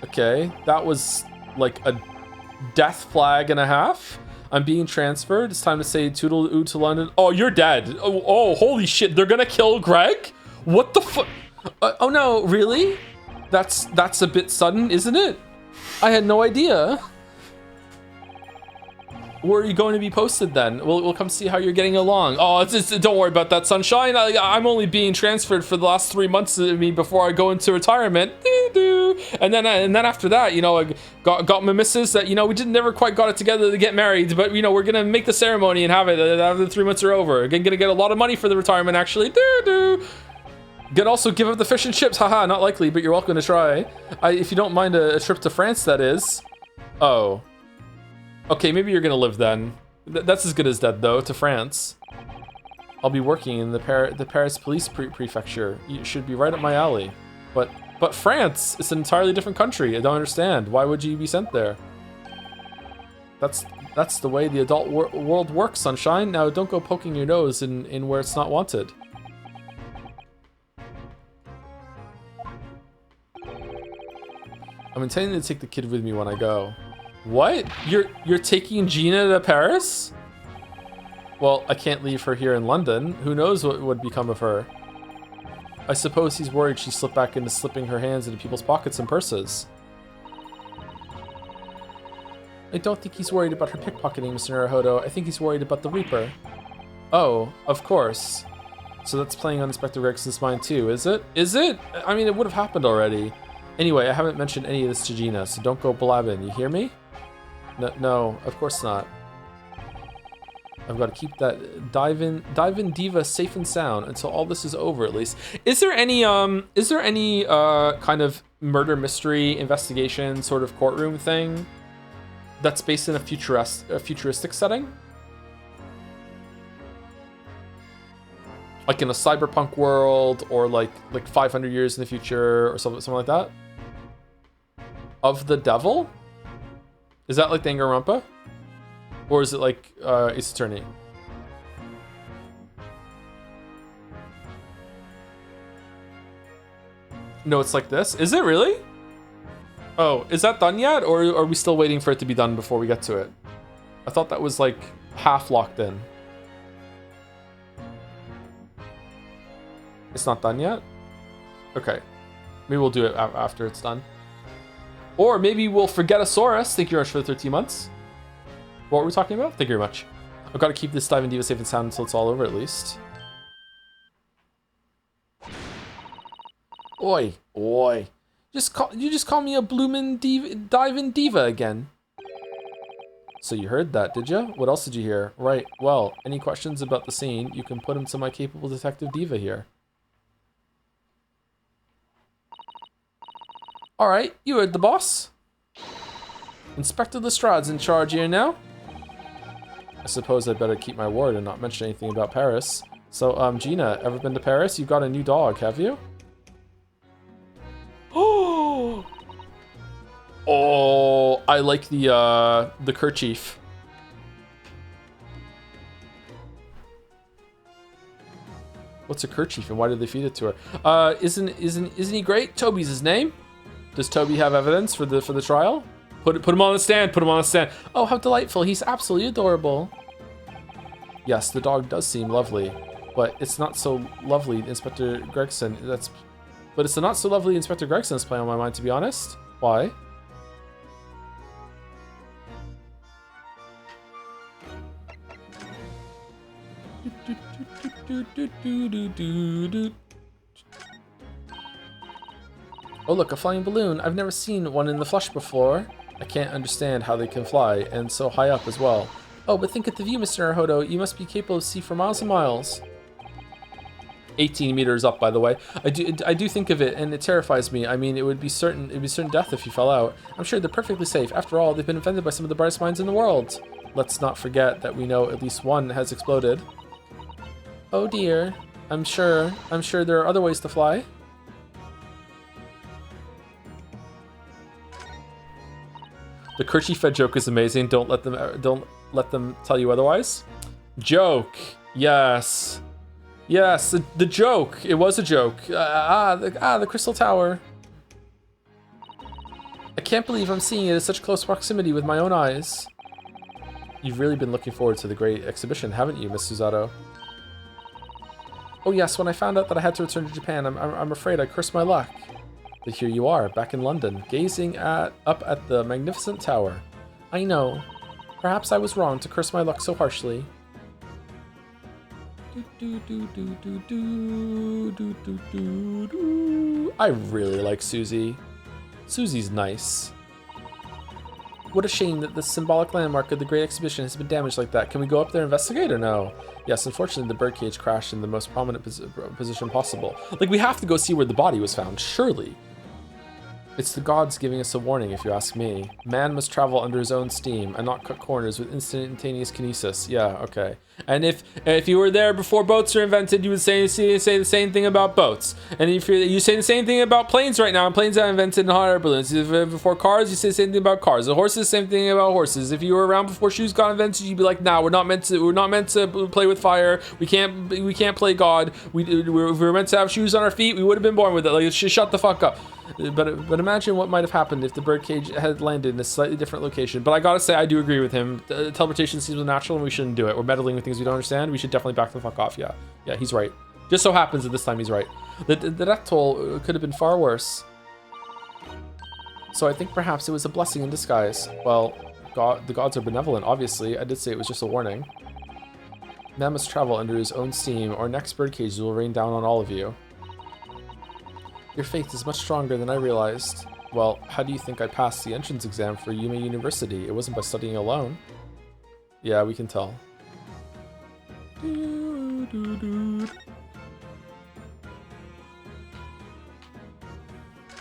Okay, that was like a death flag and a half. I'm being transferred. It's time to say toodle-oo to London. Oh, you're dead. Oh, holy shit. They're gonna kill Greg? What the fuck? Oh no, really? That's a bit sudden, isn't it? I had no idea. Where are you going to be posted then? We'll come see how you're getting along. Oh, don't worry about that, Sunshine. I'm only being transferred for the last 3 months of me before I go into retirement. And then after that, you know, I got my missus that, you know, we never quite got it together to get married, but you know, we're gonna make the ceremony and have it after the 3 months are over. Gonna get a lot of money for the retirement, actually. Gonna also give up the fish and chips. Haha, not likely, but you're welcome to try. If you don't mind a trip to France, that is. Oh. Okay, maybe you're gonna live then. That's as good as dead, though, to France. I'll be working in the Paris Police Prefecture. You should be right up my alley. But France, it's an entirely different country. I don't understand. Why would you be sent there? That's the way the adult world works, Sunshine. Now, don't go poking your nose in where it's not wanted. I'm intending to take the kid with me when I go. What? You're taking Gina to Paris? Well, I can't leave her here in London. Who knows what would become of her? I suppose he's worried she slipped back into slipping her hands into people's pockets and purses. I don't think he's worried about her pickpocketing, Mr. Naruhodo. I think he's worried about the Reaper. Oh, of course. So that's playing on Inspector Gregson's mind too, is it? Is it? I mean, it would have happened already. Anyway, I haven't mentioned any of this to Gina, so don't go blabbing. You hear me? No, of course not. I've got to keep that dive-in diva safe and sound until all this is over, at least. Is there any kind of murder mystery investigation sort of courtroom thing that's based in a futuristic setting? Like in a cyberpunk world, or like 500 years in the future, or something like that? Of the Devil? Is that like Danganronpa? Or is it like Ace Attorney? No, it's like this. Is it really? Oh, is that done yet? Or are we still waiting for it to be done before we get to it? I thought that was like half locked in. It's not done yet? Okay. Maybe we'll do it after it's done. Or maybe we'll forget Asaurus. Thank you very much for the 13 months. What were we talking about? Thank you very much. I've got to keep this Dive and Diva safe and sound until it's all over, at least. Oi. You just call me a bloomin' Dive and Diva again. So you heard that, did you? What else did you hear? Right. Well, any questions about the scene, you can put them to my capable detective Diva here. All right, you heard the boss. Inspector Lestrade's in charge here now. I suppose I'd better keep my word and not mention anything about Paris. So, Gina, ever been to Paris? You've got a new dog, have you? Oh, I like the kerchief. What's a kerchief and why did they feed it to her? Isn't he great? Toby's his name. Does Toby have evidence for the trial? Put him on the stand. Put him on the stand. Oh, how delightful! He's absolutely adorable. Yes, the dog does seem lovely, but it's not so lovely, Inspector Gregson. But it's a not so lovely Inspector Gregson that's playing on my mind, to be honest. Why? Oh look, a flying balloon. I've never seen one in the flesh before. I can't understand how they can fly, and so high up as well. Oh, but think of the view, Mr. Naruhodo. You must be capable of sea for miles and miles. 18 meters up, by the way. I do think of it, and it terrifies me. I mean, it'd be certain death if you fell out. I'm sure they're perfectly safe. After all, they've been invented by some of the brightest minds in the world. Let's not forget that we know at least one has exploded. Oh dear. I'm sure there are other ways to fly. The kerchief fed joke is amazing. Don't let them tell you otherwise. Joke. Yes. Yes, the joke. It was a joke. The Crystal Tower. I can't believe I'm seeing it at such close proximity with my own eyes. You've really been looking forward to the great exhibition, haven't you, Miss Susato? Oh yes, when I found out that I had to return to Japan, I'm afraid I cursed my luck. But here you are, back in London, gazing up at the magnificent tower. I know. Perhaps I was wrong to curse my luck so harshly. I really like Susie. Susie's nice. What a shame that the symbolic landmark of the Great Exhibition has been damaged like that. Can we go up there and investigate or no? Yes, unfortunately the birdcage crashed in the most prominent position possible. Like, we have to go see where the body was found, surely. It's the gods giving us a warning, if you ask me. Man must travel under his own steam and not cut corners with instantaneous kinesis. Yeah, okay. And if you were there before boats were invented, you would say the same thing about boats. And if you say the same thing about planes right now, and planes are invented in hot air balloons. If before cars, you say the same thing about cars. The horses, same thing about horses. If you were around before shoes got invented, you'd be like, nah, we're not meant to play with fire. We can't play God. If we were meant to have shoes on our feet, we would have been born with it. Like, just shut the fuck up. But imagine what might have happened if the birdcage had landed in a slightly different location. But I gotta say, I do agree with him. Teleportation seems natural and we shouldn't do it. We're meddling with things we don't understand. We should definitely back the fuck off. Yeah, he's right. Just so happens that this time he's right. The death toll could have been far worse. So I think perhaps it was a blessing in disguise. Well, the gods are benevolent, obviously. I did say it was just a warning. Man must travel under his own steam, or next birdcage will rain down on all of you. Your faith is much stronger than I realized. Well, how do you think I passed the entrance exam for Yume University? It wasn't by studying alone. Yeah, we can tell.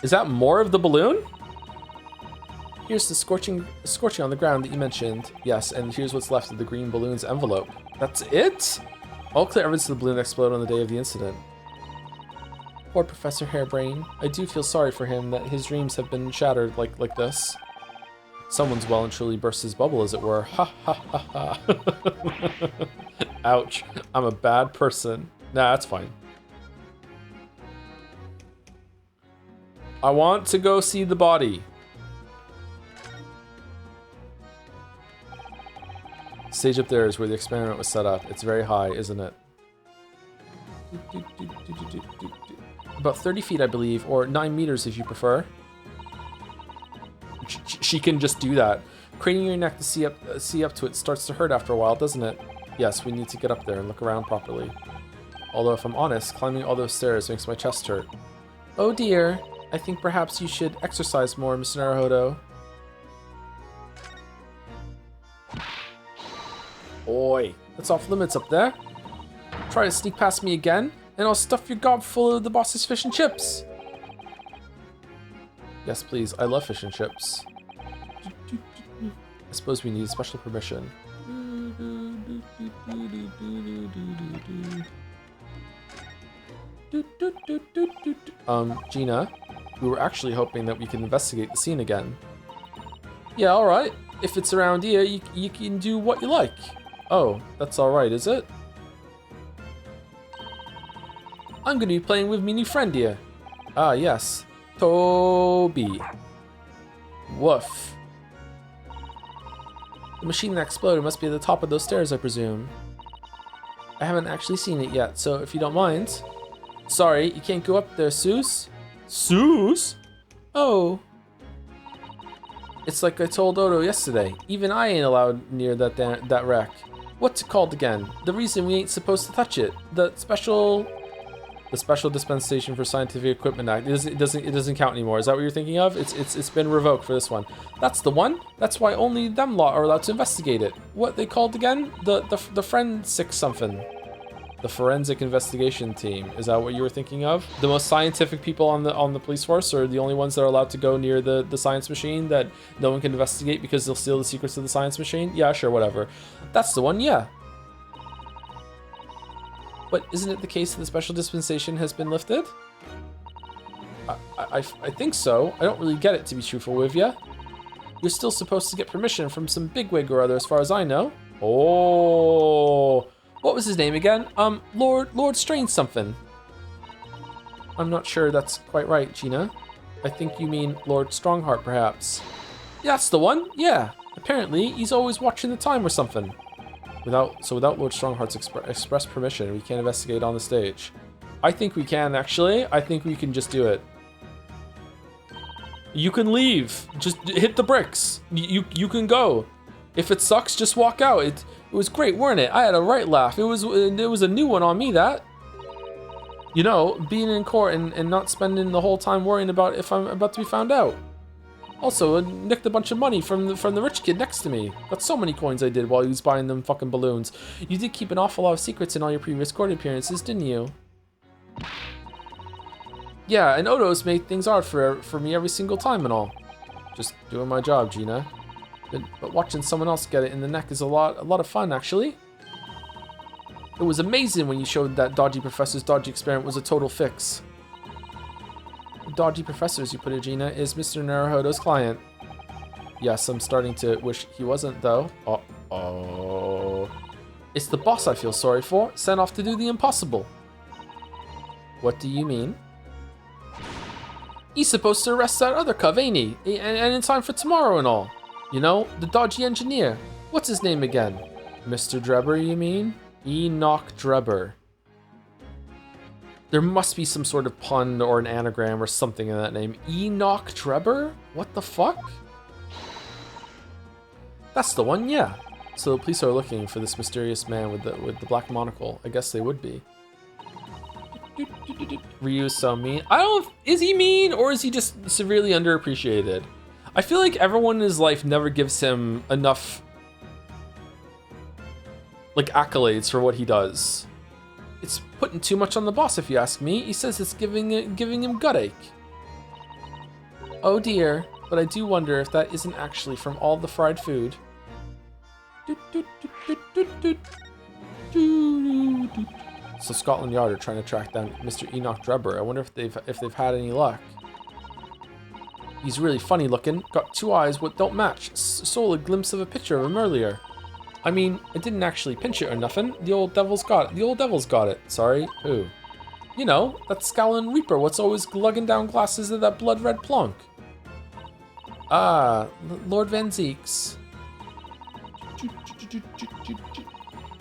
Is that more of the balloon? Here's the scorching on the ground that you mentioned. Yes, and here's what's left of the green balloon's envelope. That's it? All clear evidence of the balloon exploded on the day of the incident. Poor Professor Hairbrain. I do feel sorry for him that his dreams have been shattered like this. Someone's well and truly burst his bubble, as it were. Ha ha ha ha. Ouch. I'm a bad person. Nah, that's fine. I want to go see the body. Stage up there is where the experiment was set up. It's very high, isn't it? About 30 feet, I believe, or 9 meters if you prefer. She can just do that. Craning your neck to see up to it starts to hurt after a while, doesn't it? Yes, we need to get up there and look around properly. Although, if I'm honest, climbing all those stairs makes my chest hurt. Oh dear. I think perhaps you should exercise more, Mr. Naruhodo. Oi, that's off limits up there. Try to sneak past me again, and I'll stuff your gob full of the boss's fish and chips. Yes, please. I love fish and chips. I suppose we need special permission. Gina, we were actually hoping that we could investigate the scene again. Yeah, alright. If it's around here, you can do what you like. Oh, that's alright, is it? I'm gonna be playing with me new friend here. Ah, yes. Toby. Woof. The machine that exploded must be at the top of those stairs, I presume. I haven't actually seen it yet, so if you don't mind. Sorry, you can't go up there, Seuss. Seuss? Oh. It's like I told Odo yesterday. Even I ain't allowed near that wreck. What's it called again? The reason we ain't supposed to touch it. The Special Dispensation for Scientific Equipment Act. It doesn't count anymore. Is that what you're thinking of? It's been revoked for this one. That's the one. That's why only them lot are allowed to investigate it. What they called again? The forensic something. The forensic investigation team. Is that what you were thinking of? The most scientific people on the police force are the only ones that are allowed to go near the science machine that no one can investigate because they'll steal the secrets of the science machine? Yeah, sure, whatever. That's the one, yeah. But isn't it the case that the special dispensation has been lifted? I think so. I don't really get it, to be truthful with you. You're still supposed to get permission from some bigwig or other, as far as I know. Oh, what was his name again? Lord Strange something. I'm not sure that's quite right, Gina. I think you mean Lord Strongheart, perhaps. That's the one. Yeah. Apparently, he's always watching the time or something. Without Lord Strongheart's express permission, we can't investigate on the stage. I think we can, actually. I think we can just do it. You can leave. Just hit the bricks. You can go. If it sucks, just walk out. It was great, weren't it? I had a right laugh. It was a new one on me, that. You know, being in court and not spending the whole time worrying about if I'm about to be found out. Also, I nicked a bunch of money from the rich kid next to me. Got so many coins I did while he was buying them fucking balloons. You did keep an awful lot of secrets in all your previous court appearances, didn't you? Yeah, and Odo's made things hard for me every single time and all. Just doing my job, Gina. But watching someone else get it in the neck is a lot of fun, actually. It was amazing when you showed that dodgy professor's dodgy experiment was a total fix. Dodgy professor, as you put it, Gina, is Mr. Naruhodo's client. Yes, I'm starting to wish he wasn't, though. Uh-oh. It's the boss I feel sorry for, sent off to do the impossible. What do you mean? He's supposed to arrest that other cub, ain't he? And in time for tomorrow and all. You know, the dodgy engineer. What's his name again? Mr. Drebber, you mean? Enoch Drebber. There must be some sort of pun or an anagram or something in that name. Enoch Drebber? What the fuck? That's the one, yeah. So the police are looking for this mysterious man with the black monocle. I guess they would be. Ryu's so mean. I don't... Is he mean or is he just severely underappreciated? I feel like everyone in his life never gives him enough, like, accolades for what he does. It's putting too much on the boss, if you ask me. He says it's giving him gut ache. Oh dear, but I do wonder if that isn't actually from all the fried food. So Scotland Yard are trying to track down Mr. Enoch Drebber. I wonder if they've had any luck. He's really funny looking. Got two eyes what don't match. Stole a glimpse of a picture of him earlier. I mean, I didn't actually pinch it or nothing. The old devil's got it. The old devil's got it. Sorry, who? You know, that scowling reaper what's always lugging down glasses of that blood red plonk. Ah, Lord Van Zeeks.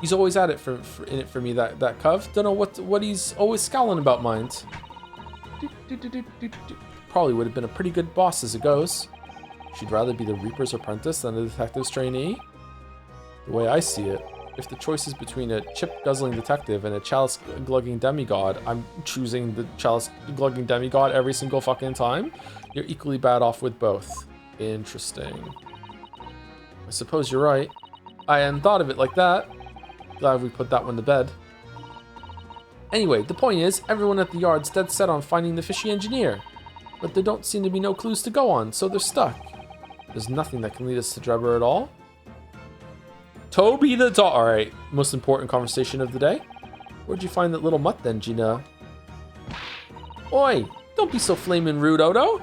He's always at it in it for me, that cov. Don't know what he's always scowling about, mind. Probably would have been a pretty good boss as it goes. She'd rather be the Reaper's apprentice than the detective's trainee. The way I see it, if the choice is between a chip-guzzling detective and a chalice-glugging demigod, I'm choosing the chalice-glugging demigod every single fucking time. You're equally bad off with both. Interesting. I suppose you're right. I hadn't thought of it like that. Glad we put that one to bed. Anyway, the point is, everyone at the yard's dead set on finding the fishy engineer. But there don't seem to be no clues to go on, so they're stuck. There's nothing that can lead us to Drebber at all. Toby the dog. Alright, most important conversation of the day. Where'd you find that little mutt then, Gina? Oi, don't be so flaming rude, Odo.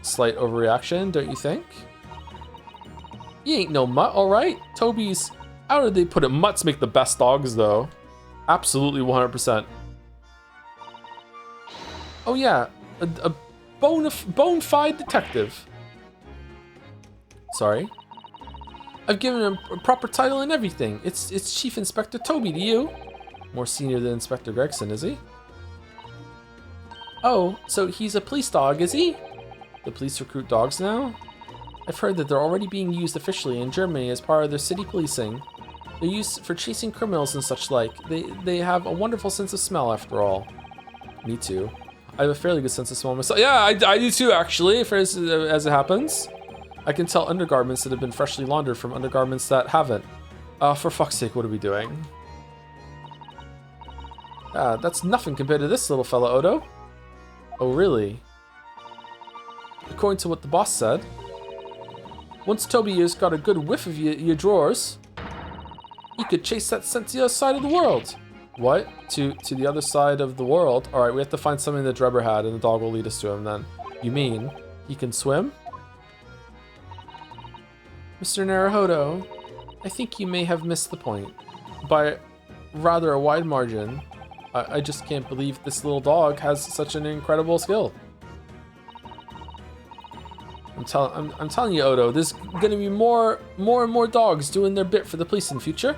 Slight overreaction, don't you think? You ain't no mutt, alright? Toby's... How did they put it? Mutts make the best dogs, though. Absolutely 100%. Oh yeah, a bona fide detective. Sorry. I've given him a proper title and everything. It's Chief Inspector Toby to you. More senior than Inspector Gregson, is he? Oh, so he's a police dog, is he? The police recruit dogs now? I've heard that they're already being used officially in Germany as part of their city policing. They're used for chasing criminals and such like. They have a wonderful sense of smell after all. Me too. I have a fairly good sense of smell myself. Yeah, I do too, actually, as it happens. I can tell undergarments that have been freshly laundered from undergarments that haven't. For fuck's sake, what are we doing? That's nothing compared to this little fella, Odo. Oh, really? According to what the boss said, once Toby here's got a good whiff of your drawers, he could chase that scent to the other side of the world. What? To the other side of the world? Alright, we have to find something that Drebber had, and the dog will lead us to him then. You mean, he can swim? Mr. Naruhodo, I think you may have missed the point. By rather a wide margin. I just can't believe this little dog has such an incredible skill. I'm telling you, Odo, there's gonna be more and more dogs doing their bit for the police in future.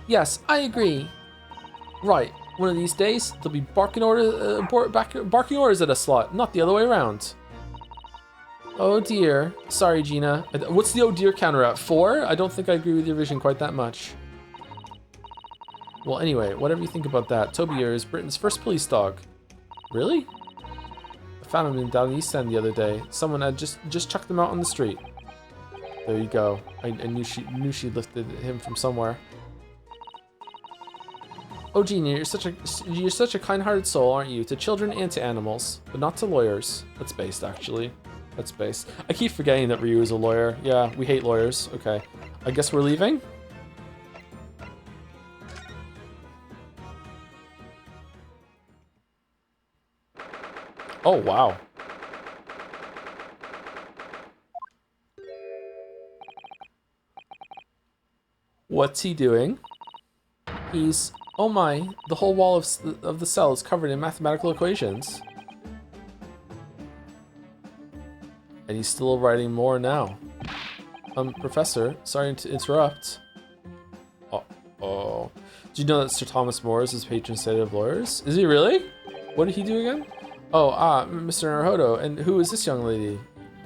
Yes, I agree. Right, one of these days there'll be barking orders at a slot, not the other way around. Oh dear. Sorry, Gina. What's the oh dear counter at? 4? I don't think I agree with your vision quite that much. Well, anyway, whatever you think about that, Toby is Britain's first police dog. Really? I found him down the East End the other day. Someone had just chucked him out on the street. There you go. I knew she lifted him from somewhere. Oh, Gina, you're such a kind-hearted soul, aren't you? To children and to animals, but not to lawyers. That's based, actually. That's based. I keep forgetting that Ryu is a lawyer. Yeah, we hate lawyers. Okay. I guess we're leaving? Oh, wow. What's he doing? He's... Oh my, the whole wall of the cell is covered in mathematical equations. And he's still writing more now. Professor, sorry to interrupt. Oh. Do you know that Sir Thomas More is his patron saint of lawyers? Is he really? What did he do again? Oh, Mr. Naruhodo. And who is this young lady?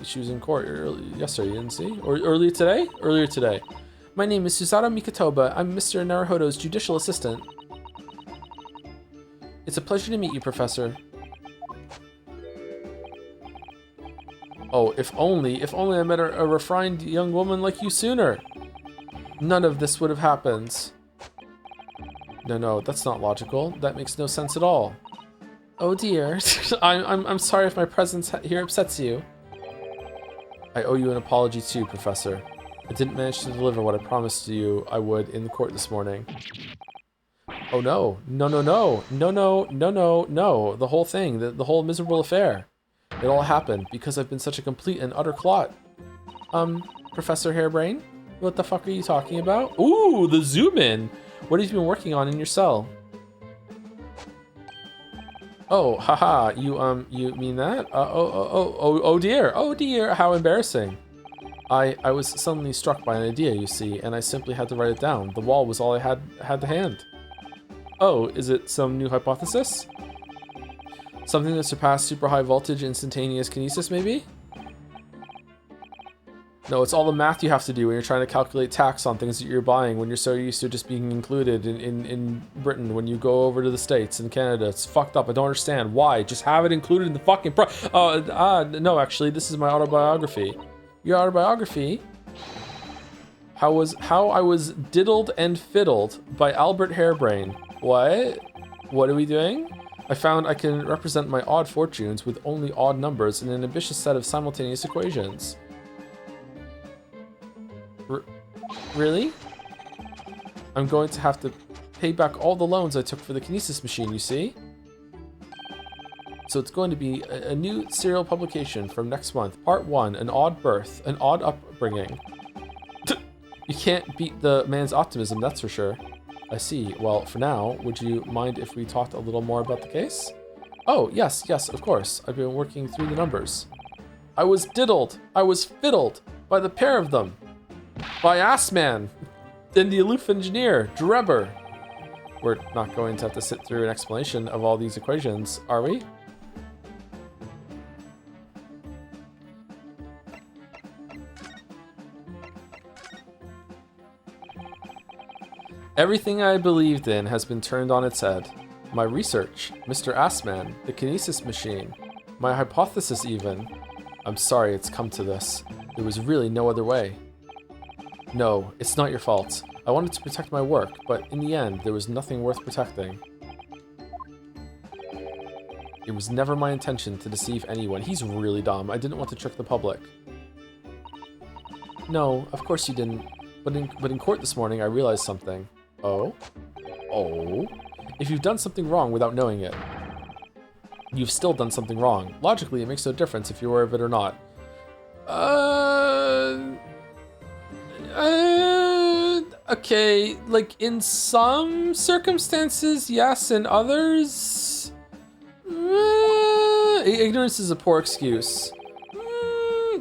She was in court yesterday, you didn't see? Or earlier today? Earlier today. My name is Susato Mikitoba. I'm Mr. Naruhodo's judicial assistant. It's a pleasure to meet you, Professor. Oh, if only I met a refined young woman like you sooner. None of this would have happened. No, that's not logical. That makes no sense at all. Oh dear. I'm sorry if my presence here upsets you. I owe you an apology too, Professor. I didn't manage to deliver what I promised you I would in the court this morning. Oh no. No. The whole thing, the whole miserable affair. It all happened because I've been such a complete and utter clot. Professor Hairbrain? What the fuck are you talking about? Ooh, the zoom in. What have you been working on in your cell? Oh, haha, you mean that? Oh dear, how embarrassing. I was suddenly struck by an idea, you see, and I simply had to write it down. The wall was all I had to hand. Oh, is it some new hypothesis? Something that surpassed super high voltage instantaneous kinesis, maybe? No, it's all the math you have to do when you're trying to calculate tax on things that you're buying when you're so used to just being included in Britain when you go over to the States and Canada. It's fucked up. I don't understand. Why? Just have it included in the fucking no, actually, this is my autobiography. Your autobiography? How I was diddled and fiddled by Albert Hairbrain. What? What are we doing? I found I can represent my odd fortunes with only odd numbers in an ambitious set of simultaneous equations. Really? I'm going to have to pay back all the loans I took for the kinesis machine, you see? So it's going to be a new serial publication from next month. Part 1, an odd birth, an odd upbringing. You can't beat the man's optimism, that's for sure. I see. Well, for now, would you mind if we talked a little more about the case? Oh, yes, of course. I've been working through the numbers. I was diddled. I was fiddled by the pair of them. By Assman and the aloof engineer, Drebber. We're not going to have to sit through an explanation of all these equations, are we? Everything I believed in has been turned on its head. My research, Mr. Assman, the kinesis machine, my hypothesis even. I'm sorry it's come to this. There was really no other way. No, it's not your fault. I wanted to protect my work, but in the end, there was nothing worth protecting. It was never my intention to deceive anyone. He's really dumb. I didn't want to trick the public. No, of course you didn't. But in court this morning, I realized something. Oh? Oh? If you've done something wrong without knowing it, you've still done something wrong. Logically, it makes no difference if you're aware of it or not. Okay, like in some circumstances, yes, in others, ignorance is a poor excuse.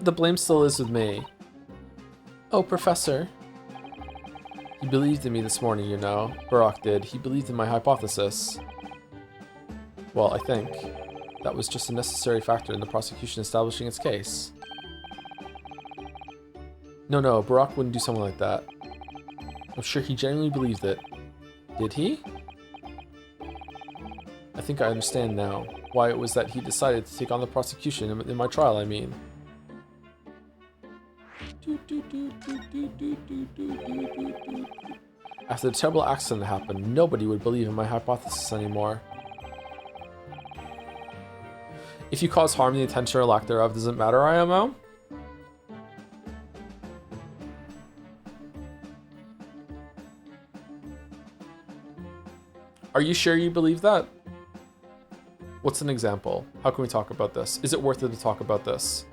The blame still is with me. Oh, Professor. He believed in me this morning, you know. Barak did. He believed in my hypothesis. Well, I think that was just a necessary factor in the prosecution establishing its case. No, Barak wouldn't do something like that. I'm sure he genuinely believed it. Did he? I think I understand now why it was that he decided to take on the prosecution in my trial, I mean. After the terrible accident happened, nobody would believe in my hypothesis anymore. If you cause harm, the intention or lack thereof doesn't matter, IMO? Are you sure you believe that? What's an example? How can we talk about this? Is it worth it to talk about this?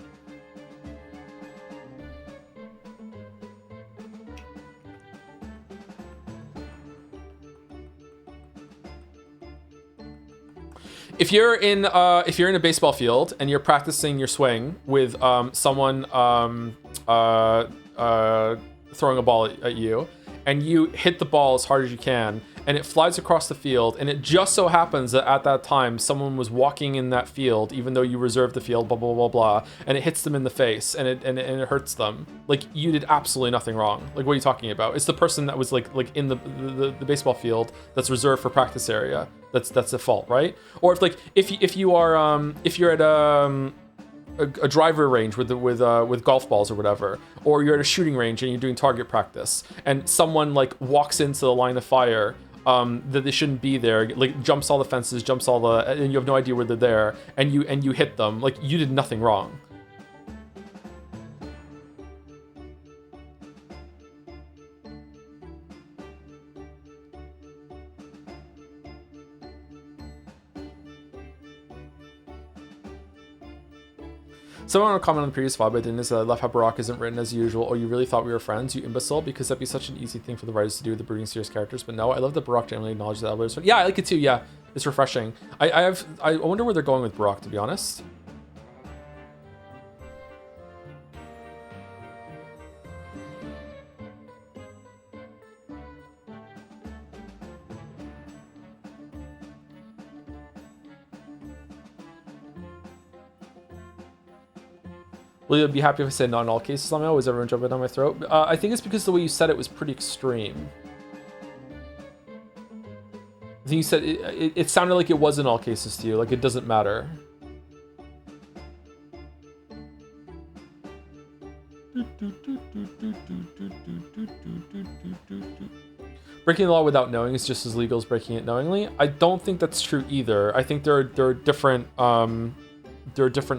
If you're in a baseball field and you're practicing your swing with someone throwing a ball at you, and you hit the ball as hard as you can, and it flies across the field, and it just so happens that at that time someone was walking in that field, even though you reserved the field, blah blah blah blah, and it hits them in the face, and it hurts them. Like, you did absolutely nothing wrong. Like, what are you talking about? It's the person that was like in the baseball field that's reserved for practice area that's at fault, right? Or if you're at a driver range with golf balls or whatever, or you're at a shooting range and you're doing target practice, and someone like walks into the line of fire that they shouldn't be there, like jumps all the fences, and you have no idea where they're there, and you hit them, like, you did nothing wrong. Someone want to comment on the previous VOD, but didn't, is I love how Barack isn't written as usual. Oh, you really thought we were friends, you imbecile? Because that'd be such an easy thing for the writers to do with the brooding serious characters. But no, I love that Barack generally acknowledges that others. Yeah, I like it too. Yeah, it's refreshing. I wonder where they're going with Barack, to be honest. Will you be happy if I said not in all cases on my own? Was everyone jumping down my throat? I think it's because the way you said it was pretty extreme. I think you said it sounded like it was in all cases to you, like it doesn't matter. Breaking the law without knowing is just as legal as breaking it knowingly. I don't think that's true either. I think there are different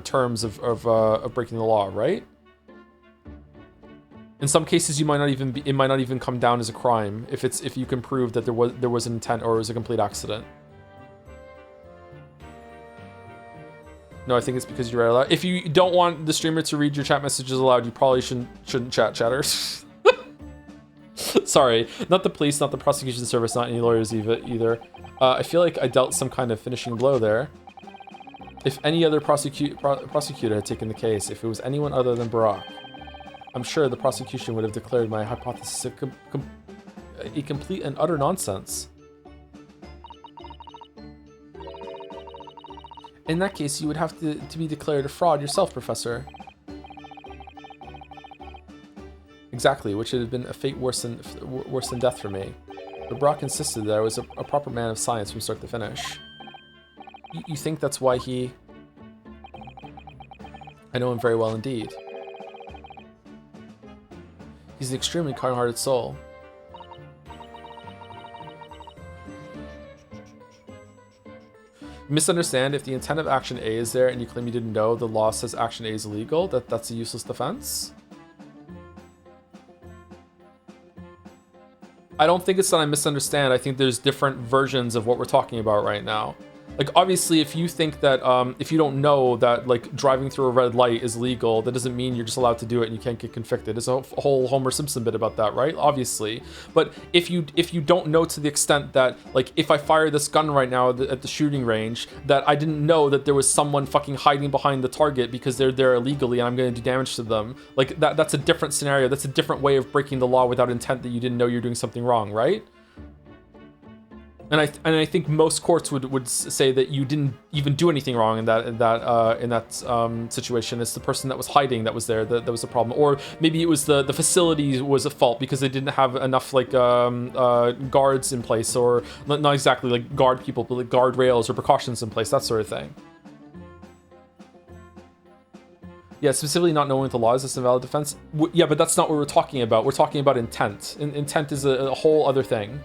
terms of breaking the law, right? In some cases, it might not even come down as a crime if you can prove that there was an intent or it was a complete accident. No, I think it's because you read aloud. If you don't want the streamer to read your chat messages aloud, you probably shouldn't chat, chatters. Sorry, not the police, not the prosecution service, not any lawyers either. I feel like I dealt some kind of finishing blow there. If any other prosecutor had taken the case, if it was anyone other than Barack, I'm sure the prosecution would have declared my hypothesis a complete and utter nonsense. In that case, you would have to be declared a fraud yourself, Professor. Exactly, which would have been a fate worse than death for me. But Barack insisted that I was a proper man of science from start to finish. You think that's why he... I know him very well indeed. He's an extremely kind-hearted soul. You misunderstand. If the intent of action A is there and you claim you didn't know the law says action A is illegal, that's a useless defense? I don't think it's that I misunderstand. I think there's different versions of what we're talking about right now. Like, obviously, if you think that, if you don't know that, like, driving through a red light is legal, that doesn't mean you're just allowed to do it and you can't get convicted. There's a whole Homer Simpson bit about that, right? Obviously. But if you don't know to the extent that, like, if I fire this gun right now at the shooting range, that I didn't know that there was someone fucking hiding behind the target because they're there illegally and I'm going to do damage to them, like, that's a different scenario. That's a different way of breaking the law without intent that you didn't know you're doing something wrong, right? And I think most courts would say that you didn't even do anything wrong in that situation. It's the person that was hiding that was there that was the problem, or maybe it was the facility was at fault because they didn't have enough like guards in place, or not exactly like guard people, but like guard rails or precautions in place, that sort of thing. Yeah, specifically not knowing what the law is, that's a valid defense. Yeah, but that's not what we're talking about. We're talking about intent. Intent is a whole other thing.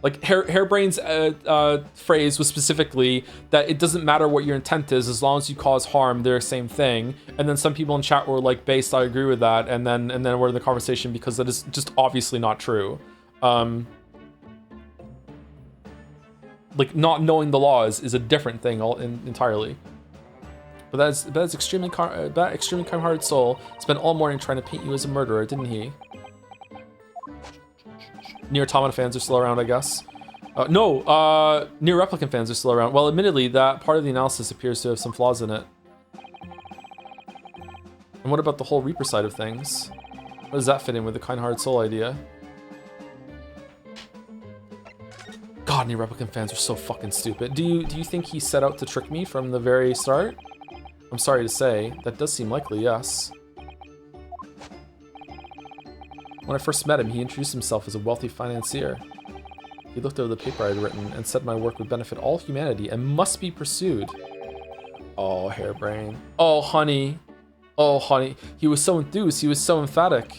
Like, Hairbrain's phrase was specifically that it doesn't matter what your intent is, as long as you cause harm, they're the same thing. And then some people in chat were like, based, I agree with that. And then we're in the conversation because that is just obviously not true. Like, not knowing the laws is a different thing entirely. But that's extremely kind-hearted soul spent all morning trying to paint you as a murderer, didn't he? Near Automata fans are still around, I guess. No, near replicant fans are still around. Well, admittedly, that part of the analysis appears to have some flaws in it. And what about the whole Reaper side of things? How does that fit in with the kind-hearted soul idea? God, near replicant fans are so fucking stupid. Do you think he set out to trick me from the very start? I'm sorry to say, that does seem likely, yes. When I first met him, he introduced himself as a wealthy financier. He looked over the paper I had written and said my work would benefit all humanity and must be pursued. Oh, harebrain. Oh, honey. Oh, honey. He was so enthused. He was so emphatic.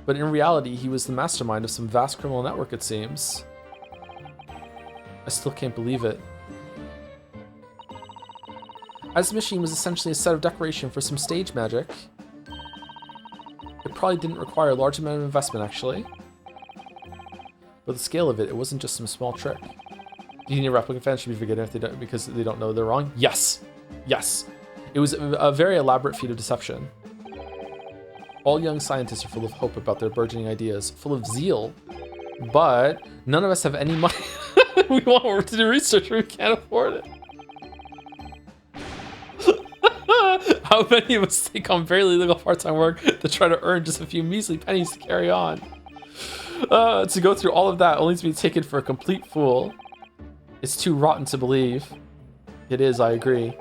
But in reality, he was the mastermind of some vast criminal network, it seems. I still can't believe it. As the machine was essentially a set of decoration for some stage magic, it probably didn't require a large amount of investment, actually. But the scale of it, it wasn't just some small trick. Do you think replicant fans should be forgiven if they don't, because they don't know they're wrong? Yes. Yes. It was a very elaborate feat of deception. All young scientists are full of hope about their burgeoning ideas, full of zeal. But none of us have any money. We want to do research, but we can't afford it. How many of us take on barely legal part-time work to try to earn just a few measly pennies to carry on? To go through all of that only to be taken for a complete fool. It's too rotten to believe. It is, I agree.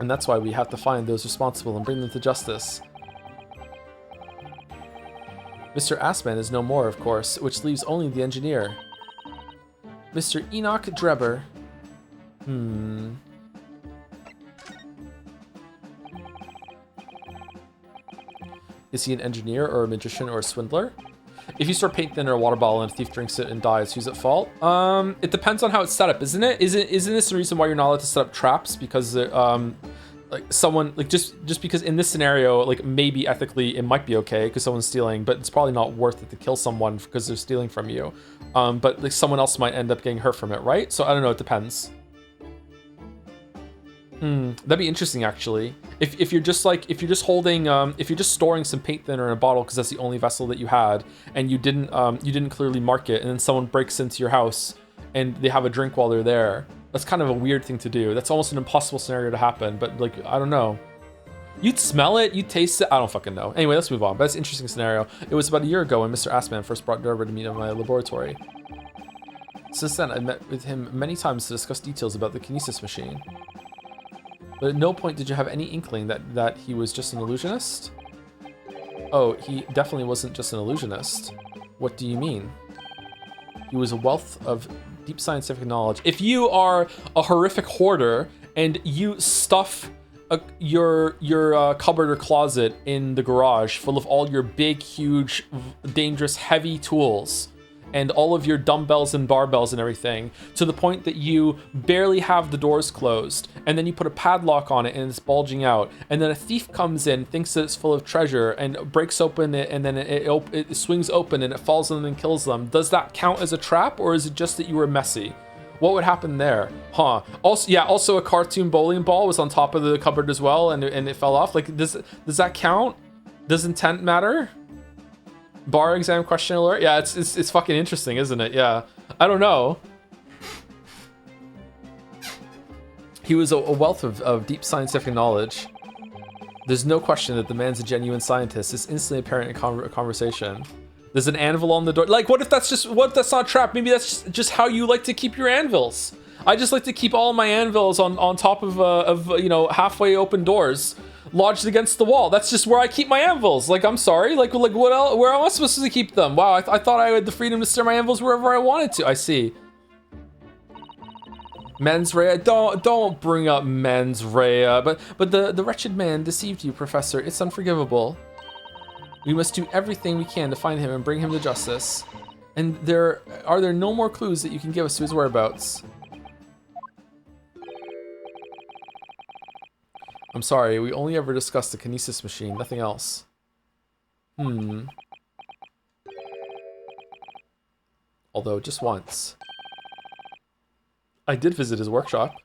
And that's why we have to find those responsible and bring them to justice. Mr. Assman is no more, of course, which leaves only the engineer. Mr. Enoch Drebber. Is he an engineer or a magician or a swindler? If you store paint thinner in a water bottle and a thief drinks it and dies, who's at fault? It depends on how it's set up, isn't it? Isn't this the reason why you're not allowed to set up traps? Because like someone, like just because in this scenario, like maybe ethically it might be okay because someone's stealing, but it's probably not worth it to kill someone because they're stealing from you. But like someone else might end up getting hurt from it, right? So I don't know, it depends. That'd be interesting actually. If you're just like, if you're just holding, if you're just storing some paint thinner in a bottle because that's the only vessel that you had, and you didn't clearly mark it, and then someone breaks into your house and they have a drink while they're there. That's kind of a weird thing to do. That's almost an impossible scenario to happen, but like, I don't know. You'd smell it, you'd taste it, I don't fucking know. Anyway, let's move on. But that's an interesting scenario. It was about a year ago when Mr. Assman first brought Derber to meet in my laboratory. Since then, I met with him many times to discuss details about the kinesis machine. But at no point did you have any inkling that he was just an illusionist? Oh, he definitely wasn't just an illusionist. What do you mean? He was a wealth of deep scientific knowledge. If you are a horrific hoarder and you stuff your cupboard or closet in the garage full of all your big, huge, dangerous, heavy tools, and all of your dumbbells and barbells and everything, to the point that you barely have the doors closed, and then you put a padlock on it and it's bulging out, and then a thief comes in, thinks that it's full of treasure, and breaks open it, and then it swings open and it falls on them and kills them. Does that count as a trap, or is it just that you were messy? What would happen there? Huh. Also a cartoon bowling ball was on top of the cupboard as well, and it fell off. Like, does that count? Does intent matter? Bar exam question alert? Yeah, it's fucking interesting, isn't it? Yeah. I don't know. He was a wealth of deep scientific knowledge. There's no question that the man's a genuine scientist. It's instantly apparent in conversation. There's an anvil on the door. Like, what if that's not a trap? Maybe that's just how you like to keep your anvils. I just like to keep all my anvils on top of you know, halfway open doors, lodged against the wall. That's just where I keep my anvils. Like, I'm sorry. Like what else? Where am I supposed to keep them? Wow, I thought I had the freedom to store my anvils wherever I wanted to. I see. Mens rea. Don't bring up mens rea. But the wretched man deceived you, Professor. It's unforgivable. We must do everything we can to find him and bring him to justice. And are there no more clues that you can give us to his whereabouts? I'm sorry, we only ever discussed the kinesis machine, nothing else. Although, just once. I did visit his workshop.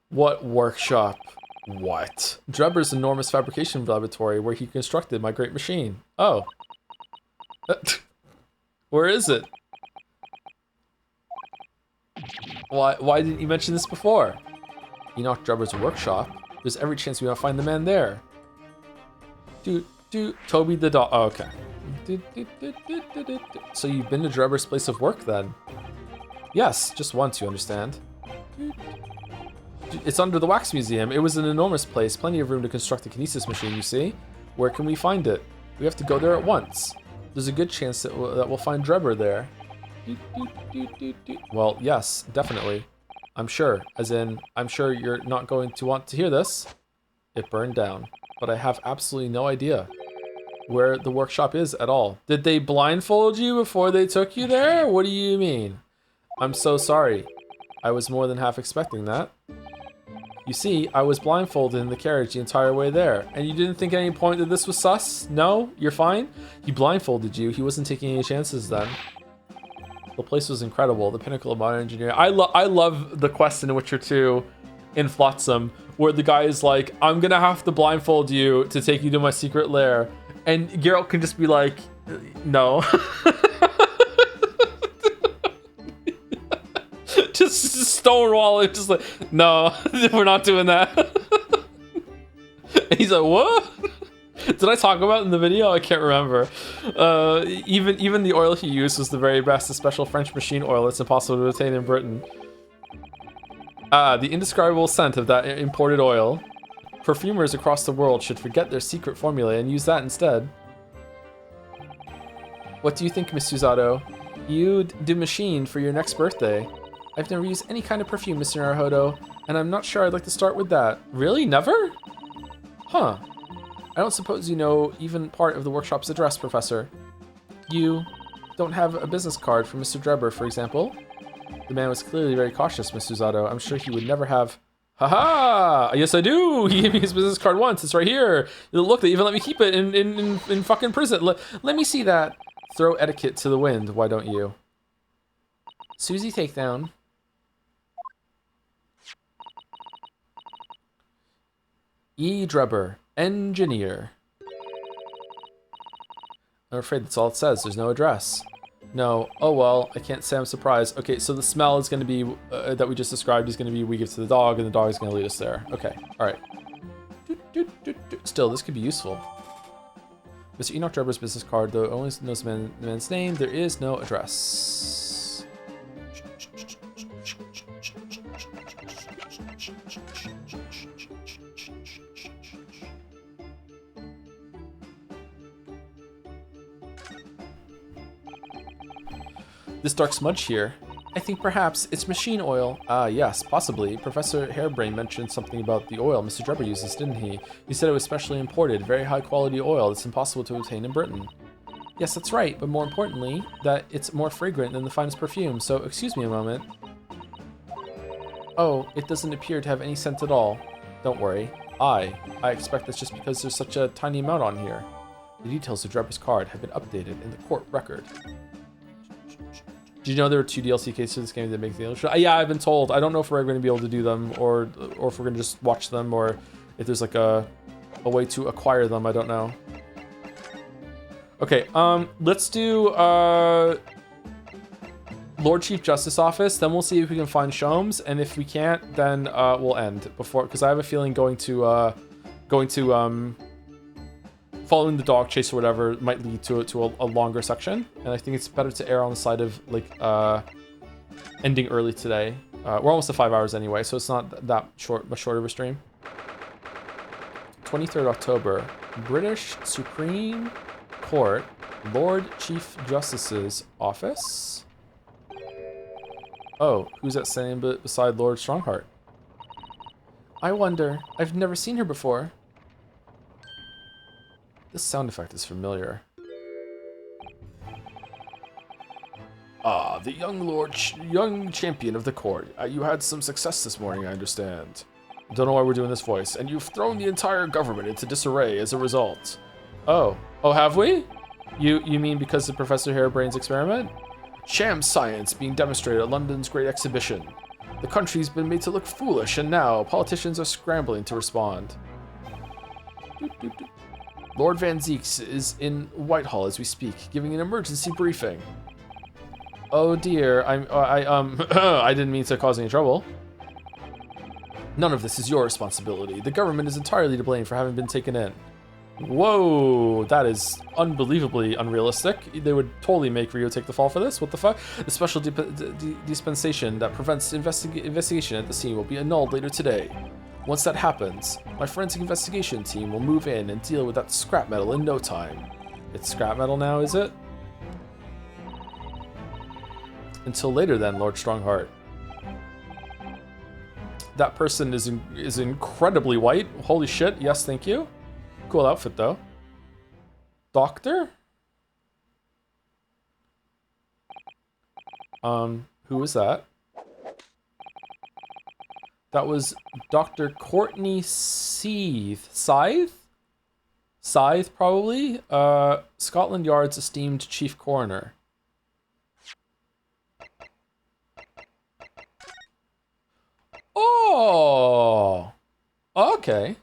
What workshop? What? Drebber's enormous fabrication laboratory where he constructed my great machine. Oh. Where is it? Why didn't you mention this before? Enoch Drebber's workshop. There's every chance we might find the man there. Toby the dog. Oh, okay. So you've been to Drebber's place of work then? Yes, just once, you understand. It's under the Wax Museum. It was an enormous place, plenty of room to construct a kinesis machine, you see. Where can we find it? We have to go there at once. There's a good chance that we'll find Drebber there. Well, yes, definitely. I'm sure. As in, I'm sure you're not going to want to hear this. It burned down, but I have absolutely no idea where the workshop is at all. Did they blindfold you before they took you there? What do you mean? I'm so sorry. I was more than half expecting that. You see, I was blindfolded in the carriage the entire way there, and you didn't think at any point that this was sus? No? You're fine? He blindfolded you. He wasn't taking any chances then. The place was incredible, the pinnacle of modern engineering. I love the quest in Witcher 2 in Flotsam, where the guy is like, I'm gonna have to blindfold you to take you to my secret lair. And Geralt can just be like, no. just stonewall it, just like, no, we're not doing that. And he's like, what? Did I talk about it in the video? I can't remember. Even the oil he used was the very best, a special French machine oil. It's impossible to obtain in Britain. The indescribable scent of that imported oil. Perfumers across the world should forget their secret formula and use that instead. What do you think, Miss Suzato? You'd do machine for your next birthday. I've never used any kind of perfume, Mr. Naruhodo, and I'm not sure I'd like to start with that. Really? Never? Huh. I don't suppose you know even part of the workshop's address, Professor. You don't have a business card for Mr. Drebber, for example? The man was clearly very cautious, Miss Suzato. I'm sure he would never have... Haha! Yes, I do! He gave me his business card once. It's right here. Look, they even let me keep it in fucking prison. Let me see that. Throw etiquette to the wind, why don't you? Susie Takedown. E. Drebber, engineer. I'm afraid that's all it says. There's no address. No. Oh well, I can't say I'm surprised. Okay, so the smell is going to be, that we just described, is going to be we give to the dog, and the dog is going to lead us there. Okay, alright. Still, this could be useful. Mr. Enoch Drebber's business card, though only knows the man's name, there is no address. This dark smudge here, I think perhaps it's machine oil. Ah, yes, possibly. Professor Harebrain mentioned something about the oil Mr. Drebber uses, didn't he? He said it was specially imported, very high quality oil that's impossible to obtain in Britain. Yes, that's right, but more importantly, that it's more fragrant than the finest perfume, so excuse me a moment. Oh, it doesn't appear to have any scent at all. Don't worry. I expect that's just because there's such a tiny amount on here. The details of Drebber's card have been updated in the court record. Did you know there were 2 DLC cases for this game that make the other? Yeah, I've been told. I don't know if we're going to be able to do them, or if we're going to just watch them, or if there's like a way to acquire them. I don't know. Okay, let's do Lord Chief Justice Office. Then we'll see if we can find Sholmes, and if we can't, then we'll end before, because I have a feeling going to following the dog chase or whatever might lead to a longer section, and I think it's better to err on the side of like ending early today. We're almost to 5 hours anyway, so it's not that much shorter of a stream. 23rd October, British Supreme Court, Lord Chief Justice's office. Oh, who's that standing beside Lord Strongheart? I wonder. I've never seen her before. This sound effect is familiar. Ah, the young champion of the court. You had some success this morning, I understand. Don't know why we're doing this voice. And you've thrown the entire government into disarray as a result. Oh, have we? You mean because of Professor Harebrain's experiment? Sham science being demonstrated at London's Great Exhibition. The country's been made to look foolish, and now politicians are scrambling to respond. Lord Van Zeeks is in Whitehall as we speak, giving an emergency briefing. Oh dear, I didn't mean to cause any trouble. None of this is your responsibility. The government is entirely to blame for having been taken in. Whoa, that is unbelievably unrealistic. They would totally make Rio take the fall for this. What the fuck? The special dispensation that prevents investigation at the scene will be annulled later today. Once that happens, my forensic investigation team will move in and deal with that scrap metal in no time. It's scrap metal now, is it? Until later then, Lord Strongheart. That person is incredibly white. Holy shit, yes, thank you. Cool outfit, though. Doctor? Who was that? That was Dr. Courtney Seath. Scythe, probably? Scotland Yard's esteemed chief coroner. Oh! Okay.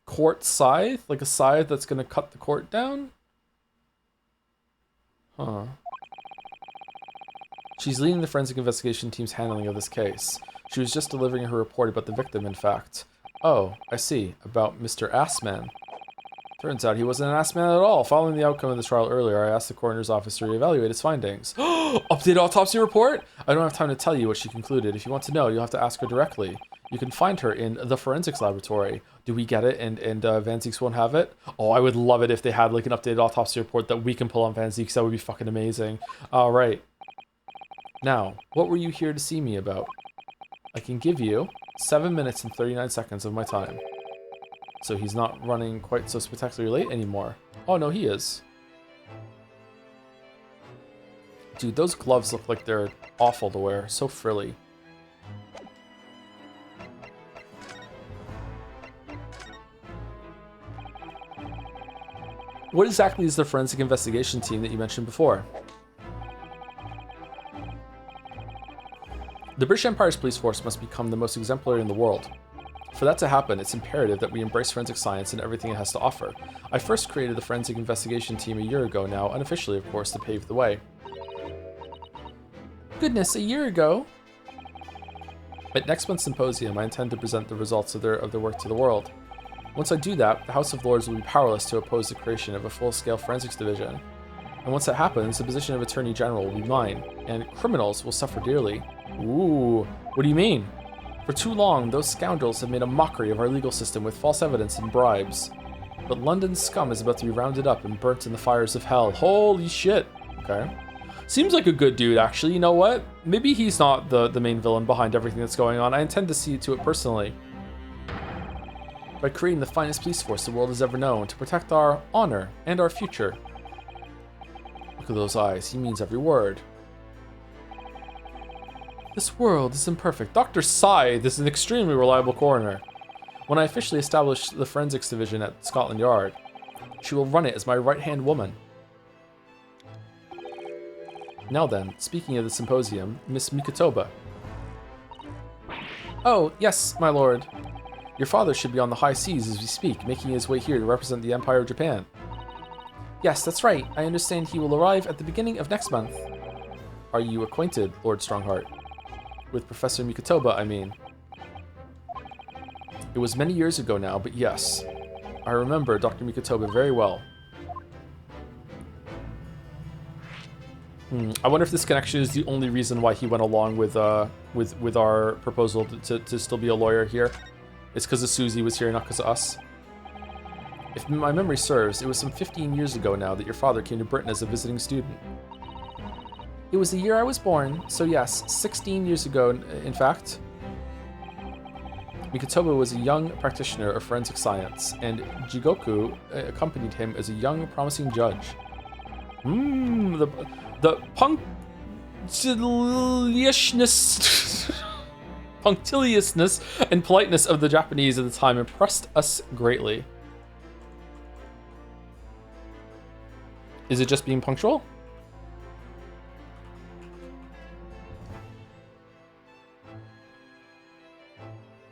Court scythe? Like a scythe that's gonna cut the court down? Huh. She's leading the forensic investigation team's handling of this case. She was just delivering her report about the victim, in fact. Oh, I see. About Mr. Assman. Turns out he wasn't an Assman at all. Following the outcome of the trial earlier, I asked the coroner's office to reevaluate his findings. Updated autopsy report? I don't have time to tell you what she concluded. If you want to know, you'll have to ask her directly. You can find her in the forensics laboratory. Do we get it and Van Zieks won't have it? Oh, I would love it if they had like an updated autopsy report that we can pull on Van Zieks. That would be fucking amazing. All right. Now, what were you here to see me about? I can give you 7 minutes and 39 seconds of my time. So he's not running quite so spectacularly late anymore. Oh no, he is. Dude, those gloves look like they're awful to wear. So frilly. What exactly is the forensic investigation team that you mentioned before? The British Empire's police force must become the most exemplary in the world. For that to happen, it's imperative that we embrace forensic science and everything it has to offer. I first created the forensic investigation team a year ago now, unofficially of course, to pave the way. Goodness, a year ago? At next month's symposium, I intend to present the results of their work to the world. Once I do that, the House of Lords will be powerless to oppose the creation of a full-scale forensics division. And once that happens, the position of Attorney General will be mine, and criminals will suffer dearly. Ooh, what do you mean? For too long, those scoundrels have made a mockery of our legal system with false evidence and bribes. But London's scum is about to be rounded up and burnt in the fires of hell. Holy shit. Okay. Seems like a good dude, actually. You know what? Maybe he's not the main villain behind everything that's going on. I intend to see to it personally. By creating the finest police force the world has ever known to protect our honor and our future. Look at those eyes. He means every word. This world is imperfect. Dr. Scythe is an extremely reliable coroner. When I officially establish the forensics division at Scotland Yard, she will run it as my right-hand woman. Now then, speaking of the symposium, Miss Mikotoba. Oh, yes, my lord. Your father should be on the high seas as we speak, making his way here to represent the Empire of Japan. Yes, that's right. I understand he will arrive at the beginning of next month. Are you acquainted, Lord Strongheart? With Professor Mikotoba, I mean. It was many years ago now, but yes. I remember Dr. Mikotoba very well. I wonder if this connection is the only reason why he went along with our proposal to still be a lawyer here. It's because of Susie was here, not because of us. If my memory serves, it was some 15 years ago now that your father came to Britain as a visiting student. It was the year I was born, so yes, 16 years ago, in fact. Mikotoba was a young practitioner of forensic science, and Jigoku accompanied him as a young, promising judge. The punctiliousness and politeness of the Japanese at the time impressed us greatly. Is it just being punctual?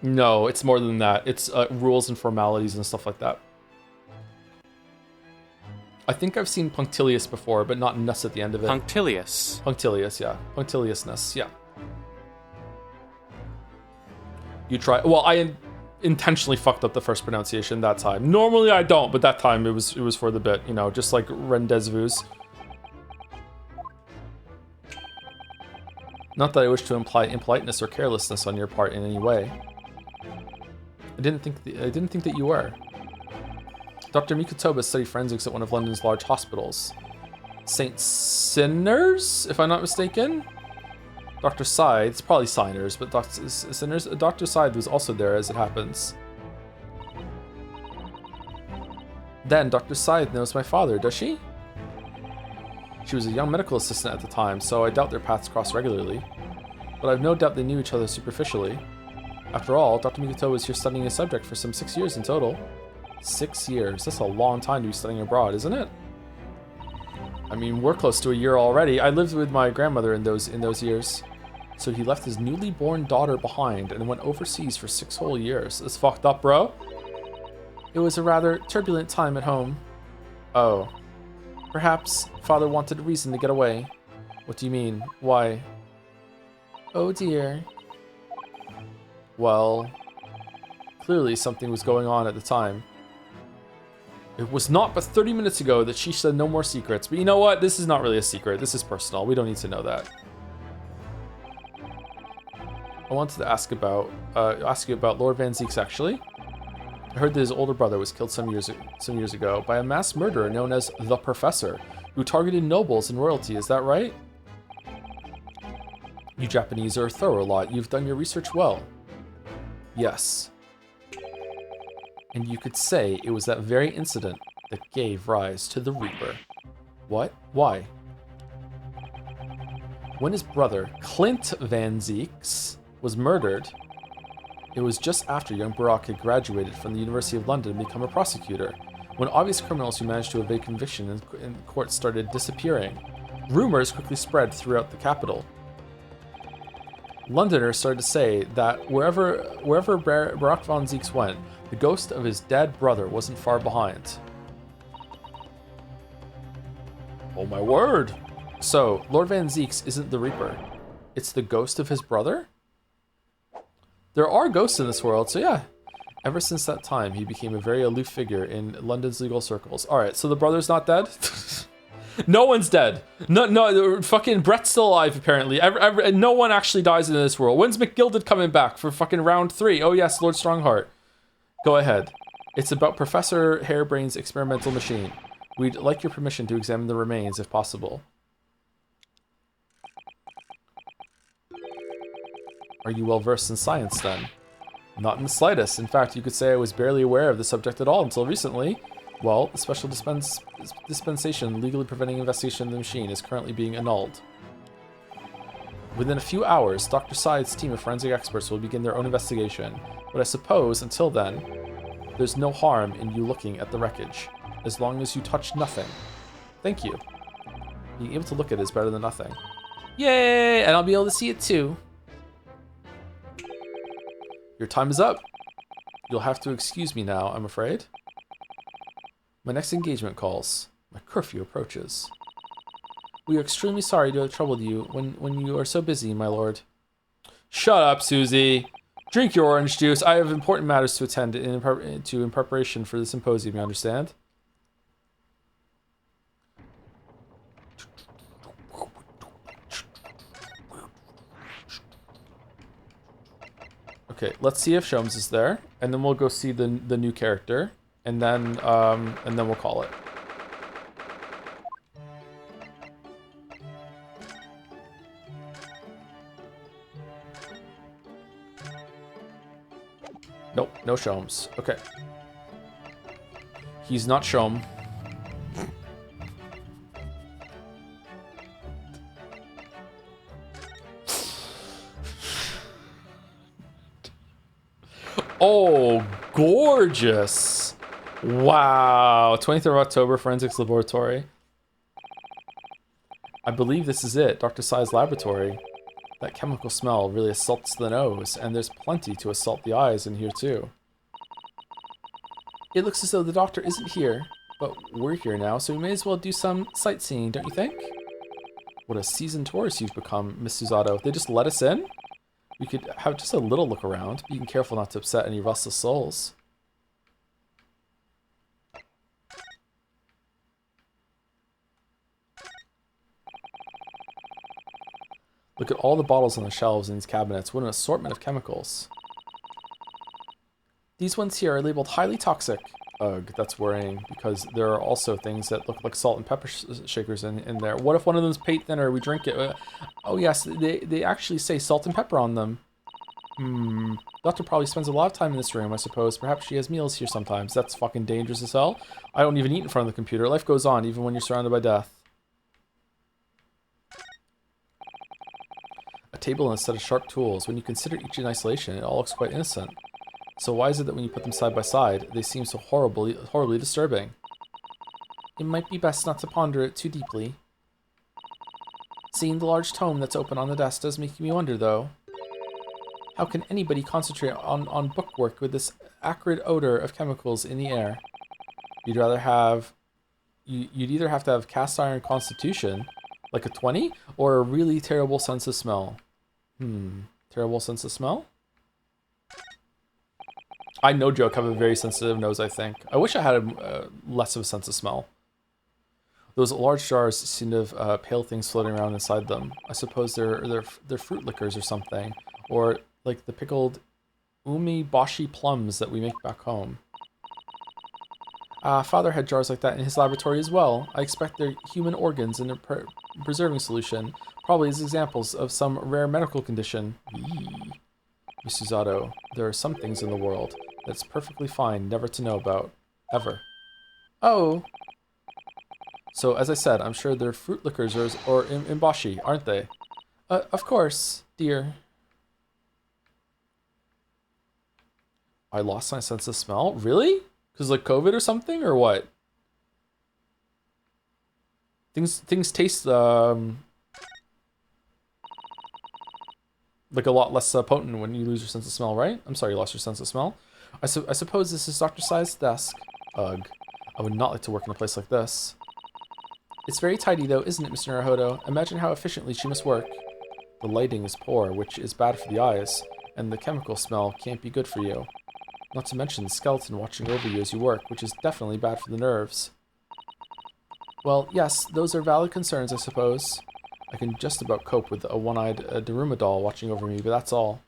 No, it's more than that. It's rules and formalities and stuff like that. I think I've seen punctilious before, but not ness at the end of it. Punctilious. Punctilious, yeah. Punctiliousness, yeah. You try. Well, I intentionally fucked up the first pronunciation that time. Normally I don't, but that time it was for the bit, you know, just like rendezvous. Not that I wish to imply impoliteness or carelessness on your part in any way. I didn't think that you were. Dr. Mikotoba studied forensics at one of London's large hospitals. St. Sinners, if I'm not mistaken? Dr. Side, it's probably Signers, but Dr. Sinners, Dr. Side was also there as it happens. Then Dr. Side knows my father, does she? She was a young medical assistant at the time, so I doubt their paths crossed regularly. But I've no doubt they knew each other superficially. After all, Dr. Mikoto was here studying a subject for some 6 years in total. 6 years, that's a long time to be studying abroad, isn't it? I mean, we're close to a year already. I lived with my grandmother in those years. So he left his newly born daughter behind and went overseas for 6 whole years. That's fucked up, bro. It was a rather turbulent time at home. Oh. Perhaps father wanted a reason to get away. What do you mean? Why? Oh dear. Well, clearly something was going on at the time. It was not but 30 minutes ago that she said no more secrets. But you know what? This is not really a secret. This is personal. We don't need to know that. I wanted to ask you about Lord Van Zeeks, actually. I heard that his older brother was killed some years ago by a mass murderer known as the Professor, who targeted nobles and royalty. Is that right? You Japanese are a thorough lot. You've done your research well. Yes. And you could say it was that very incident that gave rise to the Reaper. What? Why? When his brother, Clint Van Zeeks, was murdered, it was just after young Barack had graduated from the University of London and become a prosecutor, when obvious criminals who managed to evade conviction in court started disappearing. Rumors quickly spread throughout the capital. Londoners started to say that wherever Barack Van Zeeks went, the ghost of his dead brother wasn't far behind. Oh my word! So, Lord Van Zeeks isn't the Reaper. It's the ghost of his brother? There are ghosts in this world, so yeah. Ever since that time, he became a very aloof figure in London's legal circles. Alright, so the brother's not dead? No one's dead. No, fucking Brett's still alive, apparently. No one actually dies in this world. When's McGilded coming back for fucking round 3? Oh yes, Lord Strongheart. Go ahead. It's about Professor Harebrain's experimental machine. We'd like your permission to examine the remains, if possible. Are you well versed in science, then? Not in the slightest. In fact, you could say I was barely aware of the subject at all until recently. Well, the special dispensation legally preventing investigation of the machine is currently being annulled. Within a few hours, Dr. Side's team of forensic experts will begin their own investigation, but I suppose, until then, there's no harm in you looking at the wreckage, as long as you touch nothing. Thank you. Being able to look at it is better than nothing. Yay! And I'll be able to see it too. Your time is up. You'll have to excuse me now, I'm afraid. My next engagement calls. My curfew approaches. We are extremely sorry to have troubled you when you are so busy, my lord. Shut up, Susie. Drink your orange juice. I have important matters to attend in preparation for the symposium, you understand? Okay, let's see if Sholmes is there, and then we'll go see the new character, and then we'll call it. Nope, no Sholmes. Okay. He's not Shom. Oh, gorgeous. Wow. 23rd of October, Forensics Laboratory. I believe this is it, Dr. Sai's laboratory. That chemical smell really assaults the nose, and there's plenty to assault the eyes in here too. It looks as though the doctor isn't here, But we're here now, so we may as well do some sightseeing, don't you think? What a seasoned tourist you've become, Miss Susato. They just let us in? We could have just a little look around, being careful not to upset any restless souls. Look at all the bottles on the shelves in these cabinets. What an assortment of chemicals. These ones here are labeled highly toxic. Ugh, that's worrying, because there are also things that look like salt and pepper shakers in there. What if one of them's paint thinner, we drink it? Oh yes, they actually say salt and pepper on them. Doctor probably spends a lot of time in this room, I suppose. Perhaps she has meals here sometimes. That's fucking dangerous as hell. I don't even eat in front of the computer. Life goes on, even when you're surrounded by death. A table and a set of sharp tools. When you consider each in isolation, it all looks quite innocent. So why is it that when you put them side by side, they seem so horribly disturbing? It might be best not to ponder it too deeply. Seeing the large tome that's open on the desk does make me wonder, though. How can anybody concentrate on bookwork with this acrid odor of chemicals in the air? You'd either have to have cast iron constitution, like a 20, or a really terrible sense of smell. Terrible sense of smell? I, no joke, have a very sensitive nose, I think. I wish I had less of a sense of smell. Those large jars seem to have pale things floating around inside them. I suppose they're fruit liquors or something. Or like the pickled umiboshi plums that we make back home. Father had jars like that in his laboratory as well. I expect they're human organs in a preserving solution, probably as examples of some rare medical condition. Eee. Miss Susato, there are some things in the world that's perfectly fine never to know about. Ever. Oh. So, as I said, I'm sure they're fruit liquors or imboshi, aren't they? Of course, dear. I lost my sense of smell? Really? Because like COVID or something, or what? Things taste like a lot less potent when you lose your sense of smell, right? I'm sorry you lost your sense of smell. I suppose this is Dr. Sai's desk. Ugh. I would not like to work in a place like this. It's very tidy though, isn't it, Mr. Naruhodo? Imagine how efficiently she must work. The lighting is poor, which is bad for the eyes, and the chemical smell can't be good for you. Not to mention the skeleton watching over you as you work, which is definitely bad for the nerves. Well, yes, those are valid concerns, I suppose. I can just about cope with a one-eyed Daruma doll watching over me, but that's all.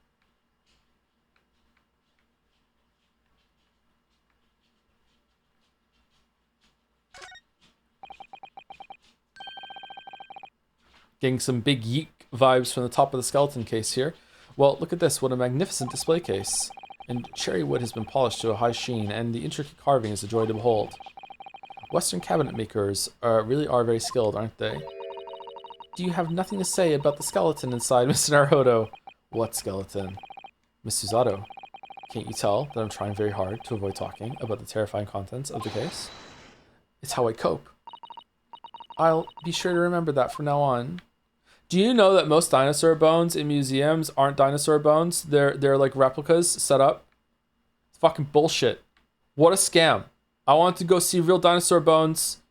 Getting some big yeek vibes from the top of the skeleton case here. Well, look at this, what a magnificent display case. And cherry wood has been polished to a high sheen, and the intricate carving is a joy to behold. Western cabinet makers really are very skilled, aren't they? Do you have nothing to say about the skeleton inside, Mr. Naruhodo? What skeleton? Miss Susato, can't you tell that I'm trying very hard to avoid talking about the terrifying contents of the case? It's how I cope. I'll be sure to remember that from now on. Do you know that most dinosaur bones in museums aren't dinosaur bones? They're like replicas set up. It's fucking bullshit. What a scam. I wanted to go see real dinosaur bones,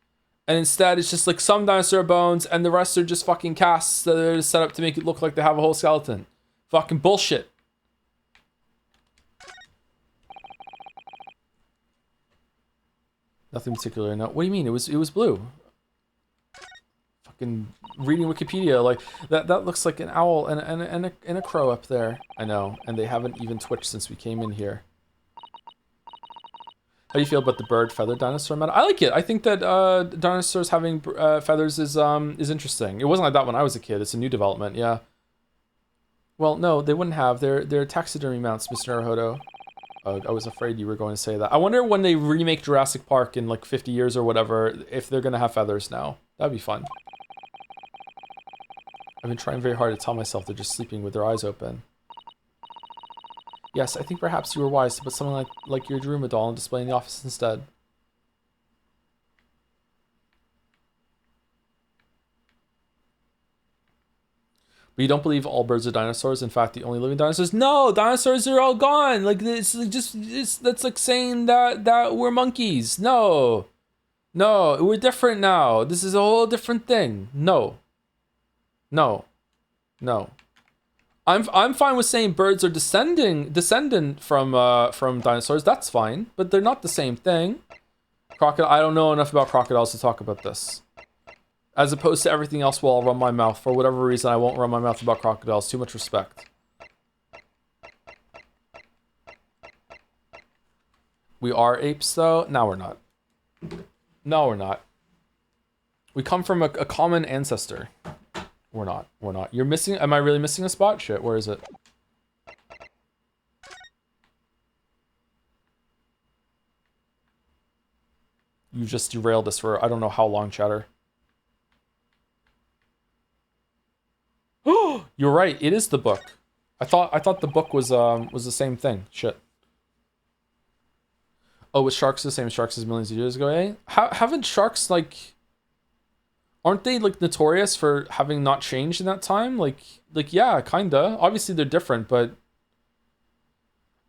and instead it's just like some dinosaur bones and the rest are just fucking casts that are set up to make it look like they have a whole skeleton. Fucking bullshit. Nothing particular. No. What do you mean? It was blue. Fucking reading Wikipedia, like that looks like an owl and a crow up there. I know, and they haven't even twitched since we came in here. How do you feel about the bird feather dinosaur meta? I like it. I think that dinosaurs having feathers is interesting. It wasn't like that when I was a kid. It's a new development, yeah. Well, no, they wouldn't have. They're taxidermy mounts, Mr. Naruhodo. I was afraid you were going to say that. I wonder when they remake Jurassic Park in like 50 years or whatever, if they're gonna have feathers now. That'd be fun. I've been trying very hard to tell myself they're just sleeping with their eyes open. Yes, I think perhaps you were wise to put something like your Daruma doll on display in the office instead. But you don't believe all birds are dinosaurs? In fact, the only living dinosaurs? No, dinosaurs are all gone. Like that's like saying that we're monkeys. No. No, we're different now. This is a whole different thing. No. No. No. I'm fine with saying birds are descendant from dinosaurs. That's fine, but they're not the same thing. Crocodile. I don't know enough about crocodiles to talk about this. As opposed to everything else, where I'll run my mouth. For whatever reason, I won't run my mouth about crocodiles. Too much respect. We are apes, though. No, we're not. No, we're not. We come from a common ancestor. We're not. We're not. You're missing... Am I really missing a spot? Shit, where is it? You just derailed us for I don't know how long, chatter. Oh, you're right. It is the book. I thought the book was the same thing. Shit. Oh, was sharks the same sharks as millions of years ago, eh? Haven't sharks, like... Aren't they, like, notorious for having not changed in that time? Like, yeah, kinda. Obviously, they're different, but...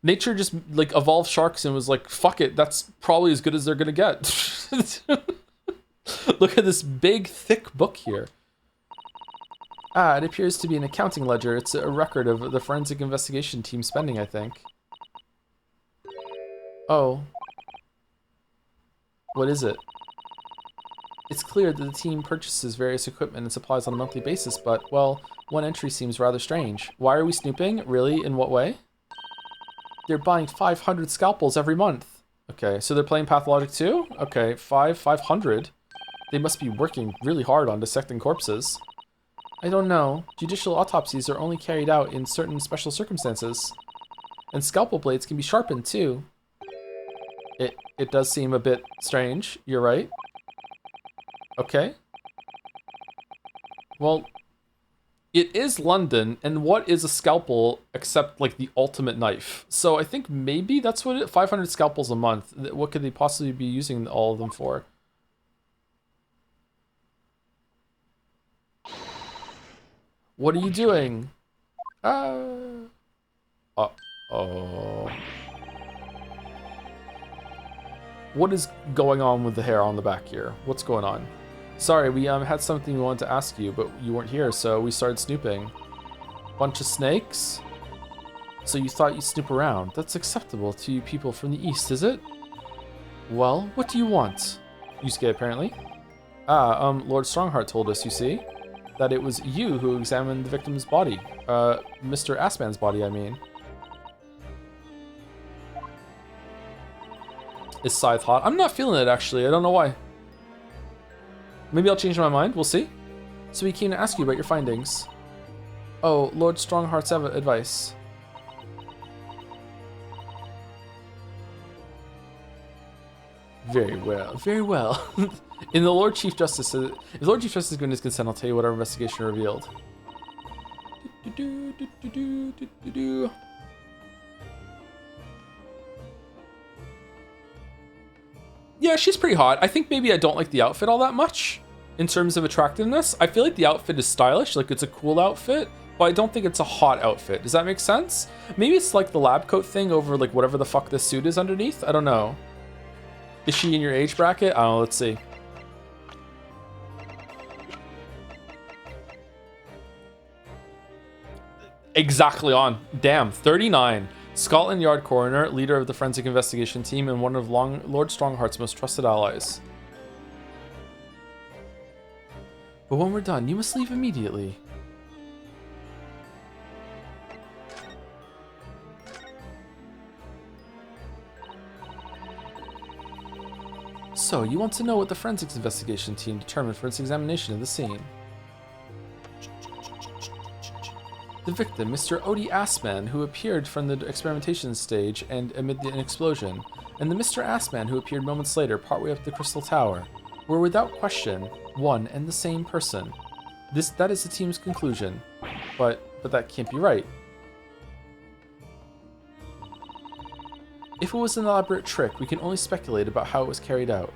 Nature just, like, evolved sharks and was like, fuck it, that's probably as good as they're gonna get. Look at this big, thick book here. Ah, it appears to be an accounting ledger. It's a record of the forensic investigation team spending, I think. Oh. What is it? It's clear that the team purchases various equipment and supplies on a monthly basis, but, well, one entry seems rather strange. Why are we snooping? Really? In what way? They're buying 500 scalpels every month. Okay, so they're playing Pathologic too? Okay, 500. They must be working really hard on dissecting corpses. I don't know. Judicial autopsies are only carried out in certain special circumstances. And scalpel blades can be sharpened too. It does seem a bit strange. You're right. Okay. Well, it is London, and what is a scalpel except, like, the ultimate knife? So I think maybe that's what 500 scalpels a month. What could they possibly be using all of them for? What are you doing? Uh-oh. What is going on with the hair on the back here? What's going on? Sorry, we had something we wanted to ask you, but you weren't here, so we started snooping. Bunch of snakes? So you thought you'd snoop around. That's acceptable to you people from the east, is it? Well, what do you want? Yusuke, apparently. Lord Strongheart told us, you see, that it was you who examined the victim's body. Mr. Assman's body, I mean. Is Scythe hot? I'm not feeling it, actually. I don't know why. Maybe I'll change my mind. We'll see. So we came to ask you about your findings. Oh, Lord Strongheart's advice. Very well. Very well. In the Lord Chief Justice, if the Lord Chief Justice is given his consent, I'll tell you what our investigation revealed. Yeah, she's pretty hot. I think maybe I don't like the outfit all that much in terms of attractiveness. I feel like the outfit is stylish, like it's a cool outfit, but I don't think it's a hot outfit. Does that make sense? Maybe it's like the lab coat thing over like whatever the fuck this suit is underneath. I don't know. Is she in your age bracket? I don't know, let's see. Exactly on. Damn, 39. Scotland Yard coroner, leader of the forensic investigation team, and one of Lord Strongheart's most trusted allies. But when we're done, you must leave immediately. So, you want to know what the forensics investigation team determined for its examination of the scene? The victim, Mr. Odie Assman, who appeared from the experimentation stage and amid an explosion, and the Mr. Assman who appeared moments later partway up the Crystal Tower, were without question one and the same person. That is the team's conclusion, but that can't be right. If it was an elaborate trick, we can only speculate about how it was carried out.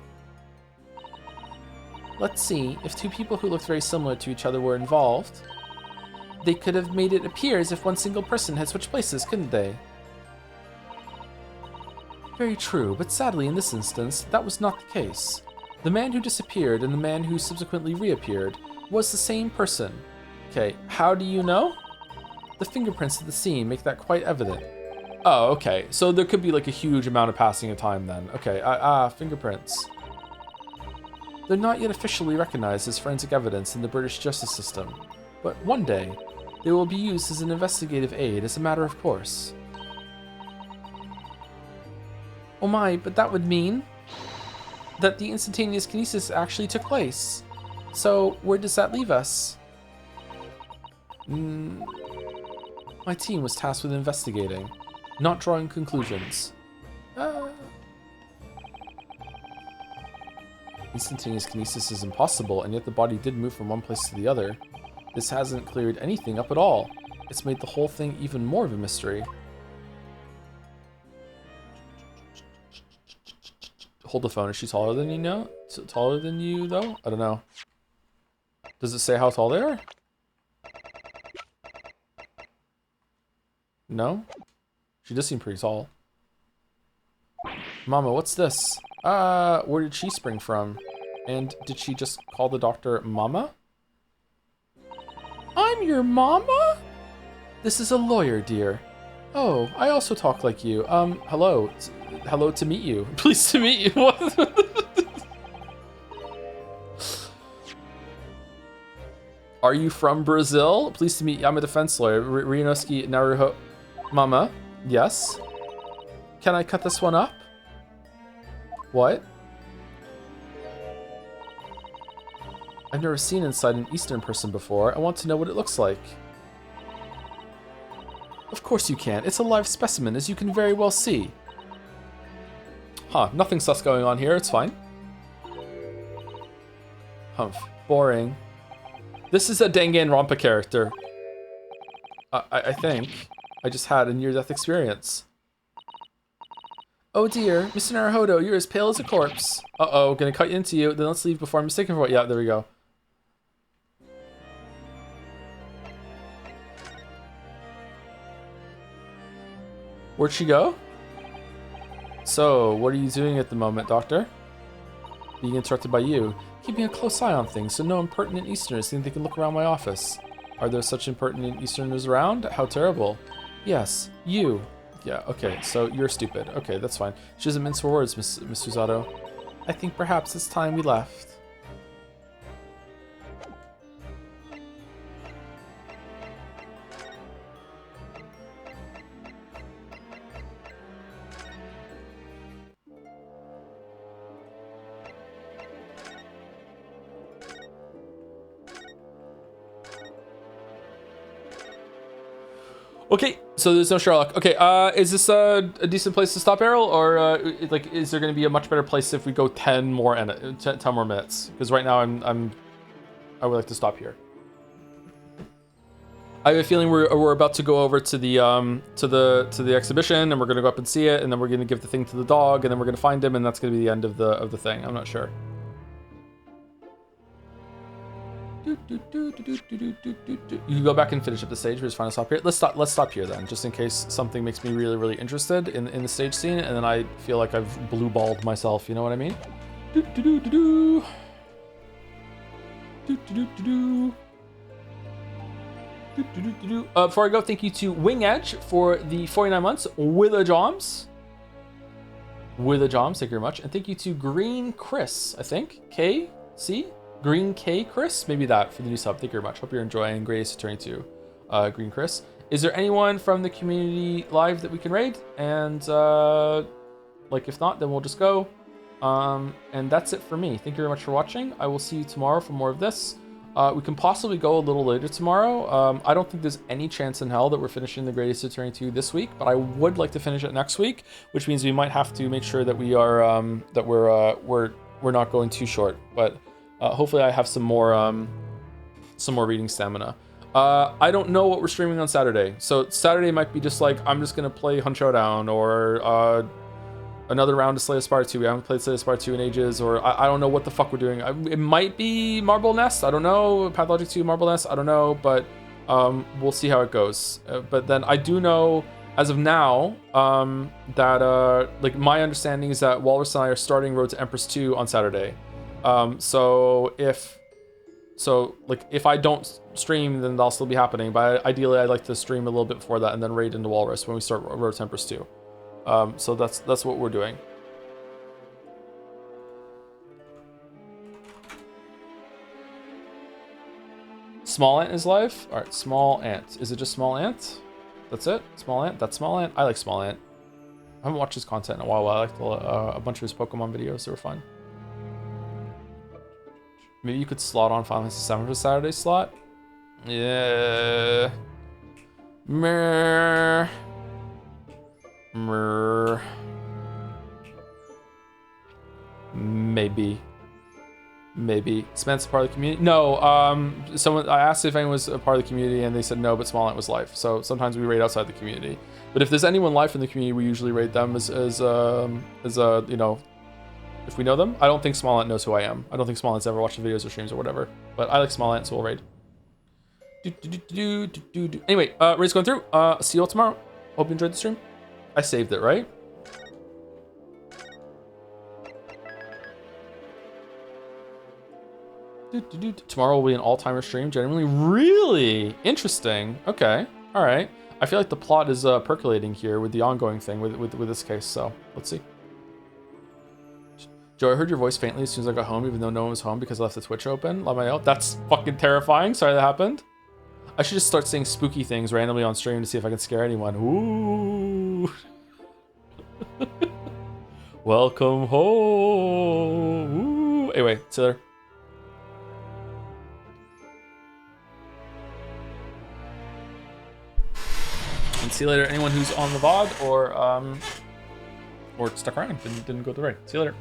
Let's see, if two people who looked very similar to each other were involved, they could have made it appear as if one single person had switched places, couldn't they? Very true, but sadly in this instance, that was not the case. The man who disappeared and the man who subsequently reappeared was the same person. Okay, how do you know? The fingerprints at the scene make that quite evident. Oh, okay. So there could be like a huge amount of passing of time then. Okay, fingerprints. They're not yet officially recognized as forensic evidence in the British justice system, but one day they will be used as an investigative aid as a matter of course. Oh my, but that would mean that the instantaneous kinesis actually took place. So where does that leave us? My team was tasked with investigating, not drawing conclusions. Instantaneous kinesis is impossible, and yet the body did move from one place to the other. This hasn't cleared anything up at all. It's made the whole thing even more of a mystery. Hold the phone. Is she taller than you know? Taller than you, though? I don't know. Does it say how tall they are? No? She does seem pretty tall. Mama, what's this? Where did she spring from? And did she just call the doctor Mama? I'm your mama? This is a lawyer, dear. Oh, I also talk like you. Hello. Hello to meet you. Pleased to meet you. What? Are you from Brazil? Pleased to meet you. I'm a defense lawyer. Ryunosuke Naruho. Mama? Yes? Can I cut this one up? What? I've never seen inside an Eastern person before. I want to know what it looks like. Of course you can. It's a live specimen, as you can very well see. Huh, nothing sus going on here. It's fine. Humph. Boring. This is a Danganronpa character. I think. I just had a near-death experience. Oh dear, Mr. Naruhodo, you're as pale as a corpse. Uh-oh, gonna cut into you. Then let's leave before I'm mistaken for what. Yeah, there we go. Where'd she go? So, what are you doing at the moment, Doctor? Being interrupted by you. Keeping a close eye on things so no impertinent Easterners think they can look around my office. Are there such impertinent Easterners around? How terrible. Yes, you. Yeah, okay, so you're stupid. Okay, that's fine. She doesn't mince her words, Miss Susato. I think perhaps it's time we left. Okay, so there's no Sherlock. Okay, is this a decent place to stop, Errol, or like, is there going to be a much better place if we go 10 more minutes? Because right now I would like to stop here. I have a feeling we're about to go over to the exhibition, and we're going to go up and see it, and then we're going to give the thing to the dog, and then we're going to find him, and that's going to be the end of the thing. I'm not sure. You can go back and finish up the stage. We're just trying to stop here. Let's stop here then, just in case something makes me really, really interested in the stage scene, and then I feel like I've blue-balled myself. You know what I mean? Before I go, thank you to Wing Edge for the 49 months with a Joms. With a Joms, thank you very much, and thank you to Green Chris. I think KC. Green K Chris, maybe that for the new sub. Thank you very much. Hope you're enjoying Great Ace Attorney 2, Green Chris. Is there anyone from the community live that we can raid? And like if not, then we'll just go. And that's it for me. Thank you very much for watching. I will see you tomorrow for more of this. We can possibly go a little later tomorrow. I don't think there's any chance in hell that we're finishing the Great Ace Attorney 2 this week, but I would like to finish it next week, which means we might have to make sure that we are that we're not going too short. But hopefully I have some more reading stamina. I don't know what we're streaming on Saturday. So Saturday might be just like, I'm just going to play Hunt Showdown, or another round of Slay the Spire 2. We haven't played Slay the Spire 2 in ages, or I don't know what the fuck we're doing. It might be Marble Nest. I don't know. Pathologic 2 Marble Nest. I don't know, but we'll see how it goes. But then I do know, as of now, that like my understanding is that Walrus and I are starting Road to Empress 2 on Saturday. So if I don't stream, then that'll still be happening. But ideally, I'd like to stream a little bit before that and then raid into Walrus when we start Road Tempest 2. So that's what we're doing. Small Ant is live. All right, Small Ant. Is it just Small Ant? That's it? Small Ant? That's Small Ant? I like Small Ant. I haven't watched his content in a while. I liked a bunch of his Pokemon videos. They were fun. Maybe you could slot on Final Fantasy 7 for Saturday slot? Yeah. Meh. Meh. Maybe. Spence part of the community? No, I asked if anyone was a part of the community and they said no, but Small Ant was live. So sometimes we raid outside the community. But if there's anyone live in the community, we usually raid them as you know, if we know them. I don't think Small Ant knows who I am. I don't think Small Ant's ever watched the videos or streams or whatever. But I like Small Ant, so we'll raid. Anyway, raid's going through. See you all tomorrow. Hope you enjoyed the stream. I saved it, right? Tomorrow will be an all-timer stream. Genuinely, really interesting. Okay, all right. I feel like the plot is percolating here with the ongoing thing with this case. So let's see. Joe, I heard your voice faintly as soon as I got home, even though no one was home because I left the Twitch open. Let me know. That's fucking terrifying. Sorry that happened. I should just start saying spooky things randomly on stream to see if I can scare anyone. Ooh. Welcome home. Ooh. Anyway, see you later. And see you later, anyone who's on the VOD or stuck around and didn't go to the raid. See you later.